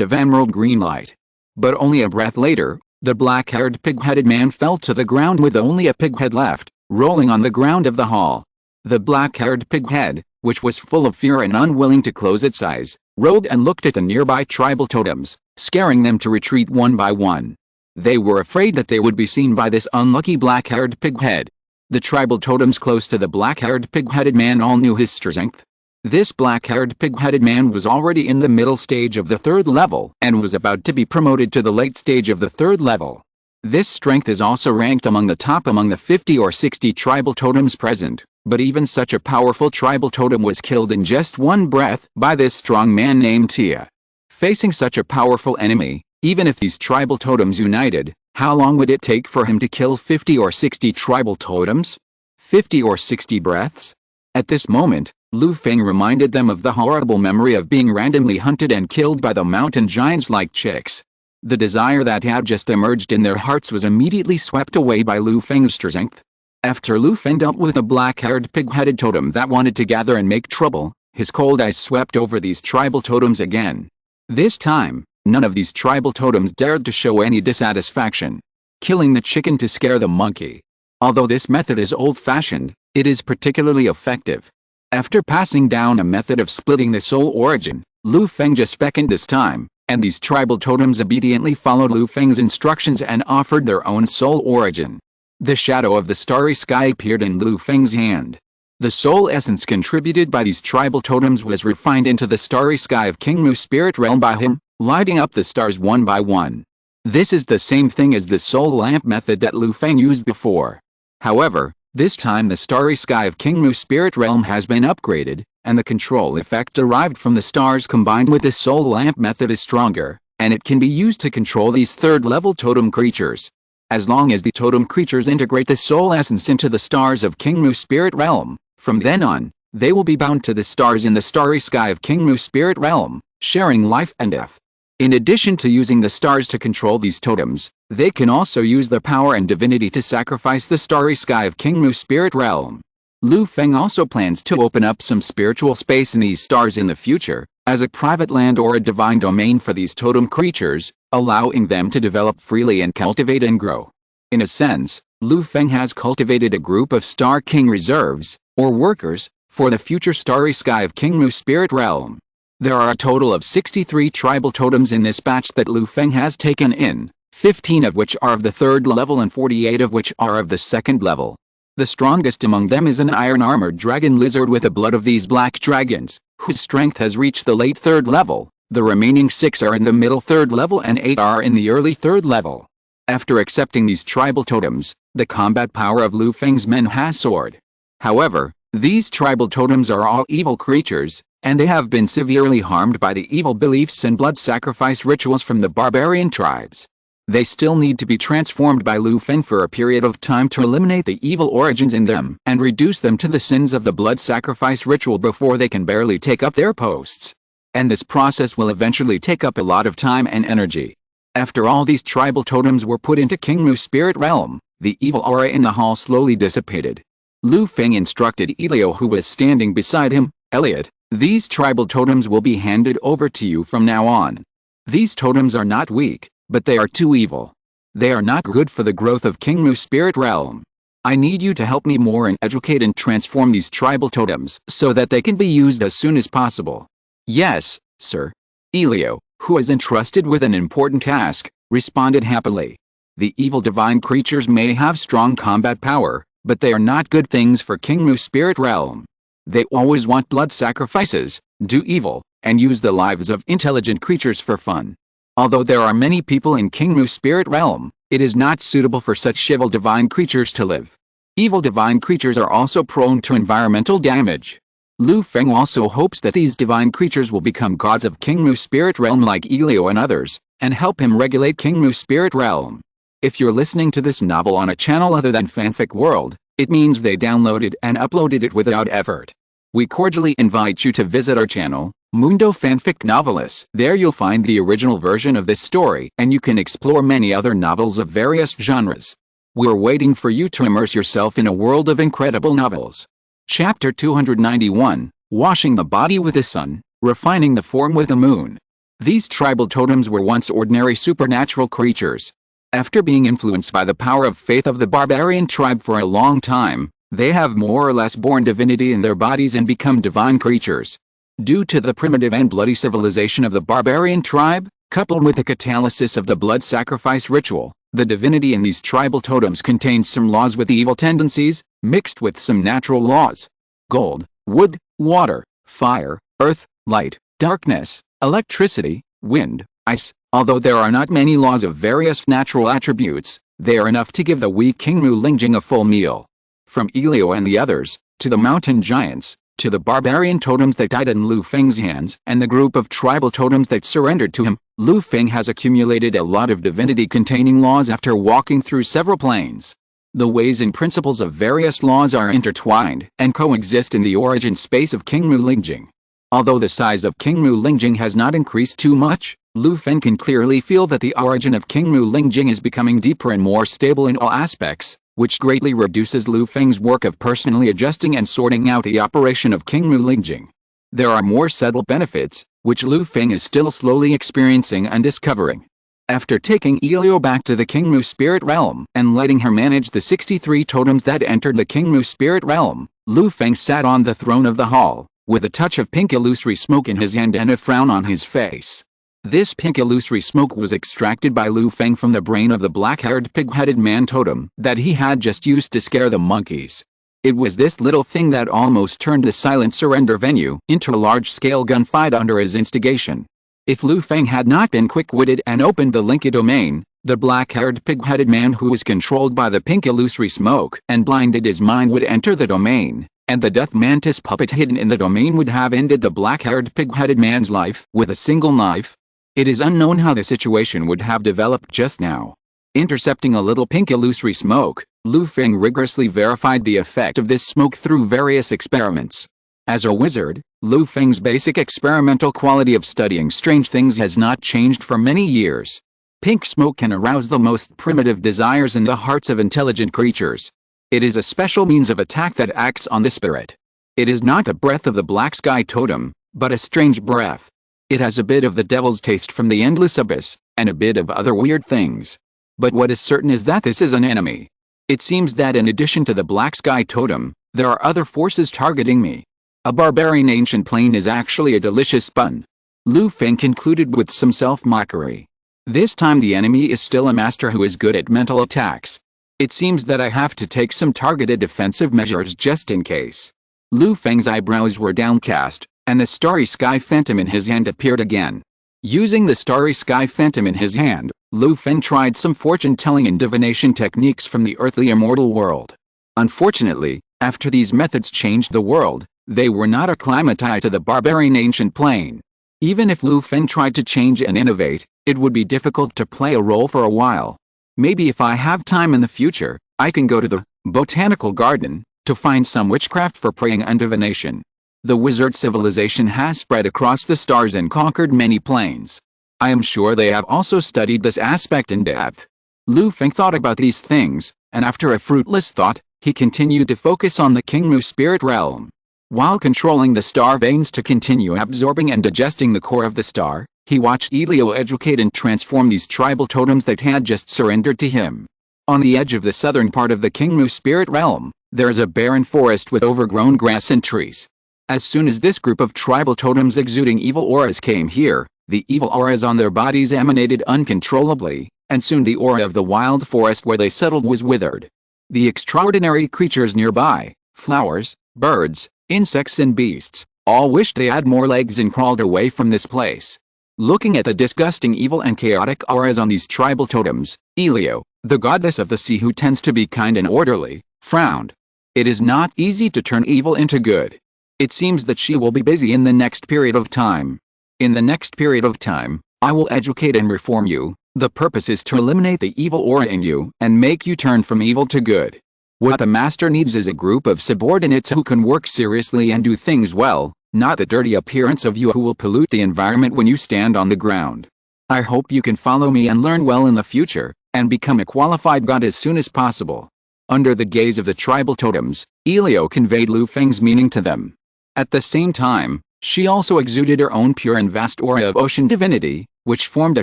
of emerald green light. But only a breath later, the black-haired pig-headed man fell to the ground with only a pig head left, rolling on the ground of the hall. The black-haired pig head, which was full of fear and unwilling to close its eyes, rolled and looked at the nearby tribal totems, scaring them to retreat one by one. They were afraid that they would be seen by this unlucky black-haired pig head. The tribal totems close to the black-haired pig-headed man all knew his strength. This black-haired pig-headed man was already in the middle stage of the 3rd level and was about to be promoted to the late stage of the 3rd level. This strength is also ranked among the top among the 50 or 60 tribal totems present, but even such a powerful tribal totem was killed in just one breath by this strong man named Tia. Facing such a powerful enemy, even if these tribal totems united, how long would it take for him to kill 50 or 60 tribal totems? 50 or 60 breaths? At this moment, Lu Feng reminded them of the horrible memory of being randomly hunted and killed by the mountain giants like chicks. The desire that had just emerged in their hearts was immediately swept away by Lu Feng's strength. After Lu Feng dealt with a black-haired pig-headed totem that wanted to gather and make trouble, his cold eyes swept over these tribal totems again. This time, none of these tribal totems dared to show any dissatisfaction. Killing the chicken to scare the monkey. Although this method is old-fashioned, it is particularly effective. After passing down a method of splitting the soul origin, Lu Feng just beckoned this time, and these tribal totems obediently followed Lu Feng's instructions and offered their own soul origin. The shadow of the starry sky appeared in Lu Feng's hand. The soul essence contributed by these tribal totems was refined into the starry sky of King Mu's spirit realm by him, lighting up the stars one by one. This is the same thing as the soul lamp method that Lu Feng used before. However, this time the starry sky of King Mu's spirit realm has been upgraded, and the control effect derived from the stars combined with the soul lamp method is stronger, and it can be used to control these 3rd level totem creatures. As long as the totem creatures integrate the soul essence into the stars of King Mu's spirit realm, from then on, they will be bound to the stars in the starry sky of King Mu's spirit realm, sharing life and death. In addition to using the stars to control these totems, they can also use their power and divinity to sacrifice the starry sky of King Mu's spirit realm. Lu Feng also plans to open up some spiritual space in these stars in the future, as a private land or a divine domain for these totem creatures, allowing them to develop freely and cultivate and grow. In a sense, Lu Feng has cultivated a group of Star King reserves, or workers, for the future starry sky of King Mu's spirit realm. There are a total of 63 tribal totems in this batch that Lu Feng has taken in, 15 of which are of the 3rd level and 48 of which are of the 2nd level. The strongest among them is an iron-armored dragon lizard with the blood of these black dragons, whose strength has reached the late 3rd level. The remaining 6 are in the middle 3rd level and 8 are in the early 3rd level. After accepting these tribal totems, the combat power of Lu Feng's men has soared. However, these tribal totems are all evil creatures, and they have been severely harmed by the evil beliefs and blood sacrifice rituals from the barbarian tribes. They still need to be transformed by Lu Feng for a period of time to eliminate the evil origins in them and reduce them to the sins of the blood sacrifice ritual before they can barely take up their posts. And this process will eventually take up a lot of time and energy. After all these tribal totems were put into King Mu's spirit realm, the evil aura in the hall slowly dissipated. Lu Feng instructed Elio, who was standing beside him, "Elliot, these tribal totems will be handed over to you from now on. These totems are not weak, but they are too evil. They are not good for the growth of King Mu's spirit realm. I need you to help me more and educate and transform these tribal totems so that they can be used as soon as possible." "Yes, sir." Elio, who was entrusted with an important task, responded happily. The evil divine creatures may have strong combat power, but they are not good things for King Mu's spirit realm. They always want blood sacrifices, do evil, and use the lives of intelligent creatures for fun. Although there are many people in King Mu's spirit realm, it is not suitable for such evil divine creatures to live. Evil divine creatures are also prone to environmental damage. Lu Feng also hopes that these divine creatures will become gods of King Mu's spirit realm like Elio and others, and help him regulate King Mu's spirit realm. If you're listening to this novel on a channel other than Fanfic World, it means they downloaded and uploaded it without effort. We cordially invite you to visit our channel, Mundo Fanfic Novelis. There you'll find the original version of this story, and you can explore many other novels of various genres. We're waiting for you to immerse yourself in a world of incredible novels. Chapter 291, Washing the Body with the Sun, Refining the Form with the Moon. These tribal totems were once ordinary supernatural creatures. After being influenced by the power of faith of the barbarian tribe for a long time, they have more or less born divinity in their bodies and become divine creatures. Due to the primitive and bloody civilization of the barbarian tribe, coupled with the catalysis of the blood sacrifice ritual, the divinity in these tribal totems contains some laws with evil tendencies, mixed with some natural laws. Gold, wood, water, fire, earth, light, darkness, electricity, wind, ice. Although there are not many laws of various natural attributes, they are enough to give the weak King Mu Lingjing a full meal. From Elio and the others, to the mountain giants, to the barbarian totems that died in Lu Feng's hands and the group of tribal totems that surrendered to him, Lu Feng has accumulated a lot of divinity-containing laws after walking through several planes. The ways and principles of various laws are intertwined and coexist in the origin space of King Mu Lingjing. Although the size of King Mu Lingjing has not increased too much, Lu Feng can clearly feel that the origin of King Mu Lingjing is becoming deeper and more stable in all aspects, which greatly reduces Lu Feng's work of personally adjusting and sorting out the operation of King Mu Lingjing. There are more subtle benefits, which Lu Feng is still slowly experiencing and discovering. After taking Elio back to the King Mu spirit realm and letting her manage the 63 totems that entered the King Mu spirit realm, Lu Feng sat on the throne of the hall, with a touch of pink illusory smoke in his hand and a frown on his face. This pink illusory smoke was extracted by Lu Feng from the brain of the black-haired pig-headed man totem that he had just used to scare the monkeys. It was this little thing that almost turned the silent surrender venue into a large-scale gunfight under his instigation. If Lu Feng had not been quick-witted and opened the Linky domain, the black-haired pig-headed man who was controlled by the pink illusory smoke and blinded his mind would enter the domain, and the death mantis puppet hidden in the domain would have ended the black-haired pig-headed man's life with a single knife. It is unknown how the situation would have developed just now. Intercepting a little pink illusory smoke, Lu Feng rigorously verified the effect of this smoke through various experiments. As a wizard, Lu Feng's basic experimental quality of studying strange things has not changed for many years. Pink smoke can arouse the most primitive desires in the hearts of intelligent creatures. It is a special means of attack that acts on the spirit. It is not a breath of the black sky totem, but a strange breath. It has a bit of the devil's taste from the endless abyss, and a bit of other weird things. But what is certain is that this is an enemy. It seems that in addition to the black sky totem, there are other forces targeting me. A barbarian ancient plane is actually a delicious bun. Lu Feng concluded with some self-mockery. This time the enemy is still a master who is good at mental attacks. It seems that I have to take some targeted defensive measures just in case. Lu Feng's eyebrows were downcast, and the starry sky phantom in his hand appeared again. Using the starry sky phantom in his hand, Lu Feng tried some fortune-telling and divination techniques from the earthly immortal world. Unfortunately, after these methods changed the world, they were not acclimatized to the barbarian ancient plane. Even if Lu Feng tried to change and innovate, it would be difficult to play a role for a while. Maybe if I have time in the future, I can go to the botanical garden to find some witchcraft for praying and divination. The wizard civilization has spread across the stars and conquered many planes. I am sure they have also studied this aspect in depth. Lu Feng thought about these things, and after a fruitless thought, he continued to focus on the Kingmu spirit realm. While controlling the star veins to continue absorbing and digesting the core of the star, he watched Elio educate and transform these tribal totems that had just surrendered to him. On the edge of the southern part of the Kingmu spirit realm, there is a barren forest with overgrown grass and trees. As soon as this group of tribal totems exuding evil auras came here, the evil auras on their bodies emanated uncontrollably, and soon the aura of the wild forest where they settled was withered. The extraordinary creatures nearby, flowers, birds, insects and beasts, all wished they had more legs and crawled away from this place. Looking at the disgusting evil and chaotic auras on these tribal totems, Elio, the goddess of the sea who tends to be kind and orderly, frowned. It is not easy to turn evil into good. It seems that she will be busy in the next period of time. In the next period of time, I will educate and reform you. The purpose is to eliminate the evil aura in you and make you turn from evil to good. What the master needs is a group of subordinates who can work seriously and do things well, not the dirty appearance of you who will pollute the environment when you stand on the ground. I hope you can follow me and learn well in the future, and become a qualified god as soon as possible. Under the gaze of the tribal totems, Elio conveyed Lu Feng's meaning to them. At the same time, she also exuded her own pure and vast aura of ocean divinity, which formed a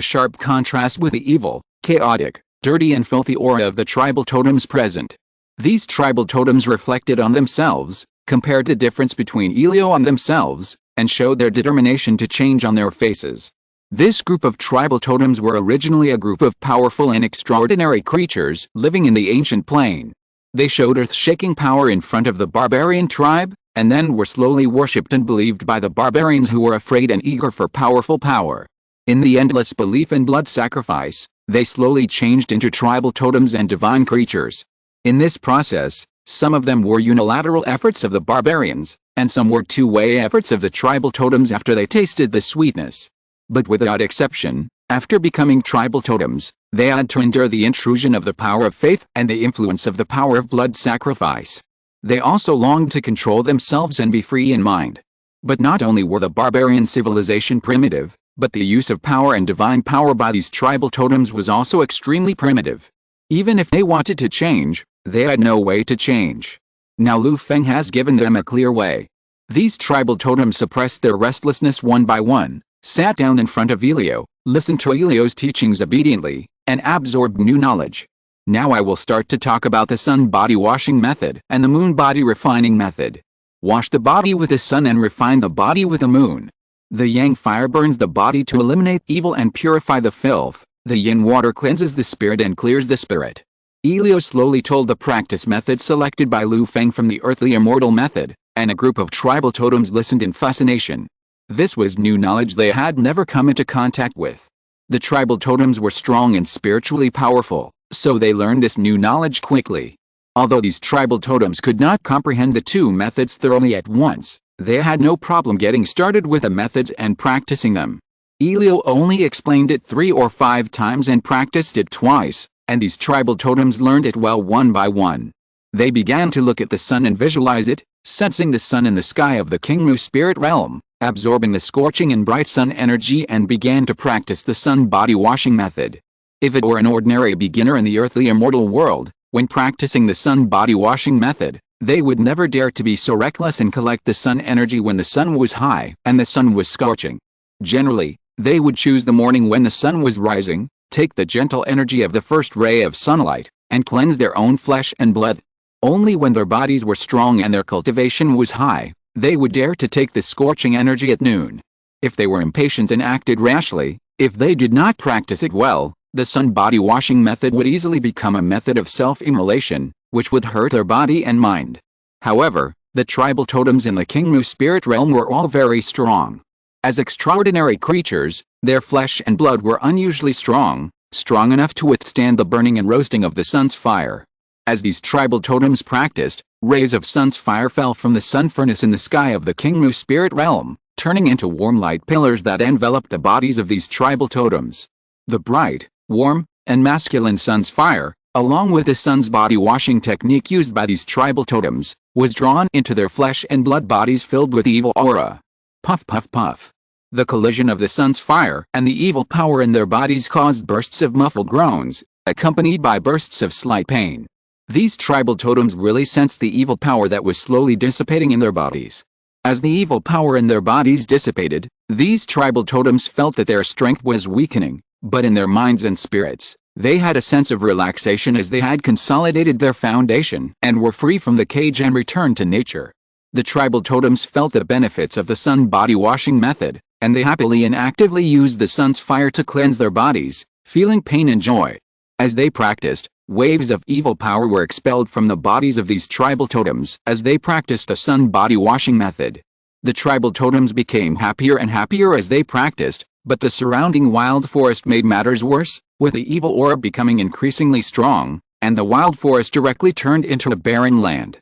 sharp contrast with the evil, chaotic, dirty and filthy aura of the tribal totems present. These tribal totems reflected on themselves, compared the difference between Elio and themselves, and showed their determination to change on their faces. This group of tribal totems were originally a group of powerful and extraordinary creatures living in the ancient plane. They showed earth-shaking power in front of the barbarian tribe, and then were slowly worshipped and believed by the barbarians who were afraid and eager for powerful power. In the endless belief in blood sacrifice, they slowly changed into tribal totems and divine creatures. In this process, some of them were unilateral efforts of the barbarians, and some were two-way efforts of the tribal totems after they tasted the sweetness. But without exception, after becoming tribal totems, they had to endure the intrusion of the power of faith and the influence of the power of blood sacrifice. They also longed to control themselves and be free in mind. But not only were the barbarian civilization primitive, but the use of power and divine power by these tribal totems was also extremely primitive. Even if they wanted to change, they had no way to change. Now Lu Feng has given them a clear way. These tribal totems suppressed their restlessness one by one, sat down in front of Elio, listened to Elio's teachings obediently, and absorbed new knowledge. Now I will start to talk about the sun body washing method and the moon body refining method. Wash the body with the sun and refine the body with the moon. The yang fire burns the body to eliminate evil and purify the filth. The yin water cleanses the spirit and clears the spirit. Elio slowly told the practice method selected by Lu Feng from the earthly immortal method, and a group of tribal totems listened in fascination. This was new knowledge they had never come into contact with. The tribal totems were strong and spiritually powerful, so they learned this new knowledge quickly. Although these tribal totems could not comprehend the two methods thoroughly at once, they had no problem getting started with the methods and practicing them. Elio only explained it 3 or 5 times and practiced it twice, and these tribal totems learned it well one by one. They began to look at the sun and visualize it, sensing the sun in the sky of the Kingmu spirit realm, absorbing the scorching and bright sun energy, and began to practice the sun body washing method. If it were an ordinary beginner in the earthly immortal world, when practicing the sun body washing method, they would never dare to be so reckless and collect the sun energy when the sun was high and the sun was scorching. Generally, they would choose the morning when the sun was rising, take the gentle energy of the first ray of sunlight, and cleanse their own flesh and blood. Only when their bodies were strong and their cultivation was high, they would dare to take the scorching energy at noon. If they were impatient and acted rashly, If they did not practice it well, the sun body washing method would easily become a method of self-immolation, which would hurt their body and mind. However, the tribal totems in the King Mu spirit realm were all very strong. As extraordinary creatures, their flesh and blood were unusually strong enough to withstand the burning and roasting of the sun's fire. As these tribal totems practiced, rays of sun's fire fell from the sun furnace in the sky of the King Mu spirit realm, turning into warm light pillars that enveloped the bodies of these tribal totems. The bright, warm, and masculine sun's fire, along with the sun's body washing technique used by these tribal totems, was drawn into their flesh and blood bodies filled with evil aura. Puff puff puff. The collision of the sun's fire and the evil power in their bodies caused bursts of muffled groans, accompanied by bursts of slight pain. These tribal totems really sensed the evil power that was slowly dissipating in their bodies. As the evil power in their bodies dissipated, these tribal totems felt that their strength was weakening, but in their minds and spirits, they had a sense of relaxation as they had consolidated their foundation and were free from the cage and returned to nature. The tribal totems felt the benefits of the sun body washing method, and they happily and actively used the sun's fire to cleanse their bodies, feeling pain and joy. As they practiced, waves of evil power were expelled from the bodies of these tribal totems as they practiced the sun body washing method. The tribal totems became happier and happier as they practiced, but the surrounding wild forest made matters worse, with the evil aura becoming increasingly strong, and the wild forest directly turned into a barren land.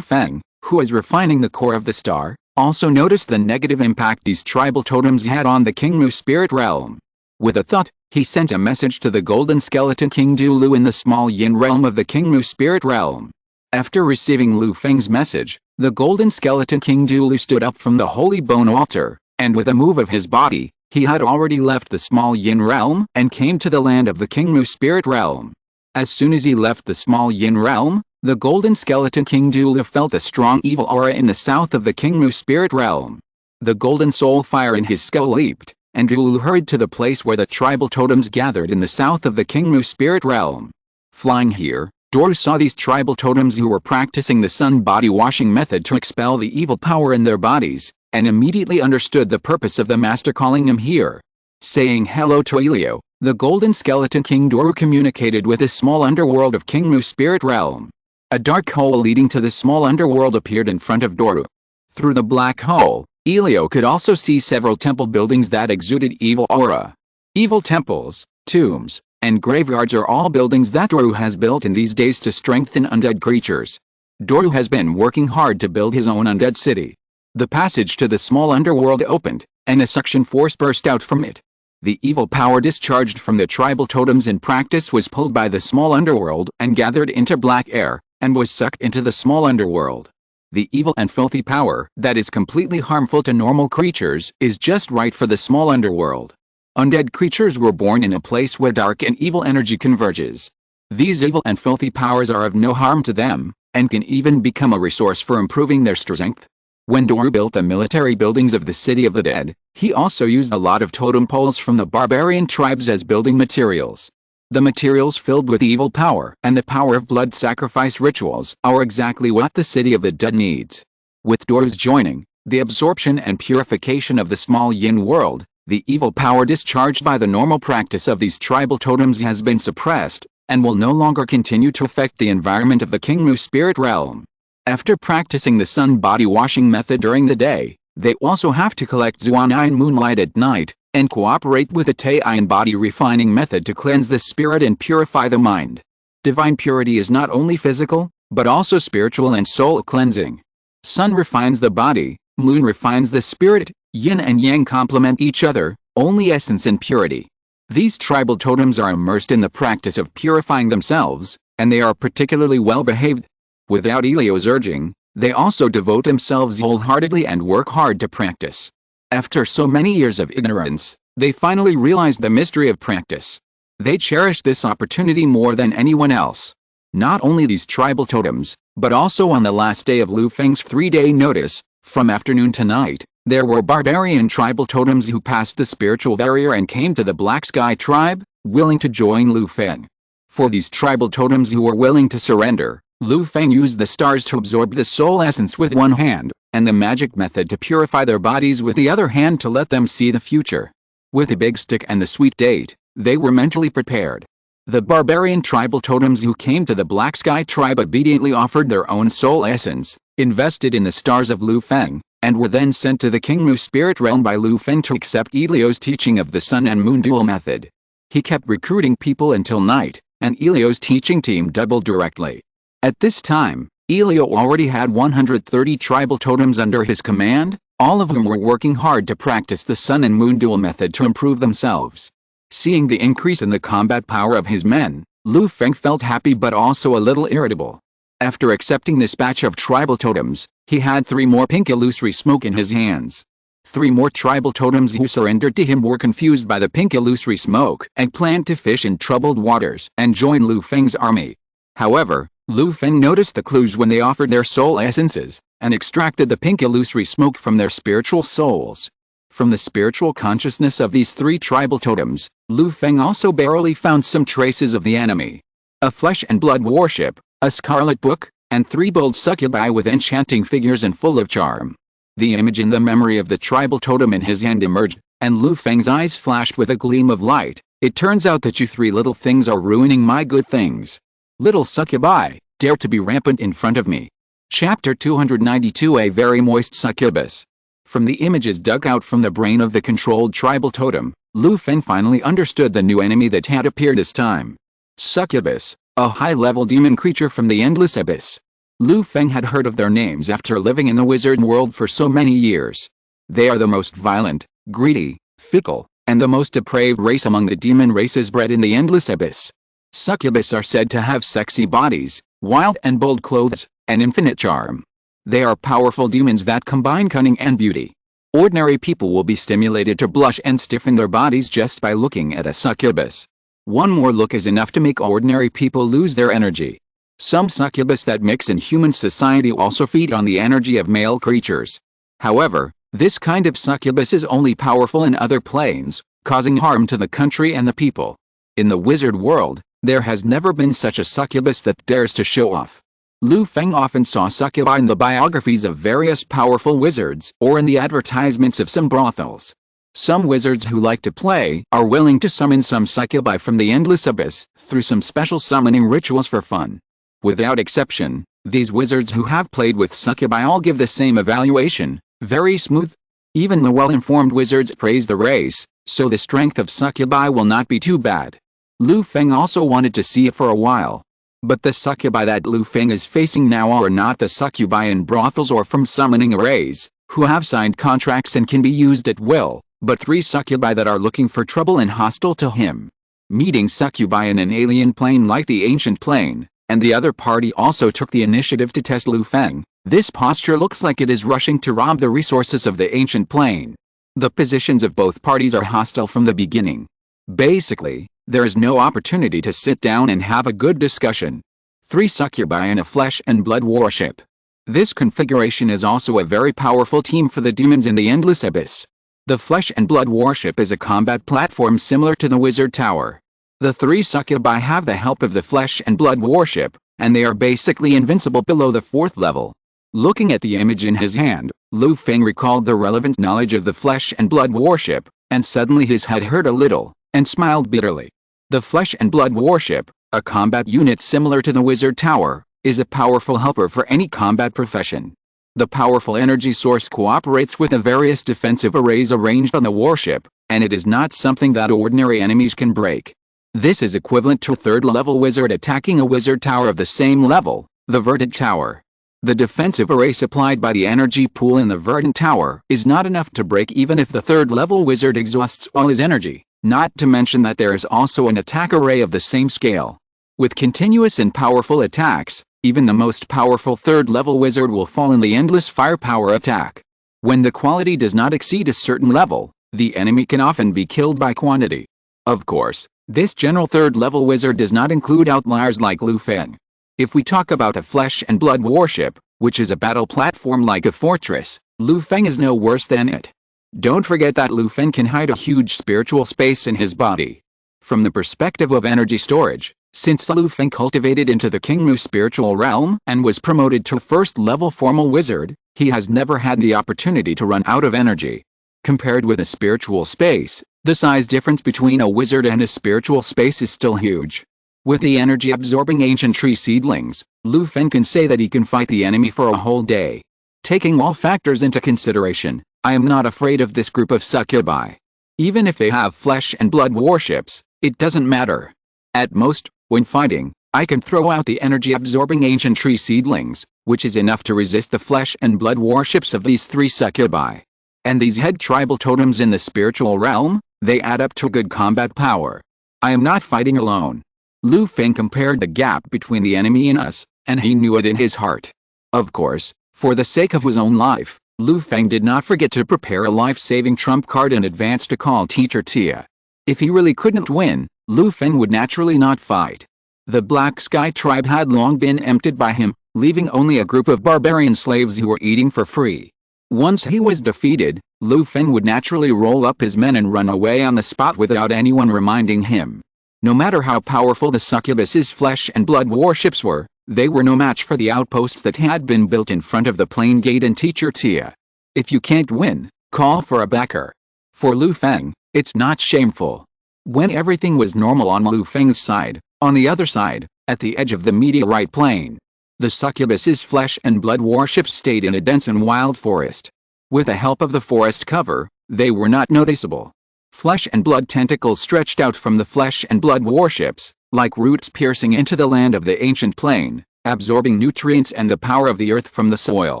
Feng, who was refining the core of the star, also noticed the negative impact these tribal totems had on the King Mu spirit realm. With a thought, he sent a message to the golden skeleton King Dulu in the small yin realm of the King Mu spirit realm. After receiving Feng's message, the golden skeleton King Dulu stood up from the holy bone altar, and with a move of his body, he had already left the small yin realm and came to the land of the King Mu spirit realm. As soon as he left the small yin realm, the golden skeleton King Dulu felt a strong evil aura in the south of the King Mu spirit realm. The golden soul fire in his skull leaped, and Dulu hurried to the place where the tribal totems gathered in the south of the King Mu spirit realm. Flying here, Doru saw these tribal totems who were practicing the sun body washing method to expel the evil power in their bodies, and immediately understood the purpose of the master calling him here. Saying hello to Elio, the golden skeleton King Doru communicated with the small underworld of King Mu spirit realm. A dark hole leading to the small underworld appeared in front of Doru. Through the black hole, Elio could also see several temple buildings that exuded evil aura. Evil temples, tombs, and graveyards are all buildings that Doru has built in these days to strengthen undead creatures. Doru has been working hard to build his own undead city. The passage to the small underworld opened, and a suction force burst out from it. The evil power discharged from the tribal totems in practice was pulled by the small underworld and gathered into black air, and was sucked into the small underworld. The evil and filthy power that is completely harmful to normal creatures is just right for the small underworld. Undead creatures were born in a place where dark and evil energy converges. These evil and filthy powers are of no harm to them, and can even become a resource for improving their strength. When Doru built the military buildings of the City of the Dead, he also used a lot of totem poles from the barbarian tribes as building materials. The materials filled with evil power and the power of blood sacrifice rituals are exactly what the City of the Dead needs. With Doru's joining, the absorption and purification of the small yin world, the evil power discharged by the normal practice of these tribal totems has been suppressed, and will no longer continue to affect the environment of the King Mu spirit realm. After practicing the sun body washing method during the day, they also have to collect Zuan moonlight at night, and cooperate with the Taiyan body refining method to cleanse the spirit and purify the mind. Divine purity is not only physical, but also spiritual and soul cleansing. Sun refines the body, moon refines the spirit, yin and yang complement each other, only essence and purity. These tribal totems are immersed in the practice of purifying themselves, and they are particularly well behaved. Without Elio's urging, they also devote themselves wholeheartedly and work hard to practice. After so many years of ignorance, they finally realized the mystery of practice. They cherished this opportunity more than anyone else. Not only these tribal totems, but also on the last day of Feng's 3-day notice, from afternoon to night, there were barbarian tribal totems who passed the spiritual barrier and came to the Black Sky tribe, willing to join Feng. For these tribal totems who were willing to surrender, Feng used the stars to absorb the soul essence with one hand, and the magic method to purify their bodies with the other hand to let them see the future. With a big stick and the sweet date, they were mentally prepared. The barbarian tribal totems who came to the Black Sky tribe obediently offered their own soul essence, invested in the stars of Lu Feng, and were then sent to the King Mu spirit realm by Lu Feng to accept Elio's teaching of the sun and moon dual method. He kept recruiting people until night, and Elio's teaching team doubled directly. At this time, Elio already had 130 tribal totems under his command, all of whom were working hard to practice the sun and moon dual method to improve themselves. Seeing the increase in the combat power of his men, Lu Feng felt happy but also a little irritable. After accepting this batch of tribal totems, he had 3 more pink illusory smoke in his hands. 3 more tribal totems who surrendered to him were confused by the pink illusory smoke and planned to fish in troubled waters and join Lu Feng's army. However, Lu Feng noticed the clues when they offered their soul essences, and extracted the pink illusory smoke from their spiritual souls. From the spiritual consciousness of these 3 tribal totems, Lu Feng also barely found some traces of the enemy. A flesh and blood warship, a scarlet book, and 3 bold succubi with enchanting figures and full of charm. The image in the memory of the tribal totem in his hand emerged, and Lu Feng's eyes flashed with a gleam of light. It turns out that you 3 little things are ruining my good things. Little succubi, dare to be rampant in front of me. Chapter 292. A very moist succubus. From the images dug out from the brain of the controlled tribal totem, Lu Feng finally understood the new enemy that had appeared this time. Succubus, a high-level demon creature from the endless abyss. Lu Feng had heard of their names after living in the wizard world for so many years. They are the most violent, greedy, fickle, and the most depraved race among the demon races bred in the endless abyss. Succubus are said to have sexy bodies, wild and bold clothes, and infinite charm. They are powerful demons that combine cunning and beauty. Ordinary people will be stimulated to blush and stiffen their bodies just by looking at a succubus. One more look is enough to make ordinary people lose their energy. Some succubus that mix in human society also feed on the energy of male creatures. However, this kind of succubus is only powerful in other planes, causing harm to the country and the people. In the wizard world, there has never been such a succubus that dares to show off. Lu Feng often saw succubi in the biographies of various powerful wizards or in the advertisements of some brothels. Some wizards who like to play are willing to summon some succubi from the endless abyss through some special summoning rituals for fun. Without exception, these wizards who have played with succubi all give the same evaluation: very smooth. Even the well-informed wizards praise the race, so the strength of succubi will not be too bad. Lu Feng also wanted to see it for a while. But the succubi that Lu Feng is facing now are not the succubi in brothels or from summoning arrays, who have signed contracts and can be used at will, but 3 succubi that are looking for trouble and hostile to him. Meeting succubi in an alien plane like the ancient plane, and the other party also took the initiative to test Lu Feng. This posture looks like it is rushing to rob the resources of the ancient plane. The positions of both parties are hostile from the beginning. Basically, there is no opportunity to sit down and have a good discussion. 3 succubi in a flesh and blood warship. This configuration is also a very powerful team for the demons in the endless abyss. The flesh and blood warship is a combat platform similar to the wizard tower. The 3 succubi have the help of the flesh and blood warship, and they are basically invincible below the 4th level. Looking at the image in his hand, Lu Feng recalled the relevant knowledge of the flesh and blood warship, and suddenly his head hurt a little, and smiled bitterly. The flesh and blood warship, a combat unit similar to the wizard tower, is a powerful helper for any combat profession. The powerful energy source cooperates with the various defensive arrays arranged on the warship, and it is not something that ordinary enemies can break. This is equivalent to a 3rd-level wizard attacking a wizard tower of the same level, the verdant tower. The defensive array supplied by the energy pool in the verdant tower is not enough to break even if the 3rd-level wizard exhausts all his energy, not to mention that there is also an attack array of the same scale. With continuous and powerful attacks, even the most powerful 3rd-level wizard will fall in the endless firepower attack. When the quality does not exceed a certain level, the enemy can often be killed by quantity. Of course, this general 3rd-level wizard does not include outliers like Lu Feng. If we talk about a flesh and blood warship, which is a battle platform like a fortress, Lu Feng is no worse than it. Don't forget that Lu Feng can hide a huge spiritual space in his body. From the perspective of energy storage, since Lu Feng cultivated into the King Mu spiritual realm and was promoted to 1st-level formal wizard, he has never had the opportunity to run out of energy. Compared with a spiritual space, The size difference between a wizard and a spiritual space is still huge. With the energy-absorbing ancient tree seedlings, Lu Feng can say that he can fight the enemy for a whole day. Taking all factors into consideration, I am not afraid of this group of succubi. Even if they have flesh and blood warships, it doesn't matter. At most, when fighting, I can throw out the energy-absorbing ancient tree seedlings, which is enough to resist the flesh and blood warships of these 3 succubi. And these head tribal totems in the spiritual realm, they add up to good combat power. I am not fighting alone. Lu Feng compared the gap between the enemy and us, and he knew it in his heart. Of course, for the sake of his own life, Lu Feng did not forget to prepare a life-saving trump card in advance to call Teacher Tia. If he really couldn't win, Lu Feng would naturally not fight. The Black Sky tribe had long been emptied by him, leaving only a group of barbarian slaves who were eating for free. Once he was defeated, Lu Feng would naturally roll up his men and run away on the spot without anyone reminding him. No matter how powerful the succubus's flesh and blood warships were, they were no match for the outposts that had been built in front of the plain gate and Teacher Tia. If you can't win, call for a backer. For Lu Feng, it's not shameful. When everything was normal on Lu Feng's side, on the other side, at the edge of the meteorite plain, the succubus's flesh and blood warships stayed in a dense and wild forest. With the help of the forest cover, they were not noticeable. Flesh and blood tentacles stretched out from the flesh and blood warships, like roots piercing into the land of the ancient plain, absorbing nutrients and the power of the earth from the soil.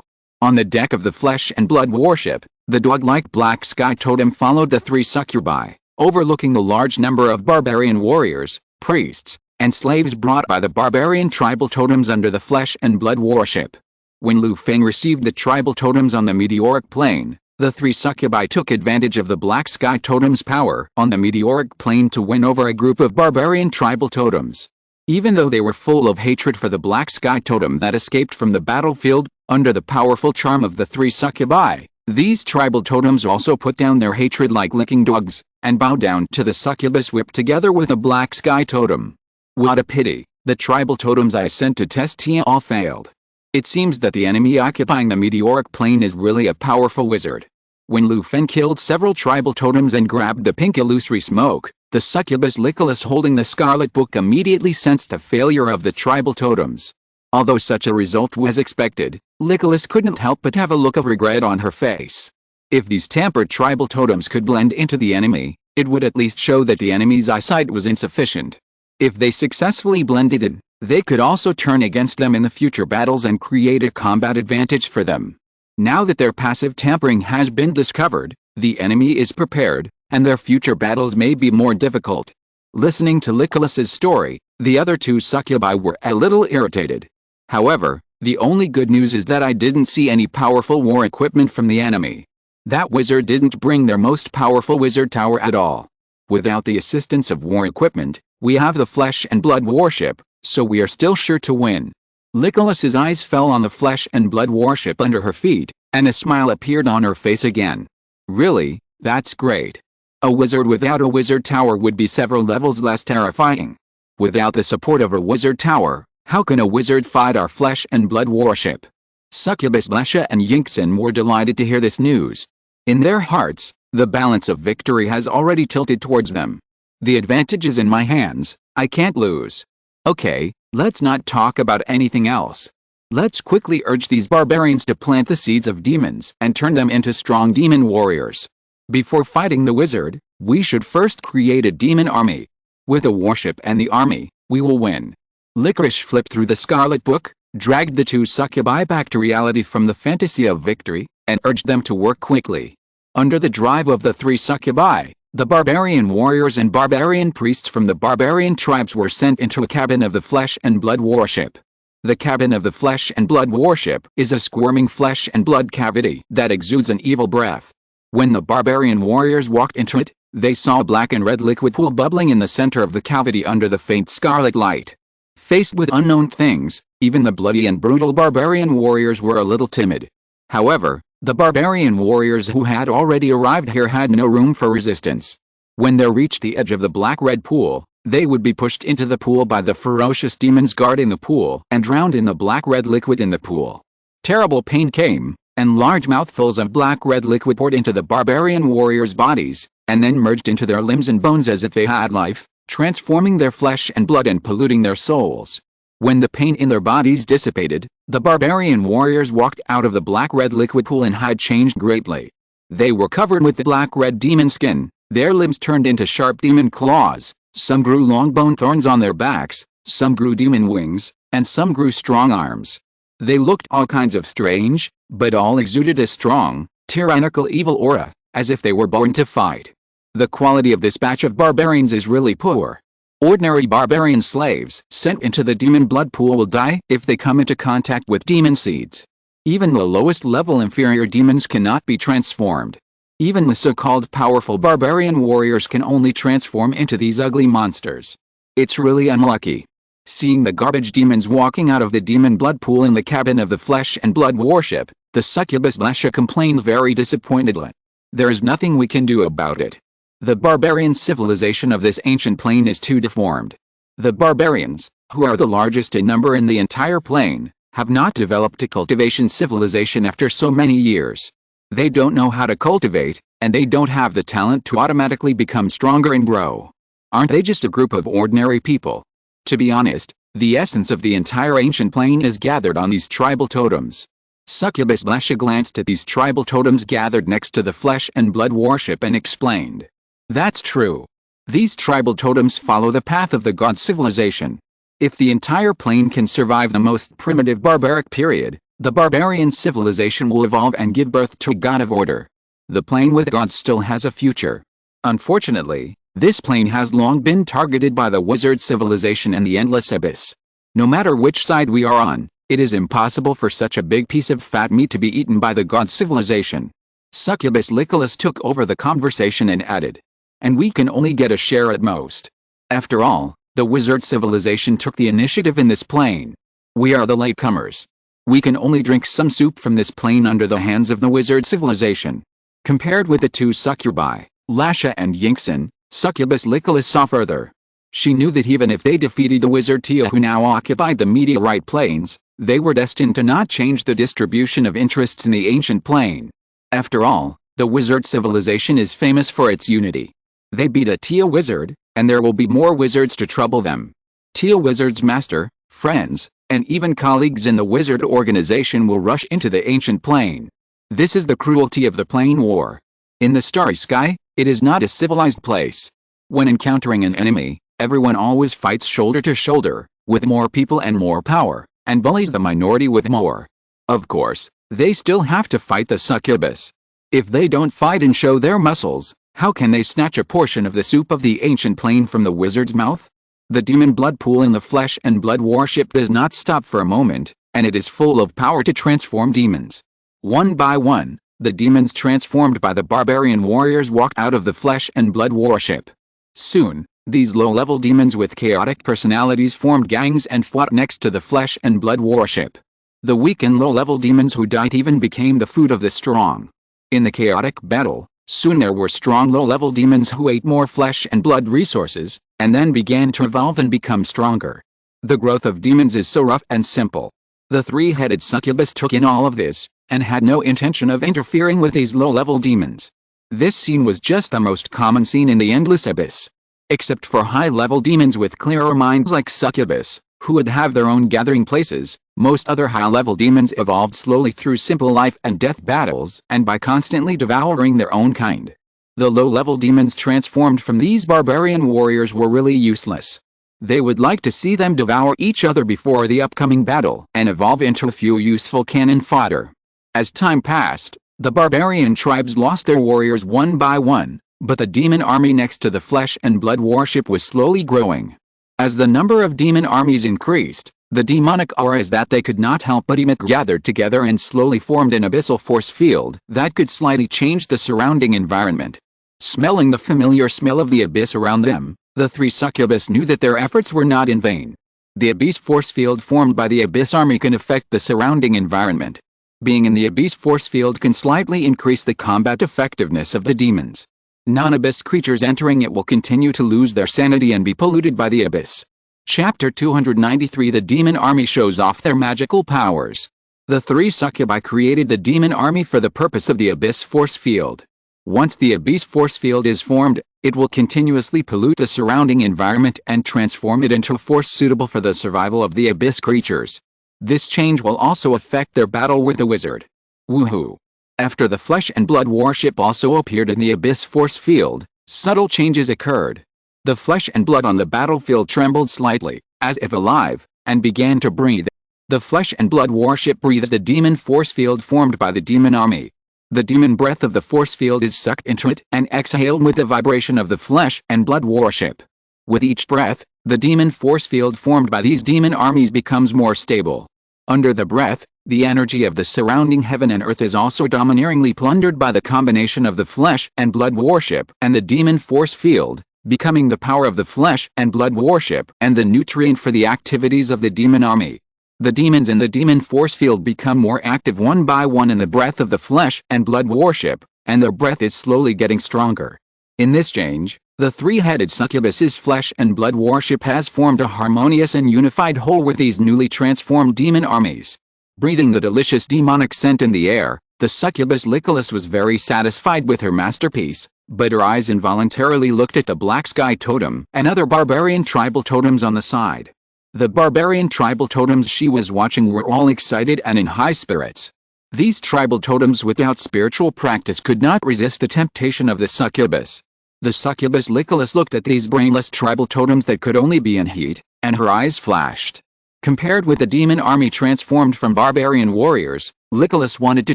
On the deck of the flesh and blood warship, the dog-like Black Sky totem followed the 3 succubi, overlooking the large number of barbarian warriors, priests, and slaves brought by the barbarian tribal totems under the flesh and blood warship. When Lu Feng received the tribal totems on the meteoric plane, the 3 succubi took advantage of the Black Sky totem's power on the meteoric plane to win over a group of barbarian tribal totems. Even though they were full of hatred for the Black Sky totem that escaped from the battlefield, under the powerful charm of the 3 succubi, these tribal totems also put down their hatred like licking dogs, and bowed down to the succubus whip together with a Black Sky totem. What a pity, the tribal totems I sent to test Tia all failed. It seems that the enemy occupying the meteoric plane is really a powerful wizard. When Lu Feng killed several tribal totems and grabbed the pink illusory smoke, the succubus Nicholas holding the Scarlet Book immediately sensed the failure of the tribal totems. Although such a result was expected, Nicholas couldn't help but have a look of regret on her face. If these tampered tribal totems could blend into the enemy, it would at least show that the enemy's eyesight was insufficient. If they successfully blended in, they could also turn against them in the future battles and create a combat advantage for them. Now that their passive tampering has been discovered, the enemy is prepared, and their future battles may be more difficult. Listening to Nicholas's story, the other 2 succubi were a little irritated. However, the only good news is that I didn't see any powerful war equipment from the enemy. That wizard didn't bring their most powerful wizard tower at all. Without the assistance of war equipment, we have the flesh and blood warship, so we are still sure to win. Nicholas's eyes fell on the flesh and blood warship under her feet, and a smile appeared on her face again. Really, that's great. A wizard without a wizard tower would be several levels less terrifying. Without the support of a wizard tower, how can a wizard fight our flesh and blood warship? Succubus Lesha and Yingxin were delighted to hear this news. In their hearts, the balance of victory has already tilted towards them. The advantage is in my hands, I can't lose. Okay, let's not talk about anything else. Let's quickly urge these barbarians to plant the seeds of demons and turn them into strong demon warriors. Before fighting the wizard, we should first create a demon army. With a warship and the army, we will win. Licorice flipped through the Scarlet Book, dragged the 2 succubi back to reality from the fantasy of victory, and urged them to work quickly. Under the drive of the 3 succubi, the barbarian warriors and barbarian priests from the barbarian tribes were sent into a cabin of the flesh and blood warship. The cabin of the flesh and blood warship is a squirming flesh and blood cavity that exudes an evil breath. When the barbarian warriors walked into it, they saw a black and red liquid pool bubbling in the center of the cavity under the faint scarlet light. Faced with unknown things, even the bloody and brutal barbarian warriors were a little timid. However, the barbarian warriors who had already arrived here had no room for resistance. When they reached the edge of the black-red pool, they would be pushed into the pool by the ferocious demons guarding the pool and drowned in the black-red liquid in the pool. Terrible pain came, and large mouthfuls of black-red liquid poured into the barbarian warriors' bodies, and then merged into their limbs and bones as if they had life, transforming their flesh and blood and polluting their souls. When the pain in their bodies dissipated, the barbarian warriors walked out of the black-red liquid pool and had changed greatly. They were covered with the black-red demon skin, their limbs turned into sharp demon claws, some grew long bone thorns on their backs, some grew demon wings, and some grew strong arms. They looked all kinds of strange, but all exuded a strong, tyrannical evil aura, as if they were born to fight. The quality of this batch of barbarians is really poor. Ordinary barbarian slaves sent into the demon blood pool will die if they come into contact with demon seeds. Even the lowest level inferior demons cannot be transformed. Even the so-called powerful barbarian warriors can only transform into these ugly monsters. It's really unlucky. Seeing the garbage demons walking out of the demon blood pool in the cabin of the flesh and blood warship, the succubus Lesha complained very disappointedly. There is nothing we can do about it. The barbarian civilization of this ancient plane is too deformed. The barbarians, who are the largest in number in the entire plane, have not developed a cultivation civilization after so many years. They don't know how to cultivate, and they don't have the talent to automatically become stronger and grow. Aren't they just a group of ordinary people? To be honest, the essence of the entire ancient plane is gathered on these tribal totems. Succubus Lesha glanced at these tribal totems gathered next to the flesh and blood warship and explained. That's true. These tribal totems follow the path of the god civilization. If the entire plane can survive the most primitive barbaric period, the barbarian civilization will evolve and give birth to a god of order. The plane with gods still has a future. Unfortunately, this plane has long been targeted by the wizard civilization and the endless abyss. No matter which side we are on, it is impossible for such a big piece of fat meat to be eaten by the god civilization. Succubus Lycolas took over the conversation and added. And we can only get a share at most. After all, the wizard civilization took the initiative in this plane. We are the latecomers. We can only drink some soup from this plane under the hands of the wizard civilization. Compared with the two succubi, Lasha and Yinxin, Succubus Lycolas saw further. She knew that even if they defeated the wizard Tia who now occupied the meteorite plains, they were destined to not change the distribution of interests in the ancient plane. After all, the wizard civilization is famous for its unity. They beat a Tia wizard, and there will be more wizards to trouble them. Tia wizard's master, friends, and even colleagues in the wizard organization will rush into the ancient plane. This is the cruelty of the plane war. In the starry sky, it is not a civilized place. When encountering an enemy, everyone always fights shoulder to shoulder, with more people and more power, and bullies the minority with more. Of course, they still have to fight the succubus. If they don't fight and show their muscles, how can they snatch a portion of the soup of the ancient plane from the wizard's mouth? The demon blood pool in the flesh and blood warship does not stop for a moment, and it is full of power to transform demons. One by one, the demons transformed by the barbarian warriors walked out of the flesh and blood warship. Soon, these low-level demons with chaotic personalities formed gangs and fought next to the flesh and blood warship. The weak and low-level demons who died even became the food of the strong. In the chaotic battle, soon there were strong low-level demons who ate more flesh and blood resources, and then began to evolve and become stronger. The growth of demons is so rough and simple. The three-headed succubus took in all of this, and had no intention of interfering with these low-level demons. This scene was just the most common scene in the endless abyss. Except for high-level demons with clearer minds like succubus, who would have their own gathering places, most other high-level demons evolved slowly through simple life and death battles and by constantly devouring their own kind. The low-level demons transformed from these barbarian warriors were really useless. They would like to see them devour each other before the upcoming battle and evolve into a few useful cannon fodder. As time passed, the barbarian tribes lost their warriors one by one, but the demon army next to the flesh and blood warship was slowly growing. As the number of demon armies increased, the demonic auras that they could not help but emit gathered together and slowly formed an abyssal force field that could slightly change the surrounding environment. Smelling the familiar smell of the abyss around them, the three succubus knew that their efforts were not in vain. The abyss force field formed by the abyss army can affect the surrounding environment. Being in the abyss force field can slightly increase the combat effectiveness of the demons. Non-abyss creatures entering it will continue to lose their sanity and be polluted by the abyss. Chapter 293 The demon army shows off their magical powers. The three succubi created the demon army for the purpose of the abyss force field. Once the abyss force field is formed, it will continuously pollute the surrounding environment and transform it into a force suitable for the survival of the abyss creatures. This change will also affect their battle with the wizard. Woohoo! After the flesh and blood warship also appeared in the abyss force field, subtle changes occurred. The flesh and blood on the battlefield trembled slightly, as if alive, and began to breathe. The flesh and blood warship breathes the demon force field formed by the demon army. The demon breath of the force field is sucked into it and exhaled with the vibration of the flesh and blood warship. With each breath, the demon force field formed by these demon armies becomes more stable. Under the breath, the energy of the surrounding heaven and earth is also domineeringly plundered by the combination of the flesh and blood warship and the demon force field, becoming the power of the flesh and blood warship and the nutrient for the activities of the demon army. The demons in the demon force field become more active one by one in the breath of the flesh and blood warship, and their breath is slowly getting stronger. In this change, the three-headed succubus's flesh and blood warship has formed a harmonious and unified whole with these newly transformed demon armies. Breathing the delicious demonic scent in the air, the succubus Lycolis was very satisfied with her masterpiece, but her eyes involuntarily looked at the black sky totem and other barbarian tribal totems on the side. The barbarian tribal totems she was watching were all excited and in high spirits. These tribal totems without spiritual practice could not resist the temptation of the succubus. The succubus Lycolis looked at these brainless tribal totems that could only be in heat, and her eyes flashed. Compared with the demon army transformed from barbarian warriors, Lycolis wanted to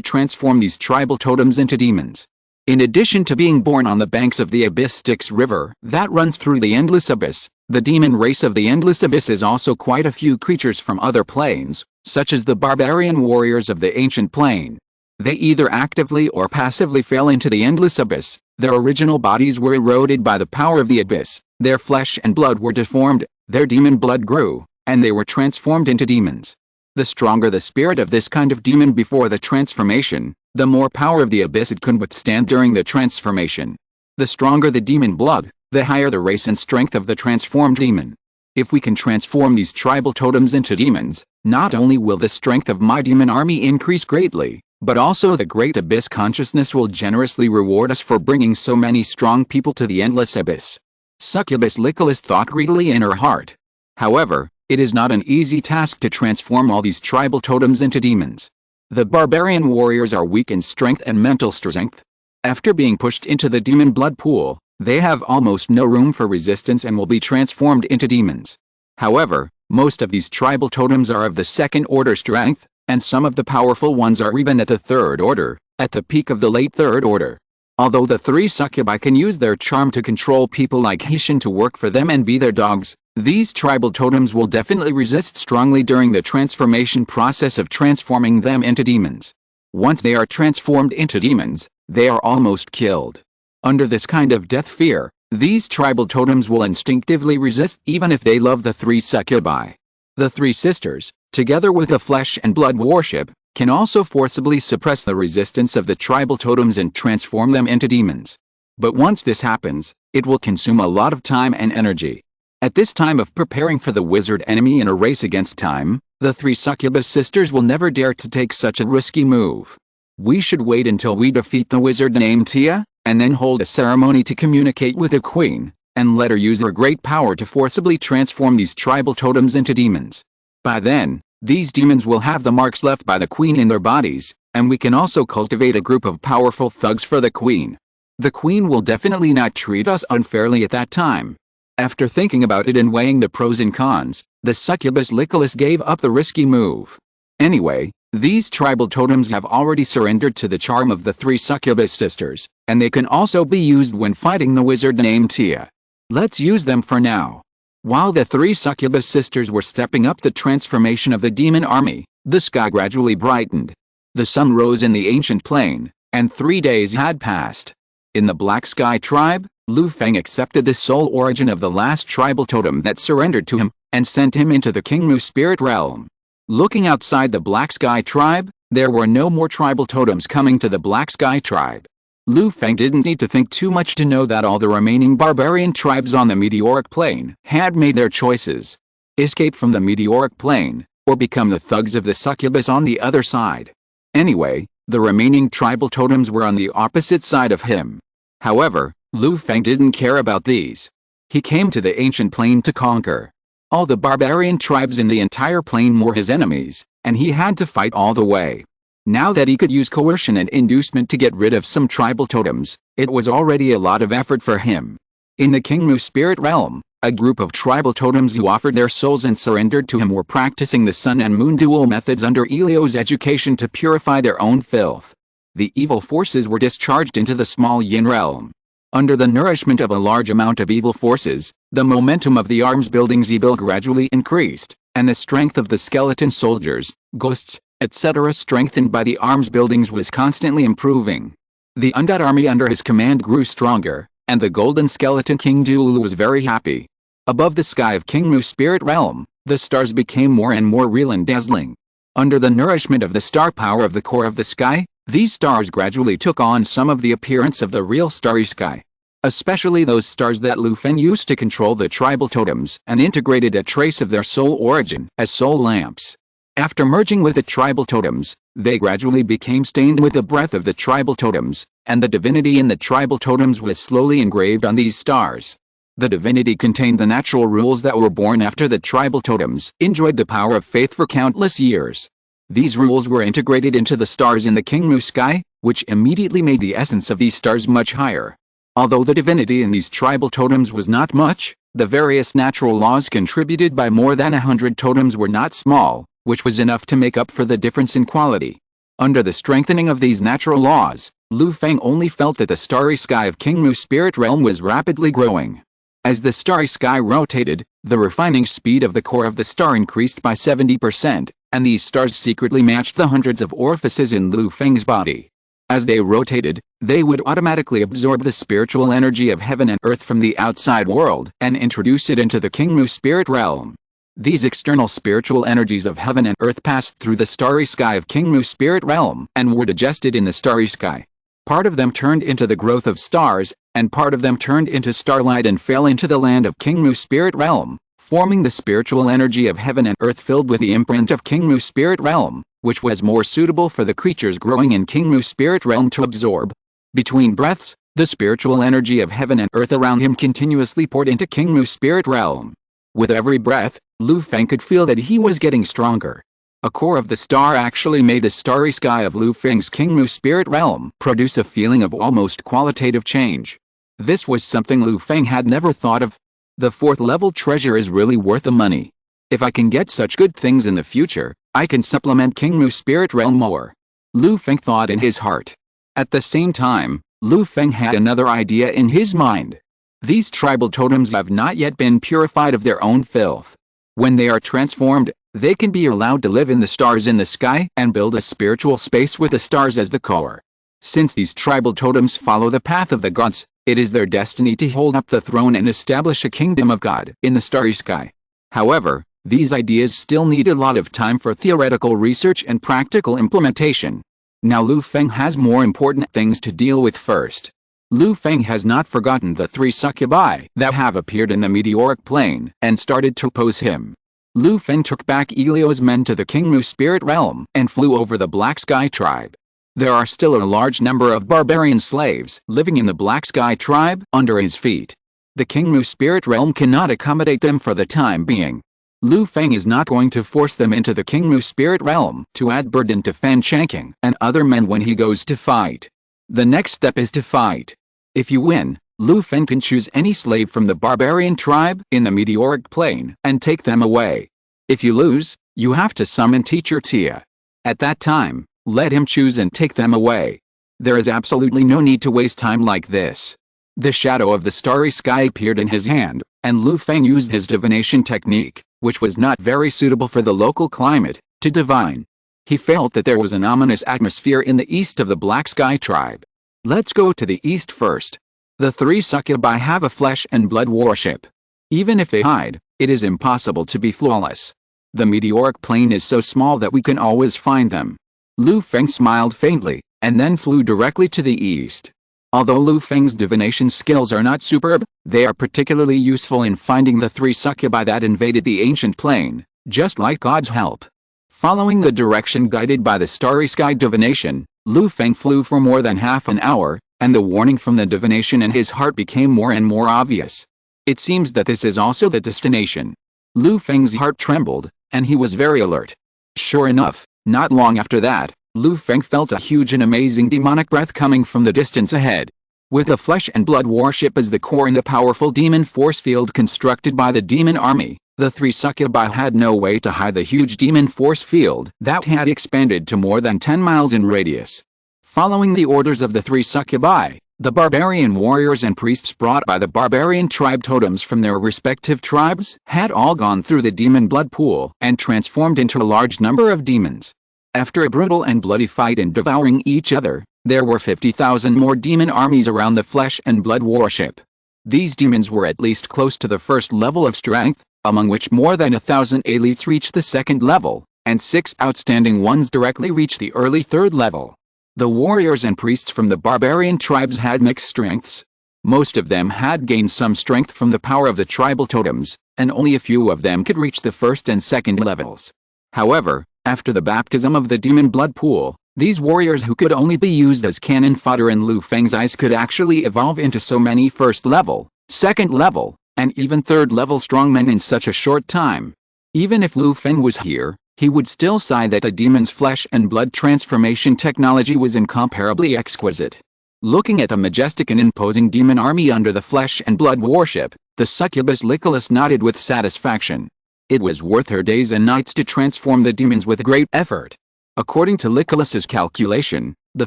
transform these tribal totems into demons. In addition to being born on the banks of the Abyss Styx River that runs through the Endless Abyss, the demon race of the Endless Abyss is also quite a few creatures from other planes, such as the barbarian warriors of the Ancient Plane. They either actively or passively fell into the Endless Abyss, their original bodies were eroded by the power of the Abyss, their flesh and blood were deformed, their demon blood grew, and they were transformed into demons. The stronger the spirit of this kind of demon before the transformation, the more power of the Abyss it could withstand during the transformation. The stronger the demon blood, the higher the race and strength of the transformed demon. If we can transform these tribal totems into demons, not only will the strength of my demon army increase greatly, but also the great Abyss consciousness will generously reward us for bringing so many strong people to the Endless Abyss. Succubus Lycolis thought greedily in her heart. However, it is not an easy task to transform all these tribal totems into demons. The barbarian warriors are weak in strength and mental strength. After being pushed into the demon blood pool, they have almost no room for resistance and will be transformed into demons. However, most of these tribal totems are of the second order strength, and some of the powerful ones are even at the third order, at the peak of the late third order. Although the three succubi can use their charm to control people like Hishin to work for them and be their dogs, these tribal totems will definitely resist strongly during the transformation process of transforming them into demons. Once they are transformed into demons, they are almost killed. Under this kind of death fear, these tribal totems will instinctively resist even if they love the three succubi. The three sisters, together with the flesh and blood warship, can also forcibly suppress the resistance of the tribal totems and transform them into demons. But once this happens, it will consume a lot of time and energy. At this time of preparing for the wizard enemy in a race against time, the three succubus sisters will never dare to take such a risky move. We should wait until we defeat the wizard named Tia, and then hold a ceremony to communicate with the queen, and let her use her great power to forcibly transform these tribal totems into demons. By then, these demons will have the marks left by the queen in their bodies, and we can also cultivate a group of powerful thugs for the queen. The queen will definitely not treat us unfairly at that time. After thinking about it and weighing the pros and cons, the succubus Lycolis gave up the risky move. Anyway, these tribal totems have already surrendered to the charm of the three succubus sisters, and they can also be used when fighting the wizard named Tia. Let's use them for now. While the three succubus sisters were stepping up the transformation of the demon army, the sky gradually brightened. The sun rose in the ancient plain, and 3 days had passed. In the Black Sky tribe, Feng accepted the soul origin of the last tribal totem that surrendered to him, and sent him into the Kingmu spirit realm. Looking outside the Black Sky tribe, there were no more tribal totems coming to the Black Sky tribe. Feng didn't need to think too much to know that all the remaining barbarian tribes on the meteoric plane had made their choices. Escape from the meteoric plane, or become the thugs of the succubus on the other side. Anyway, The remaining tribal totems were on the opposite side of him. However, Lu Feng didn't care about these. He came to the ancient plain to conquer. All the barbarian tribes in the entire plain were his enemies, and he had to fight all the way. Now that he could use coercion and inducement to get rid of some tribal totems, it was already a lot of effort for him. In the Kingmu spirit realm, a group of tribal totems who offered their souls and surrendered to him were practicing the sun and moon dual methods under Elio's education to purify their own filth. The evil forces were discharged into the small yin realm. Under the nourishment of a large amount of evil forces, the momentum of the arms building's evil gradually increased, and the strength of the skeleton soldiers, ghosts, etc. strengthened by the arms buildings was constantly improving. The undead army under his command grew stronger, and the golden skeleton King Dulu was very happy. Above the sky of Kingmu spirit realm, the stars became more and more real and dazzling. Under the nourishment of the star power of the core of the sky, these stars gradually took on some of the appearance of the real starry sky. Especially those stars that Lu Feng used to control the tribal totems and integrated a trace of their soul origin as soul lamps. After merging with the tribal totems, they gradually became stained with the breath of the tribal totems, and the divinity in the tribal totems was slowly engraved on these stars. The divinity contained the natural rules that were born after the tribal totems enjoyed the power of faith for countless years. These rules were integrated into the stars in the Kingmu sky, which immediately made the essence of these stars much higher. Although the divinity in these tribal totems was not much, the various natural laws contributed by more than 100 totems were not small, which was enough to make up for the difference in quality. Under the strengthening of these natural laws, Lu Feng only felt that the starry sky of Kingmu spirit realm was rapidly growing. As the starry sky rotated, the refining speed of the core of the star increased by 70%, and these stars secretly matched the hundreds of orifices in Lu Feng's body. As they rotated, they would automatically absorb the spiritual energy of heaven and earth from the outside world and introduce it into the Kingmu spirit realm. These external spiritual energies of heaven and earth passed through the starry sky of Kingmu spirit realm and were digested in the starry sky. Part of them turned into the growth of stars, and part of them turned into starlight and fell into the land of Kingmu spirit realm, forming the spiritual energy of heaven and earth filled with the imprint of Kingmu spirit realm, which was more suitable for the creatures growing in Kingmu spirit realm to absorb. Between breaths, the spiritual energy of heaven and earth around him continuously poured into Kingmu spirit realm. With every breath, Lu Feng could feel that he was getting stronger. A core of the star actually made the starry sky of Lu Feng's Kingmu spirit realm produce a feeling of almost qualitative change. This was something Lu Feng had never thought of. The fourth level treasure is really worth the money. If I can get such good things in the future, I can supplement Kingmu spirit realm more. Lu Feng thought in his heart. At the same time, Lu Feng had another idea in his mind. These tribal totems have not yet been purified of their own filth. When they are transformed, they can be allowed to live in the stars in the sky and build a spiritual space with the stars as the core. Since these tribal totems follow the path of the gods, it is their destiny to hold up the throne and establish a kingdom of God in the starry sky. However, these ideas still need a lot of time for theoretical research and practical implementation. Now Lu Feng has more important things to deal with first. Lu Feng has not forgotten the 3 succubi that have appeared in the meteoric plane and started to oppose him. Lu Feng took back Elio's men to the Kingmu spirit realm and flew over the Black Sky tribe. There are still a large number of barbarian slaves living in the Black Sky tribe under his feet. The Kingmu spirit realm cannot accommodate them for the time being. Lu Feng is not going to force them into the Kingmu spirit realm to add burden to Fan Changqing and other men when he goes to fight. The next step is to fight. If you win, Lu Feng can choose any slave from the barbarian tribe in the meteoric plane and take them away. If you lose, you have to summon Teacher Tia. At that time, let him choose and take them away. There is absolutely no need to waste time like this. The shadow of the starry sky appeared in his hand, and Lu Feng used his divination technique, which was not very suitable for the local climate, to divine. He felt that there was an ominous atmosphere in the east of the Black Sky tribe. Let's go to the east first. The 3 succubi have a flesh and blood worship. Even if they hide, it is impossible to be flawless. The meteoric plane is so small that we can always find them. Lu Feng smiled faintly, and then flew directly to the east. Although Lu Feng's divination skills are not superb, they are particularly useful in finding the 3 succubi that invaded the ancient plane, just like God's help. Following the direction guided by the starry sky divination, Lu Feng flew for more than half an hour, and the warning from the divination in his heart became more and more obvious. It seems that this is also the destination. Lu Feng's heart trembled, and he was very alert. Sure enough, not long after that, Lu Feng felt a huge and amazing demonic breath coming from the distance ahead. With the flesh and blood worship as the core and the powerful demon force field constructed by the demon army, the three succubi had no way to hide the huge demon force field that had expanded to more than 10 miles in radius. Following the orders of the three succubi, the barbarian warriors and priests brought by the barbarian tribe totems from their respective tribes had all gone through the demon blood pool and transformed into a large number of demons. After a brutal and bloody fight and devouring each other, there were 50,000 more demon armies around the flesh and blood worship. These demons were at least close to the first level of strength, among which more than 1,000 elites reached the second level, and 6 outstanding ones directly reached the early third level. The warriors and priests from the barbarian tribes had mixed strengths. Most of them had gained some strength from the power of the tribal totems, and only a few of them could reach the first and second levels. However, after the baptism of the demon blood pool, these warriors who could only be used as cannon fodder in Lu Feng's eyes could actually evolve into so many first level, second level, and even third level strongmen in such a short time. Even if Lu Feng was here, he would still sigh that the demon's flesh and blood transformation technology was incomparably exquisite. Looking at the majestic and imposing demon army under the flesh and blood worship, the succubus Lycolis nodded with satisfaction. It was worth her days and nights to transform the demons with great effort. According to Lycolis's calculation, the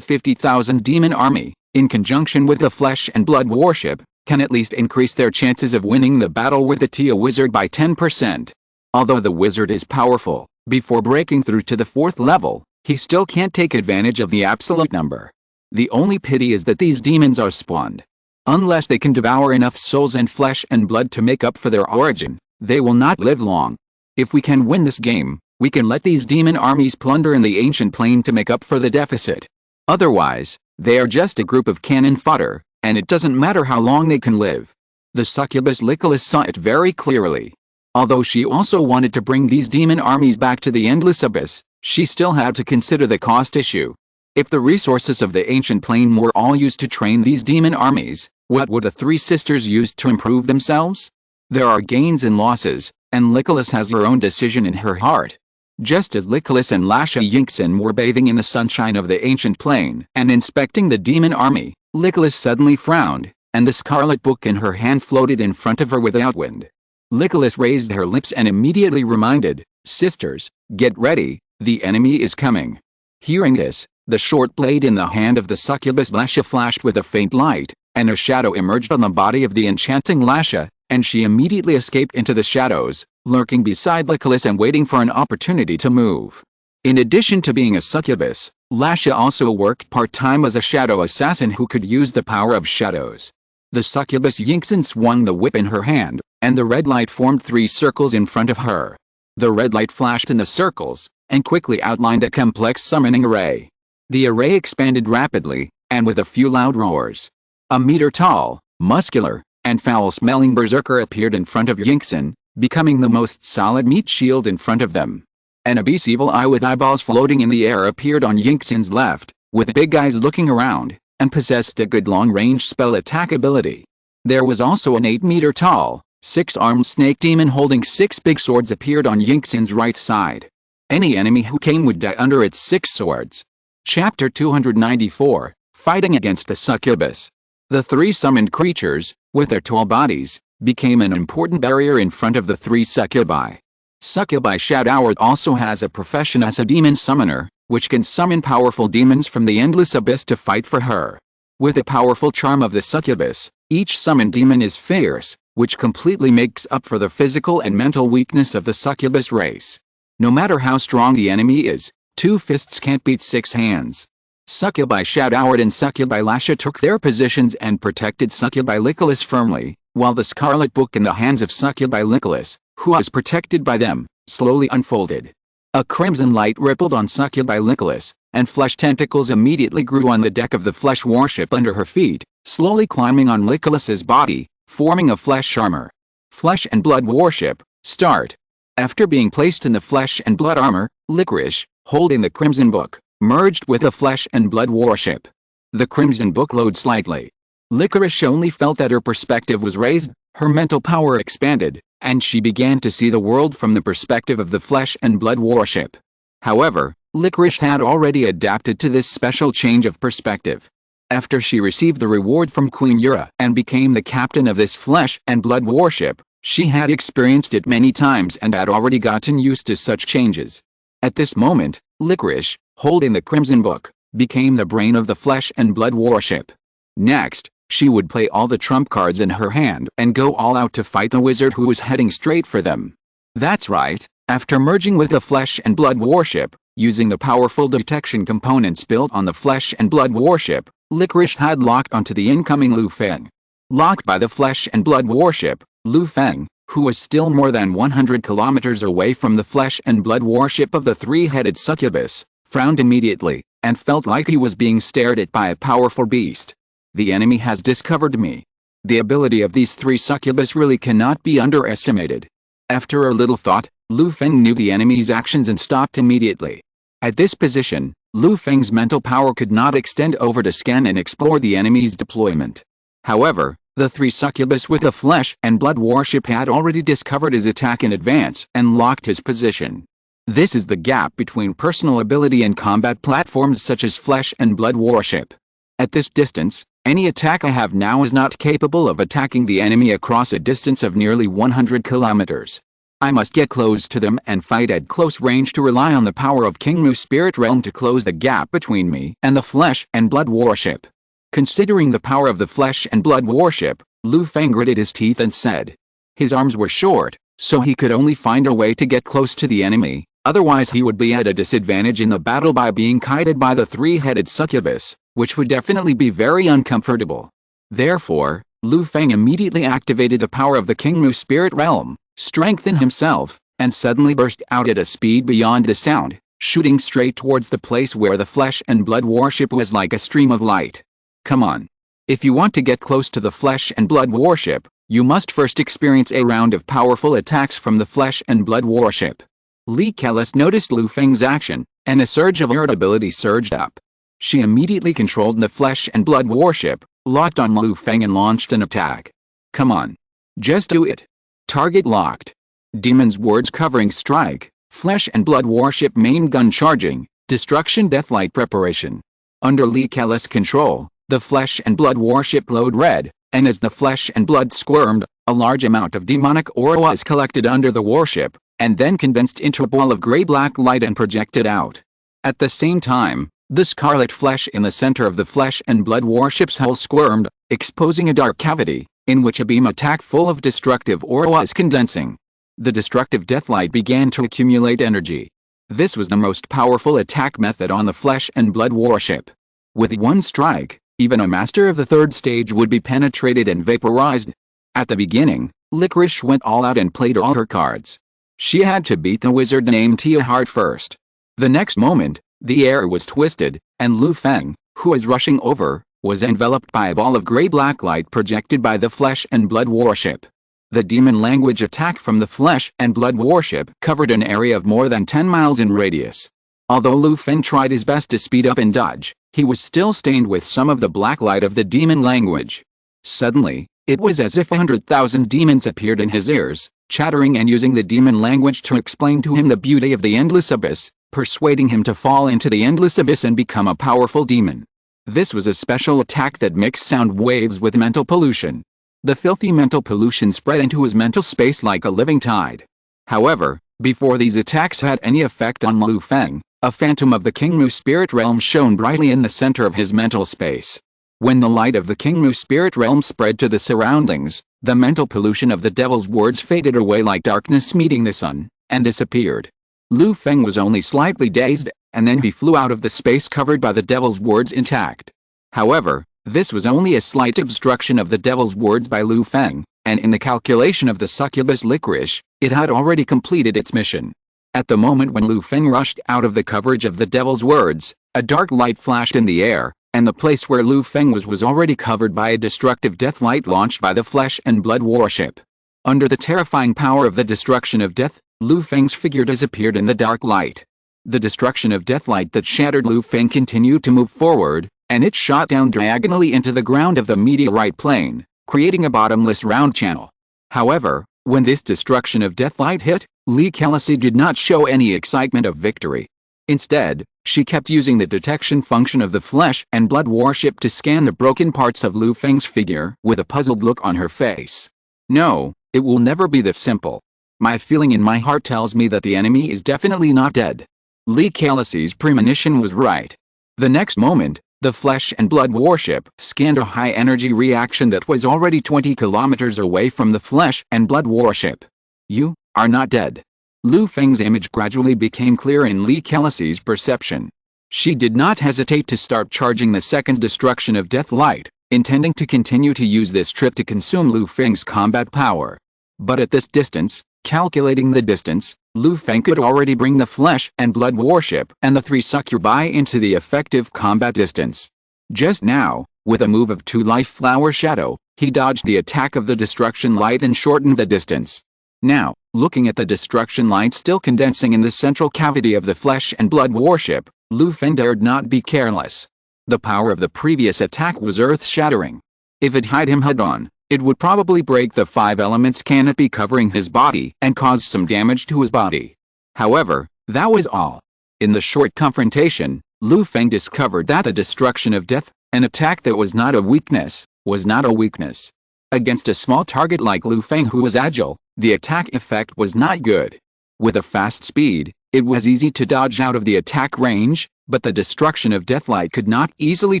50,000 demon army, in conjunction with the flesh and blood worship, can at least increase their chances of winning the battle with the Tia wizard by 10%. Although the wizard is powerful, before breaking through to the 4th level, he still can't take advantage of the absolute number. The only pity is that these demons are spawned. Unless they can devour enough souls and flesh and blood to make up for their origin, they will not live long. If we can win this game, we can let these demon armies plunder in the ancient plane to make up for the deficit. Otherwise, they are just a group of cannon fodder, and it doesn't matter how long they can live. The succubus Lycolis saw it very clearly. Although she also wanted to bring these demon armies back to the endless abyss, she still had to consider the cost issue. If the resources of the ancient plane were all used to train these demon armies, what would the three sisters use to improve themselves? There are gains and losses, and Lycolis has her own decision in her heart. Just as Lycolis and Lasha Yingxin were bathing in the sunshine of the ancient plane and inspecting the demon army, Lycolis suddenly frowned, and the scarlet book in her hand floated in front of her without wind. Lycolis raised her lips and immediately reminded, "Sisters, get ready, the enemy is coming." Hearing this, the short blade in the hand of the succubus Lasha flashed with a faint light, and a shadow emerged on the body of the enchanting Lasha, and she immediately escaped into the shadows, lurking beside Lycolis and waiting for an opportunity to move. In addition to being a succubus, Lasha also worked part-time as a shadow assassin who could use the power of shadows. The succubus Yingxin swung the whip in her hand, and the red light formed 3 circles in front of her. The red light flashed in the circles, and quickly outlined a complex summoning array. The array expanded rapidly, and with a few loud roars, a meter-tall, muscular, and foul-smelling berserker appeared in front of Yingxin, becoming the most solid meat shield in front of them. An obese evil eye with eyeballs floating in the air appeared on Yingxin's left, with big eyes looking around, and possessed a good long-range spell attack ability. There was also an 8-meter-tall, 6-armed snake demon holding 6 big swords appeared on Yingxin's right side. Any enemy who came would die under its 6 swords. Chapter 294, Fighting Against the Succubus. The 3 summoned creatures, with their tall bodies, became an important barrier in front of the 3 succubi. Succubi Shadow also has a profession as a demon summoner, which can summon powerful demons from the endless abyss to fight for her. With the powerful charm of the succubus, each summoned demon is fierce, which completely makes up for the physical and mental weakness of the succubus race. No matter how strong the enemy is, 2 fists can't beat 6 hands. Succubi Shadow and Succubi Lasha took their positions and protected Succubi Lycolis firmly, while the scarlet book in the hands of Succubi Lycolis, who was protected by them, slowly unfolded. A crimson light rippled on Succubi Lycolis, and flesh tentacles immediately grew on the deck of the flesh warship under her feet, slowly climbing on Lycolis's body, forming a flesh armor. Flesh and blood warship, start. After being placed in the flesh and blood armor, Licorice, holding the crimson book, merged with the flesh and blood worship. The crimson book glowed slightly. Licorice only felt that her perspective was raised, her mental power expanded, and she began to see the world from the perspective of the flesh and blood worship. However, Licorice had already adapted to this special change of perspective. After she received the reward from Queen Yura and became the captain of this flesh and blood worship, she had experienced it many times and had already gotten used to such changes. At this moment, Licorice, holding the crimson book, became the brain of the flesh and blood worship. Next, she would play all the trump cards in her hand and go all out to fight the wizard who was heading straight for them. That's right, after merging with the flesh and blood worship, using the powerful detection components built on the flesh and blood worship, Licorice had locked onto the incoming Lu Feng. Locked by the flesh and blood worship, Lu Feng, who was still more than 100 kilometers away from the flesh and blood worship of the three-headed succubus, frowned immediately, and felt like he was being stared at by a powerful beast. The enemy has discovered me. The ability of these three succubus really cannot be underestimated. After a little thought, Lu Feng knew the enemy's actions and stopped immediately. At this position, Lu Feng's mental power could not extend over to scan and explore the enemy's deployment. However, the three succubus with the flesh and blood worship had already discovered his attack in advance and locked his position. This is the gap between personal ability and combat platforms such as flesh and blood worship. At this distance, any attack I have now is not capable of attacking the enemy across a distance of nearly 100 kilometers. I must get close to them and fight at close range to rely on the power of King Mu's spirit realm to close the gap between me and the flesh and blood worship. Considering the power of the flesh and blood worship, Lu Feng gritted his teeth and said. His arms were short, so he could only find a way to get close to the enemy, otherwise he would be at a disadvantage in the battle by being kited by the three-headed succubus, which would definitely be very uncomfortable. Therefore, Lu Feng immediately activated the power of the King Mu spirit realm, strengthened himself, and suddenly burst out at a speed beyond the sound, shooting straight towards the place where the flesh and blood worship was like a stream of light. Come on. If you want to get close to the flesh and blood worship, you must first experience a round of powerful attacks from the flesh and blood worship. Li Kelis noticed Lu Feng's action, and a surge of irritability surged up. She immediately controlled the flesh and blood worship, locked on Lu Feng and launched an attack. Come on. Just do it. Target locked. Demon's words covering strike, flesh and blood worship main gun charging, destruction deathlight preparation. Under Li Kelis' control, the flesh and blood worship glowed red, and as the flesh and blood squirmed, a large amount of demonic aura was collected under the worship, and then condensed into a ball of gray-black light and projected out. At the same time, the scarlet flesh in the center of the flesh and blood worship's hull squirmed, exposing a dark cavity, in which a beam attack full of destructive aura was condensing. The destructive deathlight began to accumulate energy. This was the most powerful attack method on the flesh and blood worship. With one strike, even a master of the third stage would be penetrated and vaporized. At the beginning, Licorice went all out and played all her cards. She had to beat the wizard named Teohard first. The next moment, the air was twisted, and Lu Feng, who was rushing over, was enveloped by a ball of gray-black light projected by the flesh and blood worship. The demon language attack from the flesh and blood worship covered an area of more than 10 miles in radius. Although Lu Feng tried his best to speed up and dodge, he was still stained with some of the black light of the demon language. Suddenly, it was as if 100,000 demons appeared in his ears, chattering and using the demon language to explain to him the beauty of the endless abyss, persuading him to fall into the endless abyss and become a powerful demon. This was a special attack that mixed sound waves with mental pollution. The filthy mental pollution spread into his mental space like a living tide. However, before these attacks had any effect on Lu Feng, a phantom of the King Mu spirit realm shone brightly in the center of his mental space. When the light of the King Mu spirit realm spread to the surroundings, the mental pollution of the devil's words faded away like darkness meeting the sun, and disappeared. Lu Feng was only slightly dazed, and then he flew out of the space covered by the devil's words intact. However, this was only a slight obstruction of the devil's words by Lu Feng, and in the calculation of the succubus Licorice, it had already completed its mission. At the moment when Lu Feng rushed out of the coverage of the devil's words, a dark light flashed in the air, and the place where Lu Feng was already covered by a destructive death light launched by the flesh and blood worship. Under the terrifying power of the destruction of death, Lu Feng's figure disappeared in the dark light. The destruction of deathlight that shattered Lu Feng continued to move forward, and it shot down diagonally into the ground of the meteorite plane, creating a bottomless round channel. However, when this destruction of deathlight hit, Li Kelasi did not show any excitement of victory. Instead, she kept using the detection function of the flesh and blood warship to scan the broken parts of Lu Feng's figure with a puzzled look on her face. No, it will never be this simple. My feeling in my heart tells me that the enemy is definitely not dead. Li Kelasi's premonition was right. The next moment, the flesh and blood warship scanned a high-energy reaction that was already 20 kilometers away from the flesh and blood warship. You are not dead. Lu Feng's image gradually became clear in Li Kelasi's perception. She did not hesitate to start charging the second destruction of deathlight, intending to continue to use this trip to consume Lu Feng's combat power. But at this distance, calculating the distance, Lu Feng could already bring the flesh and blood warship and the three succubi into the effective combat distance. Just now, with a move of 2 life flower shadow, he dodged the attack of the destruction light and shortened the distance. Now, looking at the destruction light still condensing in the central cavity of the flesh and blood warship, Lu Feng dared not be careless. The power of the previous attack was earth-shattering. If it hit him head-on, it would probably break the 5 elements canopy covering his body and cause some damage to his body. However, that was all. In the short confrontation, Lu Feng discovered that the destruction of death, an attack that was not a weakness, was not a weakness. Against a small target like Lu Feng who was agile, the attack effect was not good. With a fast speed, it was easy to dodge out of the attack range, but the destruction of deathlight could not easily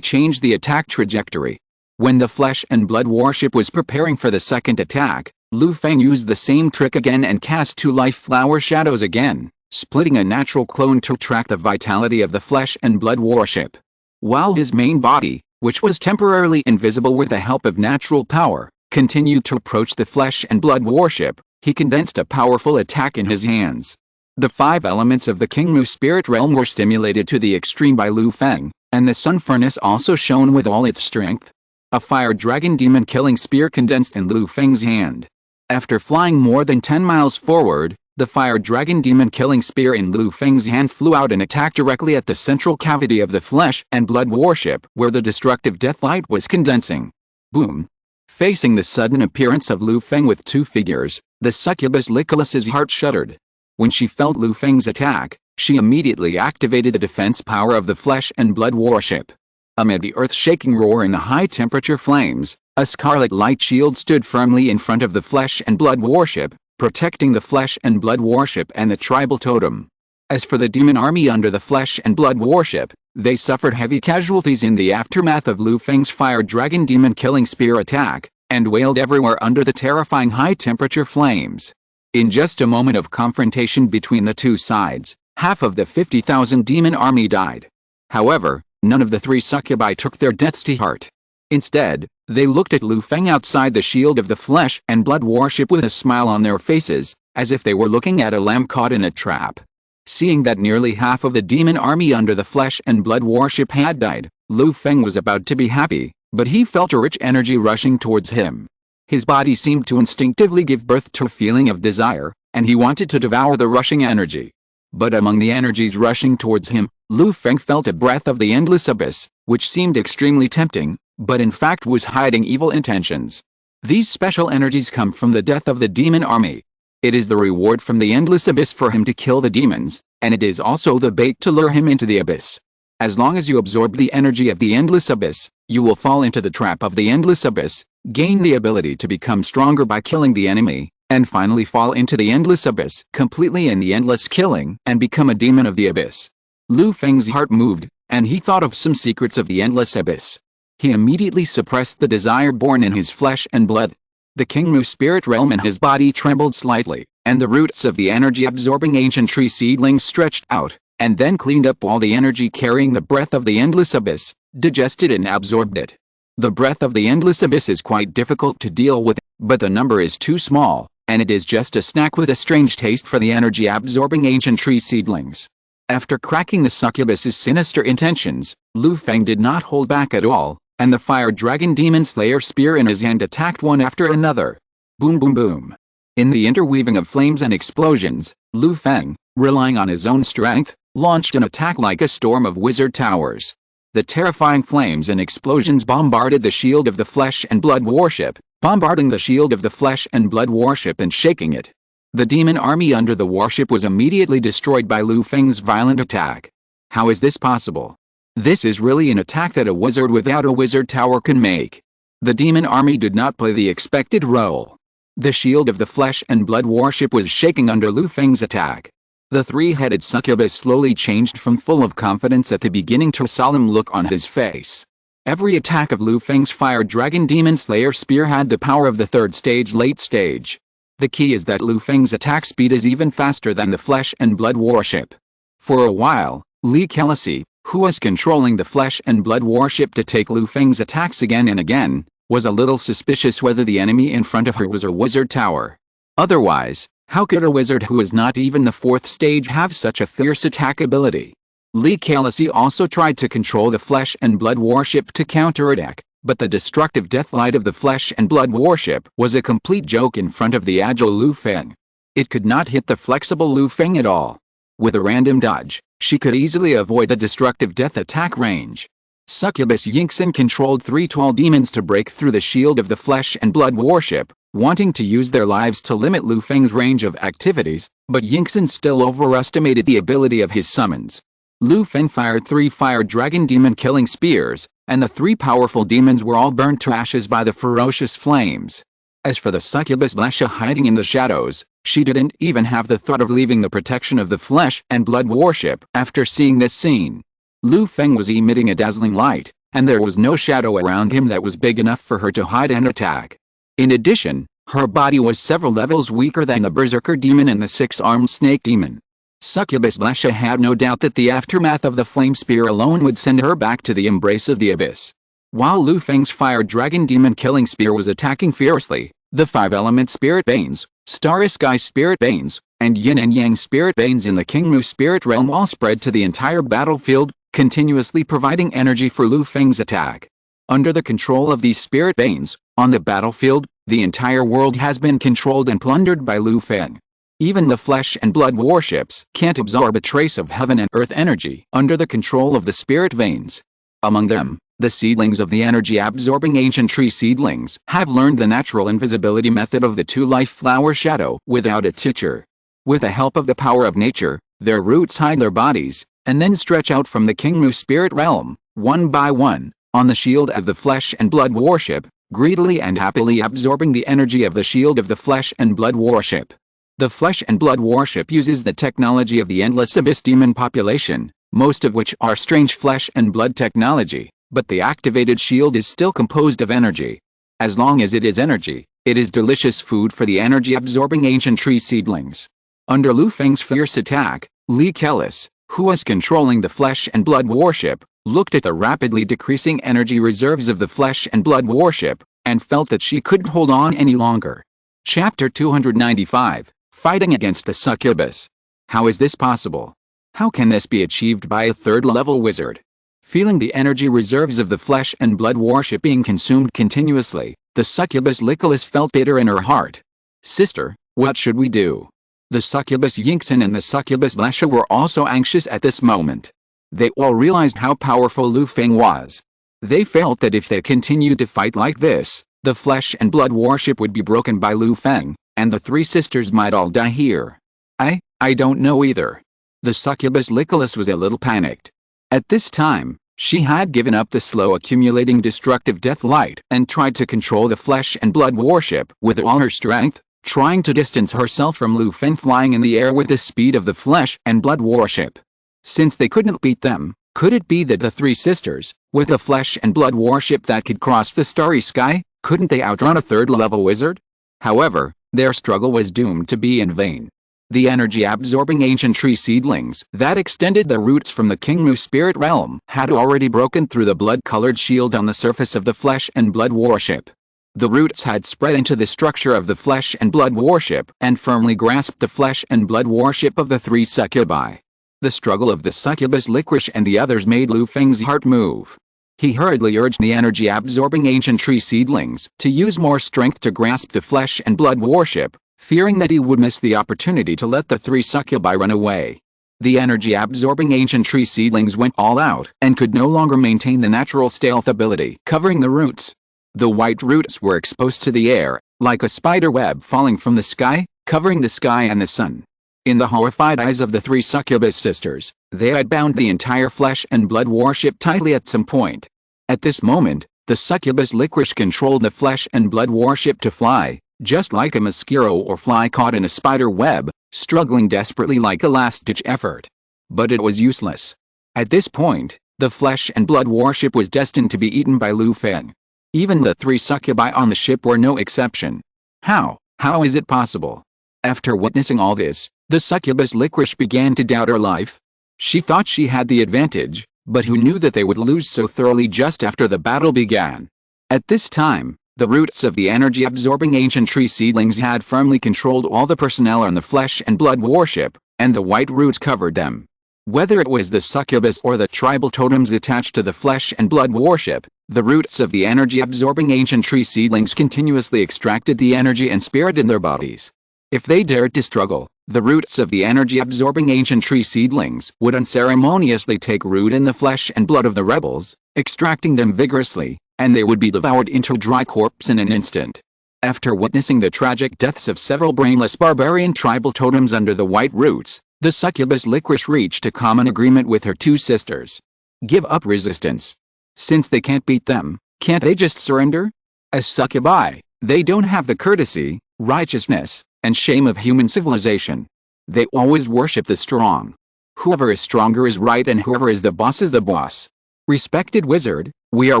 change the attack trajectory. When the flesh and blood warship was preparing for the second attack, Lu Feng used the same trick again and cast 2 life flower shadows again, splitting a natural clone to track the vitality of the flesh and blood warship. While his main body, which was temporarily invisible with the help of natural power, continued to approach the flesh and blood warship, he condensed a powerful attack in his hands. The 5 elements of the Kingmu spirit realm were stimulated to the extreme by Lu Feng, and the sun furnace also shone with all its strength. A fire dragon demon killing spear condensed in Lu Feng's hand. After flying more than 10 miles forward, the fire dragon demon killing spear in Lu Feng's hand flew out and attacked directly at the central cavity of the flesh and blood warship where the destructive deathlight was condensing. Boom! Facing the sudden appearance of Lu Feng with 2 figures, the succubus Nicholas's heart shuddered. When she felt Lu Feng's attack, she immediately activated the defense power of the flesh and blood warship. Amid the earth-shaking roar and the high-temperature flames, a scarlet light shield stood firmly in front of the flesh and blood warship, protecting the flesh and blood warship and the tribal totem. As for the demon army under the flesh and blood warship, they suffered heavy casualties in the aftermath of Lu Feng's fire dragon demon killing spear attack, and wailed everywhere under the terrifying high-temperature flames. In just a moment of confrontation between the two sides, half of the 50,000 demon army died. However, none of the 3 succubi took their deaths to heart. Instead, they looked at Lu Feng outside the shield of the flesh and blood warship with a smile on their faces, as if they were looking at a lamb caught in a trap. Seeing that nearly half of the demon army under the flesh and blood warship had died, Lu Feng was about to be happy, but he felt a rich energy rushing towards him. His body seemed to instinctively give birth to a feeling of desire, and he wanted to devour the rushing energy. But among the energies rushing towards him, Lu Feng felt a breath of the endless abyss, which seemed extremely tempting, but in fact was hiding evil intentions. These special energies come from the death of the demon army. It is the reward from the endless abyss for him to kill the demons, and it is also the bait to lure him into the abyss. As long as you absorb the energy of the endless abyss, you will fall into the trap of the endless abyss, gain the ability to become stronger by killing the enemy, and finally fall into the endless abyss completely in the endless killing and become a demon of the abyss. Lu Feng's heart moved, and he thought of some secrets of the endless abyss. He immediately suppressed the desire born in his flesh and blood. The Kingmu spirit realm in his body trembled slightly, and the roots of the energy-absorbing ancient tree seedlings stretched out, and then cleaned up all the energy carrying the breath of the endless abyss, digested and absorbed it. The breath of the endless abyss is quite difficult to deal with, but the number is too small, and it is just a snack with a strange taste for the energy-absorbing ancient tree seedlings. After cracking the succubus's sinister intentions, Lu Feng did not hold back at all, and the fire dragon demon slayer spear in his hand attacked one after another. Boom boom boom. In the interweaving of flames and explosions, Lu Feng, relying on his own strength, launched an attack like a storm of wizard towers. The terrifying flames and explosions bombarded the shield of the flesh and blood warship, bombarding the shield of the flesh and blood warship and shaking it. The demon army under the warship was immediately destroyed by Lu Feng's violent attack. How is this possible? This is really an attack that a wizard without a wizard tower can make. The demon army did not play the expected role. The shield of the flesh and blood warship was shaking under Lu Feng's attack. The three-headed succubus slowly changed from full of confidence at the beginning to a solemn look on his face. Every attack of Lu Feng's fire dragon demon slayer spear had the power of the third stage late stage. The key is that Lu Feng's attack speed is even faster than the flesh and blood warship. For a while, Li Kelasi, who was controlling the flesh and blood warship to take Lu Feng's attacks again and again, was a little suspicious whether the enemy in front of her was a wizard tower. Otherwise, how could a wizard who is not even the fourth stage have such a fierce attack ability? Li Kelasi also tried to control the flesh and blood warship to counterattack, but the destructive deathlight of the flesh and blood warship was a complete joke in front of the agile Lu Feng. It could not hit the flexible Lu Feng at all. With a random dodge, she could easily avoid the destructive death attack range. Succubus Yingxin controlled 3 tall demons to break through the shield of the flesh and blood warship, wanting to use their lives to limit Lu Feng's range of activities, but Yingxin still overestimated the ability of his summons. Lu Feng fired 3 fire dragon demon killing spears, and the 3 powerful demons were all burnt to ashes by the ferocious flames. As for the succubus Lesha hiding in the shadows, she didn't even have the thought of leaving the protection of the flesh and blood warship after seeing this scene. Lu Feng was emitting a dazzling light, and there was no shadow around him that was big enough for her to hide and attack. In addition, her body was several levels weaker than the berserker demon and the 6-armed snake demon. Succubus Lesha had no doubt that the aftermath of the flame spear alone would send her back to the embrace of the abyss. While Lu Feng's fire dragon demon killing spear was attacking fiercely, the 5-element spirit veins, starry sky spirit veins, and yin and yang spirit veins in the Kingmu spirit realm all spread to the entire battlefield, continuously providing energy for Lu Feng's attack. Under the control of these spirit veins, on the battlefield, the entire world has been controlled and plundered by Lu Feng. Even the flesh and blood warships can't absorb a trace of heaven and earth energy under the control of the spirit veins. Among them, the seedlings of the energy-absorbing ancient tree seedlings have learned the natural invisibility method of the 2-life flower shadow without a teacher. With the help of the power of nature, their roots hide their bodies, and then stretch out from the Kingmu spirit realm, one by one, on the shield of the flesh and blood warship, greedily and happily absorbing the energy of the shield of the flesh and blood warship. The flesh and blood warship uses the technology of the endless abyss demon population, most of which are strange flesh and blood technology, but the activated shield is still composed of energy. As long as it is energy, it is delicious food for the energy-absorbing ancient tree seedlings. Under Lu Feng's fierce attack, Li Kelasi, who was controlling the flesh and blood warship, looked at the rapidly decreasing energy reserves of the flesh and blood warship, and felt that she couldn't hold on any longer. Chapter 295, Fighting Against the Succubus. How is this possible? How can this be achieved by a third-level wizard? Feeling the energy reserves of the flesh and blood warship being consumed continuously, the succubus Lycolis felt bitter in her heart. Sister, what should we do? The succubus Yingxin and the succubus Lesha were also anxious at this moment. They all realized how powerful Lu Feng was. They felt that if they continued to fight like this, the flesh and blood warship would be broken by Lu Feng, and the 3 sisters might all die here. I don't know either. The succubus Lycolis was a little panicked. At this time, she had given up the slow accumulating destructive death light and tried to control the flesh and blood warship with all her strength, trying to distance herself from Lu Feng flying in the air with the speed of the flesh and blood warship. Since they couldn't beat them, could it be that the 3 sisters, with a flesh and blood warship that could cross the starry sky, couldn't they outrun a third-level wizard? However, their struggle was doomed to be in vain. The energy-absorbing ancient tree seedlings that extended their roots from the Kingmu spirit realm had already broken through the blood-colored shield on the surface of the flesh and blood warship. The roots had spread into the structure of the flesh and blood warship and firmly grasped the flesh and blood warship of the 3 succubi. The struggle of the succubus Licorice and the others made Lu Feng's heart move. He hurriedly urged the energy-absorbing ancient tree seedlings to use more strength to grasp the flesh and blood warship, fearing that he would miss the opportunity to let the 3 succubi run away. The energy-absorbing ancient tree seedlings went all out and could no longer maintain the natural stealth ability covering the roots. The white roots were exposed to the air, like a spider web falling from the sky, covering the sky and the sun. In the horrified eyes of the three succubus sisters, they had bound the entire flesh and blood warship tightly at some point. At this moment, the succubus licorice controlled the flesh and blood warship to fly, just like a mosquito or fly caught in a spider web, struggling desperately like a last-ditch effort. But it was useless. At this point, the flesh and blood warship was destined to be eaten by Lu Feng. Even the three succubi on the ship were no exception. How is it possible? After witnessing all this, the succubus licorice began to doubt her life. She thought she had the advantage, but who knew that they would lose so thoroughly just after the battle began? At this time, the roots of the energy-absorbing ancient tree seedlings had firmly controlled all the personnel on the flesh and blood warship, and the white roots covered them. Whether it was the succubus or the tribal totems attached to the flesh and blood warship, the roots of the energy-absorbing ancient tree seedlings continuously extracted the energy and spirit in their bodies. If they dared to struggle, the roots of the energy-absorbing ancient tree seedlings would unceremoniously take root in the flesh and blood of the rebels, extracting them vigorously, and they would be devoured into dry corpse in an instant. After witnessing the tragic deaths of several brainless barbarian tribal totems under the white roots, the succubus licorice reached a common agreement with her two sisters. Give up resistance. Since they can't beat them, can't they just surrender? As succubi, they don't have the courtesy, righteousness, and shame of human civilization. They always worship the strong. Whoever is stronger is right and whoever is the boss is the boss. Respected wizard, we are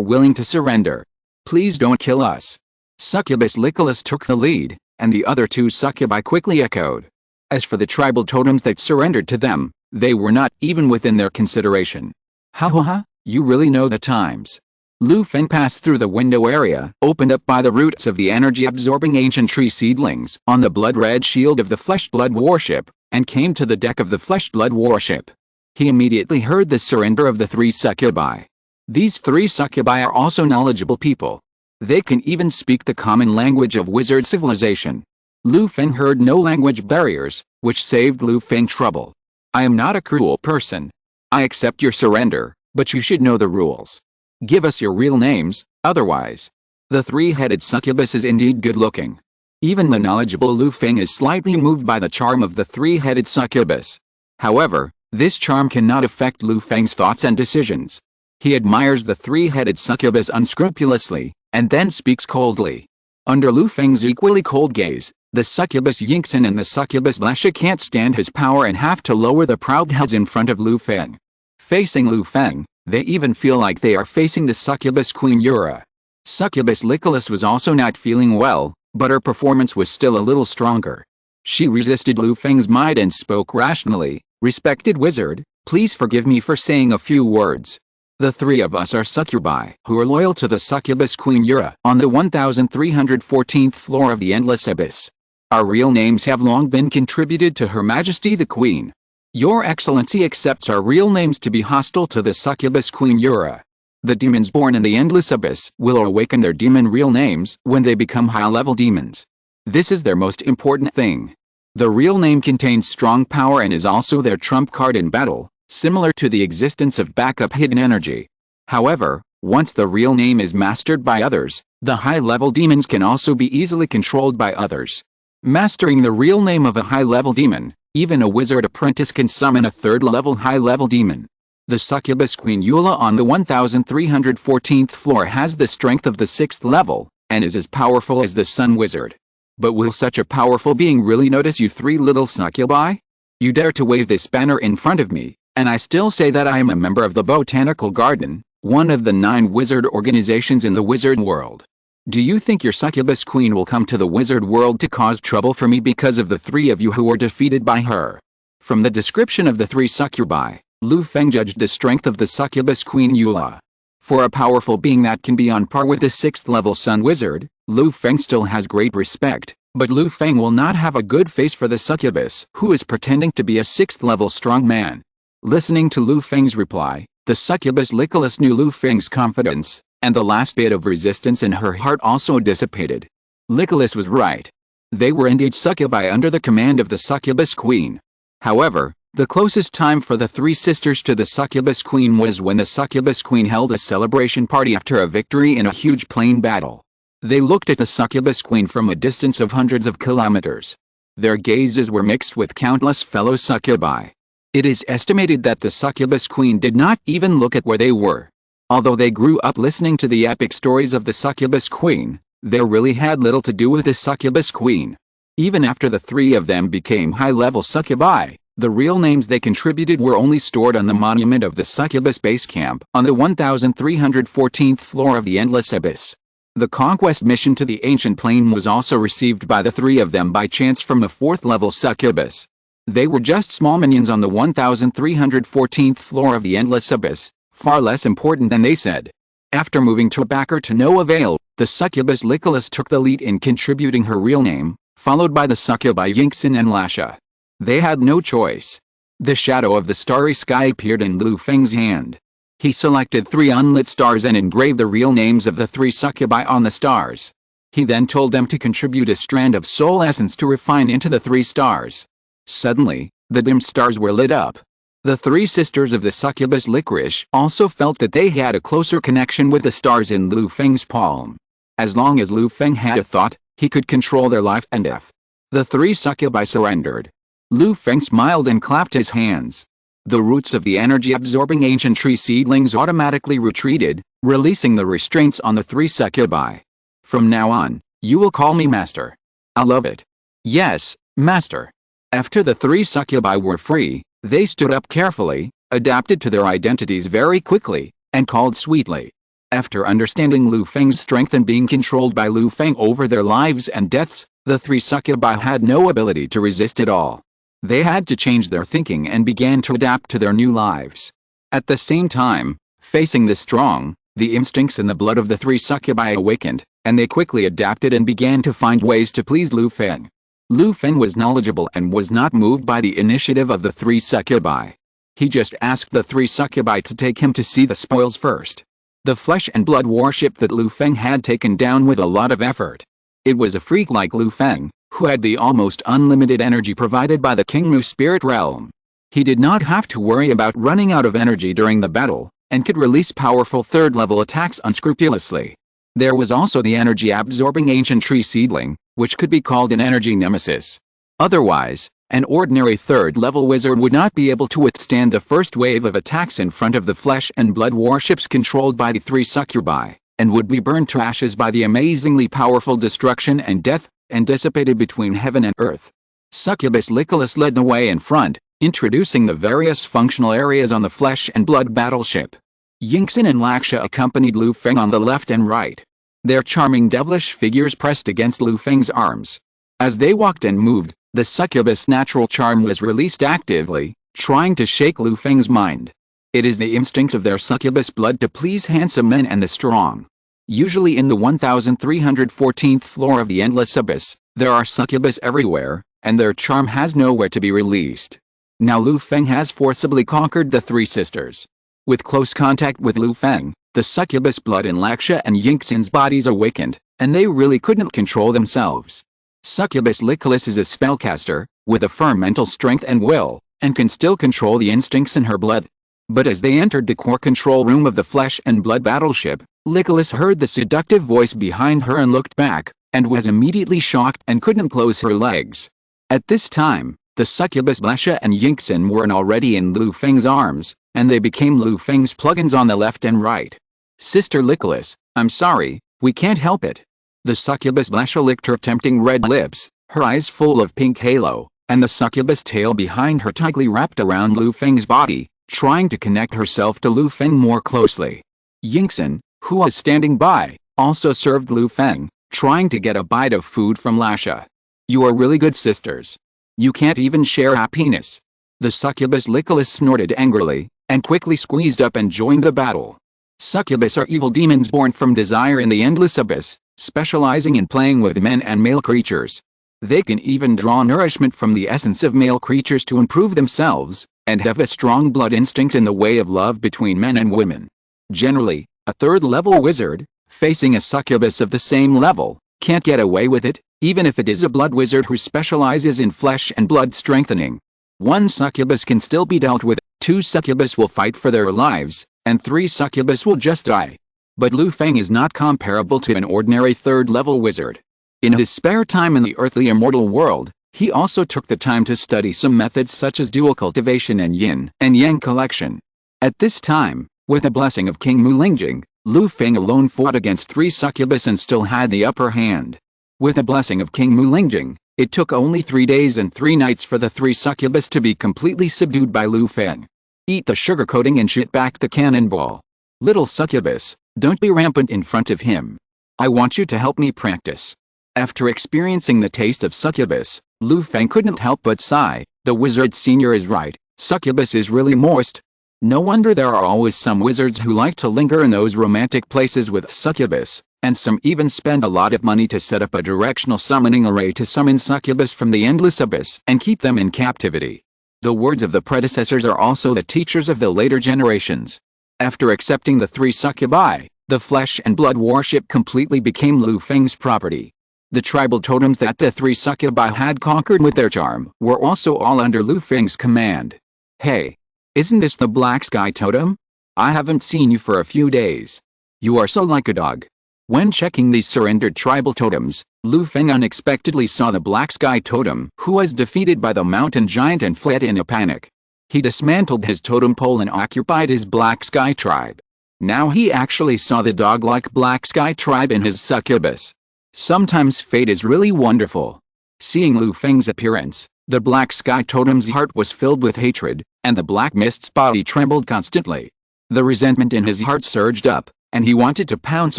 willing to surrender. Please don't kill us. Succubus Licorice took the lead, and the other two succubi quickly echoed. As for the tribal totems that surrendered to them, they were not even within their consideration. Ha, you really know the times. Lu Feng passed through the window area, opened up by the roots of the energy-absorbing ancient tree seedlings, on the blood-red shield of the flesh-blood warship, and came to the deck of the flesh-blood warship. He immediately heard the surrender of the three succubi. These three succubi are also knowledgeable people. They can even speak the common language of wizard civilization. Lu Feng heard no language barriers, which saved Lu Feng trouble. I am not a cruel person. I accept your surrender, but you should know the rules. Give us your real names, otherwise. The three-headed succubus is indeed good-looking. Even the knowledgeable Lu Feng is slightly moved by the charm of the three-headed succubus. However, this charm cannot affect Lu Feng's thoughts and decisions. He admires the three-headed succubus unscrupulously, and then speaks coldly. Under Lu Feng's equally cold gaze, the succubus Yingxin and the succubus Lesha can't stand his power and have to lower the proud heads in front of Lu Feng. Facing Lu Feng, they even feel like they are facing the succubus Queen Yura. Succubus Licorice was also not feeling well, but her performance was still a little stronger. She resisted Lu Feng's might and spoke rationally. Respected wizard, please forgive me for saying a few words. The three of us are succubi who are loyal to the succubus Queen Yura on the 1314th floor of the Endless Abyss. Our real names have long been contributed to Her Majesty the Queen. Your Excellency accepts our real names to be hostile to the succubus Queen Yura. The demons born in the Endless Abyss will awaken their demon real names when they become high-level demons. This is their most important thing. The real name contains strong power and is also their trump card in battle, similar to the existence of backup hidden energy. However, once the real name is mastered by others, the high-level demons can also be easily controlled by others. Mastering the real name of a high-level demon, even a wizard apprentice can summon a third-level high-level demon. The succubus Queen Eula on the 1314th floor has the strength of the 6th level, and is as powerful as the Sun Wizard. But will such a powerful being really notice you three little succubi? You dare to wave this banner in front of me, and I still say that I am a member of the Botanical Garden, one of the 9 wizard organizations in the wizard world. Do you think your succubus queen will come to the wizard world to cause trouble for me because of the 3 of you who were defeated by her? From the description of the 3 succubi, Lu Feng judged the strength of the succubus Queen Eula. For a powerful being that can be on par with the 6th level Sun Wizard, Lu Feng still has great respect, but Lu Feng will not have a good face for the succubus who is pretending to be a 6th level strong man. Listening to Lu Feng's reply, the succubus Licorice knew Lu Feng's confidence, and the last bit of resistance in her heart also dissipated. Licorice was right. They were indeed succubi under the command of the succubus queen. However, The closest time for the three sisters to the succubus queen was when the succubus queen held a celebration party after a victory in a huge plain battle. They looked at the succubus queen from a distance of hundreds of kilometers. Their gazes were mixed with countless fellow succubi. It is estimated that the succubus queen did not even look at where they were. Although they grew up listening to the epic stories of the succubus queen, they really had little to do with the succubus queen. Even after the three of them became high-level succubi, the real names they contributed were only stored on the monument of the succubus base camp on the 1314th floor of the Endless Abyss. The conquest mission to the ancient plane was also received by the three of them by chance from a 4th-level succubus. They were just small minions on the 1314th floor of the Endless Abyss, far less important than they said. After moving to Backer to no avail, the succubus Nicholas took the lead in contributing her real name, followed by the succubi Yingxin and Lasha. They had no choice. The shadow of the starry sky appeared in Lu Feng's hand. He selected 3 unlit stars and engraved the real names of the 3 succubi on the stars. He then told them to contribute a strand of soul essence to refine into the 3 stars. Suddenly, the dim stars were lit up. The 3 sisters of the succubus licorice also felt that they had a closer connection with the stars in Lu Feng's palm. As long as Lu Feng had a thought, he could control their life and death. The 3 succubi surrendered. Lu Feng smiled and clapped his hands. The roots of the energy-absorbing ancient tree seedlings automatically retreated, releasing the restraints on the 3 succubi. From now on, you will call me Master. I love it. Yes, Master. After the 3 succubi were free, they stood up carefully, adapted to their identities very quickly, and called sweetly. After understanding Lu Feng's strength and being controlled by Lu Feng over their lives and deaths, the 3 succubi had no ability to resist at all. They had to change their thinking and began to adapt to their new lives. At the same time, facing the strong, the instincts in the blood of the 3 succubi awakened, and they quickly adapted and began to find ways to please Lu Feng. Lu Feng was knowledgeable and was not moved by the initiative of the 3 succubi. He just asked the 3 succubi to take him to see the spoils first. The flesh and blood warship that Lu Feng had taken down with a lot of effort. It was a freak like Lu Feng, who had the almost unlimited energy provided by the Kingmu spirit realm. He did not have to worry about running out of energy during the battle, and could release powerful 3rd-level attacks unscrupulously. There was also the energy-absorbing ancient tree seedling, which could be called an energy nemesis. Otherwise, an ordinary 3rd-level wizard would not be able to withstand the first wave of attacks in front of the flesh and blood warships controlled by the 3 succubi, and would be burned to ashes by the amazingly powerful destruction and death and dissipated between heaven and earth. Succubus Nicholas led the way in front, introducing the various functional areas on the flesh and blood battleship. Yingxin and Laksha accompanied Lu Feng on the left and right. Their charming devilish figures pressed against Lu Feng's arms. As they walked and moved, the succubus natural charm was released actively, trying to shake Lu Feng's mind. It is the instincts of their succubus blood to please handsome men and the strong. Usually in the 1314th floor of the Endless Abyss, there are succubus everywhere, and their charm has nowhere to be released. Now Lu Feng has forcibly conquered the 3 sisters. With close contact with Lu Feng, the succubus blood in Laksha and Yingxin's bodies awakened, and they really couldn't control themselves. Succubus Nicholas is a spellcaster, with a firm mental strength and will, and can still control the instincts in her blood. But as they entered the core control room of the flesh and blood battleship, Nicholas heard the seductive voice behind her and looked back, and was immediately shocked and couldn't close her legs. At this time, the succubus Lasha and Yingxin were already in Lu Feng's arms, and they became Lu Feng's plugins on the left and right. Sister Nicholas, I'm sorry, we can't help it. The succubus Lasha licked her tempting red lips, her eyes full of pink halo, and the succubus tail behind her tightly wrapped around Lu Feng's body, trying to connect herself to Lu Feng more closely. Yingxin, who was standing by, also served Lu Feng, trying to get a bite of food from Lasha. You are really good sisters. You can't even share happiness. The succubus Nicholas snorted angrily, and quickly squeezed up and joined the battle. Succubus are evil demons born from desire in the Endless Abyss, specializing in playing with men and male creatures. They can even draw nourishment from the essence of male creatures to improve themselves, and have a strong blood instinct in the way of love between men and women. Generally, a 3rd-level wizard, facing a succubus of the same level, can't get away with it, even if it is a blood wizard who specializes in flesh and blood strengthening. 1 succubus can still be dealt with, 2 succubus will fight for their lives, and 3 succubus will just die. But Lu Feng is not comparable to an ordinary third-level wizard. In his spare time in the earthly immortal world, he also took the time to study some methods such as dual cultivation and yin and yang collection. At this time, with the blessing of King Mulingjing, Lu Feng alone fought against 3 succubus and still had the upper hand. With the blessing of King Mulingjing, it took only 3 days and 3 nights for the 3 succubus to be completely subdued by Lu Feng. Eat the sugar coating and shit back the cannonball. Little succubus, don't be rampant in front of him. I want you to help me practice. After experiencing the taste of succubus, Lu Feng couldn't help but sigh. The wizard senior is right, succubus is really moist. No wonder there are always some wizards who like to linger in those romantic places with succubus, and some even spend a lot of money to set up a directional summoning array to summon succubus from the endless abyss and keep them in captivity. The words of the predecessors are also the teachers of the later generations. After accepting the 3 succubi, the flesh and blood worship completely became Lu Feng's property. The tribal totems that the 3 succubi had conquered with their charm were also all under Lu Feng's command. Hey! Isn't this the black sky totem? I haven't seen you for a few days. You are so like a dog. When checking these surrendered tribal totems, Lu Feng unexpectedly saw the black sky totem, who was defeated by the mountain giant and fled in a panic. He dismantled his totem pole and occupied his black sky tribe. Now he actually saw the dog-like black sky tribe in his succubus. Sometimes fate is really wonderful. Seeing Lu Feng's appearance, the black sky totem's heart was filled with hatred, and the black mist's body trembled constantly. The resentment in his heart surged up, and he wanted to pounce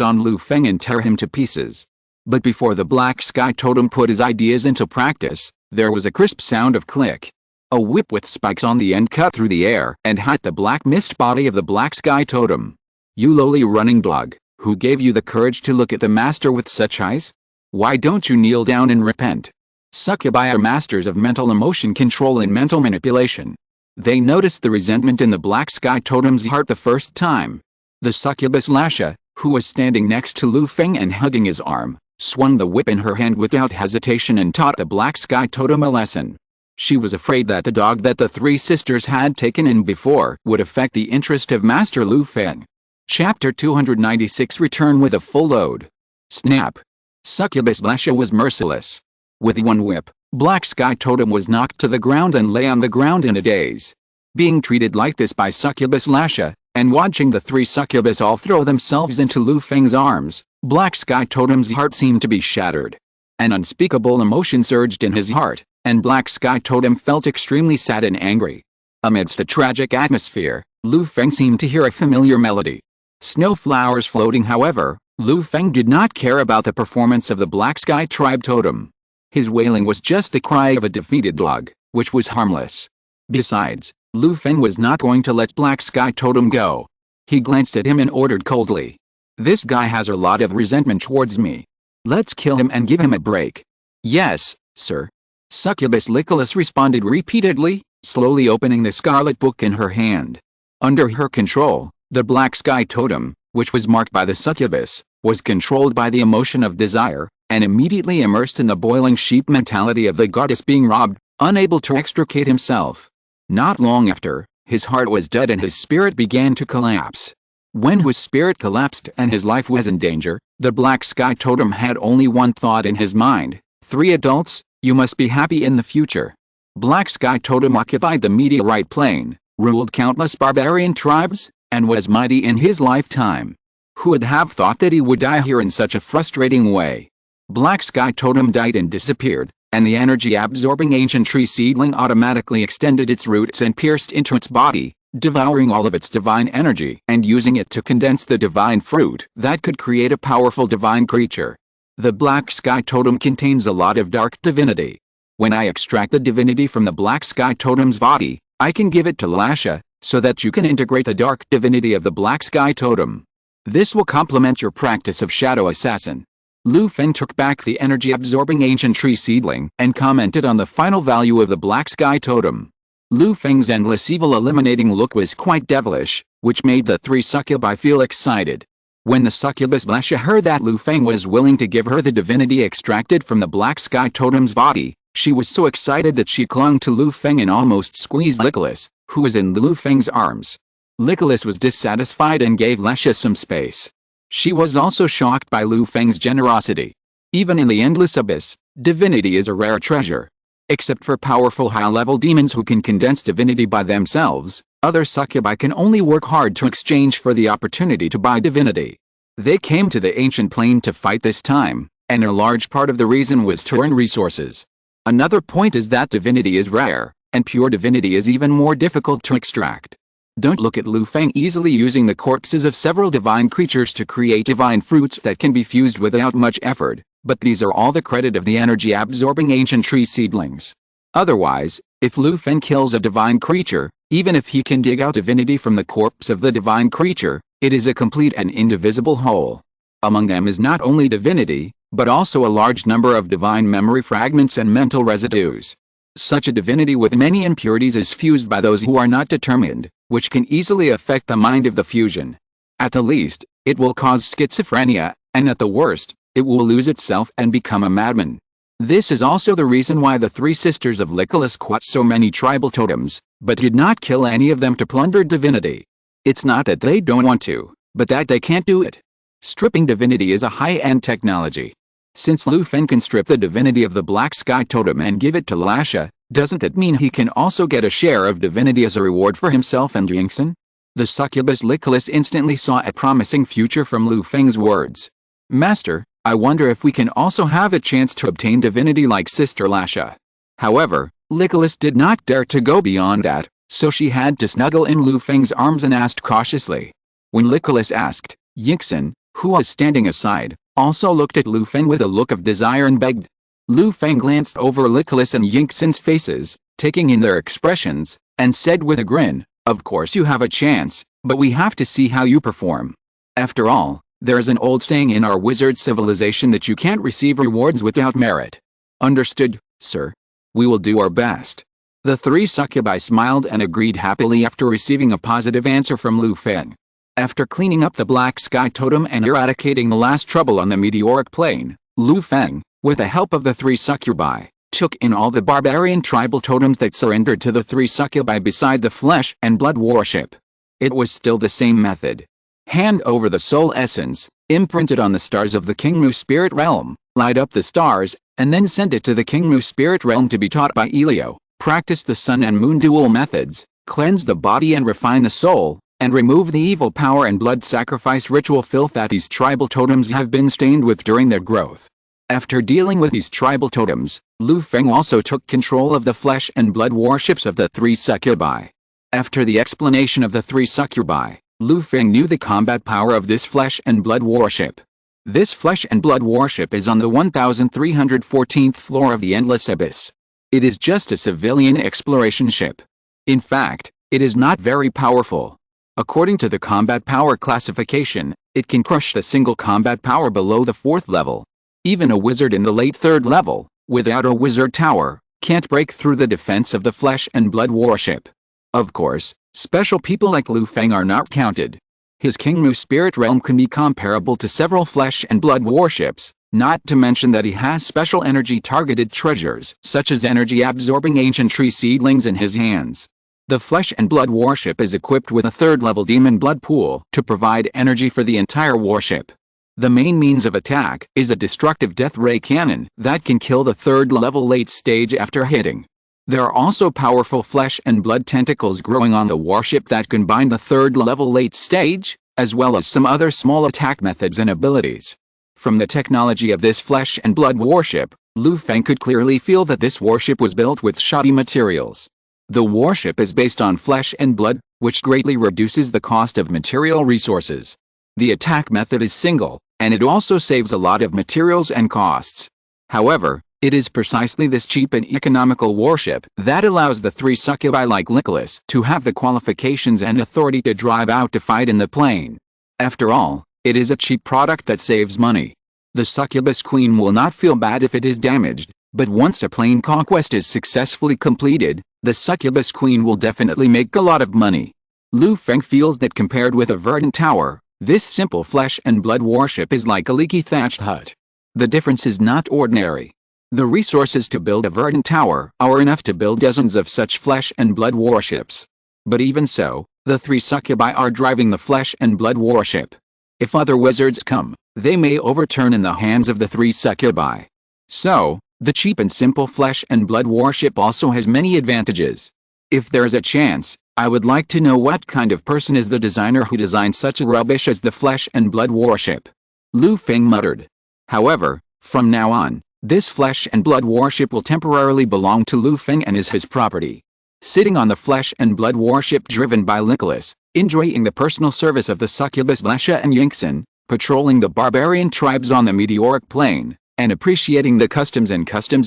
on Lu Feng and tear him to pieces. But before the black sky totem put his ideas into practice, there was a crisp sound of click. A whip with spikes on the end cut through the air and hit the black mist body of the black sky totem. You lowly running dog, who gave you the courage to look at the master with such eyes? Why don't you kneel down and repent? Succubi are masters of mental emotion control and mental manipulation. They noticed the resentment in the black sky totem's heart the first time. The succubus Lasha, who was standing next to Lu Feng and hugging his arm, swung the whip in her hand without hesitation and taught the black sky totem a lesson. She was afraid that the dog that the 3 sisters had taken in before would affect the interest of Master Lu Feng. Chapter 296 Return with a full load. Snap! Succubus Lasha was merciless. With one whip, black sky totem was knocked to the ground and lay on the ground in a daze. Being treated like this by succubus Lasha, and watching the 3 succubus all throw themselves into Lu Feng's arms, black sky totem's heart seemed to be shattered. An unspeakable emotion surged in his heart, and black sky totem felt extremely sad and angry. Amidst the tragic atmosphere, Lu Feng seemed to hear a familiar melody. Snow flowers floating. However, Lu Feng did not care about the performance of the black sky tribe totem. His wailing was just the cry of a defeated dog, which was harmless. Besides, Lu Feng was not going to let black sky totem go. He glanced at him and ordered coldly. This guy has a lot of resentment towards me. Let's kill him and give him a break. Yes, sir. Succubus Nicholas responded repeatedly, slowly opening the scarlet book in her hand. Under her control, the black sky totem, which was marked by the succubus, was controlled by the emotion of desire, and immediately immersed in the boiling sheep mentality of the goddess being robbed, unable to extricate himself. Not long after, his heart was dead and his spirit began to collapse. When his spirit collapsed and his life was in danger, the black sky totem had only one thought in his mind: 3 adults, you must be happy in the future. Black sky totem occupied the meteorite plain, ruled countless barbarian tribes, and was mighty in his lifetime. Who would have thought that he would die here in such a frustrating way? Black sky totem died and disappeared, and the energy-absorbing ancient tree seedling automatically extended its roots and pierced into its body, devouring all of its divine energy and using it to condense the divine fruit that could create a powerful divine creature. The black sky totem contains a lot of dark divinity. When I extract the divinity from the black sky totem's body, I can give it to Lasha, so that you can integrate the dark divinity of the black sky totem. This will complement your practice of shadow assassin. Lu Feng took back the energy-absorbing ancient tree seedling and commented on the final value of the black sky totem. Lu Feng's endless evil-eliminating look was quite devilish, which made the 3 succubi feel excited. When the succubus Lasha heard that Lu Feng was willing to give her the divinity extracted from the black sky totem's body, She was so excited that she clung to Lu Feng and almost squeezed Nicholas, who was in Lu Feng's arms. Nicholas was dissatisfied and gave Lasha some space. She was also shocked by Lu Feng's generosity. Even in the endless abyss, divinity is a rare treasure. Except for powerful high-level demons who can condense divinity by themselves, other succubi can only work hard to exchange for the opportunity to buy divinity. They came to the ancient plane to fight this time, and a large part of the reason was to earn resources. Another point is that divinity is rare, and pure divinity is even more difficult to extract. Don't look at Lu Feng easily using the corpses of several divine creatures to create divine fruits that can be fused without much effort, but these are all the credit of the energy-absorbing ancient tree seedlings. Otherwise, if Lu Feng kills a divine creature, even if he can dig out divinity from the corpse of the divine creature, it is a complete and indivisible whole. Among them is not only divinity, but also a large number of divine memory fragments and mental residues. Such a divinity with many impurities is fused by those who are not determined, which can easily affect the mind of the fusion. At the least, it will cause schizophrenia, and at the worst, it will lose itself and become a madman. This is also the reason why the three sisters of Nicholas caught so many tribal totems, but did not kill any of them to plunder divinity. It's not that they don't want to, but that they can't do it. Stripping divinity is a high-end technology. Since Lu Feng can strip the divinity of the Black Sky Totem and give it to Lasha, doesn't that mean he can also get a share of divinity as a reward for himself and Yingxin? The succubus Nicholas instantly saw a promising future from Lu Feng's words. Master, I wonder if we can also have a chance to obtain divinity like Sister Lasha. However, Nicholas did not dare to go beyond that, so she had to snuggle in Lu Feng's arms and asked cautiously. When Nicholas asked, Yingxin, who was standing aside, also looked at Lu Feng with a look of desire and begged. Lu Feng glanced over Nicholas and Yingxin's faces, taking in their expressions, and said with a grin, of course you have a chance, but we have to see how you perform. After all, there's an old saying in our wizard civilization that you can't receive rewards without merit. Understood, sir. We will do our best. The three succubi smiled and agreed happily after receiving a positive answer from Lu Feng. After cleaning up the Black Sky Totem and eradicating the last trouble on the meteoric plane, Lu Feng, with the help of the three succubi, took in all the barbarian tribal totems that surrendered to the three succubi beside the flesh and blood worship. It was still the same method. Hand over the soul essence, imprinted on the stars of the Kingmu spirit realm, light up the stars, and then send it to the Kingmu spirit realm to be taught by Elio. Practice the sun and moon dual methods, cleanse the body and refine the soul, and remove the evil power and blood sacrifice ritual filth that these tribal totems have been stained with during their growth. After dealing with these tribal totems, Lu Feng also took control of the flesh and blood worships of the three succubi. After the explanation of the three succubi, Lu Feng knew the combat power of this flesh and blood worship. This flesh and blood worship is on the 1314th floor of the Endless Abyss. It is just a civilian exploration ship. In fact, it is not very powerful. According to the combat power classification, it can crush the single combat power below the 4th level. Even a wizard in the late 3rd level, without a wizard tower, can't break through the defense of the flesh and blood worship. Of course, special people like Lu Feng are not counted. His Kingmu spirit realm can be comparable to several flesh and blood warships, not to mention that he has special energy-targeted treasures, such as energy-absorbing ancient tree seedlings in his hands. The flesh and blood warship is equipped with a 3rd-level demon blood pool to provide energy for the entire warship. The main means of attack is a destructive death ray cannon that can kill the 3rd-level late stage after hitting. There are also powerful flesh and blood tentacles growing on the warship that can bind the 3rd-level late stage, as well as some other small attack methods and abilities. From the technology of this flesh and blood warship, Lu Feng could clearly feel that this warship was built with shoddy materials. The warship is based on flesh and blood, which greatly reduces the cost of material resources. The attack method is single, and it also saves a lot of materials and costs. However, it is precisely this cheap and economical warship that allows the three succubi like Nicholas to have the qualifications and authority to drive out to fight in the plane. After all, it is a cheap product that saves money. The succubus queen will not feel bad if it is damaged, but once a plane conquest is successfully completed, the succubus queen will definitely make a lot of money. Lu Feng feels that compared with a verdant tower, this simple flesh and blood warship is like a leaky thatched hut. The difference is not ordinary. The resources to build a verdant tower are enough to build dozens of such flesh and blood warships. But even so, the 3 succubi are driving the flesh and blood warship. If other wizards come, they may overturn in the hands of the 3 succubi. So, the cheap and simple flesh and blood warship also has many advantages. If there is a chance, I would like to know what kind of person is the designer who designed such a rubbish as the flesh and blood warship. Lu Feng muttered. However, from now on, this flesh and blood warship will temporarily belong to Lu Feng and is his property. Sitting on the flesh and blood warship driven by Nicholas, enjoying the personal service of the succubus Lesha and Yingxin, patrolling the barbarian tribes on the meteoric plane, and appreciating the customs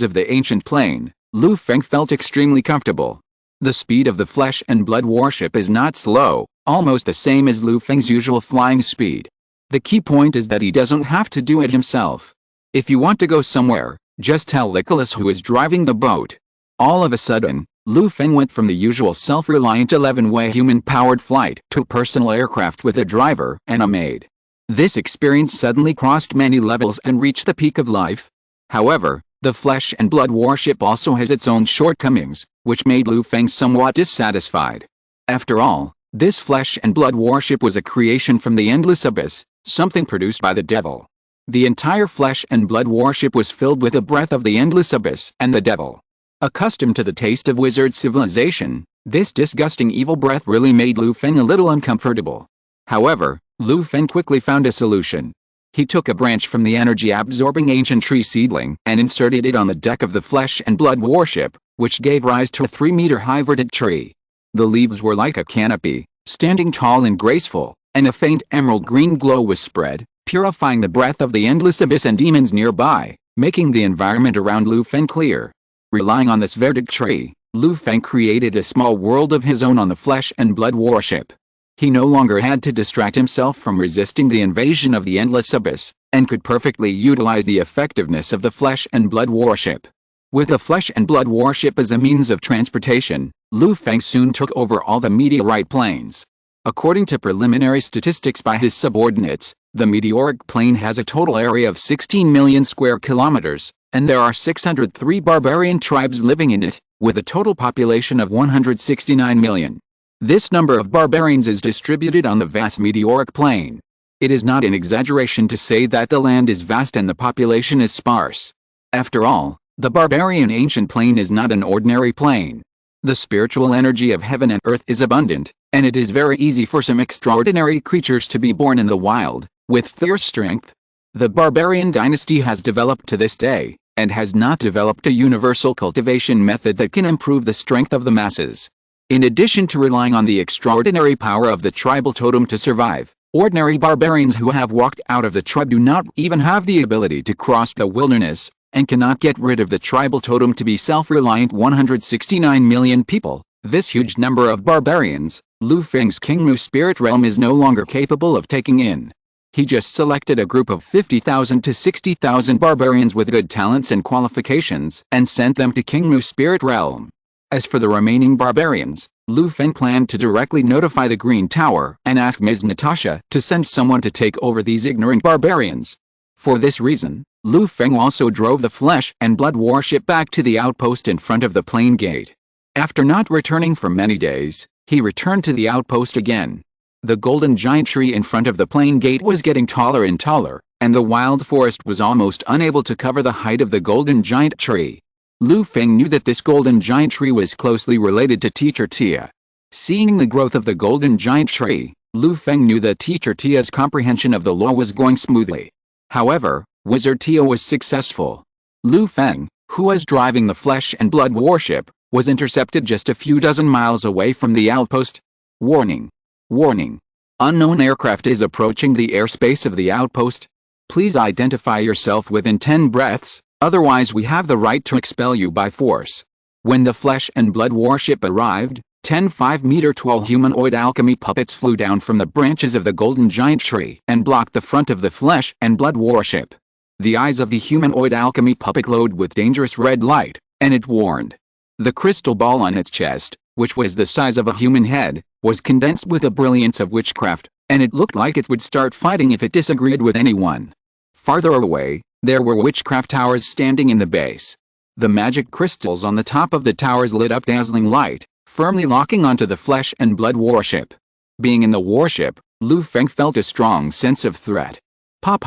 of the ancient plane, Lu Feng felt extremely comfortable. The speed of the flesh and blood warship is not slow, almost the same as Lu Feng's usual flying speed. The key point is that he doesn't have to do it himself. If you want to go somewhere, just tell Nicholas who is driving the boat. All of a sudden, Lu Feng went from the usual self-reliant 11-way human-powered flight to a personal aircraft with a driver and a maid. This experience suddenly crossed many levels and reached the peak of life. However, the flesh and blood warship also has its own shortcomings, which made Lu Feng somewhat dissatisfied. After all, this flesh and blood warship was a creation from the endless abyss, something produced by the devil. The entire flesh and blood warship was filled with the breath of the endless abyss and the devil. Accustomed to the taste of wizard civilization, this disgusting evil breath really made Lu Feng a little uncomfortable. However, Lu Feng quickly found a solution. He took a branch from the energy-absorbing ancient tree seedling and inserted it on the deck of the flesh and blood warship, which gave rise to a 3-meter-high verdant tree. The leaves were like a canopy, standing tall and graceful, and a faint emerald-green glow was spread, purifying the breath of the endless abyss and demons nearby, making the environment around Lu Feng clear. Relying on this verdant tree, Lu Feng created a small world of his own on the flesh and blood warship. He no longer had to distract himself from resisting the invasion of the endless abyss, and could perfectly utilize the effectiveness of the flesh and blood warship. With the flesh and blood warship as a means of transportation, Lu Feng soon took over all the meteorite planes. According to preliminary statistics by his subordinates, the meteoric plane has a total area of 16 million square kilometers, and there are 603 barbarian tribes living in it, with a total population of 169 million. This number of barbarians is distributed on the vast meteoric plane. It is not an exaggeration to say that the land is vast and the population is sparse. After all, the barbarian ancient plane is not an ordinary plane. The spiritual energy of heaven and earth is abundant, and it is very easy for some extraordinary creatures to be born in the wild, with fierce strength. The barbarian dynasty has developed to this day, and has not developed a universal cultivation method that can improve the strength of the masses. In addition to relying on the extraordinary power of the tribal totem to survive, ordinary barbarians who have walked out of the tribe do not even have the ability to cross the wilderness, and cannot get rid of the tribal totem to be self-reliant 169 million people. This huge number of barbarians, Lu Feng's Kingmu spirit realm is no longer capable of taking in. He just selected a group of 50,000 to 60,000 barbarians with good talents and qualifications and sent them to Kingmu spirit realm. As for the remaining barbarians, Lu Feng planned to directly notify the Green Tower and ask Ms. Natasha to send someone to take over these ignorant barbarians. For this reason, Lu Feng also drove the flesh and blood warship back to the outpost in front of the plane gate. After not returning for many days, he returned to the outpost again. The golden giant tree in front of the plane gate was getting taller and taller, and the wild forest was almost unable to cover the height of the golden giant tree. Lu Feng knew that this golden giant tree was closely related to Teacher Tia. Seeing the growth of the golden giant tree, Lu Feng knew that Teacher Tia's comprehension of the law was going smoothly. However, Wizard Tia was successful. Lu Feng, who was driving the flesh and blood warship, was intercepted just a few dozen miles away from the outpost. Warning! Warning! Unknown aircraft is approaching the airspace of the outpost. Please identify yourself within 10 breaths, otherwise we have the right to expel you by force. When the flesh and blood warship arrived, 10 5-meter-tall humanoid alchemy puppets flew down from the branches of the golden giant tree and blocked the front of the flesh and blood warship. The eyes of the humanoid alchemy puppet glowed with dangerous red light, and it warned. The crystal ball on its chest, which was the size of a human head, was condensed with the brilliance of witchcraft, and it looked like it would start fighting if it disagreed with anyone. Farther away, There were witchcraft towers standing in the base. The magic crystals on the top of the towers lit up dazzling light, firmly locking onto the flesh and blood warship. Being in the warship, Lu Feng felt a strong sense of threat. Pa.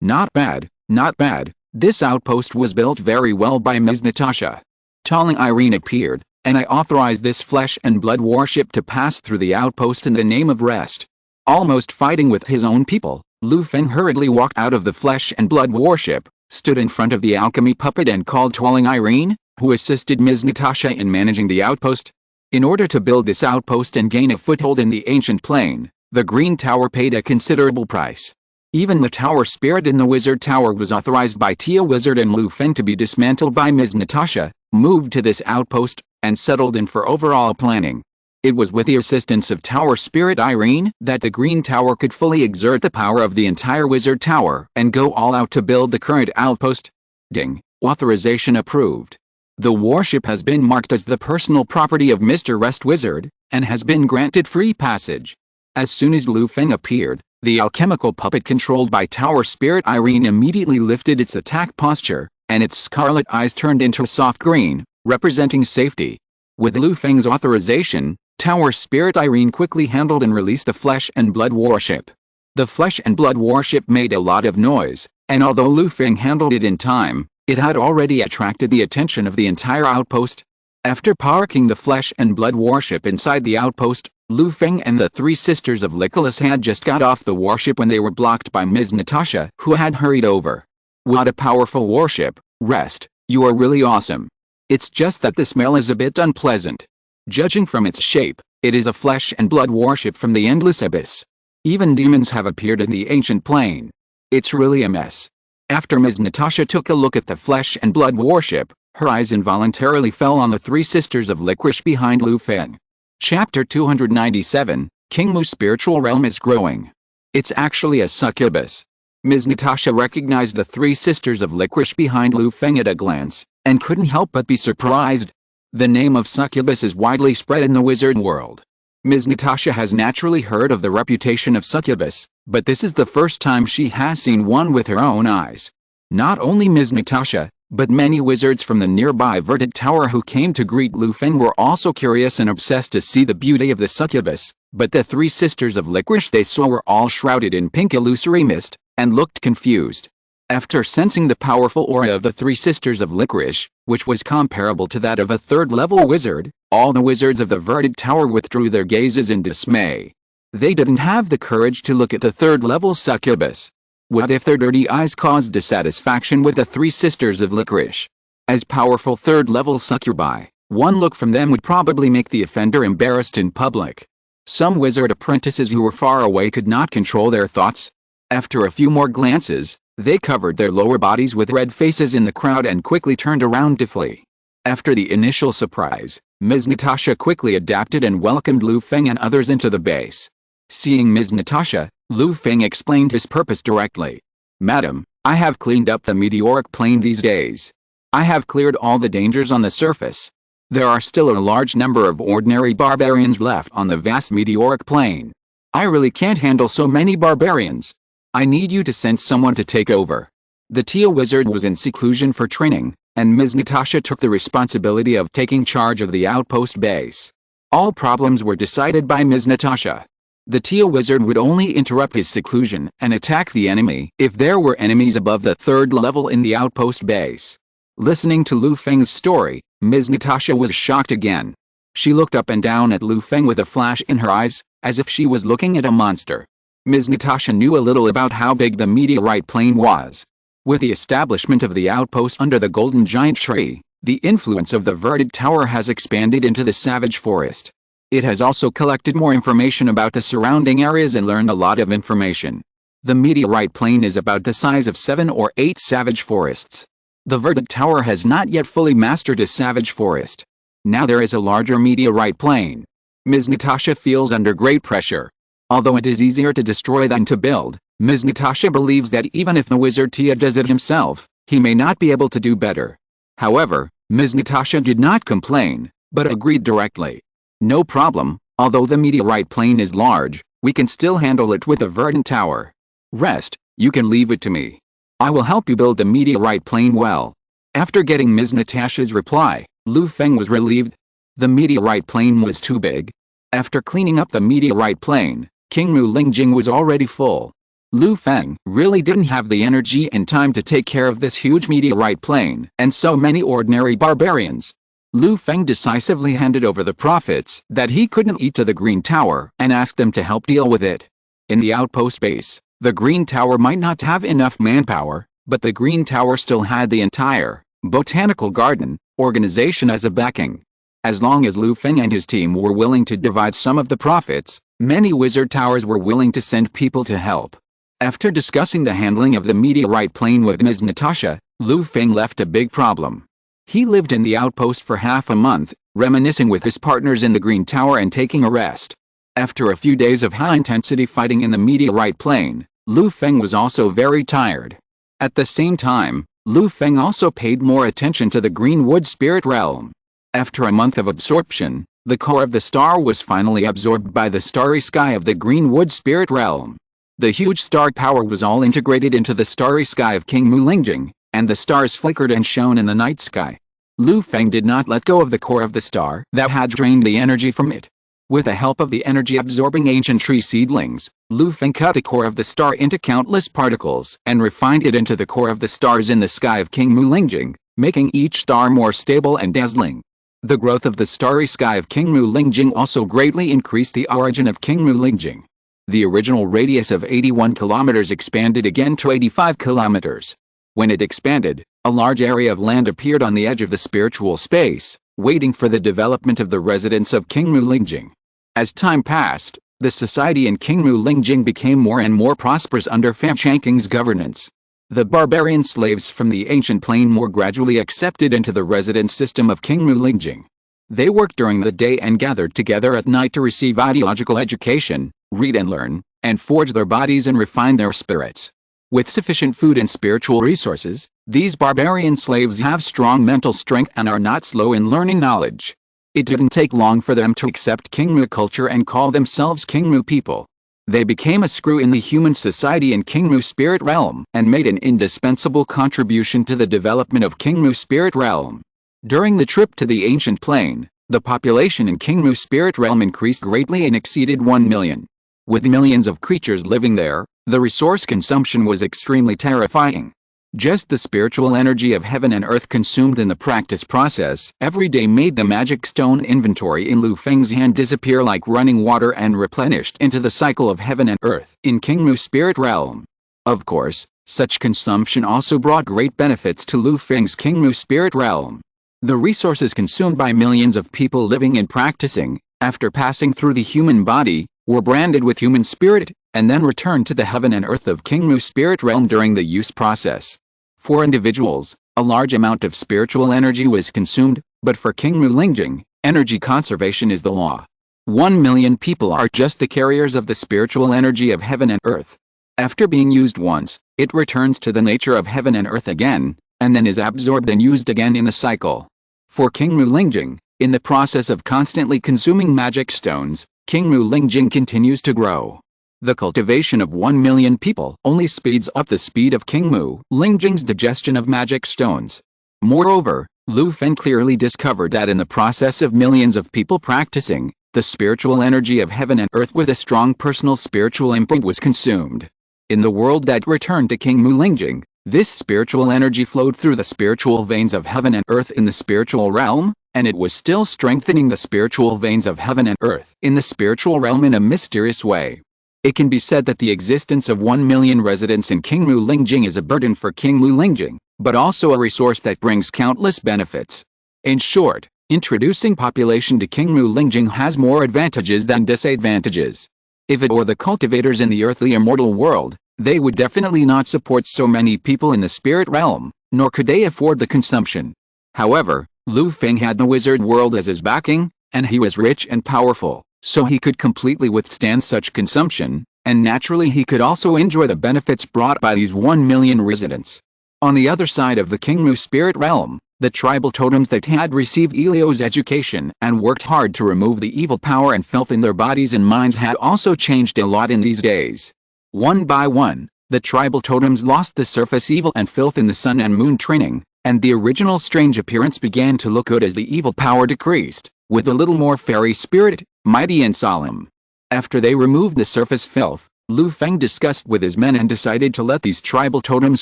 Not bad, not bad. This outpost was built very well by Ms. Natasha. Calling Irene appeared, and I authorized this flesh and blood warship to pass through the outpost in the name of rest. Almost fighting with his own people, Lu Feng hurriedly walked out of the flesh and blood warship, stood in front of the alchemy puppet and called calling Irene, who assisted Ms. Natasha in managing the outpost. In order to build this outpost and gain a foothold in the ancient plane, the Green Tower paid a considerable price. Even the tower spirit in the Wizard Tower was authorized by Tia Wizard and Lu Feng to be dismantled by Ms. Natasha, moved to this outpost, and settled in for overall planning. It was with the assistance of Tower Spirit Irene that the Green Tower could fully exert the power of the entire Wizard Tower and go all out to build the current outpost. Ding. Authorization approved. The warship has been marked as the personal property of Mr. Rest Wizard, and has been granted free passage. As soon as Lu Feng appeared, the alchemical puppet controlled by Tower Spirit Irene immediately lifted its attack posture, and its scarlet eyes turned into a soft green, representing safety. With Lu Feng's authorization, Tower Spirit Irene quickly handled and released the Flesh and Blood warship. The Flesh and Blood warship made a lot of noise, and although Lu Feng handled it in time, it had already attracted the attention of the entire outpost. After parking the Flesh and Blood warship inside the outpost, Lu Feng and the three sisters of Nicholas had just got off the warship when they were blocked by Ms. Natasha, who had hurried over. What a powerful warship, Rest, you are really awesome. It's just that the smell is a bit unpleasant. Judging from its shape, it is a Flesh and Blood warship from the endless abyss. Even demons have appeared in the ancient plane. It's really a mess. After Ms. Natasha took a look at the Flesh and Blood warship, her eyes involuntarily fell on the three sisters of licorice behind Lu Feng. Chapter 297, King Mu's spiritual realm is growing. It's actually a succubus. Ms. Natasha recognized the three sisters of licorice behind Lu Feng at a glance, and couldn't help but be surprised. The name of succubus is widely spread in the wizard world. Ms. Natasha has naturally heard of the reputation of succubus, but this is the first time she has seen one with her own eyes. Not only Ms. Natasha, but many wizards from the nearby Verdant Tower who came to greet Lu Feng were also curious and obsessed to see the beauty of the succubus, but the three sisters of licorice they saw were all shrouded in pink illusory mist, and looked confused. After sensing the powerful aura of the three sisters of licorice, which was comparable to that of a third-level wizard, all the wizards of the Verdant Tower withdrew their gazes in dismay. They didn't have the courage to look at the third-level succubus. What if their dirty eyes caused dissatisfaction with the three sisters of licorice? As powerful third-level succubi, one look from them would probably make the offender embarrassed in public. Some wizard apprentices who were far away could not control their thoughts. After a few more glances, they covered their lower bodies with red faces in the crowd and quickly turned around to flee. After the initial surprise, Ms. Natasha quickly adapted and welcomed Lu Feng and others into the base. Seeing Ms. Natasha, Lu Feng explained his purpose directly. Madam, I have cleaned up the meteoric plane these days. I have cleared all the dangers on the surface. There are still a large number of ordinary barbarians left on the vast meteoric plane. I really can't handle so many barbarians. I need you to send someone to take over. The Tia Wizard was in seclusion for training, and Ms. Natasha took the responsibility of taking charge of the outpost base. All problems were decided by Ms. Natasha. The Tia Wizard would only interrupt his seclusion and attack the enemy if there were enemies above the third level in the outpost base. Listening to Lu Feng's story, Ms. Natasha was shocked again. She looked up and down at Lu Feng with a flash in her eyes, as if she was looking at a monster. Ms. Natasha knew a little about how big the meteorite plane was. With the establishment of the outpost under the golden giant tree, the influence of the Verdant Tower has expanded into the savage forest. It has also collected more information about the surrounding areas and learned a lot of information. The meteorite plane is about the size of 7 or 8 savage forests. The Verdant Tower has not yet fully mastered a savage forest. Now there is a larger meteorite plane. Ms. Natasha feels under great pressure. Although it is easier to destroy than to build, Ms. Natasha believes that even if the wizard Tia does it himself, he may not be able to do better. However, Ms. Natasha did not complain, but agreed directly. No problem, although the meteorite plane is large, we can still handle it with the Verdant Tower. Rest, you can leave it to me. I will help you build the meteorite plane well. After getting Ms. Natasha's reply, Lu Feng was relieved. The meteorite plane was too big. After cleaning up the meteorite plane, King Mu Lingjing was already full. Lu Feng really didn't have the energy and time to take care of this huge meteorite plane and so many ordinary barbarians. Lu Feng decisively handed over the profits that he couldn't eat to the Green Tower and asked them to help deal with it. In the outpost base, the Green Tower might not have enough manpower, but the Green Tower still had the entire botanical garden organization as a backing. As long as Lu Feng and his team were willing to divide some of the profits, many wizard towers were willing to send people to help. After discussing the handling of the meteorite plane with Ms. Natasha, Lu Feng left a big problem. He lived in the outpost for half a month, reminiscing with his partners in the Green Tower and taking a rest. After a few days of high-intensity fighting in the meteorite plane, Lu Feng was also very tired. At the same time, Lu Feng also paid more attention to the Greenwood spirit realm. After a month of absorption, the core of the star was finally absorbed by the starry sky of the Greenwood spirit realm. The huge star power was all integrated into the starry sky of King Mu Lingjing, and the stars flickered and shone in the night sky. Lu Feng did not let go of the core of the star that had drained the energy from it. With the help of the energy-absorbing ancient tree seedlings, Lu Feng cut the core of the star into countless particles and refined it into the core of the stars in the sky of King Mu Lingjing, making each star more stable and dazzling. The growth of the starry sky of King Mu Lingjing also greatly increased the origin of King Mu Lingjing. The original radius of 81 kilometers expanded again to 85 kilometers. When it expanded, a large area of land appeared on the edge of the spiritual space, waiting for the development of the residents of King Mu Lingjing. As time passed, the society in King Mu Lingjing became more and more prosperous under Feng Chanking's governance. The barbarian slaves from the ancient plane were gradually accepted into the residence system of King Mu Lingjing. They worked during the day and gathered together at night to receive ideological education, read and learn, and forge their bodies and refine their spirits. With sufficient food and spiritual resources, these barbarian slaves have strong mental strength and are not slow in learning knowledge. It didn't take long for them to accept King Mu culture and call themselves King Mu people. They became a screw in the human society in King Mu spirit realm and made an indispensable contribution to the development of King Mu spirit realm. During the trip to the ancient plane, the population in King Mu spirit realm increased greatly and exceeded 1 million. With millions of creatures living there, the resource consumption was extremely terrifying. Just the spiritual energy of heaven and earth consumed in the practice process every day made the magic stone inventory in Lu Feng's hand disappear like running water and replenished into the cycle of heaven and earth in King Mu spirit realm. Of course, such consumption also brought great benefits to Lu Feng's King Mu spirit realm. The resources consumed by millions of people living and practicing, after passing through the human body, were branded with human spirit, and then returned to the heaven and earth of King Mu spirit realm during the use process. For individuals, a large amount of spiritual energy was consumed, but for King Mu Lingjing, energy conservation is the law. 1 million people are just the carriers of the spiritual energy of heaven and earth. After being used once, it returns to the nature of heaven and earth again, and then is absorbed and used again in the cycle. For King Mu Lingjing, in the process of constantly consuming magic stones, King Mu Lingjing continues to grow. The cultivation of 1 million people only speeds up the speed of King Mu Lingjing's digestion of magic stones. Moreover, Lu Feng clearly discovered that in the process of millions of people practicing, the spiritual energy of heaven and earth with a strong personal spiritual imprint was consumed. In the world that returned to King Mu Lingjing, this spiritual energy flowed through the spiritual veins of heaven and earth in the spiritual realm, and it was still strengthening the spiritual veins of heaven and earth in the spiritual realm in a mysterious way. It can be said that the existence of 1 million residents in King Mu Lingjing is a burden for King Mu Lingjing, but also a resource that brings countless benefits. In short, introducing population to King Mu Lingjing has more advantages than disadvantages. If it were the cultivators in the earthly immortal world, they would definitely not support so many people in the spirit realm, nor could they afford the consumption. However, Lu Feng had the wizard world as his backing, and he was rich and powerful, so he could completely withstand such consumption, and naturally he could also enjoy the benefits brought by these 1 million residents. On the other side of the King Mu spirit realm, the tribal totems that had received Elio's education and worked hard to remove the evil power and filth in their bodies and minds had also changed a lot in these days. One by one, The tribal totems lost the surface evil and filth in the sun and moon training, and the original strange appearance began to look good as the evil power decreased, with a little more fairy spirit, mighty and solemn. After they removed the surface filth, Lu Feng discussed with his men and decided to let these tribal totems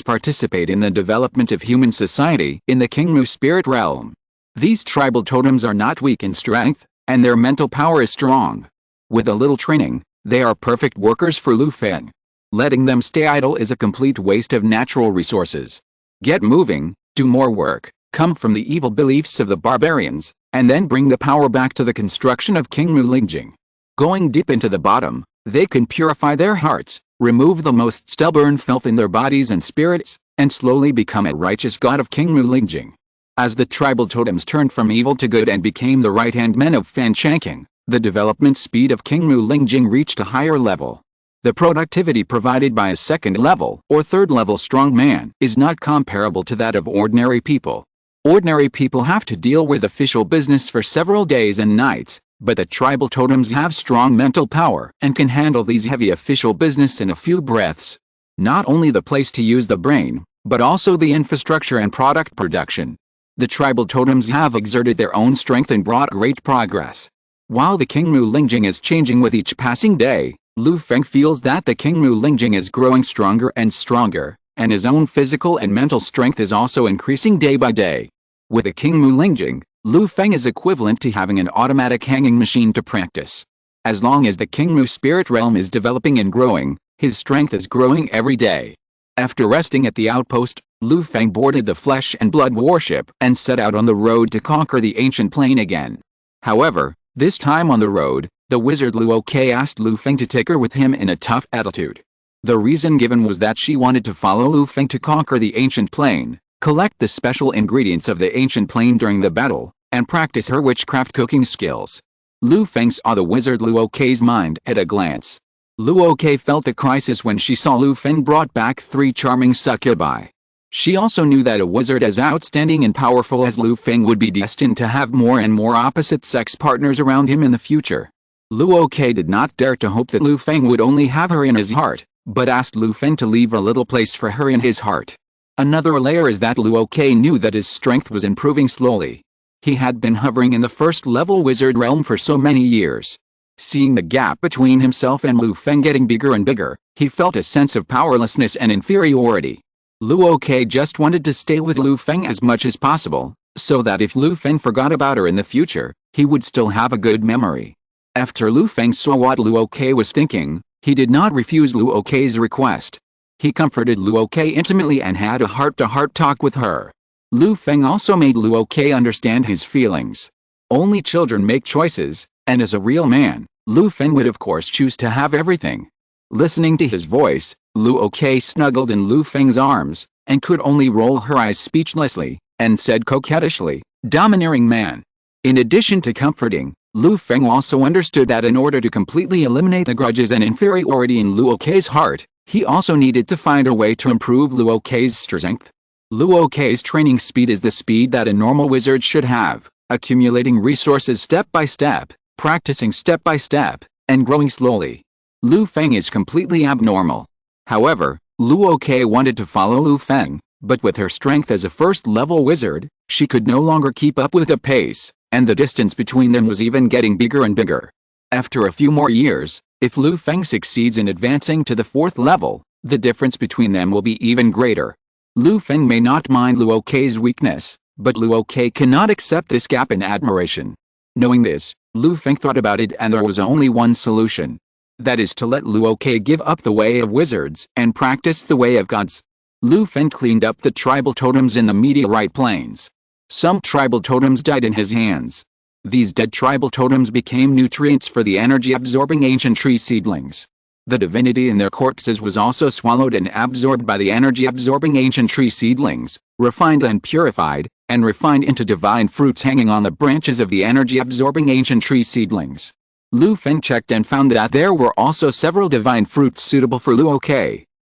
participate in the development of human society in the Kingmu spirit realm. These tribal totems are not weak in strength, and their mental power is strong. With a little training, they are perfect workers for Lu Feng. Letting them stay idle is a complete waste of natural resources. Get moving, do more work, come from the evil beliefs of the barbarians, and then bring the power back to the construction of Kingmu Lingjing. Going deep into the bottom, they can purify their hearts, remove the most stubborn filth in their bodies and spirits, and slowly become a righteous god of Kingmu Lingjing. As the tribal totems turned from evil to good and became the right-hand men of Fan Changking, the development speed of Kingmu Lingjing reached a higher level. The productivity provided by a second level or third level strong man is not comparable to that of ordinary people. Ordinary people have to deal with official business for several days and nights, but the tribal totems have strong mental power and can handle these heavy official business in a few breaths. Not only the place to use the brain, but also the infrastructure and product production. The tribal totems have exerted their own strength and brought great progress. While the Kingmu Lingjing is changing with each passing day, Lu Feng feels that the Kingmu Lingjing is growing stronger and stronger, and his own physical and mental strength is also increasing day by day. With the Kingmu Lingjing, Lu Feng is equivalent to having an automatic hanging machine to practice. As long as the Kingmu spirit realm is developing and growing, his strength is growing every day. After resting at the outpost, Lu Feng boarded the flesh and blood warship and set out on the road to conquer the ancient plane again. However, this time on the road, the wizard Luo asked Lu Feng to take her with him in a tough attitude. The reason given was that she wanted to follow Lu Feng to conquer the ancient plane, collect the special ingredients of the ancient plane during the battle, and practice her witchcraft cooking skills. Lu Feng saw the wizard Luo's mind at a glance. Luo felt the crisis when she saw Lu Feng brought back 3 charming succubi. She also knew that a wizard as outstanding and powerful as Lu Feng would be destined to have more and more opposite-sex partners around him in the future. Luo did not dare to hope that Lu Feng would only have her in his heart, but asked Lu Feng to leave a little place for her in his heart. Another layer is that Luo knew that his strength was improving slowly. He had been hovering in the first-level wizard realm for so many years. Seeing the gap between himself and Lu Feng getting bigger and bigger, he felt a sense of powerlessness and inferiority. Luo just wanted to stay with Lu Feng as much as possible, so that if Lu Feng forgot about her in the future, he would still have a good memory. After Lu Feng saw what Luo was thinking, he did not refuse Luo's request. He comforted Luo intimately and had a heart-to-heart talk with her. Lu Feng also made Luo understand his feelings. Only children make choices, and as a real man, Lu Feng would of course choose to have everything. Listening to his voice, Luo snuggled in Lu Feng's arms, and could only roll her eyes speechlessly, and said coquettishly, "Domineering man." In addition to comforting, Lu Feng also understood that in order to completely eliminate the grudges and inferiority in Luo's heart, he also needed to find a way to improve Luo's strength. Luo's training speed is the speed that a normal wizard should have, accumulating resources step by step, practicing step by step, and growing slowly. Lu Feng is completely abnormal. However, Luo wanted to follow Lu Feng, but with her strength as a first-level wizard, she could no longer keep up with the pace, and the distance between them was even getting bigger and bigger. After a few more years, if Lu Feng succeeds in advancing to the 4th level, the difference between them will be even greater. Lu Feng may not mind Luo's weakness, but Luo cannot accept this gap in admiration. Knowing this, Lu Feng thought about it and there was only one solution. That is to let Luo give up the way of wizards and practice the way of gods. Lu Feng cleaned up the tribal totems in the meteorite plains. Some tribal totems died in his hands. These dead tribal totems became nutrients for the energy-absorbing ancient tree seedlings. The divinity in their corpses was also swallowed and absorbed by the energy-absorbing ancient tree seedlings, refined and purified, and refined into divine fruits hanging on the branches of the energy-absorbing ancient tree seedlings. Lu Feng checked and found that there were also several divine fruits suitable for Luo.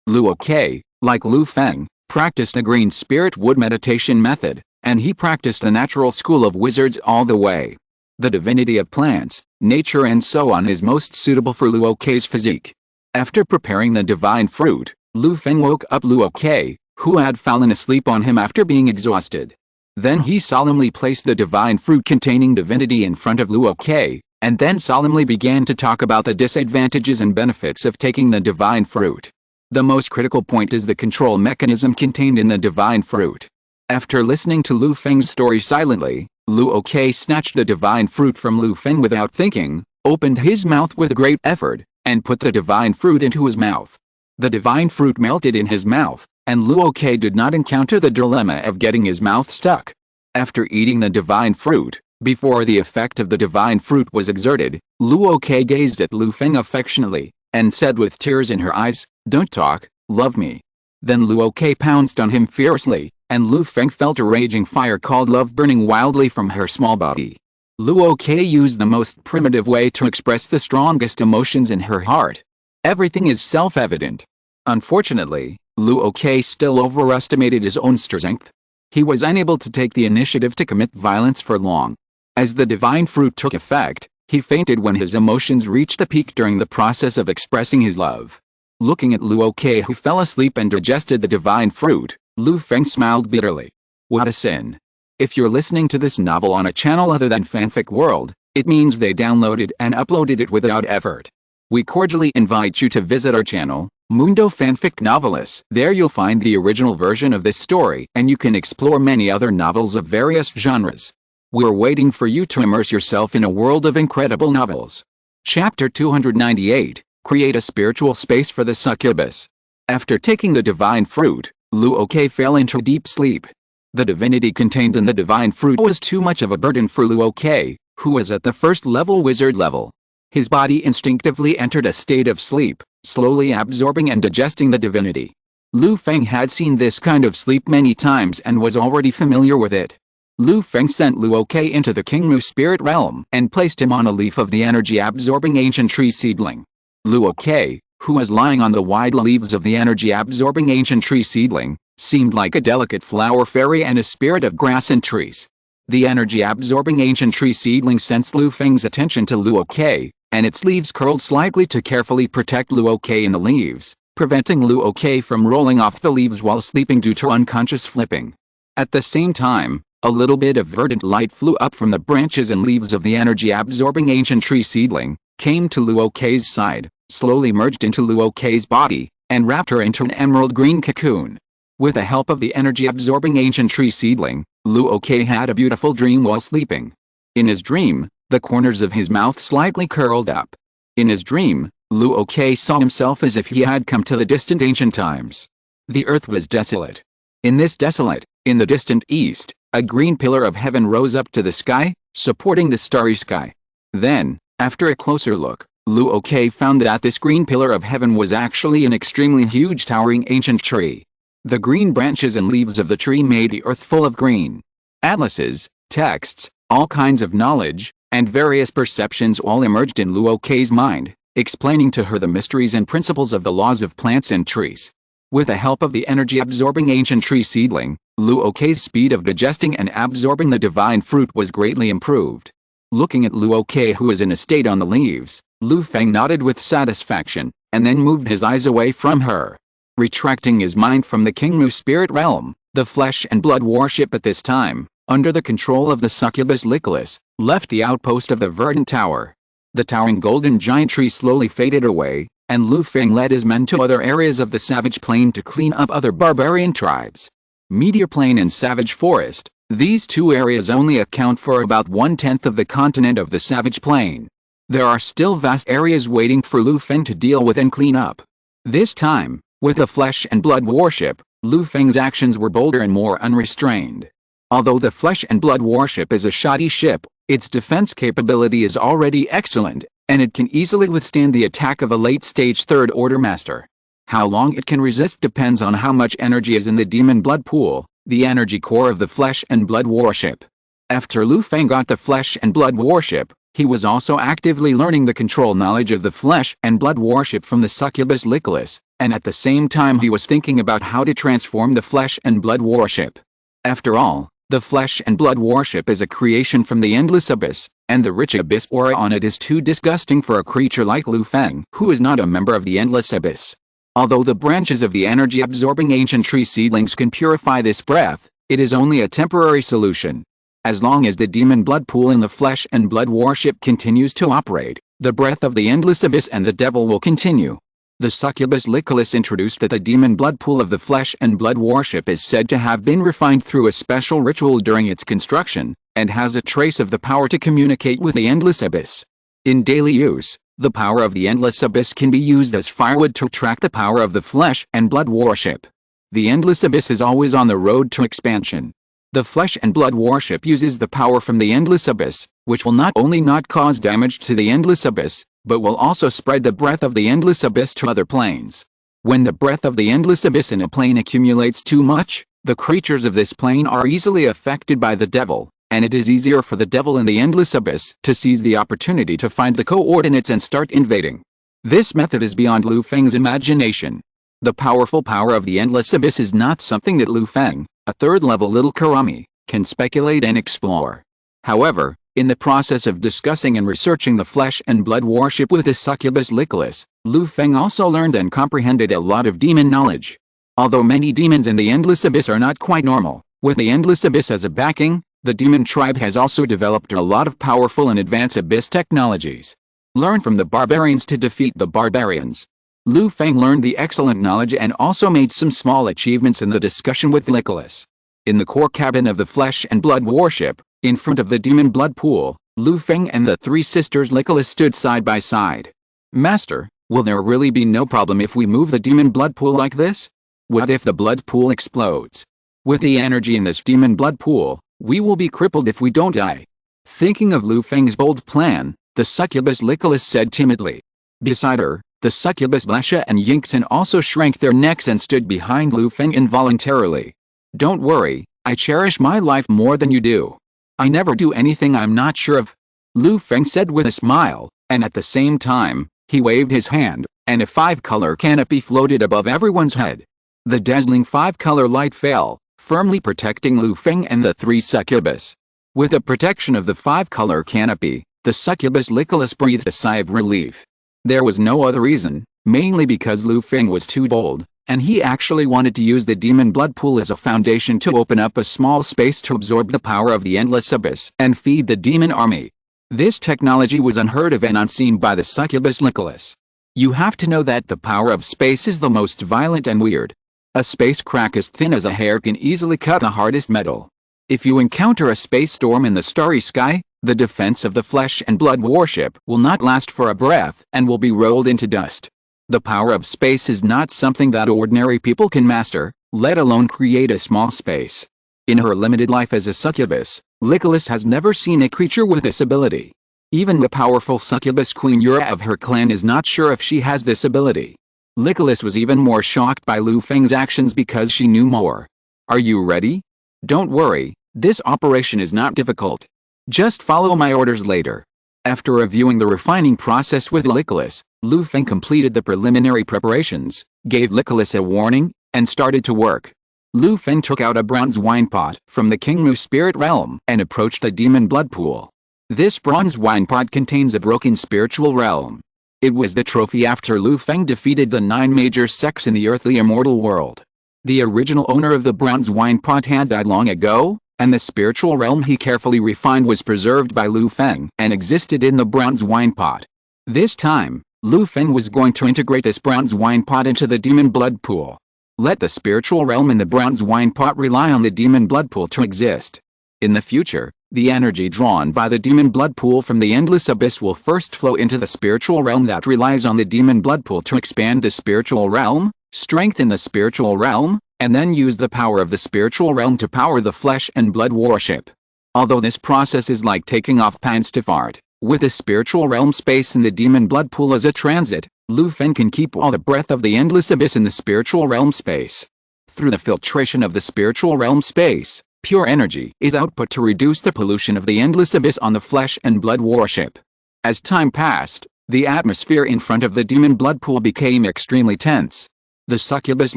Luo, like Lu Feng, practiced a green spirit wood meditation method, and he practiced the natural school of wizards all the way. The divinity of plants, nature and so on is most suitable for Luo's physique. After preparing the divine fruit, Lu Feng woke up Luo Ke, who had fallen asleep on him after being exhausted. Then he solemnly placed the divine fruit containing divinity in front of Luo Ke, and then solemnly began to talk about the disadvantages and benefits of taking the divine fruit. The most critical point is the control mechanism contained in the divine fruit. After listening to Lu Feng's story silently, Luo Ke snatched the divine fruit from Lu Feng without thinking, opened his mouth with great effort, and put the divine fruit into his mouth. The divine fruit melted in his mouth, and Luo Ke did not encounter the dilemma of getting his mouth stuck. After eating the divine fruit, before the effect of the divine fruit was exerted, Luo Ke gazed at Lu Feng affectionately, and said with tears in her eyes, "Don't talk, love me." Then Luo Ke pounced on him fiercely, and Lu Feng felt a raging fire called love burning wildly from her small body. Luo Ke used the most primitive way to express the strongest emotions in her heart. Everything is self-evident. Unfortunately, Luo Ke still overestimated his own strength. He was unable to take the initiative to commit violence for long. As the divine fruit took effect, he fainted when his emotions reached the peak during the process of expressing his love. Looking at Luo Ke, who fell asleep and digested the divine fruit, Lu Feng smiled bitterly. What a sin. If you're listening to this novel on a channel other than Fanfic World, it means they downloaded and uploaded it without effort. We cordially invite you to visit our channel, Mundo Fanfic Novelis. There you'll find the original version of this story, and you can explore many other novels of various genres. We're waiting for you to immerse yourself in a world of incredible novels. Chapter 298, Create a Spiritual Space for the Succubus. After taking the divine fruit, Luo Ke fell into deep sleep. The divinity contained in the divine fruit was too much of a burden for Luo Ke, who was at the first level wizard level. His body instinctively entered a state of sleep, slowly absorbing and digesting the divinity. Lu Feng had seen this kind of sleep many times and was already familiar with it. Lu Feng sent Luo Ke into the Kingmu spirit realm and placed him on a leaf of the energy-absorbing ancient tree seedling. Luo Ke, who was lying on the wide leaves of the energy-absorbing ancient tree seedling, seemed like a delicate flower fairy and a spirit of grass and trees. The energy-absorbing ancient tree seedling sensed Lu Feng's attention to Luo Ke, and its leaves curled slightly to carefully protect Luo Ke in the leaves, preventing Luo Ke from rolling off the leaves while sleeping due to unconscious flipping. At the same time, a little bit of verdant light flew up from the branches and leaves of the energy-absorbing ancient tree seedling, came to Luo Ke's side, slowly merged into Luo Ke's body, and wrapped her into an emerald green cocoon. With the help of the energy-absorbing ancient tree seedling, Luo Ke had a beautiful dream while sleeping. In his dream, the corners of his mouth slightly curled up. In his dream, Luo Ke saw himself as if he had come to the distant ancient times. The earth was desolate. In the distant east, a green pillar of heaven rose up to the sky, supporting the starry sky. Then, after a closer look, Luo Ke found that this green pillar of heaven was actually an extremely huge towering ancient tree. The green branches and leaves of the tree made the earth full of green. Atlases, texts, all kinds of knowledge, and various perceptions all emerged in Luo Ke's mind, explaining to her the mysteries and principles of the laws of plants and trees. With the help of the energy-absorbing ancient tree seedling, Luo Ke's speed of digesting and absorbing the divine fruit was greatly improved. Looking at Luo Ke, who was in a state on the leaves, Lu Feng nodded with satisfaction, and then moved his eyes away from her. Retracting his mind from the Kingmu spirit realm, the flesh and blood warship at this time, under the control of the succubus Nicholas, left the outpost of the verdant tower. The towering golden giant tree slowly faded away, and Lu Feng led his men to other areas of the savage plain to clean up other barbarian tribes. Meteor Plain and Savage Forest, these two areas only account for about 1/10 of the continent of the Savage Plain. There are still vast areas waiting for Lu Feng to deal with and clean up. This time, with the flesh and blood warship, Lu Feng's actions were bolder and more unrestrained. Although the flesh and blood warship is a shoddy ship, its defense capability is already excellent, and it can easily withstand the attack of a late-stage third-order master. How long it can resist depends on how much energy is in the demon blood pool, the energy core of the flesh and blood warship. After Lu Feng got the flesh and blood warship, he was also actively learning the control knowledge of the flesh and blood warship from the succubus Nicholas, and at the same time he was thinking about how to transform the flesh and blood warship. After all, the flesh and blood warship is a creation from the endless abyss, and the rich abyss aura on it is too disgusting for a creature like Lu Feng, who is not a member of the endless abyss. Although the branches of the energy-absorbing ancient tree seedlings can purify this breath, it is only a temporary solution. As long as the demon blood pool in the flesh and blood worship continues to operate, the breath of the endless abyss and the devil will continue. The succubus Licorice introduced that the demon blood pool of the flesh and blood worship is said to have been refined through a special ritual during its construction, and has a trace of the power to communicate with the endless abyss. In daily use, the power of the endless abyss can be used as firewood to attract the power of the flesh and blood worship. The endless abyss is always on the road to expansion. The flesh and blood worship uses the power from the endless abyss, which will not only not cause damage to the endless abyss, but will also spread the breath of the endless abyss to other planes. When the breath of the endless abyss in a plane accumulates too much, the creatures of this plane are easily affected by the devil, and it is easier for the devil in the endless abyss to seize the opportunity to find the coordinates and start invading. This method is beyond Lu Feng's imagination. The powerful power of the endless abyss is not something that Lu Feng, a third-level little Karami, can speculate and explore. However, in the process of discussing and researching the flesh and blood worship with the succubus Licorice, Lu Feng also learned and comprehended a lot of demon knowledge. Although many demons in the endless abyss are not quite normal, with the endless abyss as a backing, the demon tribe has also developed a lot of powerful and advanced abyss technologies. Learn from the barbarians to defeat the barbarians. Lu Feng learned the excellent knowledge and also made some small achievements in the discussion with Licorice. In the core cabin of the flesh and blood worship, in front of the demon blood pool, Lu Feng and the three sisters Licorice stood side by side. Master, will there really be no problem if we move the demon blood pool like this? What if the blood pool explodes? With the energy in this demon blood pool, we will be crippled if we don't die. Thinking of Lu Feng's bold plan, the succubus Licorice said timidly. Beside her, the succubus Lesha and Yingxin also shrank their necks and stood behind Lu Feng involuntarily. Don't worry, I cherish my life more than you do. I never do anything I'm not sure of, Lu Feng said with a smile, and at the same time, he waved his hand, and a five-color canopy floated above everyone's head. The dazzling five-color light fell, firmly protecting Lu Feng and the three succubus. With the protection of the five-color canopy, the succubus Licorice breathed a sigh of relief. There was no other reason, mainly because Lu Feng was too bold, and he actually wanted to use the demon blood pool as a foundation to open up a small space to absorb the power of the endless abyss and feed the demon army. This technology was unheard of and unseen by the succubus Licorice. You have to know that the power of space is the most violent and weird. A space crack as thin as a hair can easily cut the hardest metal. If you encounter a space storm in the starry sky, the defense of the flesh and blood worship will not last for a breath and will be rolled into dust. The power of space is not something that ordinary people can master, let alone create a small space. In her limited life as a succubus, Licorice has never seen a creature with this ability. Even the powerful succubus Queen Yura of her clan is not sure if she has this ability. Licorice was even more shocked by Lu Feng's actions because she knew more. Are you ready? Don't worry, this operation is not difficult. Just follow my orders later. After reviewing the refining process with Licorice, Lu Feng completed the preliminary preparations, gave Licorice a warning, and started to work. Lu Feng took out a bronze wine pot from the Kingmu spirit realm and approached the demon blood pool. This bronze wine pot contains a broken spiritual realm. It was the trophy after Lu Feng defeated the 9 major sects in the earthly immortal world. The original owner of the bronze wine pot had died long ago, and the spiritual realm he carefully refined was preserved by Lu Feng and existed in the bronze wine pot. This time, Lu Feng was going to integrate this bronze wine pot into the demon blood pool. Let the spiritual realm in the bronze wine pot rely on the demon blood pool to exist. In the future, the energy drawn by the demon blood pool from the endless abyss will first flow into the spiritual realm that relies on the demon blood pool to expand the spiritual realm, strengthen the spiritual realm, and then use the power of the spiritual realm to power the flesh and blood worship. Although this process is like taking off pants to fart, with the spiritual realm space in the demon blood pool as a transit, Lu Feng can keep all the breath of the endless abyss in the spiritual realm space. Through the filtration of the spiritual realm space, pure energy is output to reduce the pollution of the endless abyss on the flesh and blood worship. As time passed, the atmosphere in front of the demon blood pool became extremely tense. The succubus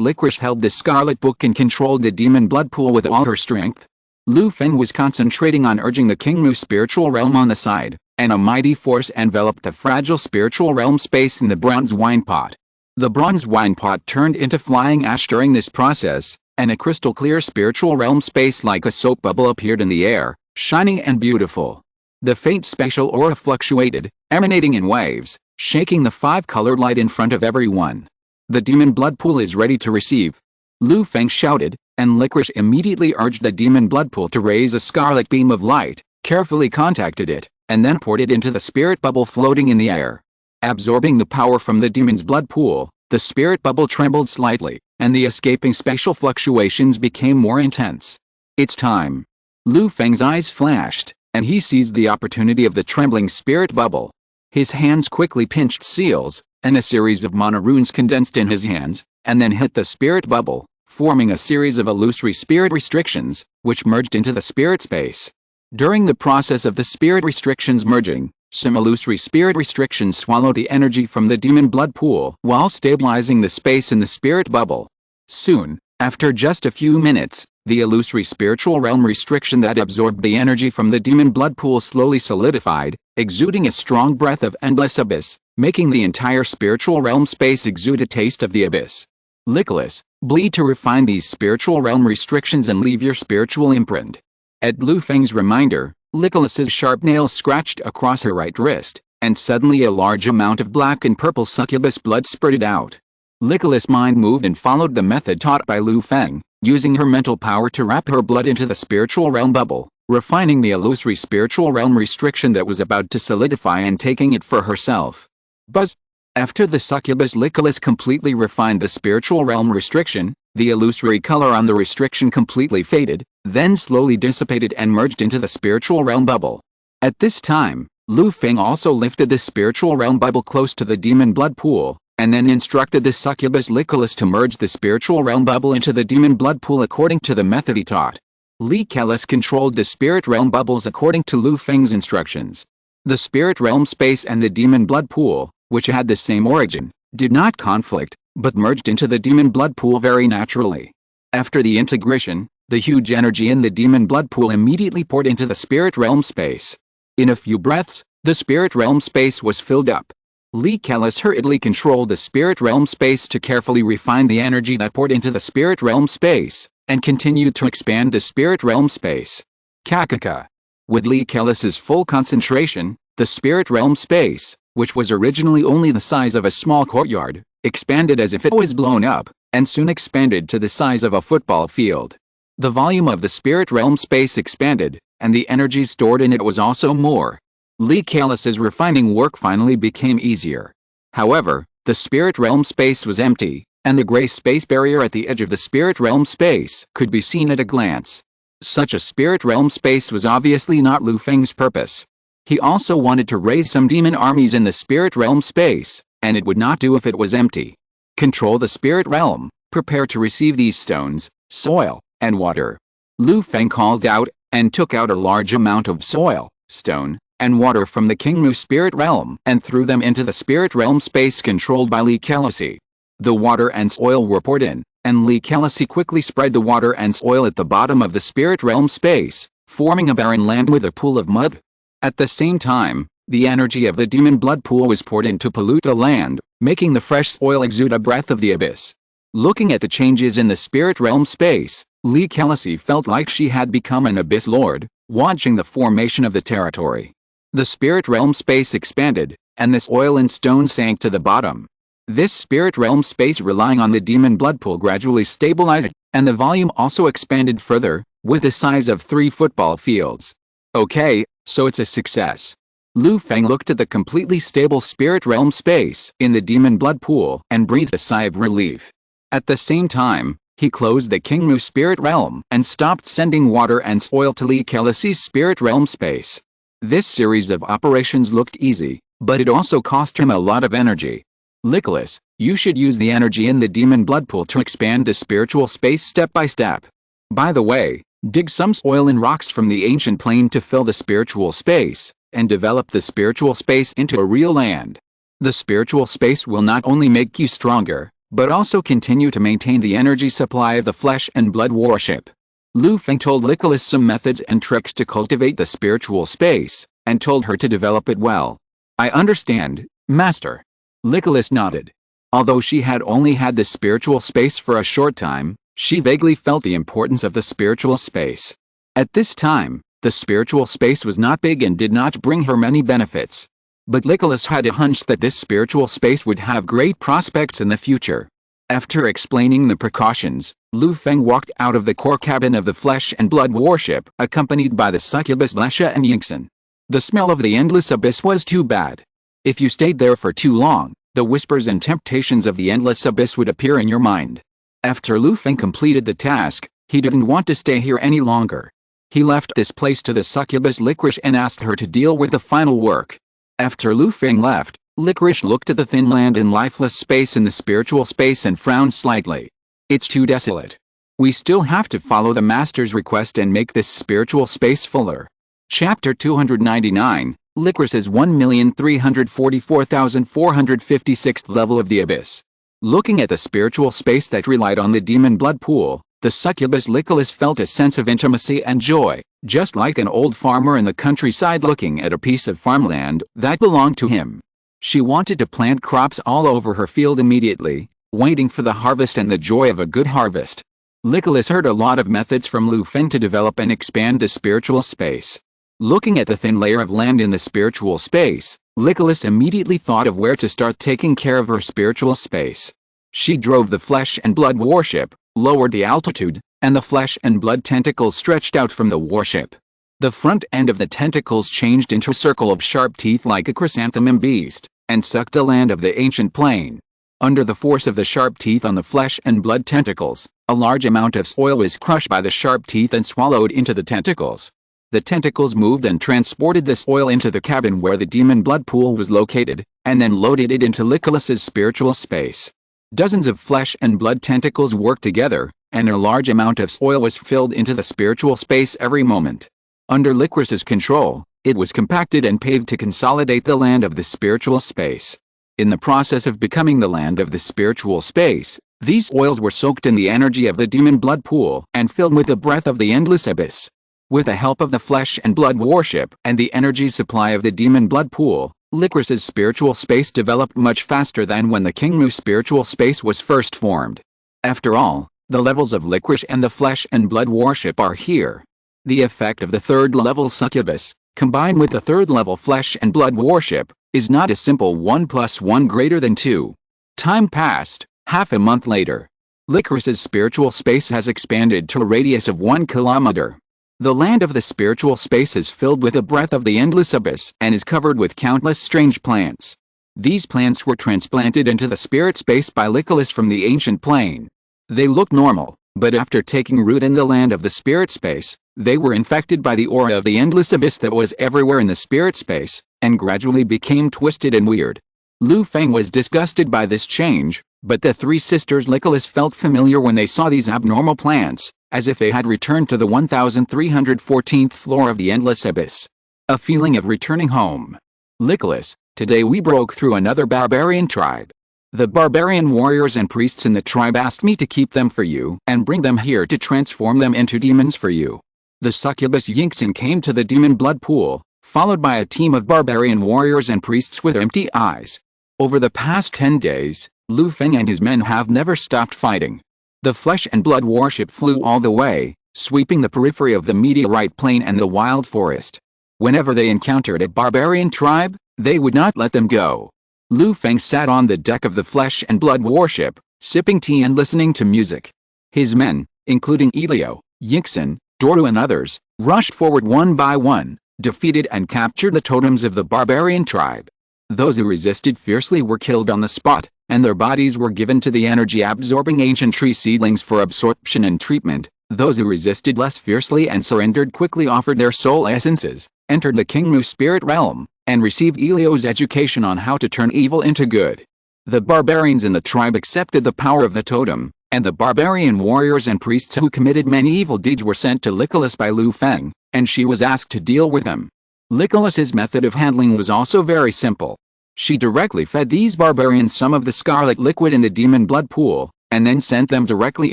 Licorice held the scarlet book and controlled the demon blood pool with all her strength. Lu Feng was concentrating on urging the Kingmu spiritual realm on the side, and a mighty force enveloped the fragile spiritual realm space in the bronze wine pot. The bronze wine pot turned into flying ash during this process, and a crystal clear spiritual realm space like a soap bubble appeared in the air, shining and beautiful. The faint spatial aura fluctuated, emanating in waves, shaking the five-colored light in front of everyone. "The demon blood pool is ready to receive," Lu Feng shouted, and Licorice immediately urged the demon blood pool to raise a scarlet beam of light, carefully contacted it, and then poured it into the spirit bubble floating in the air. Absorbing the power from the demon's blood pool, the spirit bubble trembled slightly, and the escaping spatial fluctuations became more intense. "It's time." Lu Feng's eyes flashed, and he seized the opportunity of the trembling spirit bubble. His hands quickly pinched seals, and a series of mana runes condensed in his hands, and then hit the spirit bubble, forming a series of illusory spirit restrictions, which merged into the spirit space. During the process of the spirit restrictions merging, some illusory spirit restrictions swallowed the energy from the demon blood pool while stabilizing the space in the spirit bubble. Soon, after just a few minutes, the illusory spiritual realm restriction that absorbed the energy from the demon blood pool slowly solidified, exuding a strong breath of endless abyss, making the entire spiritual realm space exude a taste of the abyss. Licorice, bleed to refine these spiritual realm restrictions and leave your spiritual imprint. At Lu Feng's reminder, Licorice's sharp nails scratched across her right wrist, and suddenly a large amount of black and purple succubus blood spurted out. Licorice's mind moved and followed the method taught by Lu Feng, using her mental power to wrap her blood into the spiritual realm bubble, refining the illusory spiritual realm restriction that was about to solidify and taking it for herself. Buzz! After the succubus Licorice completely refined the spiritual realm restriction, the illusory color on the restriction completely faded, then slowly dissipated and merged into the spiritual realm bubble. At this time, Lu Feng also lifted the spiritual realm bubble close to the demon blood pool, and then instructed the succubus Licorice to merge the spiritual realm bubble into the demon blood pool according to the method he taught. Licorice controlled the spirit realm bubbles according to Lu Feng's instructions. The spirit realm space and the demon blood pool, which had the same origin, did not conflict, but merged into the demon blood pool very naturally. After the integration, the huge energy in the demon blood pool immediately poured into the spirit realm space. In a few breaths, the spirit realm space was filled up. Licorice hurriedly controlled the spirit realm space to carefully refine the energy that poured into the spirit realm space, and continued to expand the spirit realm space. Kakaka. With Licorice's full concentration, the spirit realm space, which was originally only the size of a small courtyard, expanded as if it was blown up, and soon expanded to the size of a football field. The volume of the spirit realm space expanded, and the energy stored in it was also more. Licorice's refining work finally became easier. However, the spirit realm space was empty, and the gray space barrier at the edge of the spirit realm space could be seen at a glance. Such a spirit realm space was obviously not Lu Feng's purpose. He also wanted to raise some demon armies in the spirit realm space, and it would not do if it was empty. Control the spirit realm, prepare to receive these stones, soil, and water. Lu Feng called out, and took out a large amount of soil, stone, and water from the Kingmu spirit realm and threw them into the spirit realm space controlled by Licorice. The water and soil were poured in, and Licorice quickly spread the water and soil at the bottom of the spirit realm space, forming a barren land with a pool of mud. At the same time, the energy of the demon blood pool was poured in to pollute the land, making the fresh soil exude a breath of the abyss. Looking at the changes in the spirit realm space, Licorice felt like she had become an abyss lord, watching the formation of the territory. The spirit realm space expanded, and the soil and stone sank to the bottom. This spirit realm space relying on the demon blood pool gradually stabilized, and the volume also expanded further, with the size of 3 football fields. Okay, so it's a success. Lu Feng looked at the completely stable spirit realm space in the demon blood pool and breathed a sigh of relief. At the same time, he closed the Kingmu spirit realm and stopped sending water and soil to Licorice's spirit realm space. This series of operations looked easy, but it also cost him a lot of energy. Licorice, you should use the energy in the demon blood pool to expand the spiritual space step by step. By the way, dig some soil and rocks from the ancient plane to fill the spiritual space, and develop the spiritual space into a real land. The spiritual space will not only make you stronger, but also continue to maintain the energy supply of the flesh and blood worship. Lu Feng told Licorice some methods and tricks to cultivate the spiritual space, and told her to develop it well. I understand, Master. Licorice nodded. Although she had only had the spiritual space for a short time, she vaguely felt the importance of the spiritual space. At this time, the spiritual space was not big and did not bring her many benefits. But Nicholas had a hunch that this spiritual space would have great prospects in the future. After explaining the precautions, Lu Feng walked out of the core cabin of the flesh and blood warship, accompanied by the succubus Lesha and Yingxin. The smell of the endless abyss was too bad. If you stayed there for too long, the whispers and temptations of the endless abyss would appear in your mind. After Lu Feng completed the task, he didn't want to stay here any longer. He left this place to the succubus Licorice and asked her to deal with the final work. After Lu Feng left, Licorice looked at the thin land and lifeless space in the spiritual space and frowned slightly. It's too desolate. We still have to follow the Master's request and make this spiritual space fuller. Chapter 299, Licorice's 1,344,456th level of the Abyss. Looking at the spiritual space that relied on the demon blood pool, the succubus Licorice felt a sense of intimacy and joy, just like an old farmer in the countryside looking at a piece of farmland that belonged to him. She wanted to plant crops all over her field immediately, waiting for the harvest and the joy of a good harvest. Licorice heard a lot of methods from Lu Feng to develop and expand the spiritual space. Looking at the thin layer of land in the spiritual space, Licorice immediately thought of where to start taking care of her spiritual space. She drove the flesh and blood warship, lowered the altitude, and the flesh and blood tentacles stretched out from the warship. The front end of the tentacles changed into a circle of sharp teeth like a chrysanthemum beast, and sucked the land of the ancient plane. Under the force of the sharp teeth on the flesh and blood tentacles, a large amount of soil was crushed by the sharp teeth and swallowed into the tentacles. The tentacles moved and transported the soil into the cabin where the demon blood pool was located, and then loaded it into Licorice's spiritual space. Dozens of flesh and blood tentacles worked together, and a large amount of soil was filled into the spiritual space every moment. Under Licorice's control, it was compacted and paved to consolidate the land of the spiritual space. In the process of becoming the land of the spiritual space, these soils were soaked in the energy of the demon blood pool and filled with the breath of the endless abyss. With the help of the flesh and blood warship and the energy supply of the demon blood pool, Licorice's spiritual space developed much faster than when the Kingmu spiritual space was first formed. After all, the levels of Licorice and the flesh and blood warship are here. The effect of the third-level succubus, combined with the third-level flesh and blood warship, is not a simple 1 + 1 greater than 2. Time passed. Half a month later, Licorice's spiritual space has expanded to a radius of 1 kilometer. The land of the spiritual space is filled with the breath of the endless abyss and is covered with countless strange plants. These plants were transplanted into the spirit space by Licorice from the ancient plane. They looked normal, but after taking root in the land of the spirit space, they were infected by the aura of the endless abyss that was everywhere in the spirit space, and gradually became twisted and weird. Lu Feng was disgusted by this change, but the three sisters Licorice felt familiar when they saw these abnormal plants, as if they had returned to the 1314th floor of the endless abyss. A feeling of returning home. Licorice, today we broke through another barbarian tribe. The barbarian warriors and priests in the tribe asked me to keep them for you and bring them here to transform them into demons for you. The succubus Yingxin came to the demon blood pool, followed by a team of barbarian warriors and priests with empty eyes. Over the past 10 days, Lu Feng and his men have never stopped fighting. The flesh and blood warship flew all the way, sweeping the periphery of the meteorite plain and the wild forest. Whenever they encountered a barbarian tribe, they would not let them go. Lu Feng sat on the deck of the flesh and blood warship, sipping tea and listening to music. His men, including Elio, Yingxin, Doru and others, rushed forward one by one, defeated and captured the totems of the barbarian tribe. Those who resisted fiercely were killed on the spot, and their bodies were given to the energy-absorbing ancient tree seedlings for absorption and treatment. Those who resisted less fiercely and surrendered quickly offered their soul essences, entered the Kingmu spirit realm, and received Elio's education on how to turn evil into good. The barbarians in the tribe accepted the power of the totem, and the barbarian warriors and priests who committed many evil deeds were sent to Licorice by Lu Feng, and she was asked to deal with them. Licorice's method of handling was also very simple. She directly fed these barbarians some of the scarlet liquid in the demon blood pool, and then sent them directly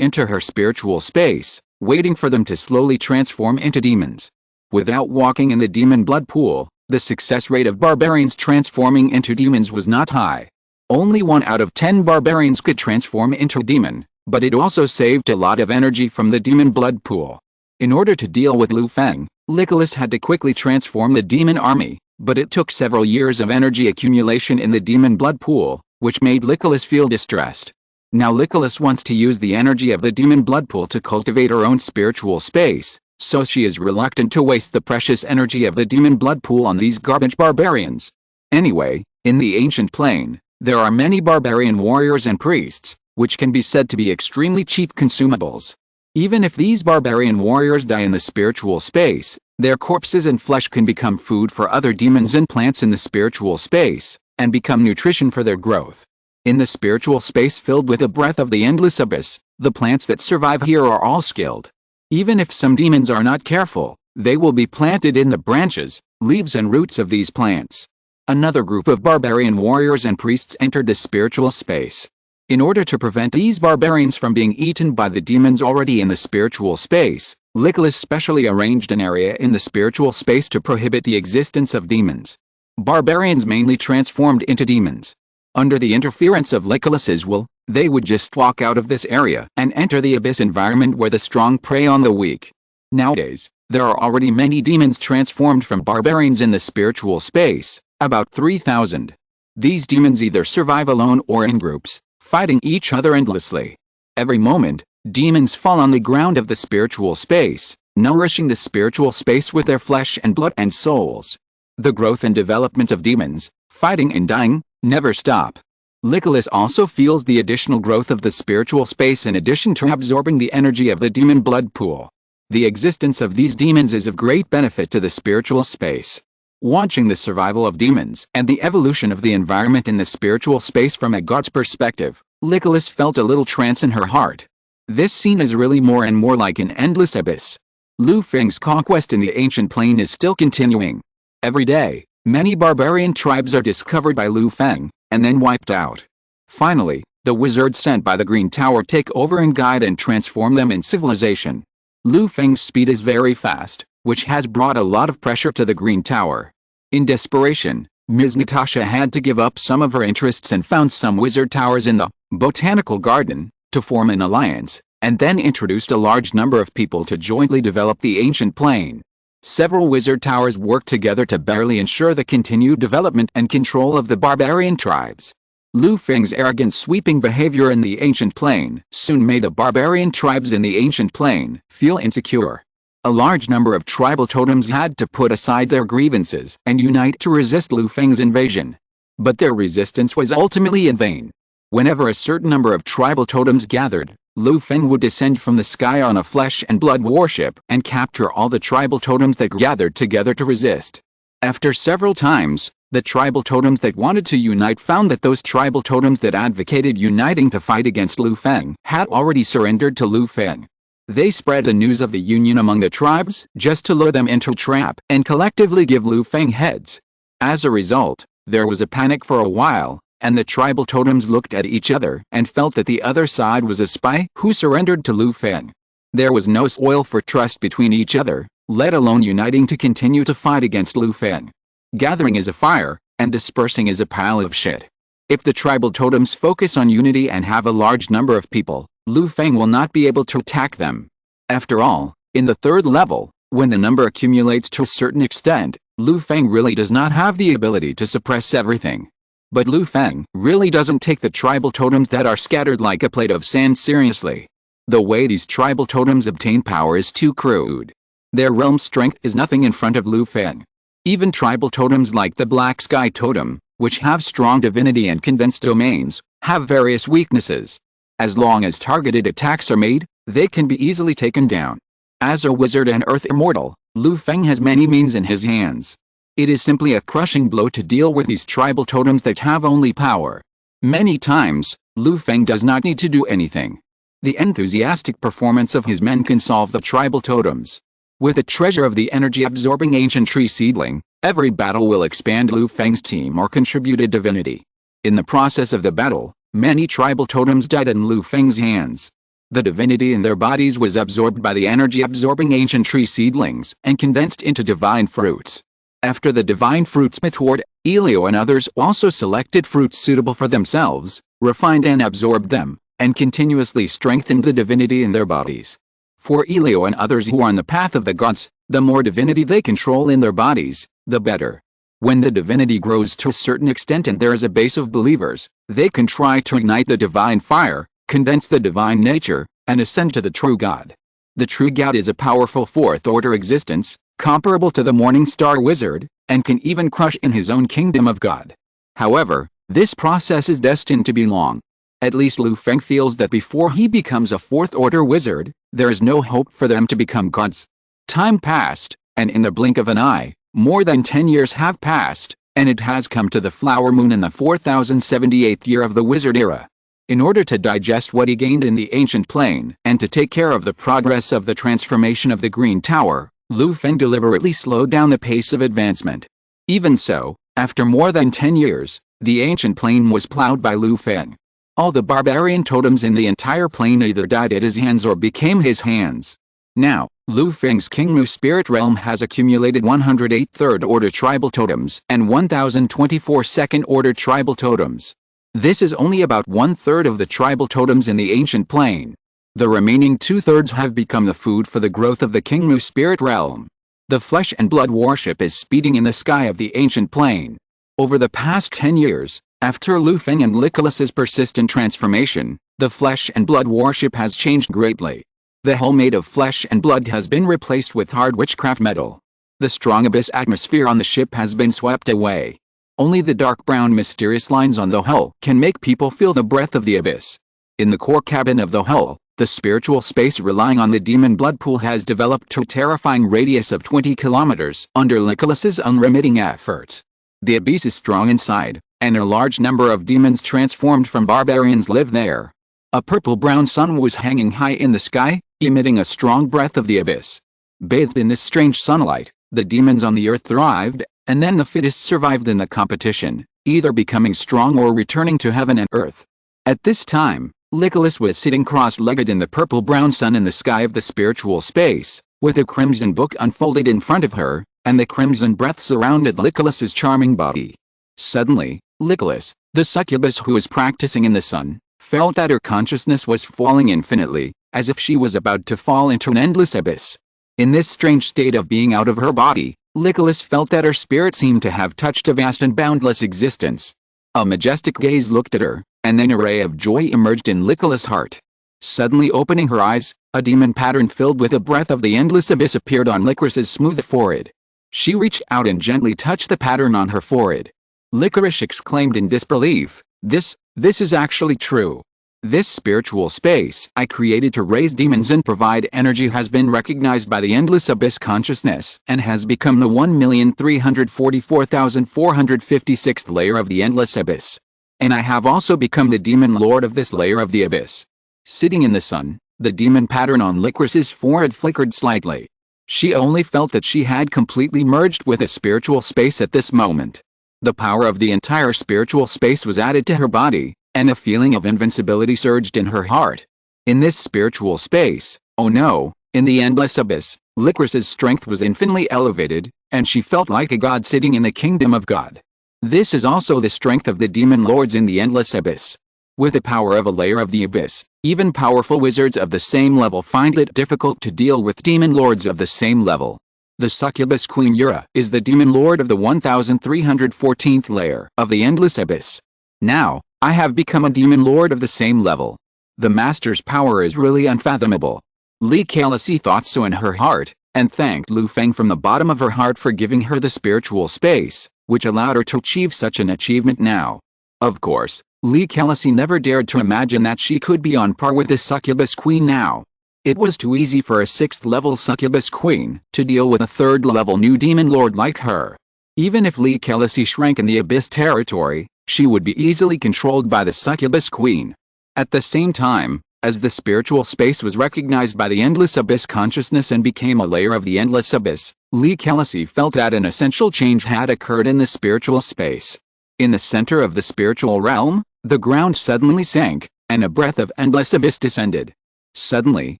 into her spiritual space, waiting for them to slowly transform into demons. Without walking in the demon blood pool, the success rate of barbarians transforming into demons was not high. Only 1 out of 10 barbarians could transform into a demon, but it also saved a lot of energy from the demon blood pool. In order to deal with Lu Feng, Nicholas had to quickly transform the demon army, but it took several years of energy accumulation in the demon blood pool, which made Nicholas feel distressed. Now Nicholas wants to use the energy of the demon blood pool to cultivate her own spiritual space, so she is reluctant to waste the precious energy of the demon blood pool on these garbage barbarians. Anyway, in the ancient plane, there are many barbarian warriors and priests, which can be said to be extremely cheap consumables. Even if these barbarian warriors die in the spiritual space, their corpses and flesh can become food for other demons and plants in the spiritual space, and become nutrition for their growth. In the spiritual space filled with the breath of the endless abyss, the plants that survive here are all skilled. Even if some demons are not careful, they will be planted in the branches, leaves and roots of these plants. Another group of barbarian warriors and priests entered the spiritual space. In order to prevent these barbarians from being eaten by the demons already in the spiritual space, Nicholas specially arranged an area in the spiritual space to prohibit the existence of demons. Barbarians mainly transformed into demons. Under the interference of Nicholas's will, they would just walk out of this area and enter the abyss environment where the strong prey on the weak. Nowadays, there are already many demons transformed from barbarians in the spiritual space, about 3,000. These demons either survive alone or in groups, fighting each other endlessly. Every moment, demons fall on the ground of the spiritual space, nourishing the spiritual space with their flesh and blood and souls. The growth and development of demons, fighting and dying, never stop. Nicholas also feels the additional growth of the spiritual space in addition to absorbing the energy of the demon blood pool. The existence of these demons is of great benefit to the spiritual space. Watching the survival of demons and the evolution of the environment in the spiritual space from a god's perspective, Nicholas felt a little trance in her heart. This scene is really more and more like an endless abyss. Lu Feng's conquest in the ancient plane is still continuing. Every day, many barbarian tribes are discovered by Lu Feng, and then wiped out. Finally, the wizards sent by the Green Tower take over and guide and transform them in civilization. Lu Feng's speed is very fast, which has brought a lot of pressure to the Green Tower. In desperation, Ms. Natasha had to give up some of her interests and found some wizard towers in the botanical garden to form an alliance, and then introduced a large number of people to jointly develop the ancient plane. Several wizard towers worked together to barely ensure the continued development and control of the barbarian tribes. Lu Feng's arrogant sweeping behavior in the ancient plane soon made the barbarian tribes in the ancient plane feel insecure. A large number of tribal totems had to put aside their grievances and unite to resist Lu Feng's invasion. But their resistance was ultimately in vain. Whenever a certain number of tribal totems gathered, Lu Feng would descend from the sky on a flesh and blood warship and capture all the tribal totems that gathered together to resist. After several times, the tribal totems that wanted to unite found that those tribal totems that advocated uniting to fight against Lu Feng had already surrendered to Lu Feng. They spread the news of the union among the tribes just to lure them into a trap and collectively give Lu Feng heads. As a result, there was a panic for a while, and the tribal totems looked at each other and felt that the other side was a spy who surrendered to Lu Feng. There was no soil for trust between each other, let alone uniting to continue to fight against Lu Feng. Gathering is a fire, and dispersing is a pile of shit. If the tribal totems focus on unity and have a large number of people, Lu Feng will not be able to attack them. After all, in the third level, when the number accumulates to a certain extent, Lu Feng really does not have the ability to suppress everything. But Lu Feng really doesn't take the tribal totems that are scattered like a plate of sand seriously. The way these tribal totems obtain power is too crude. Their realm strength is nothing in front of Lu Feng. Even tribal totems like the Black Sky Totem, which have strong divinity and condensed domains, have various weaknesses. As long as targeted attacks are made, they can be easily taken down. As a wizard and Earth Immortal, Lu Feng has many means in his hands. It is simply a crushing blow to deal with these tribal totems that have only power. Many times, Lu Feng does not need to do anything. The enthusiastic performance of his men can solve the tribal totems. With a treasure of the energy-absorbing ancient tree seedling, every battle will expand Lu Feng's team or contribute a divinity. In the process of the battle, many tribal totems died in Lu Feng's hands. The divinity in their bodies was absorbed by the energy-absorbing ancient tree seedlings and condensed into divine fruits. After the divine fruits matured, Elio and others also selected fruits suitable for themselves, refined and absorbed them, and continuously strengthened the divinity in their bodies. For Elio and others who are on the path of the gods, the more divinity they control in their bodies, the better. When the divinity grows to a certain extent and there is a base of believers, they can try to ignite the divine fire, condense the divine nature, and ascend to the true God. The true God is a powerful fourth-order existence, comparable to the morning star wizard, and can even crush in his own kingdom of God. However, this process is destined to be long. At least Lu Feng feels that before he becomes a fourth-order wizard, there is no hope for them to become gods. Time passed, and in the blink of an eye, more than 10 years have passed, and it has come to the flower moon in the 4078th year of the wizard era. In order to digest what he gained in the ancient plane and to take care of the progress of the transformation of the Green Tower, Lu Feng deliberately slowed down the pace of advancement. Even so, after more than 10 years, the ancient plane was plowed by Lu Feng. All the barbarian totems in the entire plane either died at his hands or became his hands. Now, Lu Feng's Kingmu spirit realm has accumulated 108 third-order tribal totems and 1024 second-order tribal totems. This is only about one-third of the tribal totems in the ancient plane. The remaining two-thirds have become the food for the growth of the Kingmu spirit realm. The flesh and blood worship is speeding in the sky of the ancient plane. Over the past 10 years, after Lu Feng and Nicholas's persistent transformation, the flesh and blood worship has changed greatly. The hull made of flesh and blood has been replaced with hard witchcraft metal. The strong abyss atmosphere on the ship has been swept away. Only the dark brown mysterious lines on the hull can make people feel the breath of the abyss. In the core cabin of the hull, the spiritual space relying on the demon blood pool has developed to a terrifying radius of 20 kilometers under Nicholas's unremitting efforts. The abyss is strong inside, and a large number of demons transformed from barbarians live there. A purple-brown sun was hanging high in the sky, emitting a strong breath of the abyss. Bathed in this strange sunlight, the demons on the earth thrived, and then the fittest survived in the competition, either becoming strong or returning to heaven and earth. At this time, Nicholas was sitting cross-legged in the purple-brown sun in the sky of the spiritual space, with a crimson book unfolded in front of her, and the crimson breath surrounded Nicholas's charming body. Suddenly, Nicholas, the succubus who was practicing in the sun, felt that her consciousness was falling infinitely, as if she was about to fall into an endless abyss. In this strange state of being out of her body, Nicholas felt that her spirit seemed to have touched a vast and boundless existence. A majestic gaze looked at her, and then a ray of joy emerged in Nicholas' heart. Suddenly opening her eyes, a demon pattern filled with the breath of the endless abyss appeared on Nicholas's smooth forehead. She reached out and gently touched the pattern on her forehead. Licorice exclaimed in disbelief, This is actually true. This spiritual space I created to raise demons and provide energy has been recognized by the endless abyss consciousness and has become the 1,344,456th layer of the endless abyss. And I have also become the demon lord of this layer of the abyss. Sitting in the sun, the demon pattern on Licorice's forehead flickered slightly. She only felt that she had completely merged with a spiritual space at this moment. The power of the entire spiritual space was added to her body, and a feeling of invincibility surged in her heart. In this spiritual space, oh no, in the endless abyss, Licorice's strength was infinitely elevated, and she felt like a god sitting in the kingdom of God. This is also the strength of the demon lords in the endless abyss. With the power of a layer of the abyss, even powerful wizards of the same level find it difficult to deal with demon lords of the same level. The succubus Queen Yura is the demon lord of the 1314th layer of the endless abyss. Now, I have become a demon lord of the same level. The master's power is really unfathomable. Li Kalasi thought so in her heart, and thanked Lu Feng from the bottom of her heart for giving her the spiritual space, which allowed her to achieve such an achievement now. Of course, Li Kalasi never dared to imagine that she could be on par with the succubus queen now. It was too easy for a 6th-level succubus queen to deal with a 3rd-level new demon lord like her. Even if Li Kalasi shrank in the abyss territory, she would be easily controlled by the succubus queen. At the same time, as the spiritual space was recognized by the endless abyss consciousness and became a layer of the endless abyss, Li Kalasi felt that an essential change had occurred in the spiritual space. In the center of the spiritual realm, the ground suddenly sank, and a breath of endless abyss descended. Suddenly,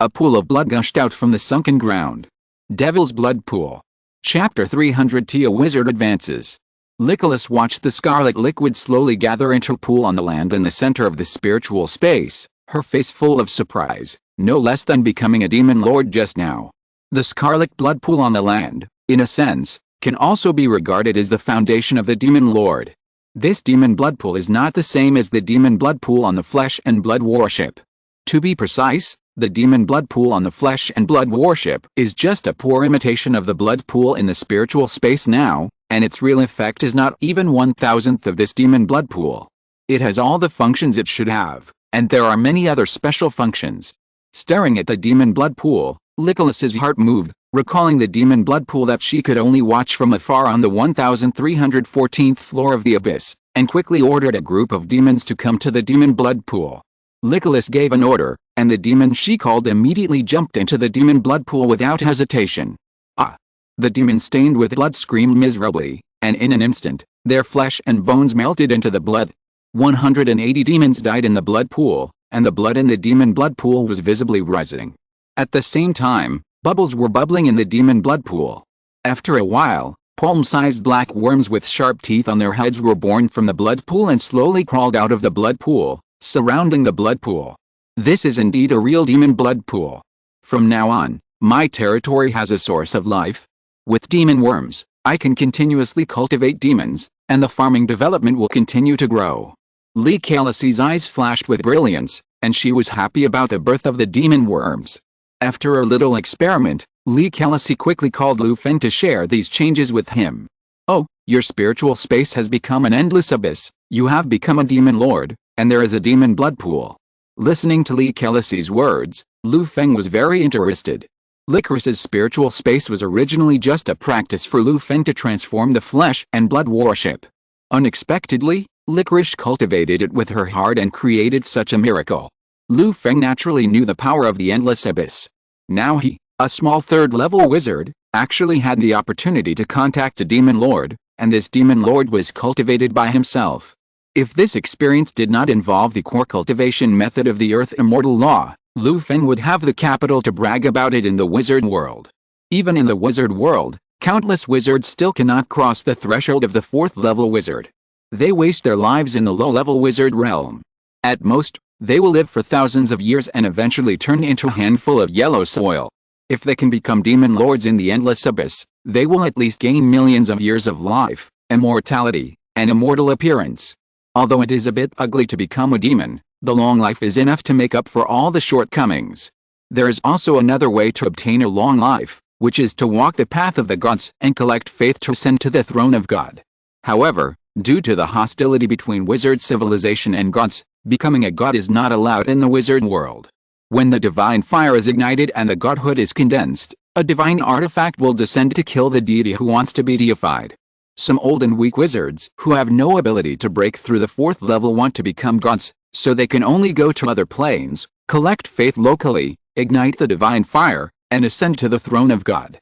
a pool of blood gushed out from the sunken ground. Devil's blood pool. Chapter 300 A Wizard Advances. Nicholas watched the scarlet liquid slowly gather into a pool on the land in the center of the spiritual space, her face full of surprise, no less than becoming a demon lord just now. The scarlet blood pool on the land, in a sense, can also be regarded as the foundation of the demon lord. This demon blood pool is not the same as the demon blood pool on the flesh and blood warship. To be precise, the demon blood pool on the flesh and blood warship is just a poor imitation of the blood pool in the spiritual space now, and its real effect is not even 1/1000th of this demon blood pool. It has all the functions it should have, and there are many other special functions. Staring at the demon blood pool, Nicholas's heart moved, recalling the demon blood pool that she could only watch from afar on the 1314th floor of the abyss, and quickly ordered a group of demons to come to the demon blood pool. Nicholas gave an order, and the demon she called immediately jumped into the demon blood pool without hesitation. Ah! The demon stained with blood screamed miserably, and in an instant, their flesh and bones melted into the blood. 180 demons died in the blood pool, and the blood in the demon blood pool was visibly rising. At the same time, bubbles were bubbling in the demon blood pool. After a while, palm-sized black worms with sharp teeth on their heads were born from the blood pool and slowly crawled out of the blood pool, surrounding the blood pool. This is indeed a real demon blood pool. From now on, my territory has a source of life. With demon worms, I can continuously cultivate demons, and the farming development will continue to grow. Nicholas's eyes flashed with brilliance, and she was happy about the birth of the demon worms. After a little experiment, Nicholas quickly called Feng to share these changes with him. Oh, your spiritual space has become an endless abyss, you have become a demon lord, and there is a demon blood pool. Listening to Nicholas's words, Feng was very interested. Licorice's spiritual space was originally just a practice for Feng to transform the flesh and blood worship. Unexpectedly, Licorice cultivated it with her heart and created such a miracle. Feng naturally knew the power of the endless abyss. Now he, a small third-level wizard, actually had the opportunity to contact a demon lord, and this demon lord was cultivated by himself. If this experience did not involve the core cultivation method of the Earth Immortal Law, Feng would have the capital to brag about it in the wizard world. Even in the wizard world, countless wizards still cannot cross the threshold of the 4th-level wizard. They waste their lives in the low-level wizard realm. At most, they will live for thousands of years and eventually turn into a handful of yellow soil. If they can become demon lords in the endless abyss, they will at least gain millions of years of life, immortality, and immortal appearance. Although it is a bit ugly to become a demon, the long life is enough to make up for all the shortcomings. There is also another way to obtain a long life, which is to walk the path of the gods and collect faith to ascend to the throne of God. However, due to the hostility between wizard civilization and gods, becoming a god is not allowed in the wizard world. When the divine fire is ignited and the godhood is condensed, a divine artifact will descend to kill the deity who wants to be deified. Some old and weak wizards who have no ability to break through the 4th level want to become gods, so they can only go to other planes, collect faith locally, ignite the divine fire, and ascend to the throne of God.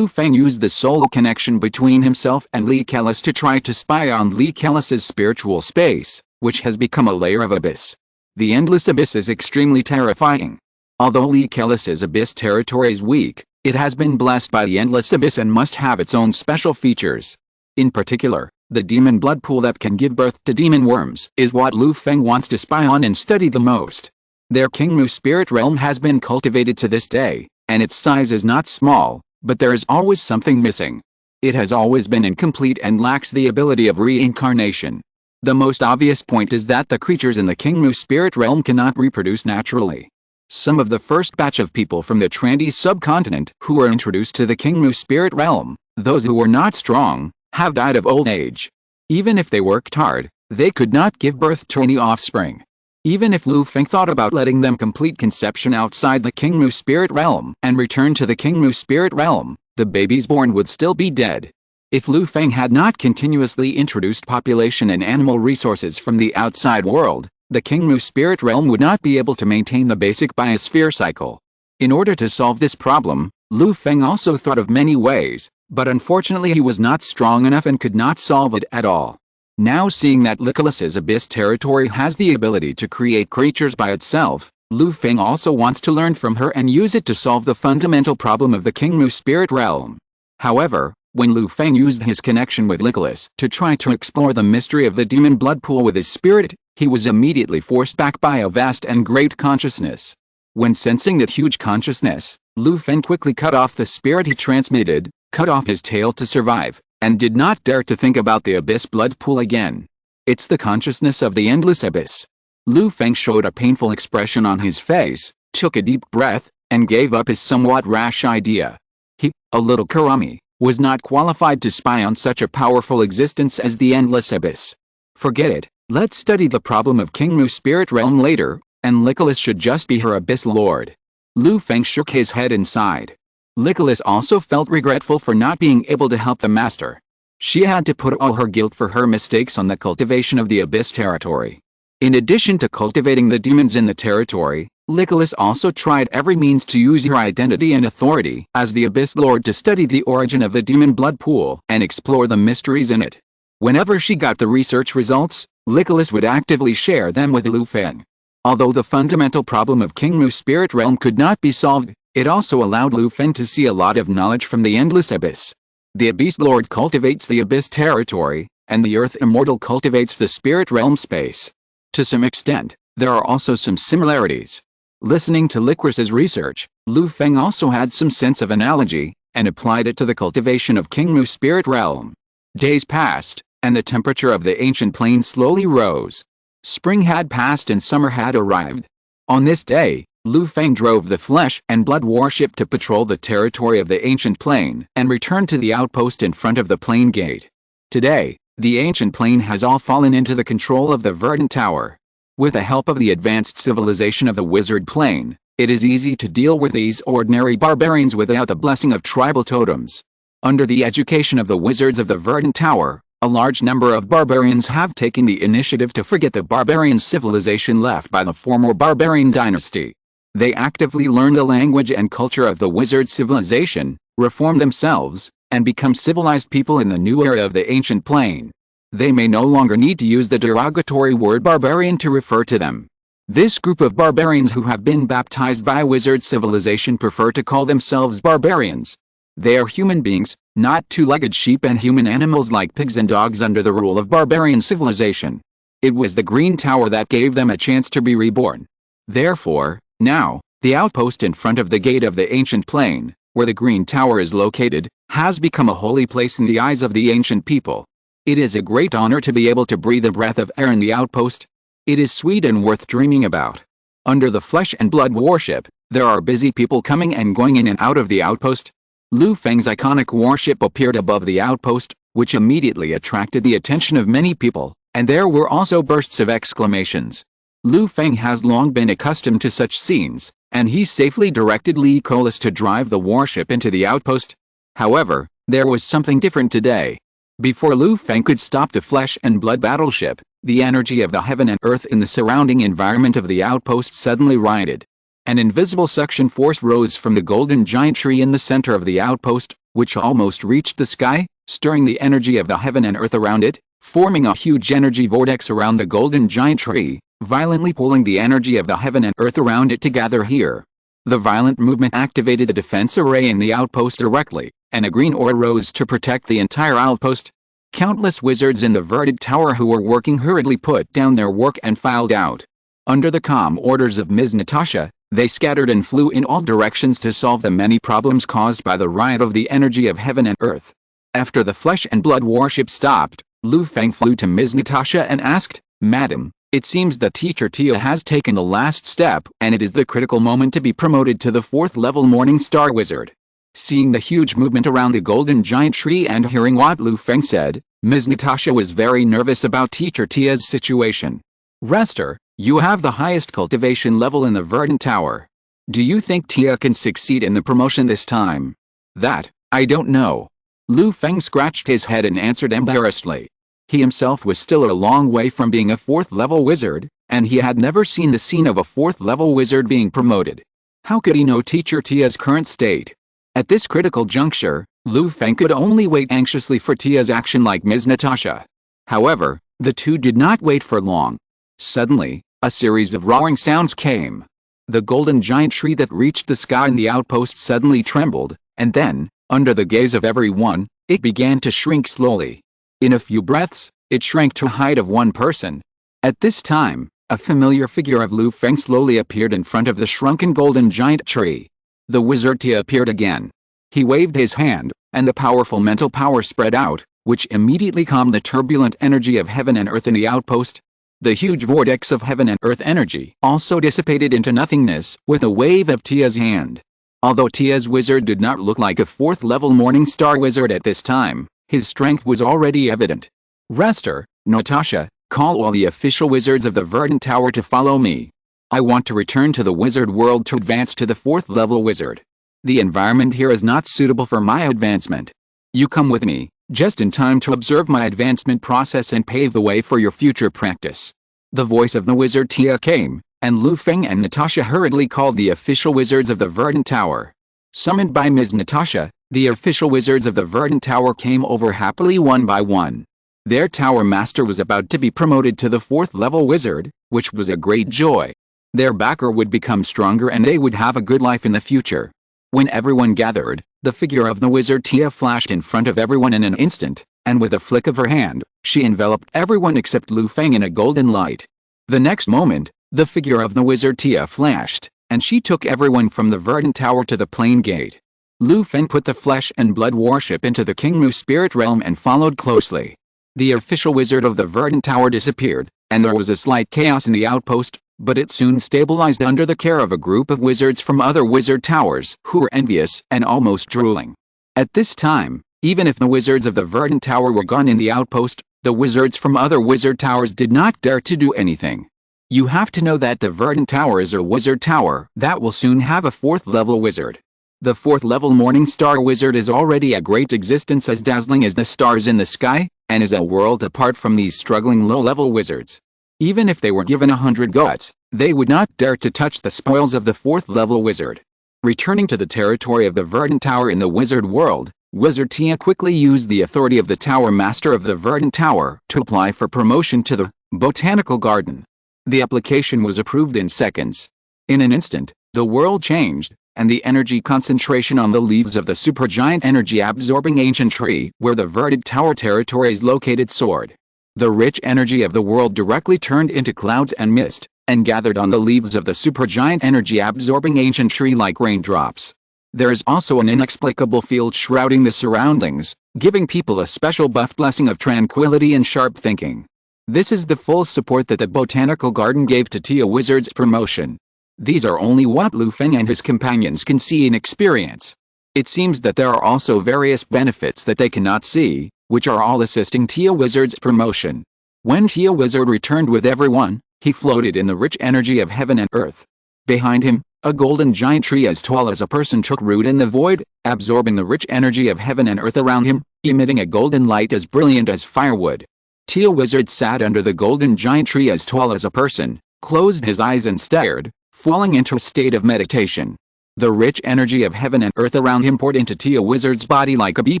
Feng used the soul connection between himself and Nicholas to try to spy on Nicholas's spiritual space, which has become a layer of abyss. The endless abyss is extremely terrifying. Although Nicholas's abyss territory is weak, it has been blessed by the endless abyss and must have its own special features. In particular, the demon blood pool that can give birth to demon worms is what Feng wants to spy on and study the most. Their Kingmu spirit realm has been cultivated to this day, and its size is not small, but there is always something missing. It has always been incomplete and lacks the ability of reincarnation. The most obvious point is that the creatures in the Kingmu spirit realm cannot reproduce naturally. Some of the first batch of people from the Trandy subcontinent who were introduced to the Kingmu spirit realm, those who were not strong, have died of old age. Even if they worked hard, they could not give birth to any offspring. Even if Feng thought about letting them complete conception outside the Kingmu spirit realm and return to the Kingmu spirit realm, the babies born would still be dead. If Feng had not continuously introduced population and animal resources from the outside world, the Kingmu spirit realm would not be able to maintain the basic biosphere cycle. In order to solve this problem, Feng also thought of many ways, but unfortunately he was not strong enough and could not solve it at all. Now seeing that Nicholas's abyss territory has the ability to create creatures by itself, Feng also wants to learn from her and use it to solve the fundamental problem of the Kingmu spirit realm. However, When Lu Feng used his connection with Nicholas to try to explore the mystery of the demon blood pool with his spirit, he was immediately forced back by a vast and great consciousness. When sensing that huge consciousness, Lu Feng quickly cut off the spirit he transmitted, cut off his tail to survive, and did not dare to think about the abyss blood pool again. It's the consciousness of the endless abyss. Lu Feng showed a painful expression on his face, took a deep breath, and gave up his somewhat rash idea. He, a little Kurami, was not qualified to spy on such a powerful existence as the endless abyss. Forget it, let's study the problem of King Mu's spirit realm later, and Nicholas should just be her abyss lord. Lu Feng shook his head and sighed. Nicholas also felt regretful for not being able to help the master. She had to put all her guilt for her mistakes on the cultivation of the abyss territory. In addition to cultivating the demons in the territory, Nicholas also tried every means to use her identity and authority as the Abyss Lord to study the origin of the demon blood pool and explore the mysteries in it. Whenever she got the research results, Nicholas would actively share them with Lu Feng. Although the fundamental problem of King Mu's spirit realm could not be solved, it also allowed Lu Feng to see a lot of knowledge from the endless abyss. The Abyss Lord cultivates the abyss territory, and the Earth Immortal cultivates the spirit realm space. To some extent, there are also some similarities. Listening to Licorice's research, Lu Feng also had some sense of analogy, and applied it to the cultivation of King Mu's spirit realm. Days passed, and the temperature of the ancient plain slowly rose. Spring had passed and summer had arrived. On this day, Lu Feng drove the flesh and blood warship to patrol the territory of the ancient plain and returned to the outpost in front of the plain gate. Today, the ancient plain has all fallen into the control of the Verdant Tower. With the help of the advanced civilization of the Wizard Plane, it is easy to deal with these ordinary barbarians without the blessing of tribal totems. Under the education of the wizards of the Verdant Tower, a large number of barbarians have taken the initiative to forget the barbarian civilization left by the former barbarian dynasty. They actively learn the language and culture of the wizard civilization, reform themselves, and become civilized people in the new era of the ancient plane. They may no longer need to use the derogatory word barbarian to refer to them. This group of barbarians who have been baptized by wizard civilization prefer to call themselves barbarians. They are human beings, not two-legged sheep and human animals like pigs and dogs under the rule of barbarian civilization. It was the Green Tower that gave them a chance to be reborn. Therefore, now, the outpost in front of the gate of the ancient plain, where the Green Tower is located, has become a holy place in the eyes of the ancient people. It is a great honor to be able to breathe a breath of air in the outpost. It is sweet and worth dreaming about. Under the flesh and blood warship, there are busy people coming and going in and out of the outpost. Lu Feng's iconic warship appeared above the outpost, which immediately attracted the attention of many people, and there were also bursts of exclamations. Lu Feng has long been accustomed to such scenes, and he safely directed Li Colas to drive the warship into the outpost. However, there was something different today. Before Lu Feng could stop the flesh and blood battleship, the energy of the heaven and earth in the surrounding environment of the outpost suddenly rioted. An invisible suction force rose from the golden giant tree in the center of the outpost, which almost reached the sky, stirring the energy of the heaven and earth around it, forming a huge energy vortex around the golden giant tree, violently pulling the energy of the heaven and earth around it to gather here. The violent movement activated a defense array in the outpost directly, and a green aura rose to protect the entire outpost. Countless wizards in the Verdant Tower who were working hurriedly put down their work and filed out. Under the calm orders of Ms. Natasha, they scattered and flew in all directions to solve the many problems caused by the riot of the energy of heaven and earth. After the flesh and blood warship stopped, Lu Feng flew to Ms. Natasha and asked, "Madam, it seems that Teacher Tia has taken the last step and it is the critical moment to be promoted to the 4th level Morning Star Wizard." Seeing the huge movement around the golden giant tree and hearing what Lu Feng said, Ms. Natasha was very nervous about Teacher Tia's situation. "Rester, you have the highest cultivation level in the Verdant Tower. Do you think Tia can succeed in the promotion this time?" "That, I don't know." Lu Feng scratched his head and answered embarrassedly. He himself was still a long way from being a 4th level wizard, and he had never seen the scene of a 4th level wizard being promoted. How could he know Teacher Tia's current state? At this critical juncture, Lu Feng could only wait anxiously for Tia's action like Ms. Natasha. However, the two did not wait for long. Suddenly, a series of roaring sounds came. The golden giant tree that reached the sky in the outpost suddenly trembled, and then, Under the gaze of everyone, it began to shrink slowly. In a few breaths, it shrank to a height of 1 person. At this time, a familiar figure of Lu Feng slowly appeared in front of the shrunken golden giant tree. The wizard Tia appeared again. He waved his hand, and the powerful mental power spread out, which immediately calmed the turbulent energy of heaven and earth in the outpost. The huge vortex of heaven and earth energy also dissipated into nothingness with a wave of Tia's hand. Although Tia's wizard did not look like a 4th-level Morning Star wizard at this time, his strength was already evident. Rester, Natasha, call all the official wizards of the Verdant Tower to follow me. I want to return to the wizard world to advance to the 4th-level wizard. The environment here is not suitable for my advancement. You come with me, just in time to observe my advancement process and pave the way for your future practice. The voice of the wizard Tia came, and Lu Feng and Natasha hurriedly called the official wizards of the Verdant Tower. Summoned by Ms. Natasha, the official wizards of the Verdant Tower came over happily one by one. Their tower master was about to be promoted to the 4th-level wizard, which was a great joy. Their backer would become stronger and they would have a good life in the future. When everyone gathered, the figure of the wizard Tia flashed in front of everyone in an instant, and with a flick of her hand, she enveloped everyone except Lu Feng in a golden light. The next moment, the figure of the wizard Tia flashed, and she took everyone from the Verdant Tower to the plain gate. Lu Feng put the flesh and blood worship into the King Mu spirit realm and followed closely. The official wizard of the Verdant Tower disappeared, and there was a slight chaos in the outpost, but it soon stabilized under the care of a group of wizards from other wizard towers who were envious and almost drooling. At this time, even if the wizards of the Verdant Tower were gone in the outpost, the wizards from other wizard towers did not dare to do anything. You have to know that the Verdant Tower is a wizard tower that will soon have a 4th-level wizard. The 4th-level Morning Star wizard is already a great existence as dazzling as the stars in the sky, and is a world apart from these struggling low-level wizards. Even if they were given 100 gods, they would not dare to touch the spoils of the 4th-level wizard. Returning to the territory of the Verdant Tower in the wizard world, Wizard Tia quickly used the authority of the Tower Master of the Verdant Tower to apply for promotion to the Botanical Garden. The application was approved in seconds. In an instant, the world changed, and the energy concentration on the leaves of the supergiant energy-absorbing ancient tree where the Verdant Tower territory is located soared. The rich energy of the world directly turned into clouds and mist, and gathered on the leaves of the supergiant energy-absorbing ancient tree like raindrops. There is also an inexplicable field shrouding the surroundings, giving people a special buff blessing of tranquility and sharp thinking. This is the full support that the Botanical Garden gave to Tia Wizard's promotion. These are only what Lu Feng and his companions can see and experience. It seems that there are also various benefits that they cannot see, which are all assisting Tia Wizard's promotion. When Tia Wizard returned with everyone, he floated in the rich energy of heaven and earth. Behind him, a golden giant tree as tall as a person took root in the void, absorbing the rich energy of heaven and earth around him, emitting a golden light as brilliant as firewood. Tia Wizard sat under the golden giant tree as tall as a person, closed his eyes and stared, falling into a state of meditation. The rich energy of heaven and earth around him poured into Tia Wizard's body like a bee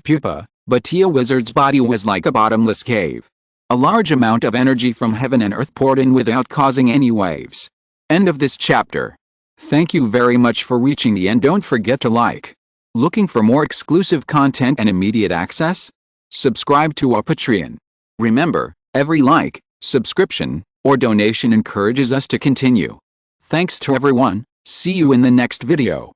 pupa, but Tia Wizard's body was like a bottomless cave. A large amount of energy from heaven and earth poured in without causing any waves. End of this chapter. Thank you very much for reaching the end. Don't forget to like. Looking for more exclusive content and immediate access? Subscribe to our Patreon. Remember, every like, subscription, or donation encourages us to continue. Thanks to everyone. See you in the next video.